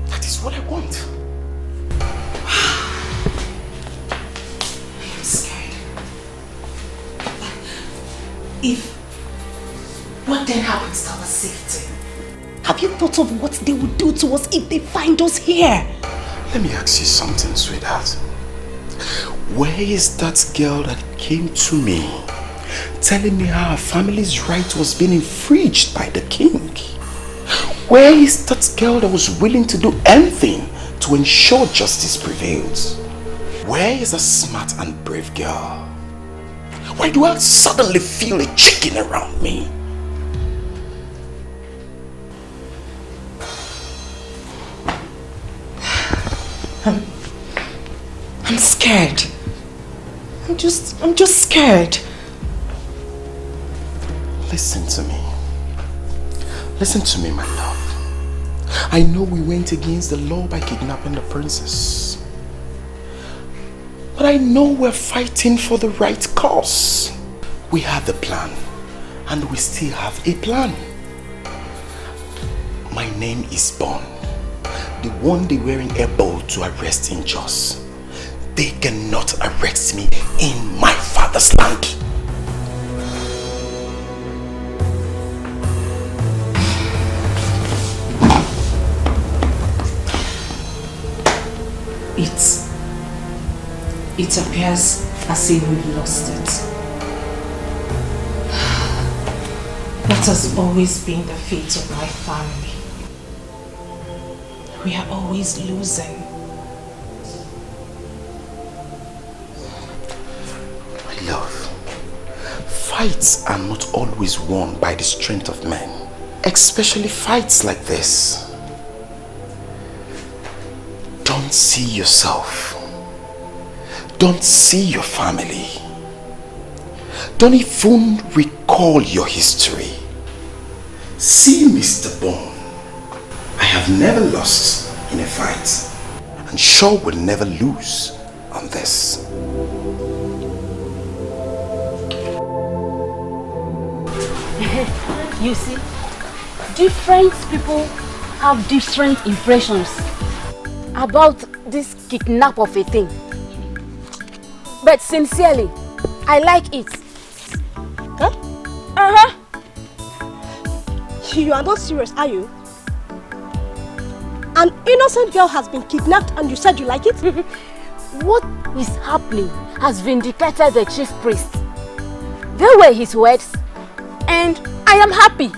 That is what I want. I'm scared. What then happens to our safety? Have you thought of what they would do to us if they find us here? Let me ask you something, sweetheart. Where is that girl that came to me telling me how her family's right was being infringed by the king? Where is that girl that was willing to do anything to ensure justice prevails? Where is a smart and brave girl? Why do I suddenly feel a chicken around me? I'm scared. I'm just scared. Listen to me. Listen to me, my love. I know we went against the law by kidnapping the princess. But I know we're fighting for the right cause. We had the plan, and we still have a plan. My name is Bond, the one they were able to arrest in Jos. They cannot arrest me in my father's land. It appears as if we've lost it. That has always been the fate of my family. We are always losing. My love, fights are not always won by the strength of men, especially fights like this. Don't see yourself. Don't see your family. Don't even recall your history. See Mr. Bone. I have never lost in a fight, and sure will never lose on this. You see, different people have different impressions about this kidnap of a thing. But sincerely, I like it. Huh? You are not serious, are you? An innocent girl has been kidnapped and you said you like it? What is happening has vindicated the chief priest. They were his words, and I am happy.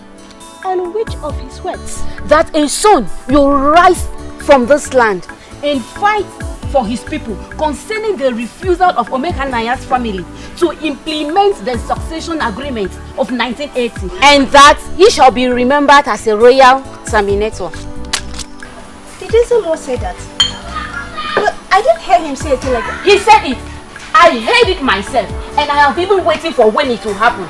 And which of his words? That a son will rise from this land and fight for his people concerning the refusal of Omekannaya's family to implement the succession agreement of 1980, and that he shall be remembered as a royal terminator. Did someone say that? But I didn't hear him say anything like that. He said it. I heard it myself, and I have been waiting for when it will happen.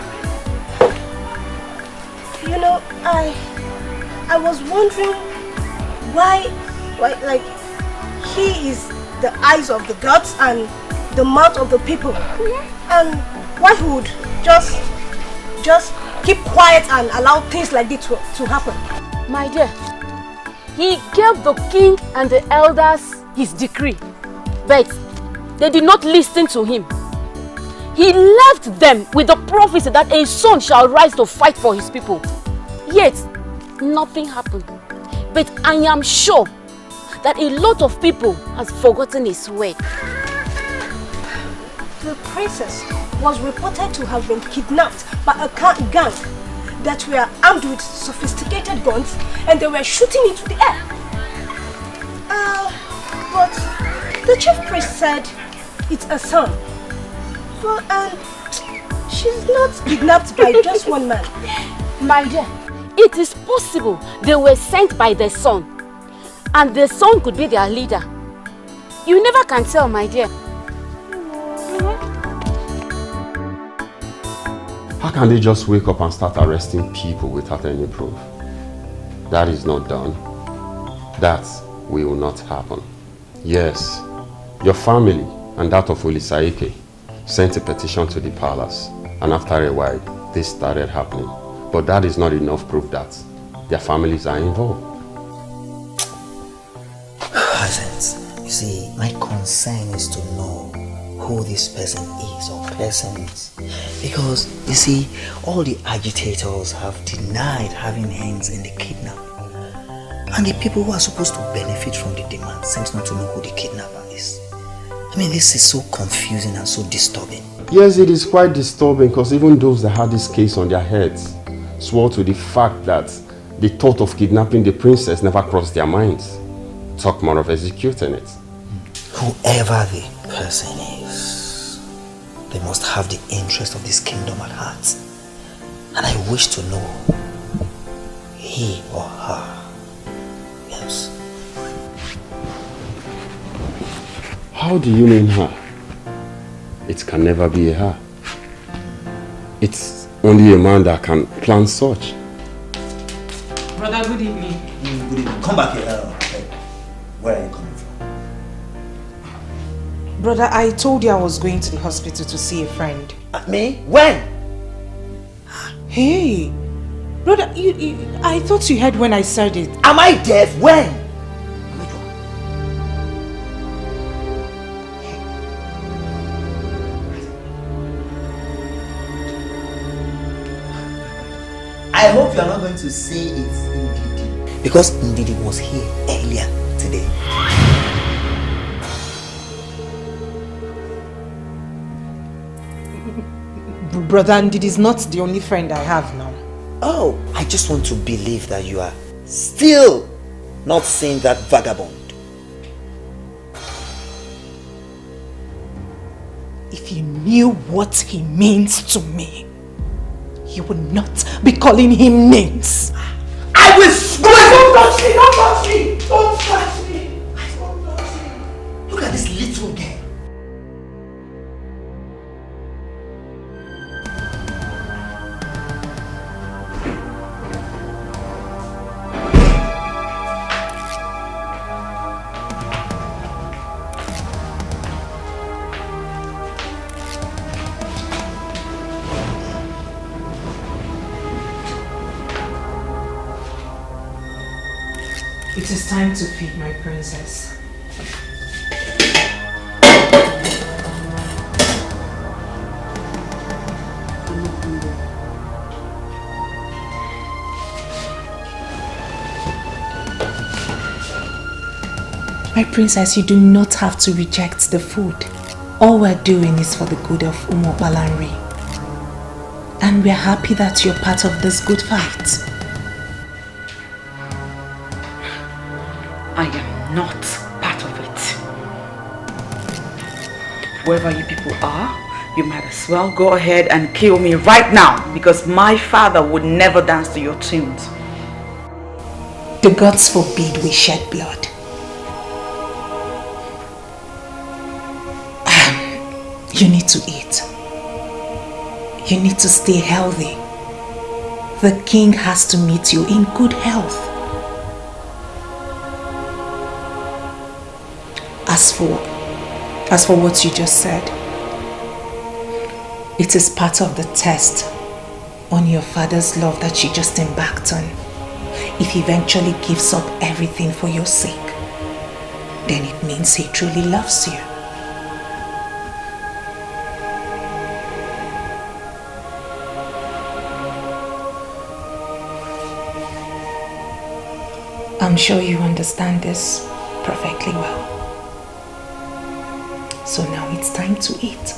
You know, I was wondering why like he is the eyes of the gods and the mouth of the people, and why he would just keep quiet and allow things like this to happen. My dear, he gave the king and the elders his decree, but they did not listen to him. He left them with the prophecy that a son shall rise to fight for his people. Yet, nothing happened. But I am sure that a lot of people has forgotten his word. The princess was reported to have been kidnapped by a gang that were armed with sophisticated guns, and they were shooting into the air. But the chief priest said it's a son. So, she's not kidnapped by just one man. My dear, it is possible they were sent by the son. And the son could be their leader. You never can tell, my dear. How can they just wake up and start arresting people without any proof? That is not done. That will not happen. Yes, your family and that of Olisaike sent a petition to the palace, and after a while, this started happening. But that is not enough proof that their families are involved. Presence. You see, my concern is to know who this person is or persons. Because, you see, all the agitators have denied having hands in the kidnapping. And the people who are supposed to benefit from the demand seems not to know who the kidnapper is. I mean, this is so confusing and so disturbing. Yes, it is quite disturbing because even those that had this case on their heads swore to the fact that the thought of kidnapping the princess never crossed their minds. Talk more of executing it. Whoever the person is, they must have the interest of this kingdom at heart. And I wish to know he or her. Yes. How do you mean her? It can never be a her. It's only a man that can plan such. Brother, good evening. Good evening. Come back here. Where are you coming from? Brother, I told you I was going to the hospital to see a friend. Me? When? Hey, brother, I thought you heard when I said it. Am I deaf? When? I hope you are not going to say it's Ndidi. Because Ndidi was here earlier today. Brother, Ndidi is not the only friend I have now. Oh, I just want to believe that you are still not seeing that vagabond. If you knew what he means to me, you would not be calling him names. I will swear! Don't touch me! Don't touch me! Don't touch me! Don't touch me! Look at this little girl. It is time to feed my princess. My princess, you do not have to reject the food. All we're doing is for the good of Umobalanri. And we're happy that you're part of this good fight. I am not part of it. Whoever you people are, you might as well go ahead and kill me right now, because my father would never dance to your tunes. The gods forbid we shed blood. You need to eat. You need to stay healthy. The king has to meet you in good health. As for what you just said, it is part of the test on your father's love that you just embarked on. If he eventually gives up everything for your sake, then it means he truly loves you. I'm sure you understand this perfectly well. So now it's time to eat.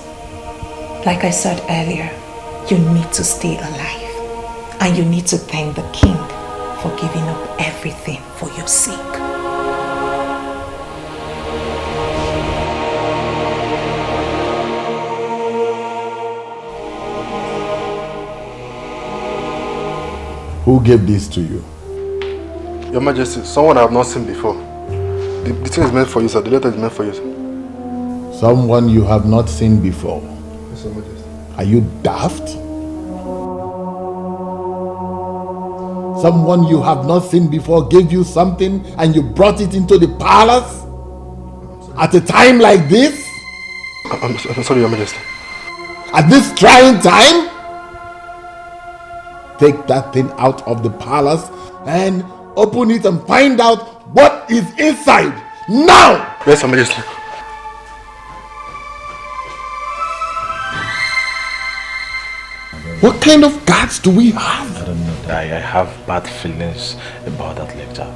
Like I said earlier, you need to stay alive. And you need to thank the king for giving up everything for your sake. Who gave this to you? Your Majesty, someone I have not seen before. The thing is meant for you, sir. The letter is meant for you, sir. Someone you have not seen before. Yes, Your Majesty. Are you daft? Someone you have not seen before gave you something and you brought it into the palace? At a time like this? I'm sorry, Your Majesty. At this trying time? Take that thing out of the palace and open it and find out what is inside. Now! Yes, Your Majesty. What kind of guards do we have? I don't know. I have bad feelings about that letter.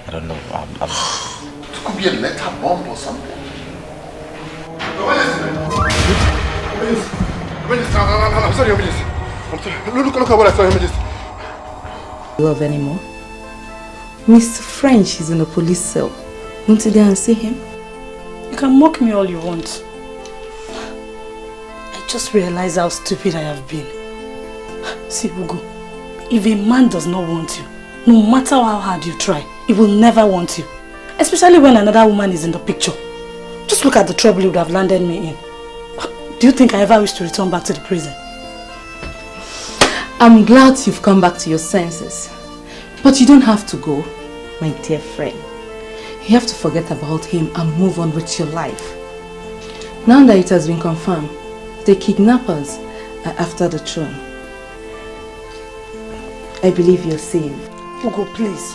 I don't know. It could be a letter bomb or something. I'm sorry, Your Majesty. I'm sorry. Look at what I saw, Your Majesty. Love anymore? Mr. French is in a police cell. Want to go and see him? You can mock me all you want. I just realized how stupid I have been. See, Ugo, if a man does not want you, no matter how hard you try, he will never want you. Especially when another woman is in the picture. Just look at the trouble you would have landed me in. Do you think I ever wish to return back to the prison? I'm glad you've come back to your senses. But you don't have to go, my dear friend. You have to forget about him and move on with your life. Now that it has been confirmed, the kidnappers are after the throne. I believe you're safe. Ugo, please.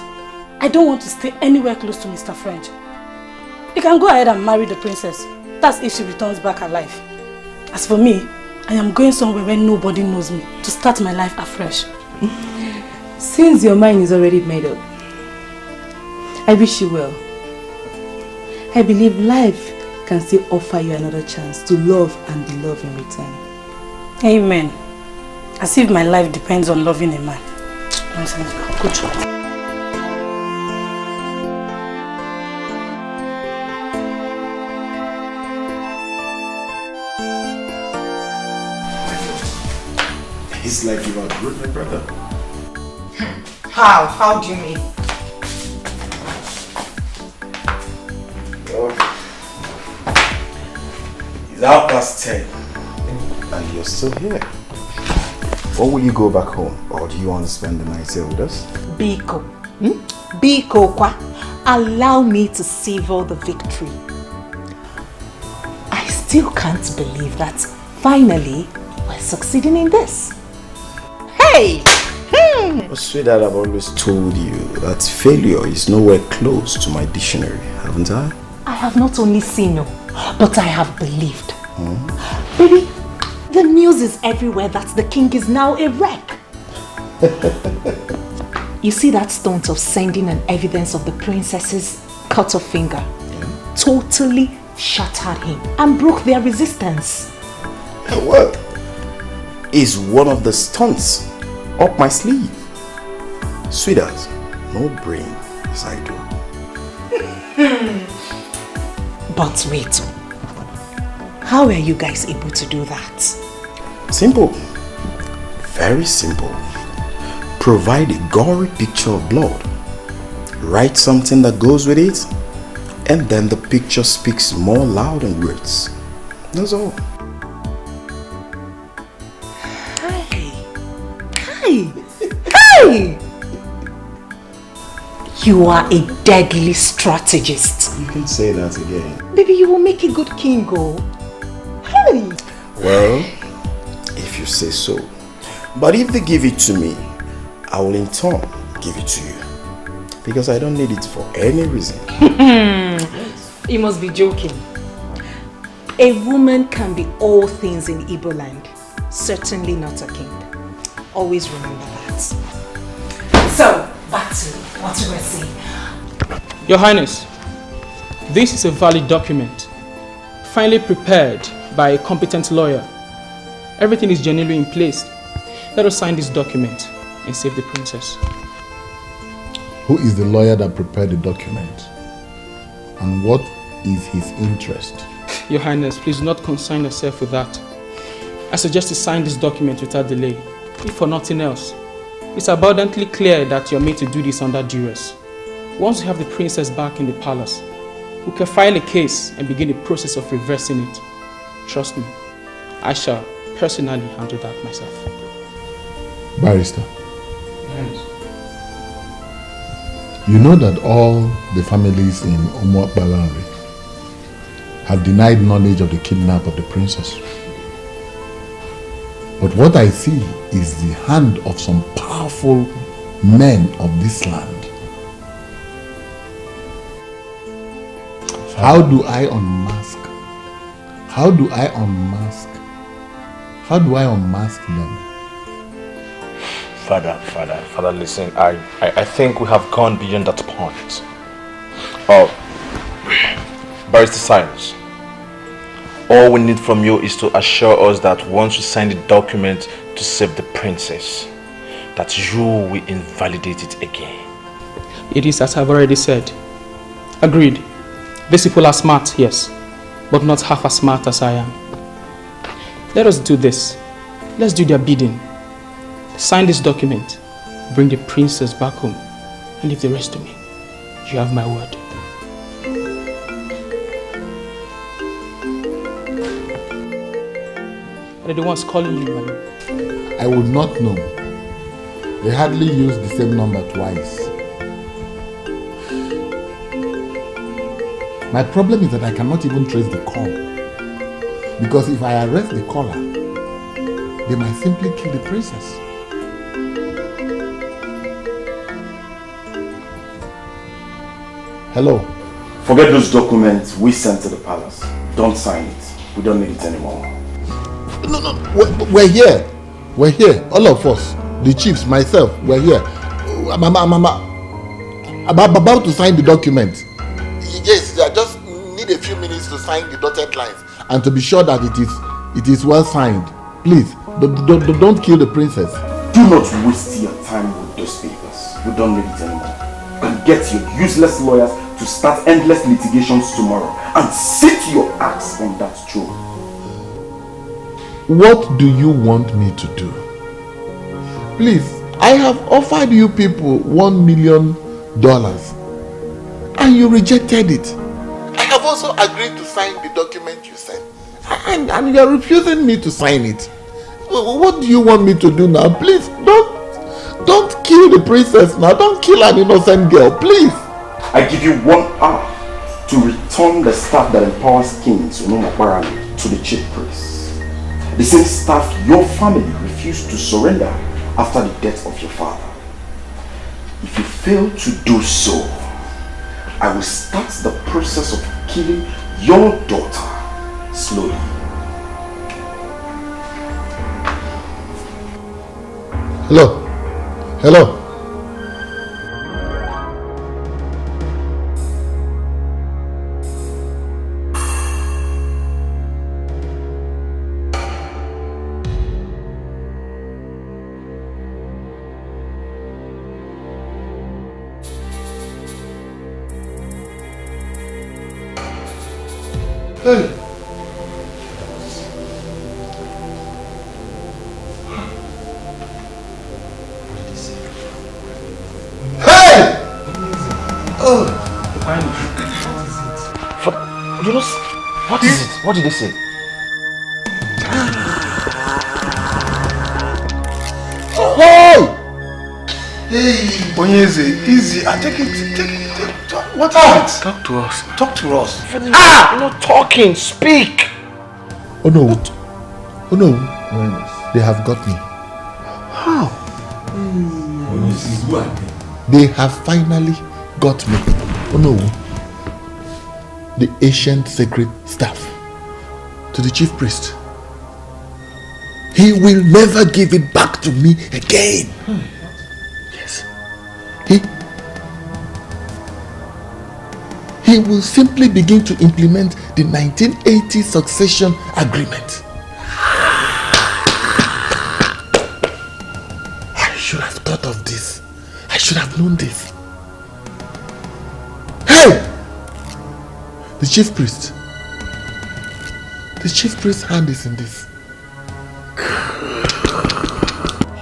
I don't want to stay anywhere close to Mr. French. You can go ahead and marry the princess. That's if she returns back alive. As for me, I am going somewhere where nobody knows me to start my life afresh. Since your mind is already made up, I wish you well. I believe life can still offer you another chance to love and be loved in return. Amen. As if my life depends on loving a man. Nonsense. Good job. It's like you outgrew my brother. How? How do you mean? It's 10:30. And you're still here. Or will you go back home? Or do you want to spend the night here with us? Biko. Biko kwa. Allow me to savor the victory. I still can't believe that finally we're succeeding in this. Hey! Oh, sweetheart, I've always told you that failure is nowhere close to my dictionary, haven't I? I have not only seen you, but I have believed. Baby, the news is everywhere that the king is now a wreck. You see that stunt of sending an evidence of the princess's cut off finger? Totally shattered him and broke their resistance. What? Is one of the stunts up my sleeve? Sweetheart, no brain as I do. But wait, how are you guys able to do that? Simple. Very simple. Provide a gory picture of blood. Write something that goes with it, and then the picture speaks more loud than words. That's all. Hey! Hey! You are a deadly strategist. You can say that again. Baby, you will make a good king, go. Hey! Well, if you say so. But if they give it to me, I will in turn give it to you. Because I don't need it for any reason. You must be joking. A woman can be all things in Igbo land. Certainly not a king. Always remember that. So, back to what you were saying. Your Highness, this is a valid document, finally prepared by a competent lawyer. Everything is genuinely in place. Let us sign this document and save the princess. Who is the lawyer that prepared the document? And what is his interest? Your Highness, please do not concern yourself with that. I suggest you sign this document without delay, if for nothing else, It's abundantly clear that you're made to do this under duress. Once we have the princess back in the palace, we can file a case and begin the process of reversing it. Trust me, I shall personally handle that myself. Barrister. Yes. You know that all the families in Umwakbalanri have denied knowledge of the kidnap of the princess. But what I see is the hand of some powerful men of this land. How do I unmask? How do I unmask? How do I unmask them? Father, listen, I think we have gone beyond that point. Oh, Barrister Science, all we need from you is to assure us that once you sign the document to save the princess, that you will invalidate it again. It is as I've already said. Agreed. These people are smart, yes, but not half as smart as I am. Let us do this. Let's do their bidding. Sign this document, bring the princess back home, and leave the rest to me. You have my word. Are they the ones calling you, madam? I would not know. They hardly use the same number twice. My problem is that I cannot even trace the call. Because if I arrest the caller, they might simply kill the princess. Hello. Forget those documents we sent to the palace. Don't sign it. We don't need it anymore. No. We're here. We're here. All of us. The chiefs, myself, we're here. I'm about to sign the document. Yes, I just need a few minutes to sign the dotted lines and to be sure that it is well signed. Please, don't kill the princess. Do not waste your time with those papers. We don't need it anymore. And get your useless lawyers to start endless litigations tomorrow and sit your ass on that throne. What do you want me to do? Please, I have offered you people $1 million and you rejected it. I have also agreed to sign the document you sent and you are refusing me to sign it. What do you want me to do now? Please, don't kill the princess now. Don't kill an innocent girl, please. I give you 1 hour to return the staff that empowers kings to the chief priest. The same staff your family refused to surrender after the death of your father. If you fail to do so, I will start the process of killing your daughter slowly. Hello. Hey. What is it? What did they say? Hey, Onyeze, easy. Take it. What is it? Talk to us. Talk to us. You're not talking. Speak. Oh no. They have got me. How? They have finally got me. Oh no. The ancient sacred staff to the chief priest. He will never give it back to me again. Yes. He will simply begin to implement the 1980 succession agreement. I should have thought of this. I should have known this. Hey! The chief priest. The chief priest's hand is in this.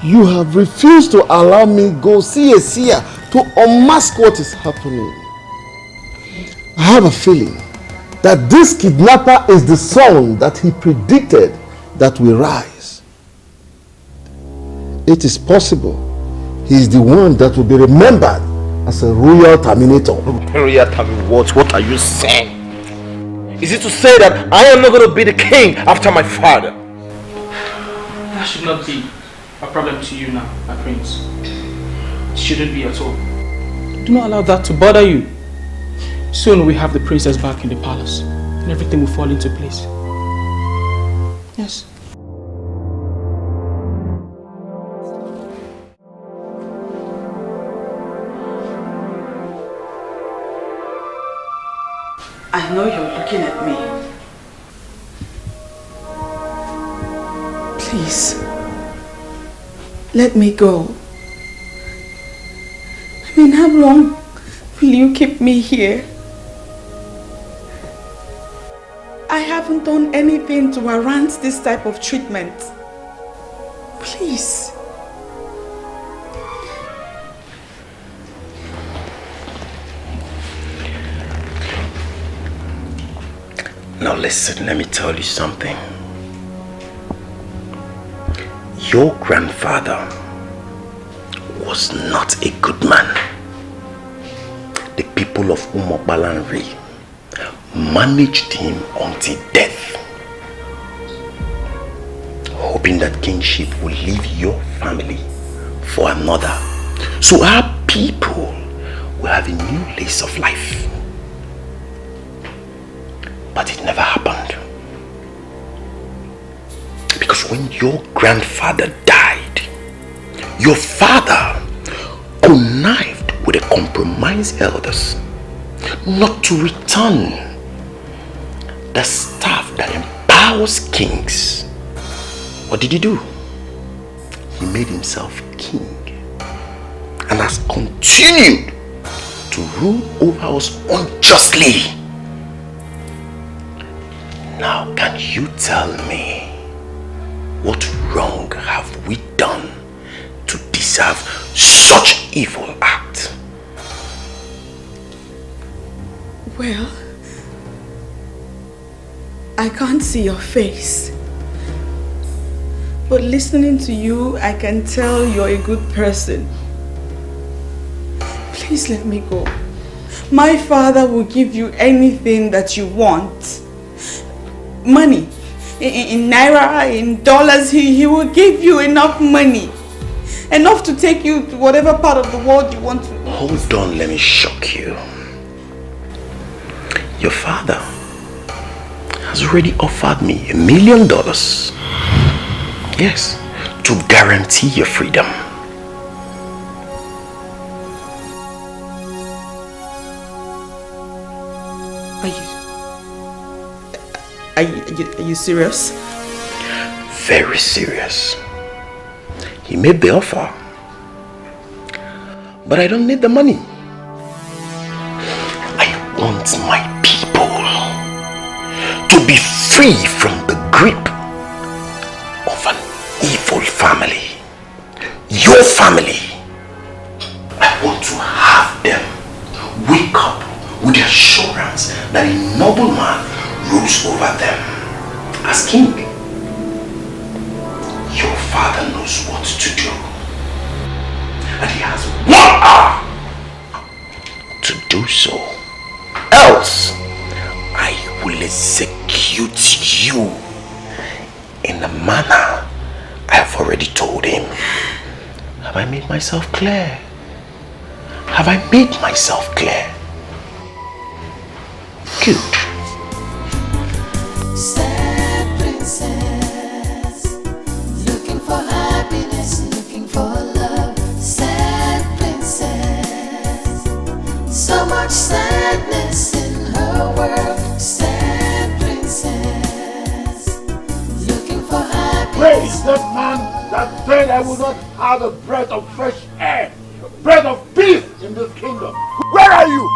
You have refused to allow me go see a seer to unmask what is happening. I have a feeling that this kidnapper is the son that he predicted that will rise. It is possible he is the one that will be remembered as a royal terminator. Royal terminator? What are you saying? Is it to say that I am not going to be the king after my father? That should not be a problem to you now, my prince. It shouldn't be at all. Do not allow that to bother you. Soon we have the princess back in the palace and everything will fall into place. Yes. I know you're looking at me. Please, let me go. I mean, how long will you keep me here? I haven't done anything to warrant this type of treatment. Please. Now listen, let me tell you something. Your grandfather was not a good man. The people of Ubah managed him until death, hoping that kingship will leave your family for another, so our people will have a new lease of life. But it never happened. Because when your grandfather died, your father connived with the compromised elders not to return the staff that empowers kings. What did he do? He made himself king and has continued to rule over us unjustly. Now, can you tell me what wrong have we done to deserve such evil act? Well, I can't see your face, but listening to you, I can tell you're a good person. Please let me go. My father will give you anything that you want. Money, in naira, in dollars, he will give you enough money. Enough to take you to whatever part of the world you want to. Hold on, let me shock you. Your father has already offered me $1 million. Yes, to guarantee your freedom. Are you serious? Very serious. He made the offer, but I don't need the money. I want my people to be free from the grip of an evil family. Your family. I want to have them wake up with the assurance that a noble man rules over them as king. Your father knows what to do, and he has 1 hour to do so. Else, I will execute you in the manner I have already told him. Have I made myself clear? Have I made myself clear? Good. Sad princess, looking for happiness, looking for love. Sad princess, so much sadness in her world. Sad princess, looking for happiness. Praise that man that said I will not have a breath of fresh air, breath of peace in this kingdom. Where are you?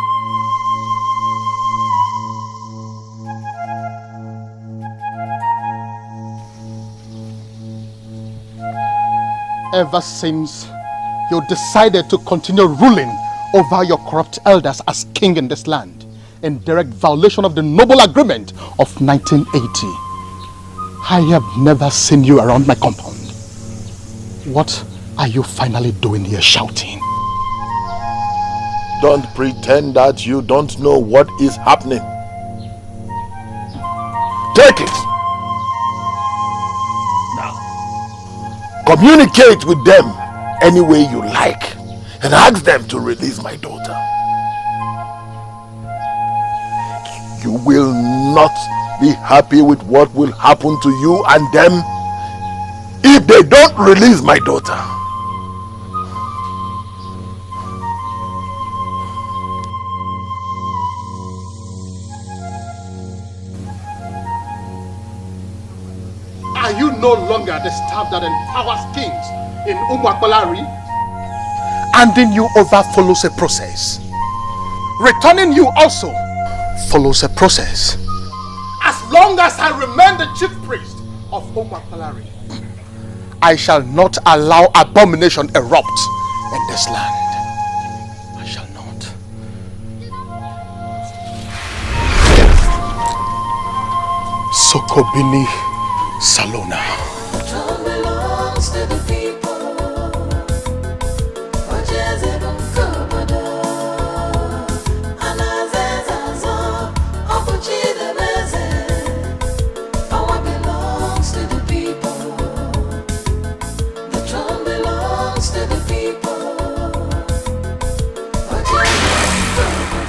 ever since you decided to continue ruling over your corrupt elders as king in this land, in direct violation of the noble agreement of 1980. I have never seen you around my compound. What are you finally doing here shouting? Don't pretend that you don't know what is happening. Take it. Now, communicate with them any way you like and ask them to release my daughter. You will not be happy with what will happen to you and them if they don't release my daughter. Are you no longer the staff that empowers kings in Ubah? Handing you over follows a process. Returning you also. Follows a process. As long as I remain the chief priest of Ubah, I shall not allow abomination erupt in this land. I shall not. Sokobini Salona. The throne belongs to the people. Ojezebon Kobodo. Anazezazo. Opuchidebeze. Power belongs to the people. The throne belongs to the people. Ojezebon Kobodo.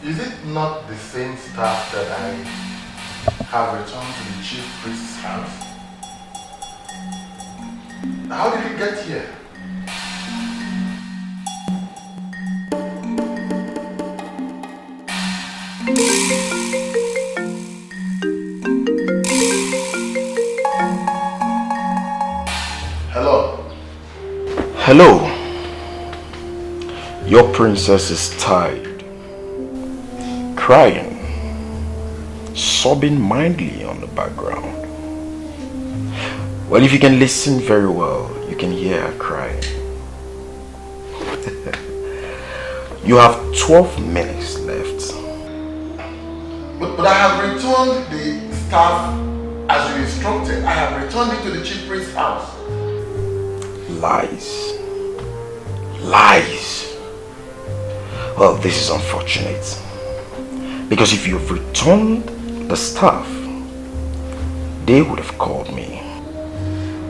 Is it not the same staff that I have returned to the chief priest's house? How did it get here? Hello? Hello. Your princess is tired, crying, sobbing mildly on the background. Well, if you can listen very well, you can hear her crying. You have 12 minutes left. But I have returned the staff as you instructed. I have returned it to the chief priest's house. Lies. Lies. Well, this is unfortunate. Because if you've returned the staff, they would have called me.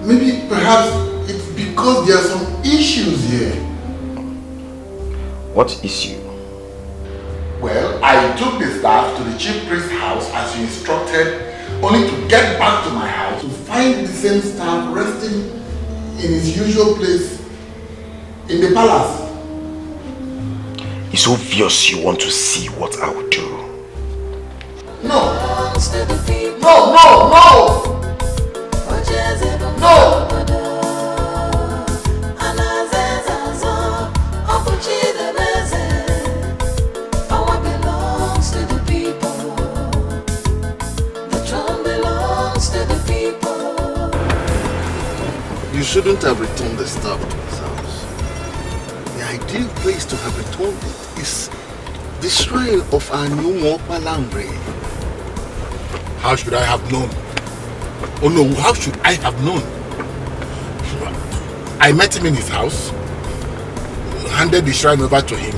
Maybe perhaps it's because there are some issues here. What issue? Well, I took the staff to the chief priest's house as you instructed, only to get back to my house to find the same staff resting in his usual place in the palace. It's obvious you want to see what I will do. No! No, no, no! No! Power belongs to the people. The throne belongs to the people. You shouldn't have returned the staff to his house. The ideal place to have returned it is the shrine of our new Palambre. How should I have known? Oh no, how should I have known? I met him in his house, handed the shrine over to him.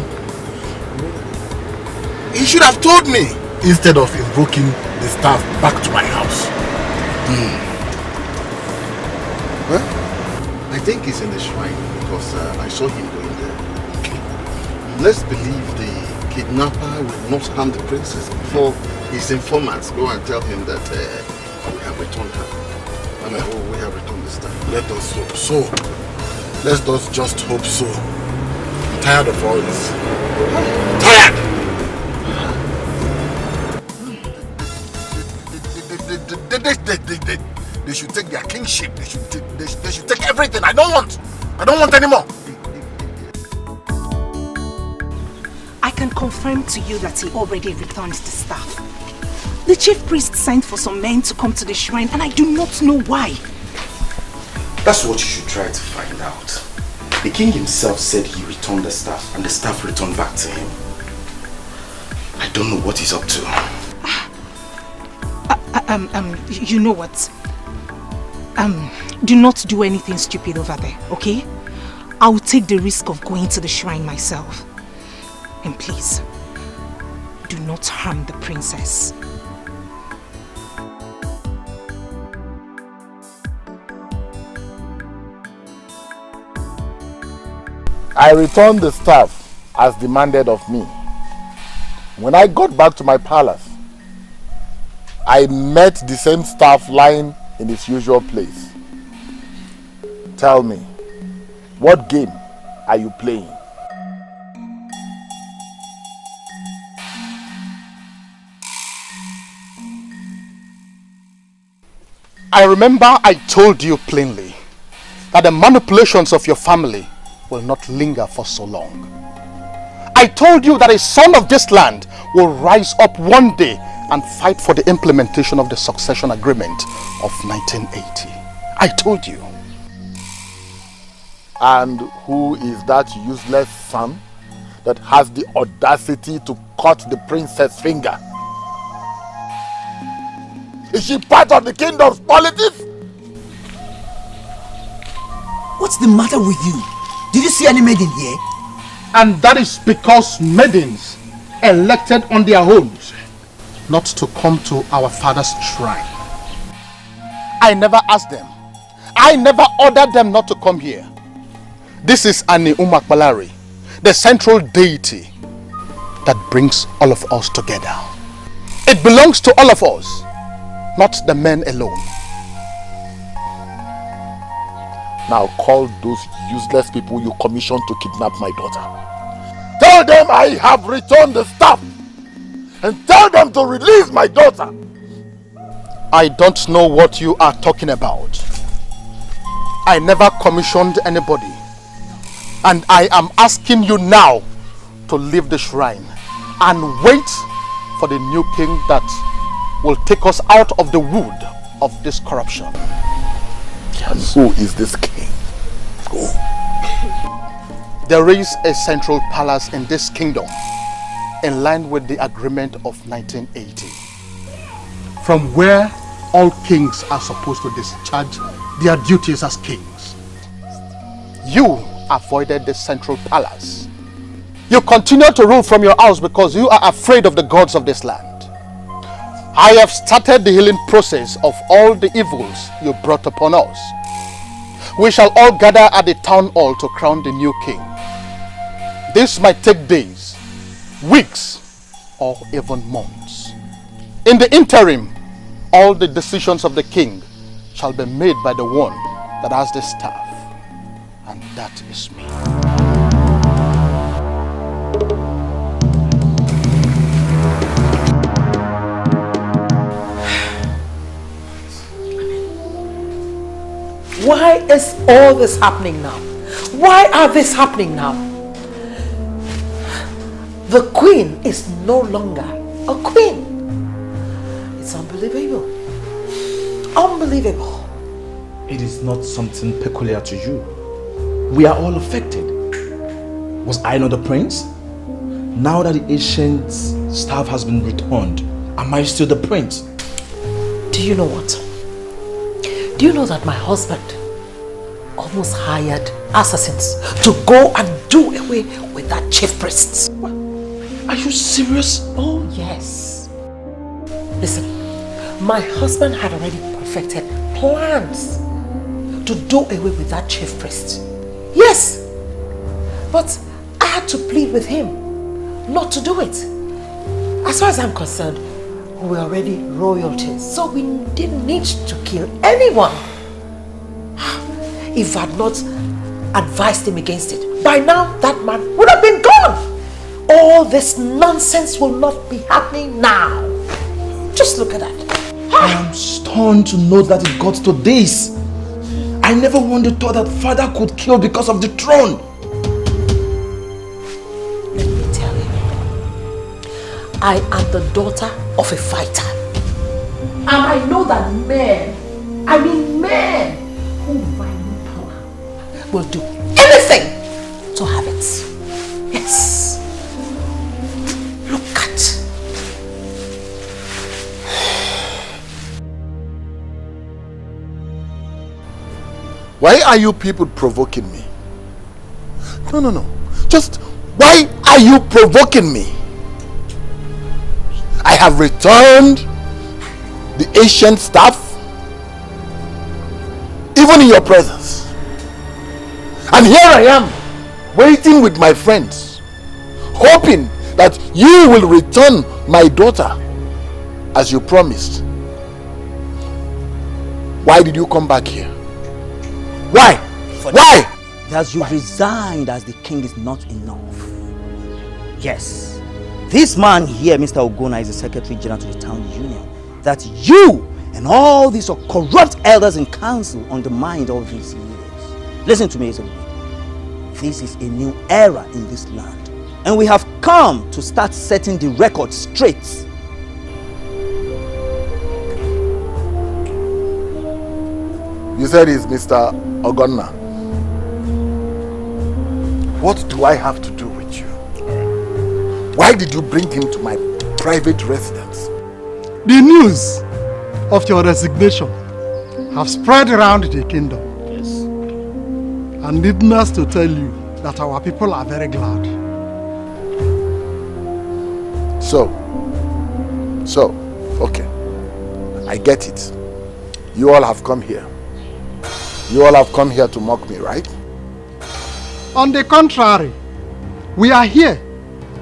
He should have told me instead of invoking the staff back to my house. Well, I think he's in the shrine because I saw him going there. Let's believe the kidnapper will not harm the princess before his informants go and tell him that we have returned her. I mean, we have returned the staff. Let us hope so. Let us just hope so. I'm tired of all this. Tired! They should take their kingship. They should take everything. I don't want anymore. I can confirm to you that he already returned the staff. The chief priest sent for some men to come to the shrine and I do not know why. That's what you should try to find out. The king himself said he returned the staff and the staff returned back to him. I don't know what he's up to. You know what? Do not do anything stupid over there, okay? I will take the risk of going to the shrine myself. And please, do not harm the princess. I returned the staff as demanded of me. When I got back to my palace, I met the same staff lying in its usual place. Tell me, what game are you playing? I remember I told you plainly that the manipulations of your family will not linger for so long. I told you that a son of this land will rise up one day and fight for the implementation of the succession agreement of 1980. I told you. And who is that useless son that has the audacity to cut the princess' finger? Is she part of the kingdom's politics? What's the matter with you? Did you see any maiden here? And that is because maidens elected on their own not to come to our father's shrine. I never asked them. I never ordered them not to come here. This is Ani Umakbalari, the central deity that brings all of us together. It belongs to all of us, not the men alone. Now call those useless people you commissioned to kidnap my daughter. Tell them I have returned the staff. And tell them to release my daughter. I don't know what you are talking about. I never commissioned anybody. And I am asking you now to leave the shrine and wait for the new king that will take us out of the wood of this corruption. And who is this king? Who? There is a central palace in this kingdom in line with the agreement of 1980, from where all kings are supposed to discharge their duties as kings. You avoided the central palace. You continue to rule from your house because you are afraid of the gods of this land. I have started the healing process of all the evils you brought upon us. We shall all gather at the town hall to crown the new king. This might take days, weeks, or even months. In the interim, all the decisions of the king shall be made by the one that has the staff, and that is me. Why is all this happening now? Why are this happening now? The queen is no longer a queen. It's unbelievable. Unbelievable. It is not something peculiar to you. We are all affected. Was I not the prince? Now that the ancient staff has been returned, am I still the prince? Do you know what? Do you know that my husband almost hired assassins to go and do away with that chief priest? Are you serious? Oh yes. Listen, my husband had already perfected plans to do away with that chief priest. Yes, but I had to plead with him not to do it. As far as I'm concerned, we were already royalties, so we didn't need to kill anyone. If I had not advised him against it, by now that man would have been gone. All this nonsense will not be happening now. Just look at that. I am stunned to know that it got to this. I never once thought that father could kill because of the throne. Let me tell you, I am the daughter of a fighter. And I know that men who value power will do anything to have it. Yes. Look at. Why are you people provoking me? No. Just why are you provoking me? I have returned the ancient staff, even in your presence. And here I am, waiting with my friends, hoping that you will return my daughter as you promised. Why did you come back here? Why? Why? That you resigned as the king is not enough. Yes, this man here, Mr. Ogona, is the Secretary General to the Town Union. That you and all these corrupt elders in council undermined all these years. Listen to me, Ezra. This is a new era in this land, and we have come to start setting the record straight. You said he's Mr. Ogonna. What do I have to do with you? Why did you bring him to my private residence? The news of your resignation have spread around the kingdom. Yes. And needless to tell you that our people are very glad. So, okay. I get it. You all have come here. You all have come here to mock me, right? On the contrary, we are here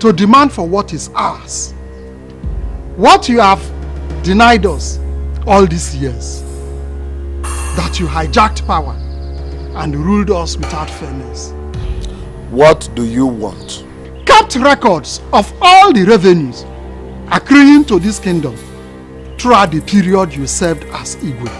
to demand for what is ours. What you have denied us all these years. That you hijacked power and ruled us without fairness. What do you want? Kept records of all the revenues accruing to this kingdom throughout the period you served as Igwe.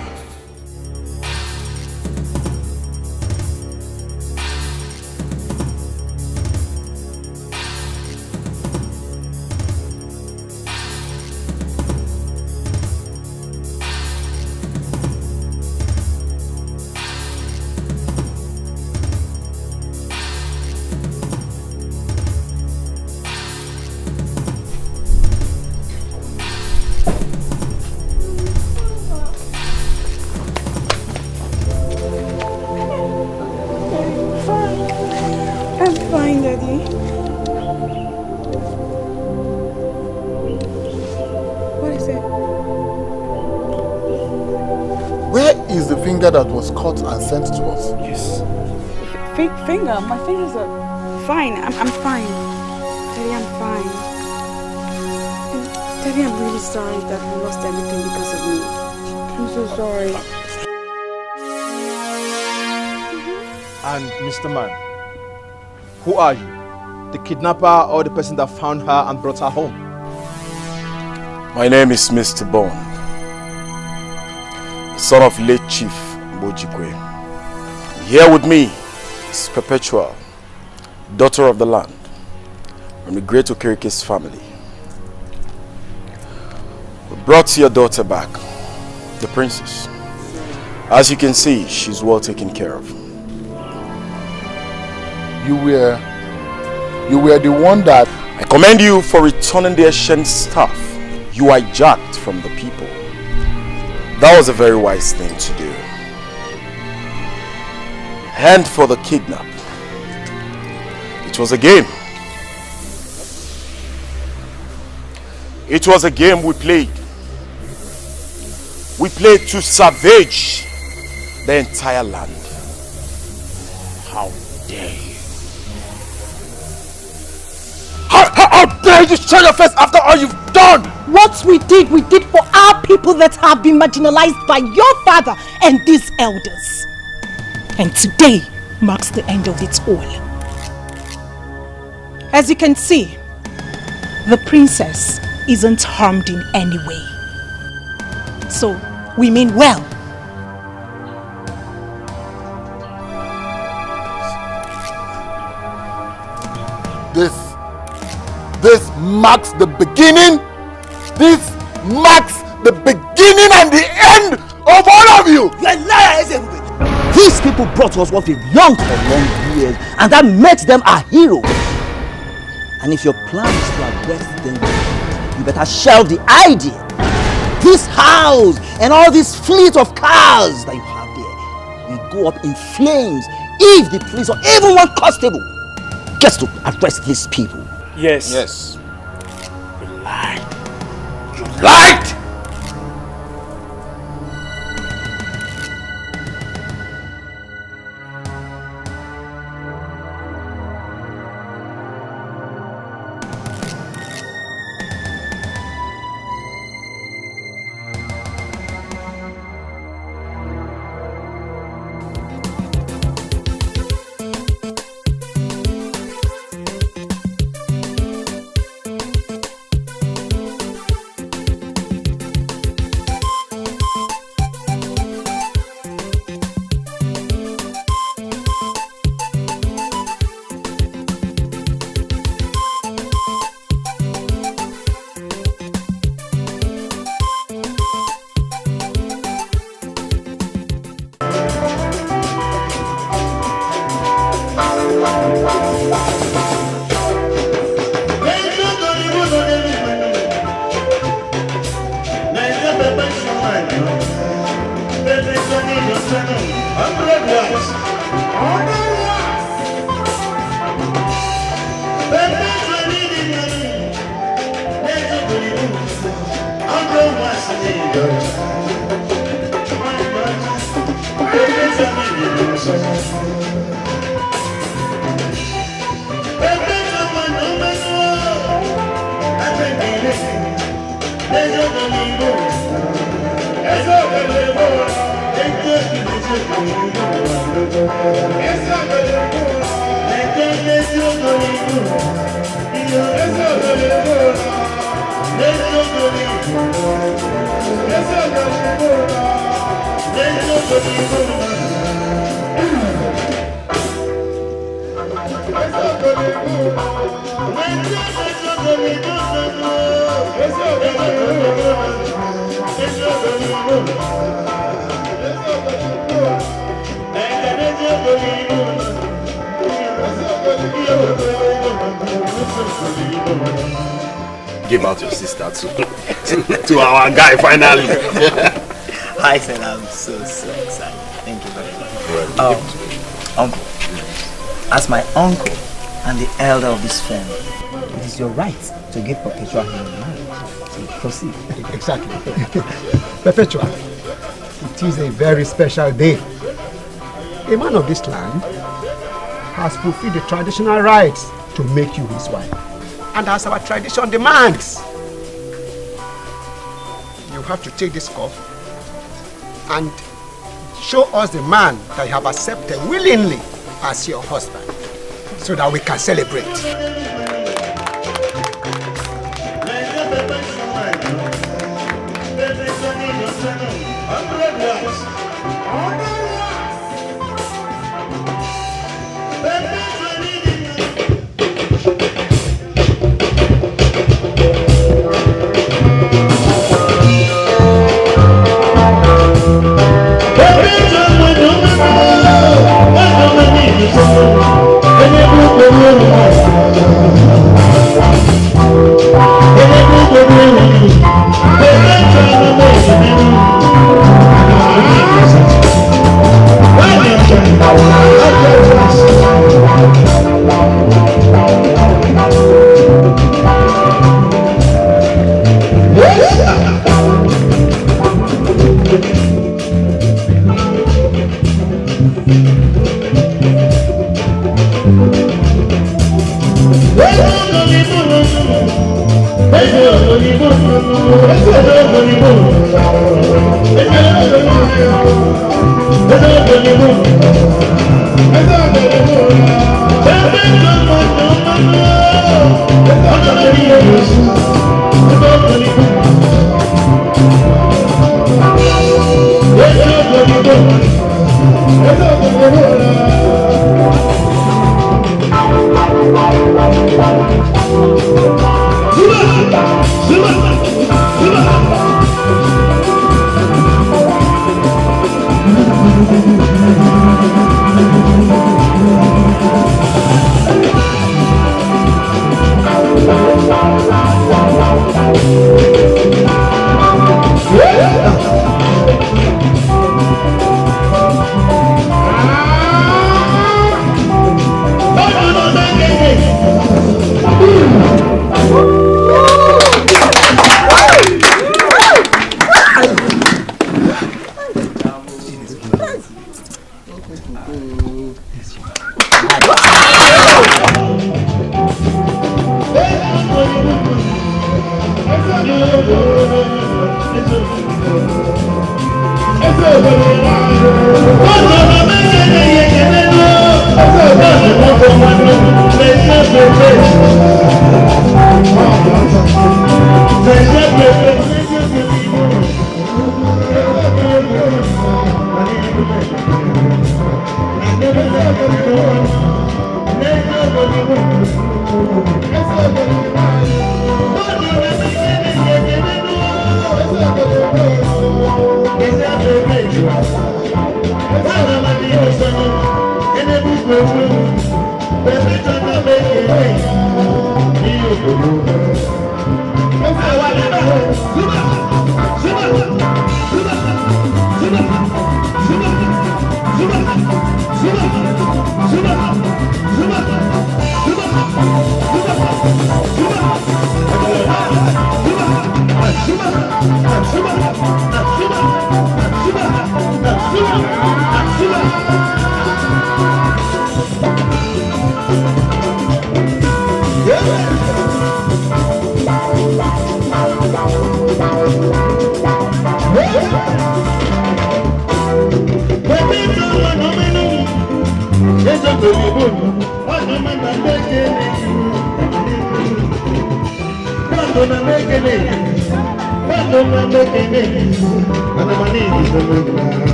That was caught and sent to us. Yes. Finger? My fingers are fine. I'm fine. Daddy, I'm fine. And Daddy, I'm really sorry that we lost everything because of me. I'm so sorry. And Mr. Man, who are you? The kidnapper or the person that found her and brought her home? My name is Mr. Bond, son of late Chief Bojikwe. Here with me is Perpetual, daughter of the land, from the great Okerike's family. We brought your daughter back, the princess. As you can see, she's well taken care of. You were the one that... I commend you for returning the ancient staff you hijacked from the people. That was a very wise thing to do. And for the kidnap, it was a game. It was a game we played. We played to savage the entire land. How dare you? How dare you show your face after all you've done? What we did for our people that have been marginalized by your father and these elders. And today marks the end of it all. As you can see, the princess isn't harmed in any way. So, we mean well. This marks the beginning. This marks the beginning and the end of all of you. You are liars, everybody. These people brought us what we've longed for long years, and that makes them our heroes. And if your plan is to arrest them, you better shelve the idea. This house and all this fleet of cars that you have there will go up in flames if the police or even one constable gets to arrest these people. Yes. Yes. You lied. You lied! Give out your sister to our guy finally. I said I'm so excited. Thank you very much. Uncle, as my uncle and the elder of this family, it is your right to give Perpetua her marriage. So proceed. Exactly. Perpetua, it is a very special day. A man of this land has fulfilled the traditional rites to make you his wife. And as our tradition demands, you have to take this cup and show us the man that you have accepted willingly as your husband, so that we can celebrate.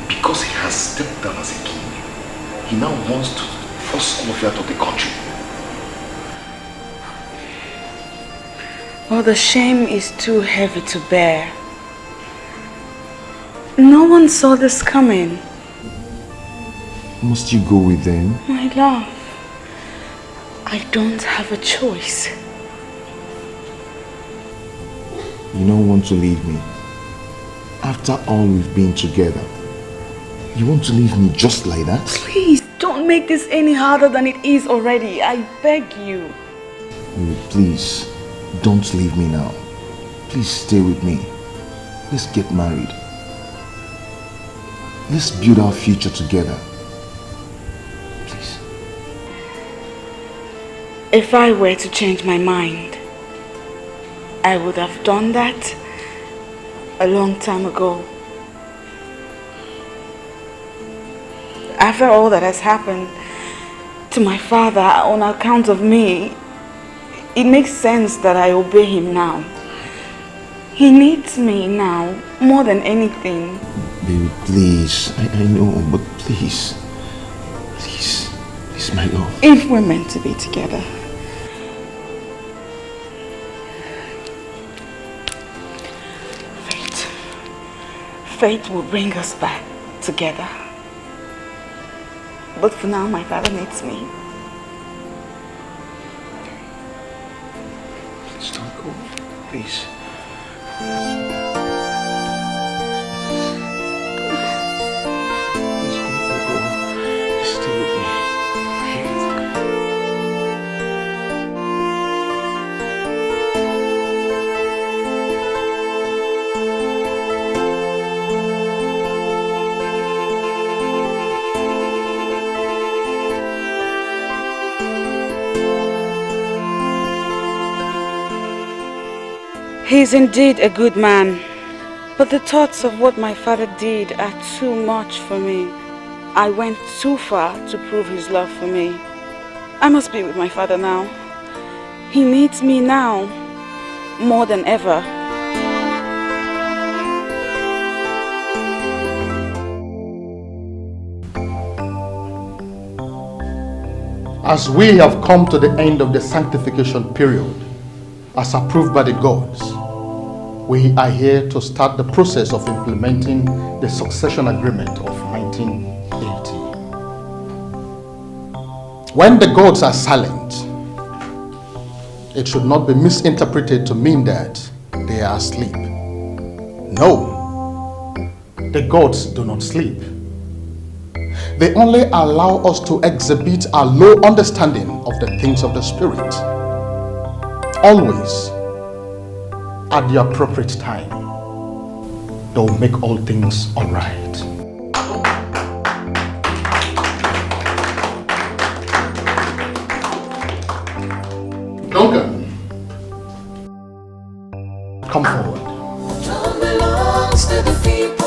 Because he has stepped down as a king, he now wants to force all of you out of the country. Well, the shame is too heavy to bear. No one saw this coming. Must you go with them? My love, I don't have a choice. You don't want to leave me. After all we've been together, you want to leave me just like that? Please, don't make this any harder than it is already. I beg you. Please, don't leave me now. Please stay with me. Let's get married. Let's build our future together. Please. If I were to change my mind, I would have done that a long time ago. After all that has happened to my father on account of me, it makes sense that I obey him now. He needs me now more than anything. Baby, please. I know, but please. Please. Please, my love. If we're meant to be together. Fate will bring us back together. But for now, my father needs me. Please don't go. Please. He's indeed a good man, but the thoughts of what my father did are too much for me. I went too far to prove his love for me. I must be with my father now. He needs me now, more than ever. As we have come to the end of the sanctification period, as approved by the gods, we are here to start the process of implementing the succession agreement of 1980. When the gods are silent, it should not be misinterpreted to mean that they are asleep. No, the gods do not sleep. They only allow us to exhibit our low understanding of the things of the Spirit. Always, at the appropriate time, they will make all things all right. Duncan, come forward. Throne belongs to the people.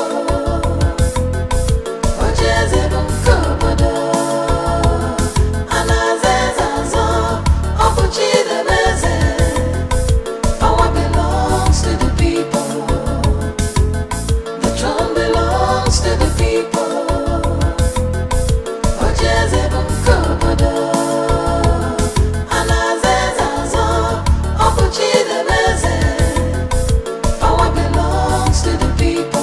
Power belongs to the people. The throne belongs to the people. Power belongs to the people.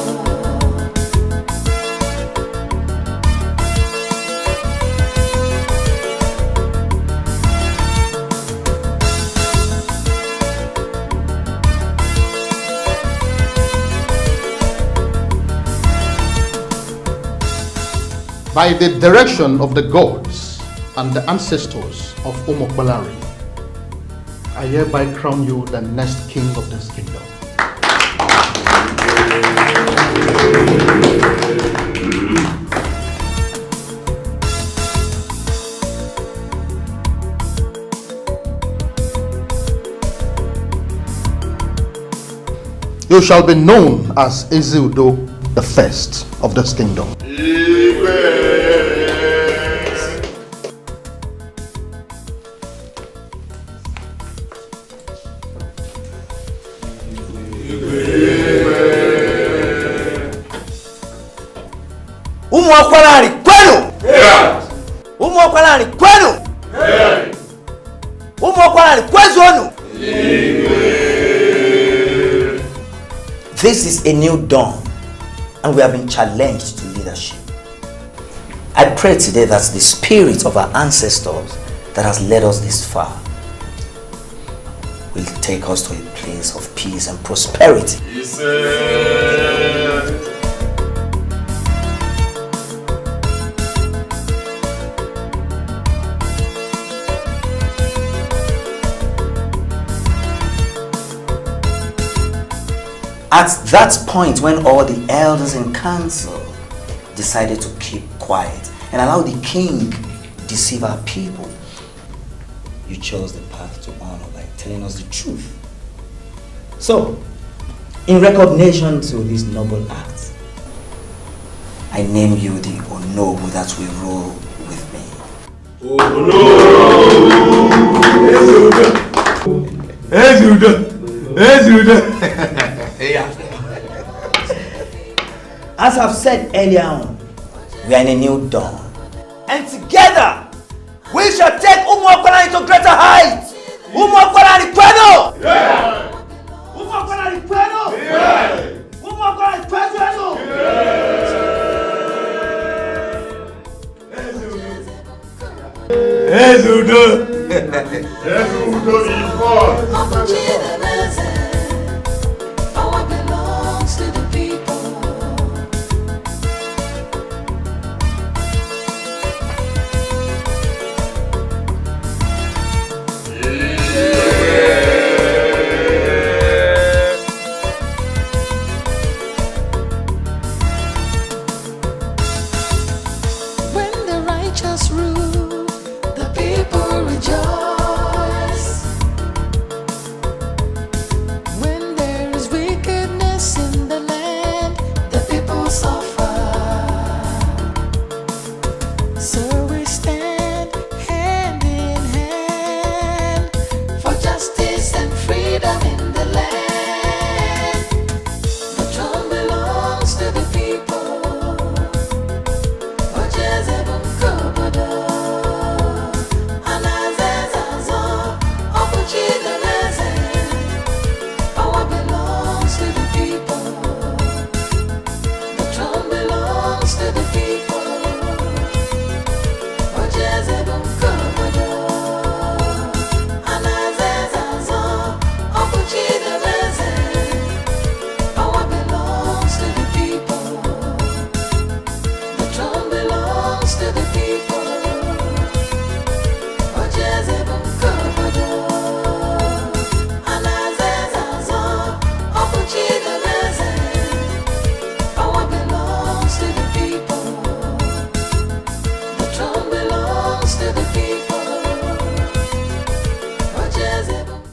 By the direction of the gods and the ancestors of Umokbalari, I hereby crown you the next king of this kingdom. You shall be known as Ezeudo the first of this kingdom. Umokbalari kwenu! Umokbalari kwenu! Umokbalari kwezonu! This is a new dawn, and we have been challenged to leadership. I pray today that the spirit of our ancestors that has led us this far will take us to a place of peace and prosperity. At that point, when all the elders in council decided to keep quiet and allow the king deceive our people, you chose the path to honor by telling us the truth. So, in recognition to this noble act, I name you the Onobu that will rule with me. As I've said earlier on, we are in a new dawn. And together, we shall take Umokbalari to greater heights. Umokbalari kwenu! Umokbalari kwenu! Umokbalari kwenu! Ezeudo! Ezeudo is born!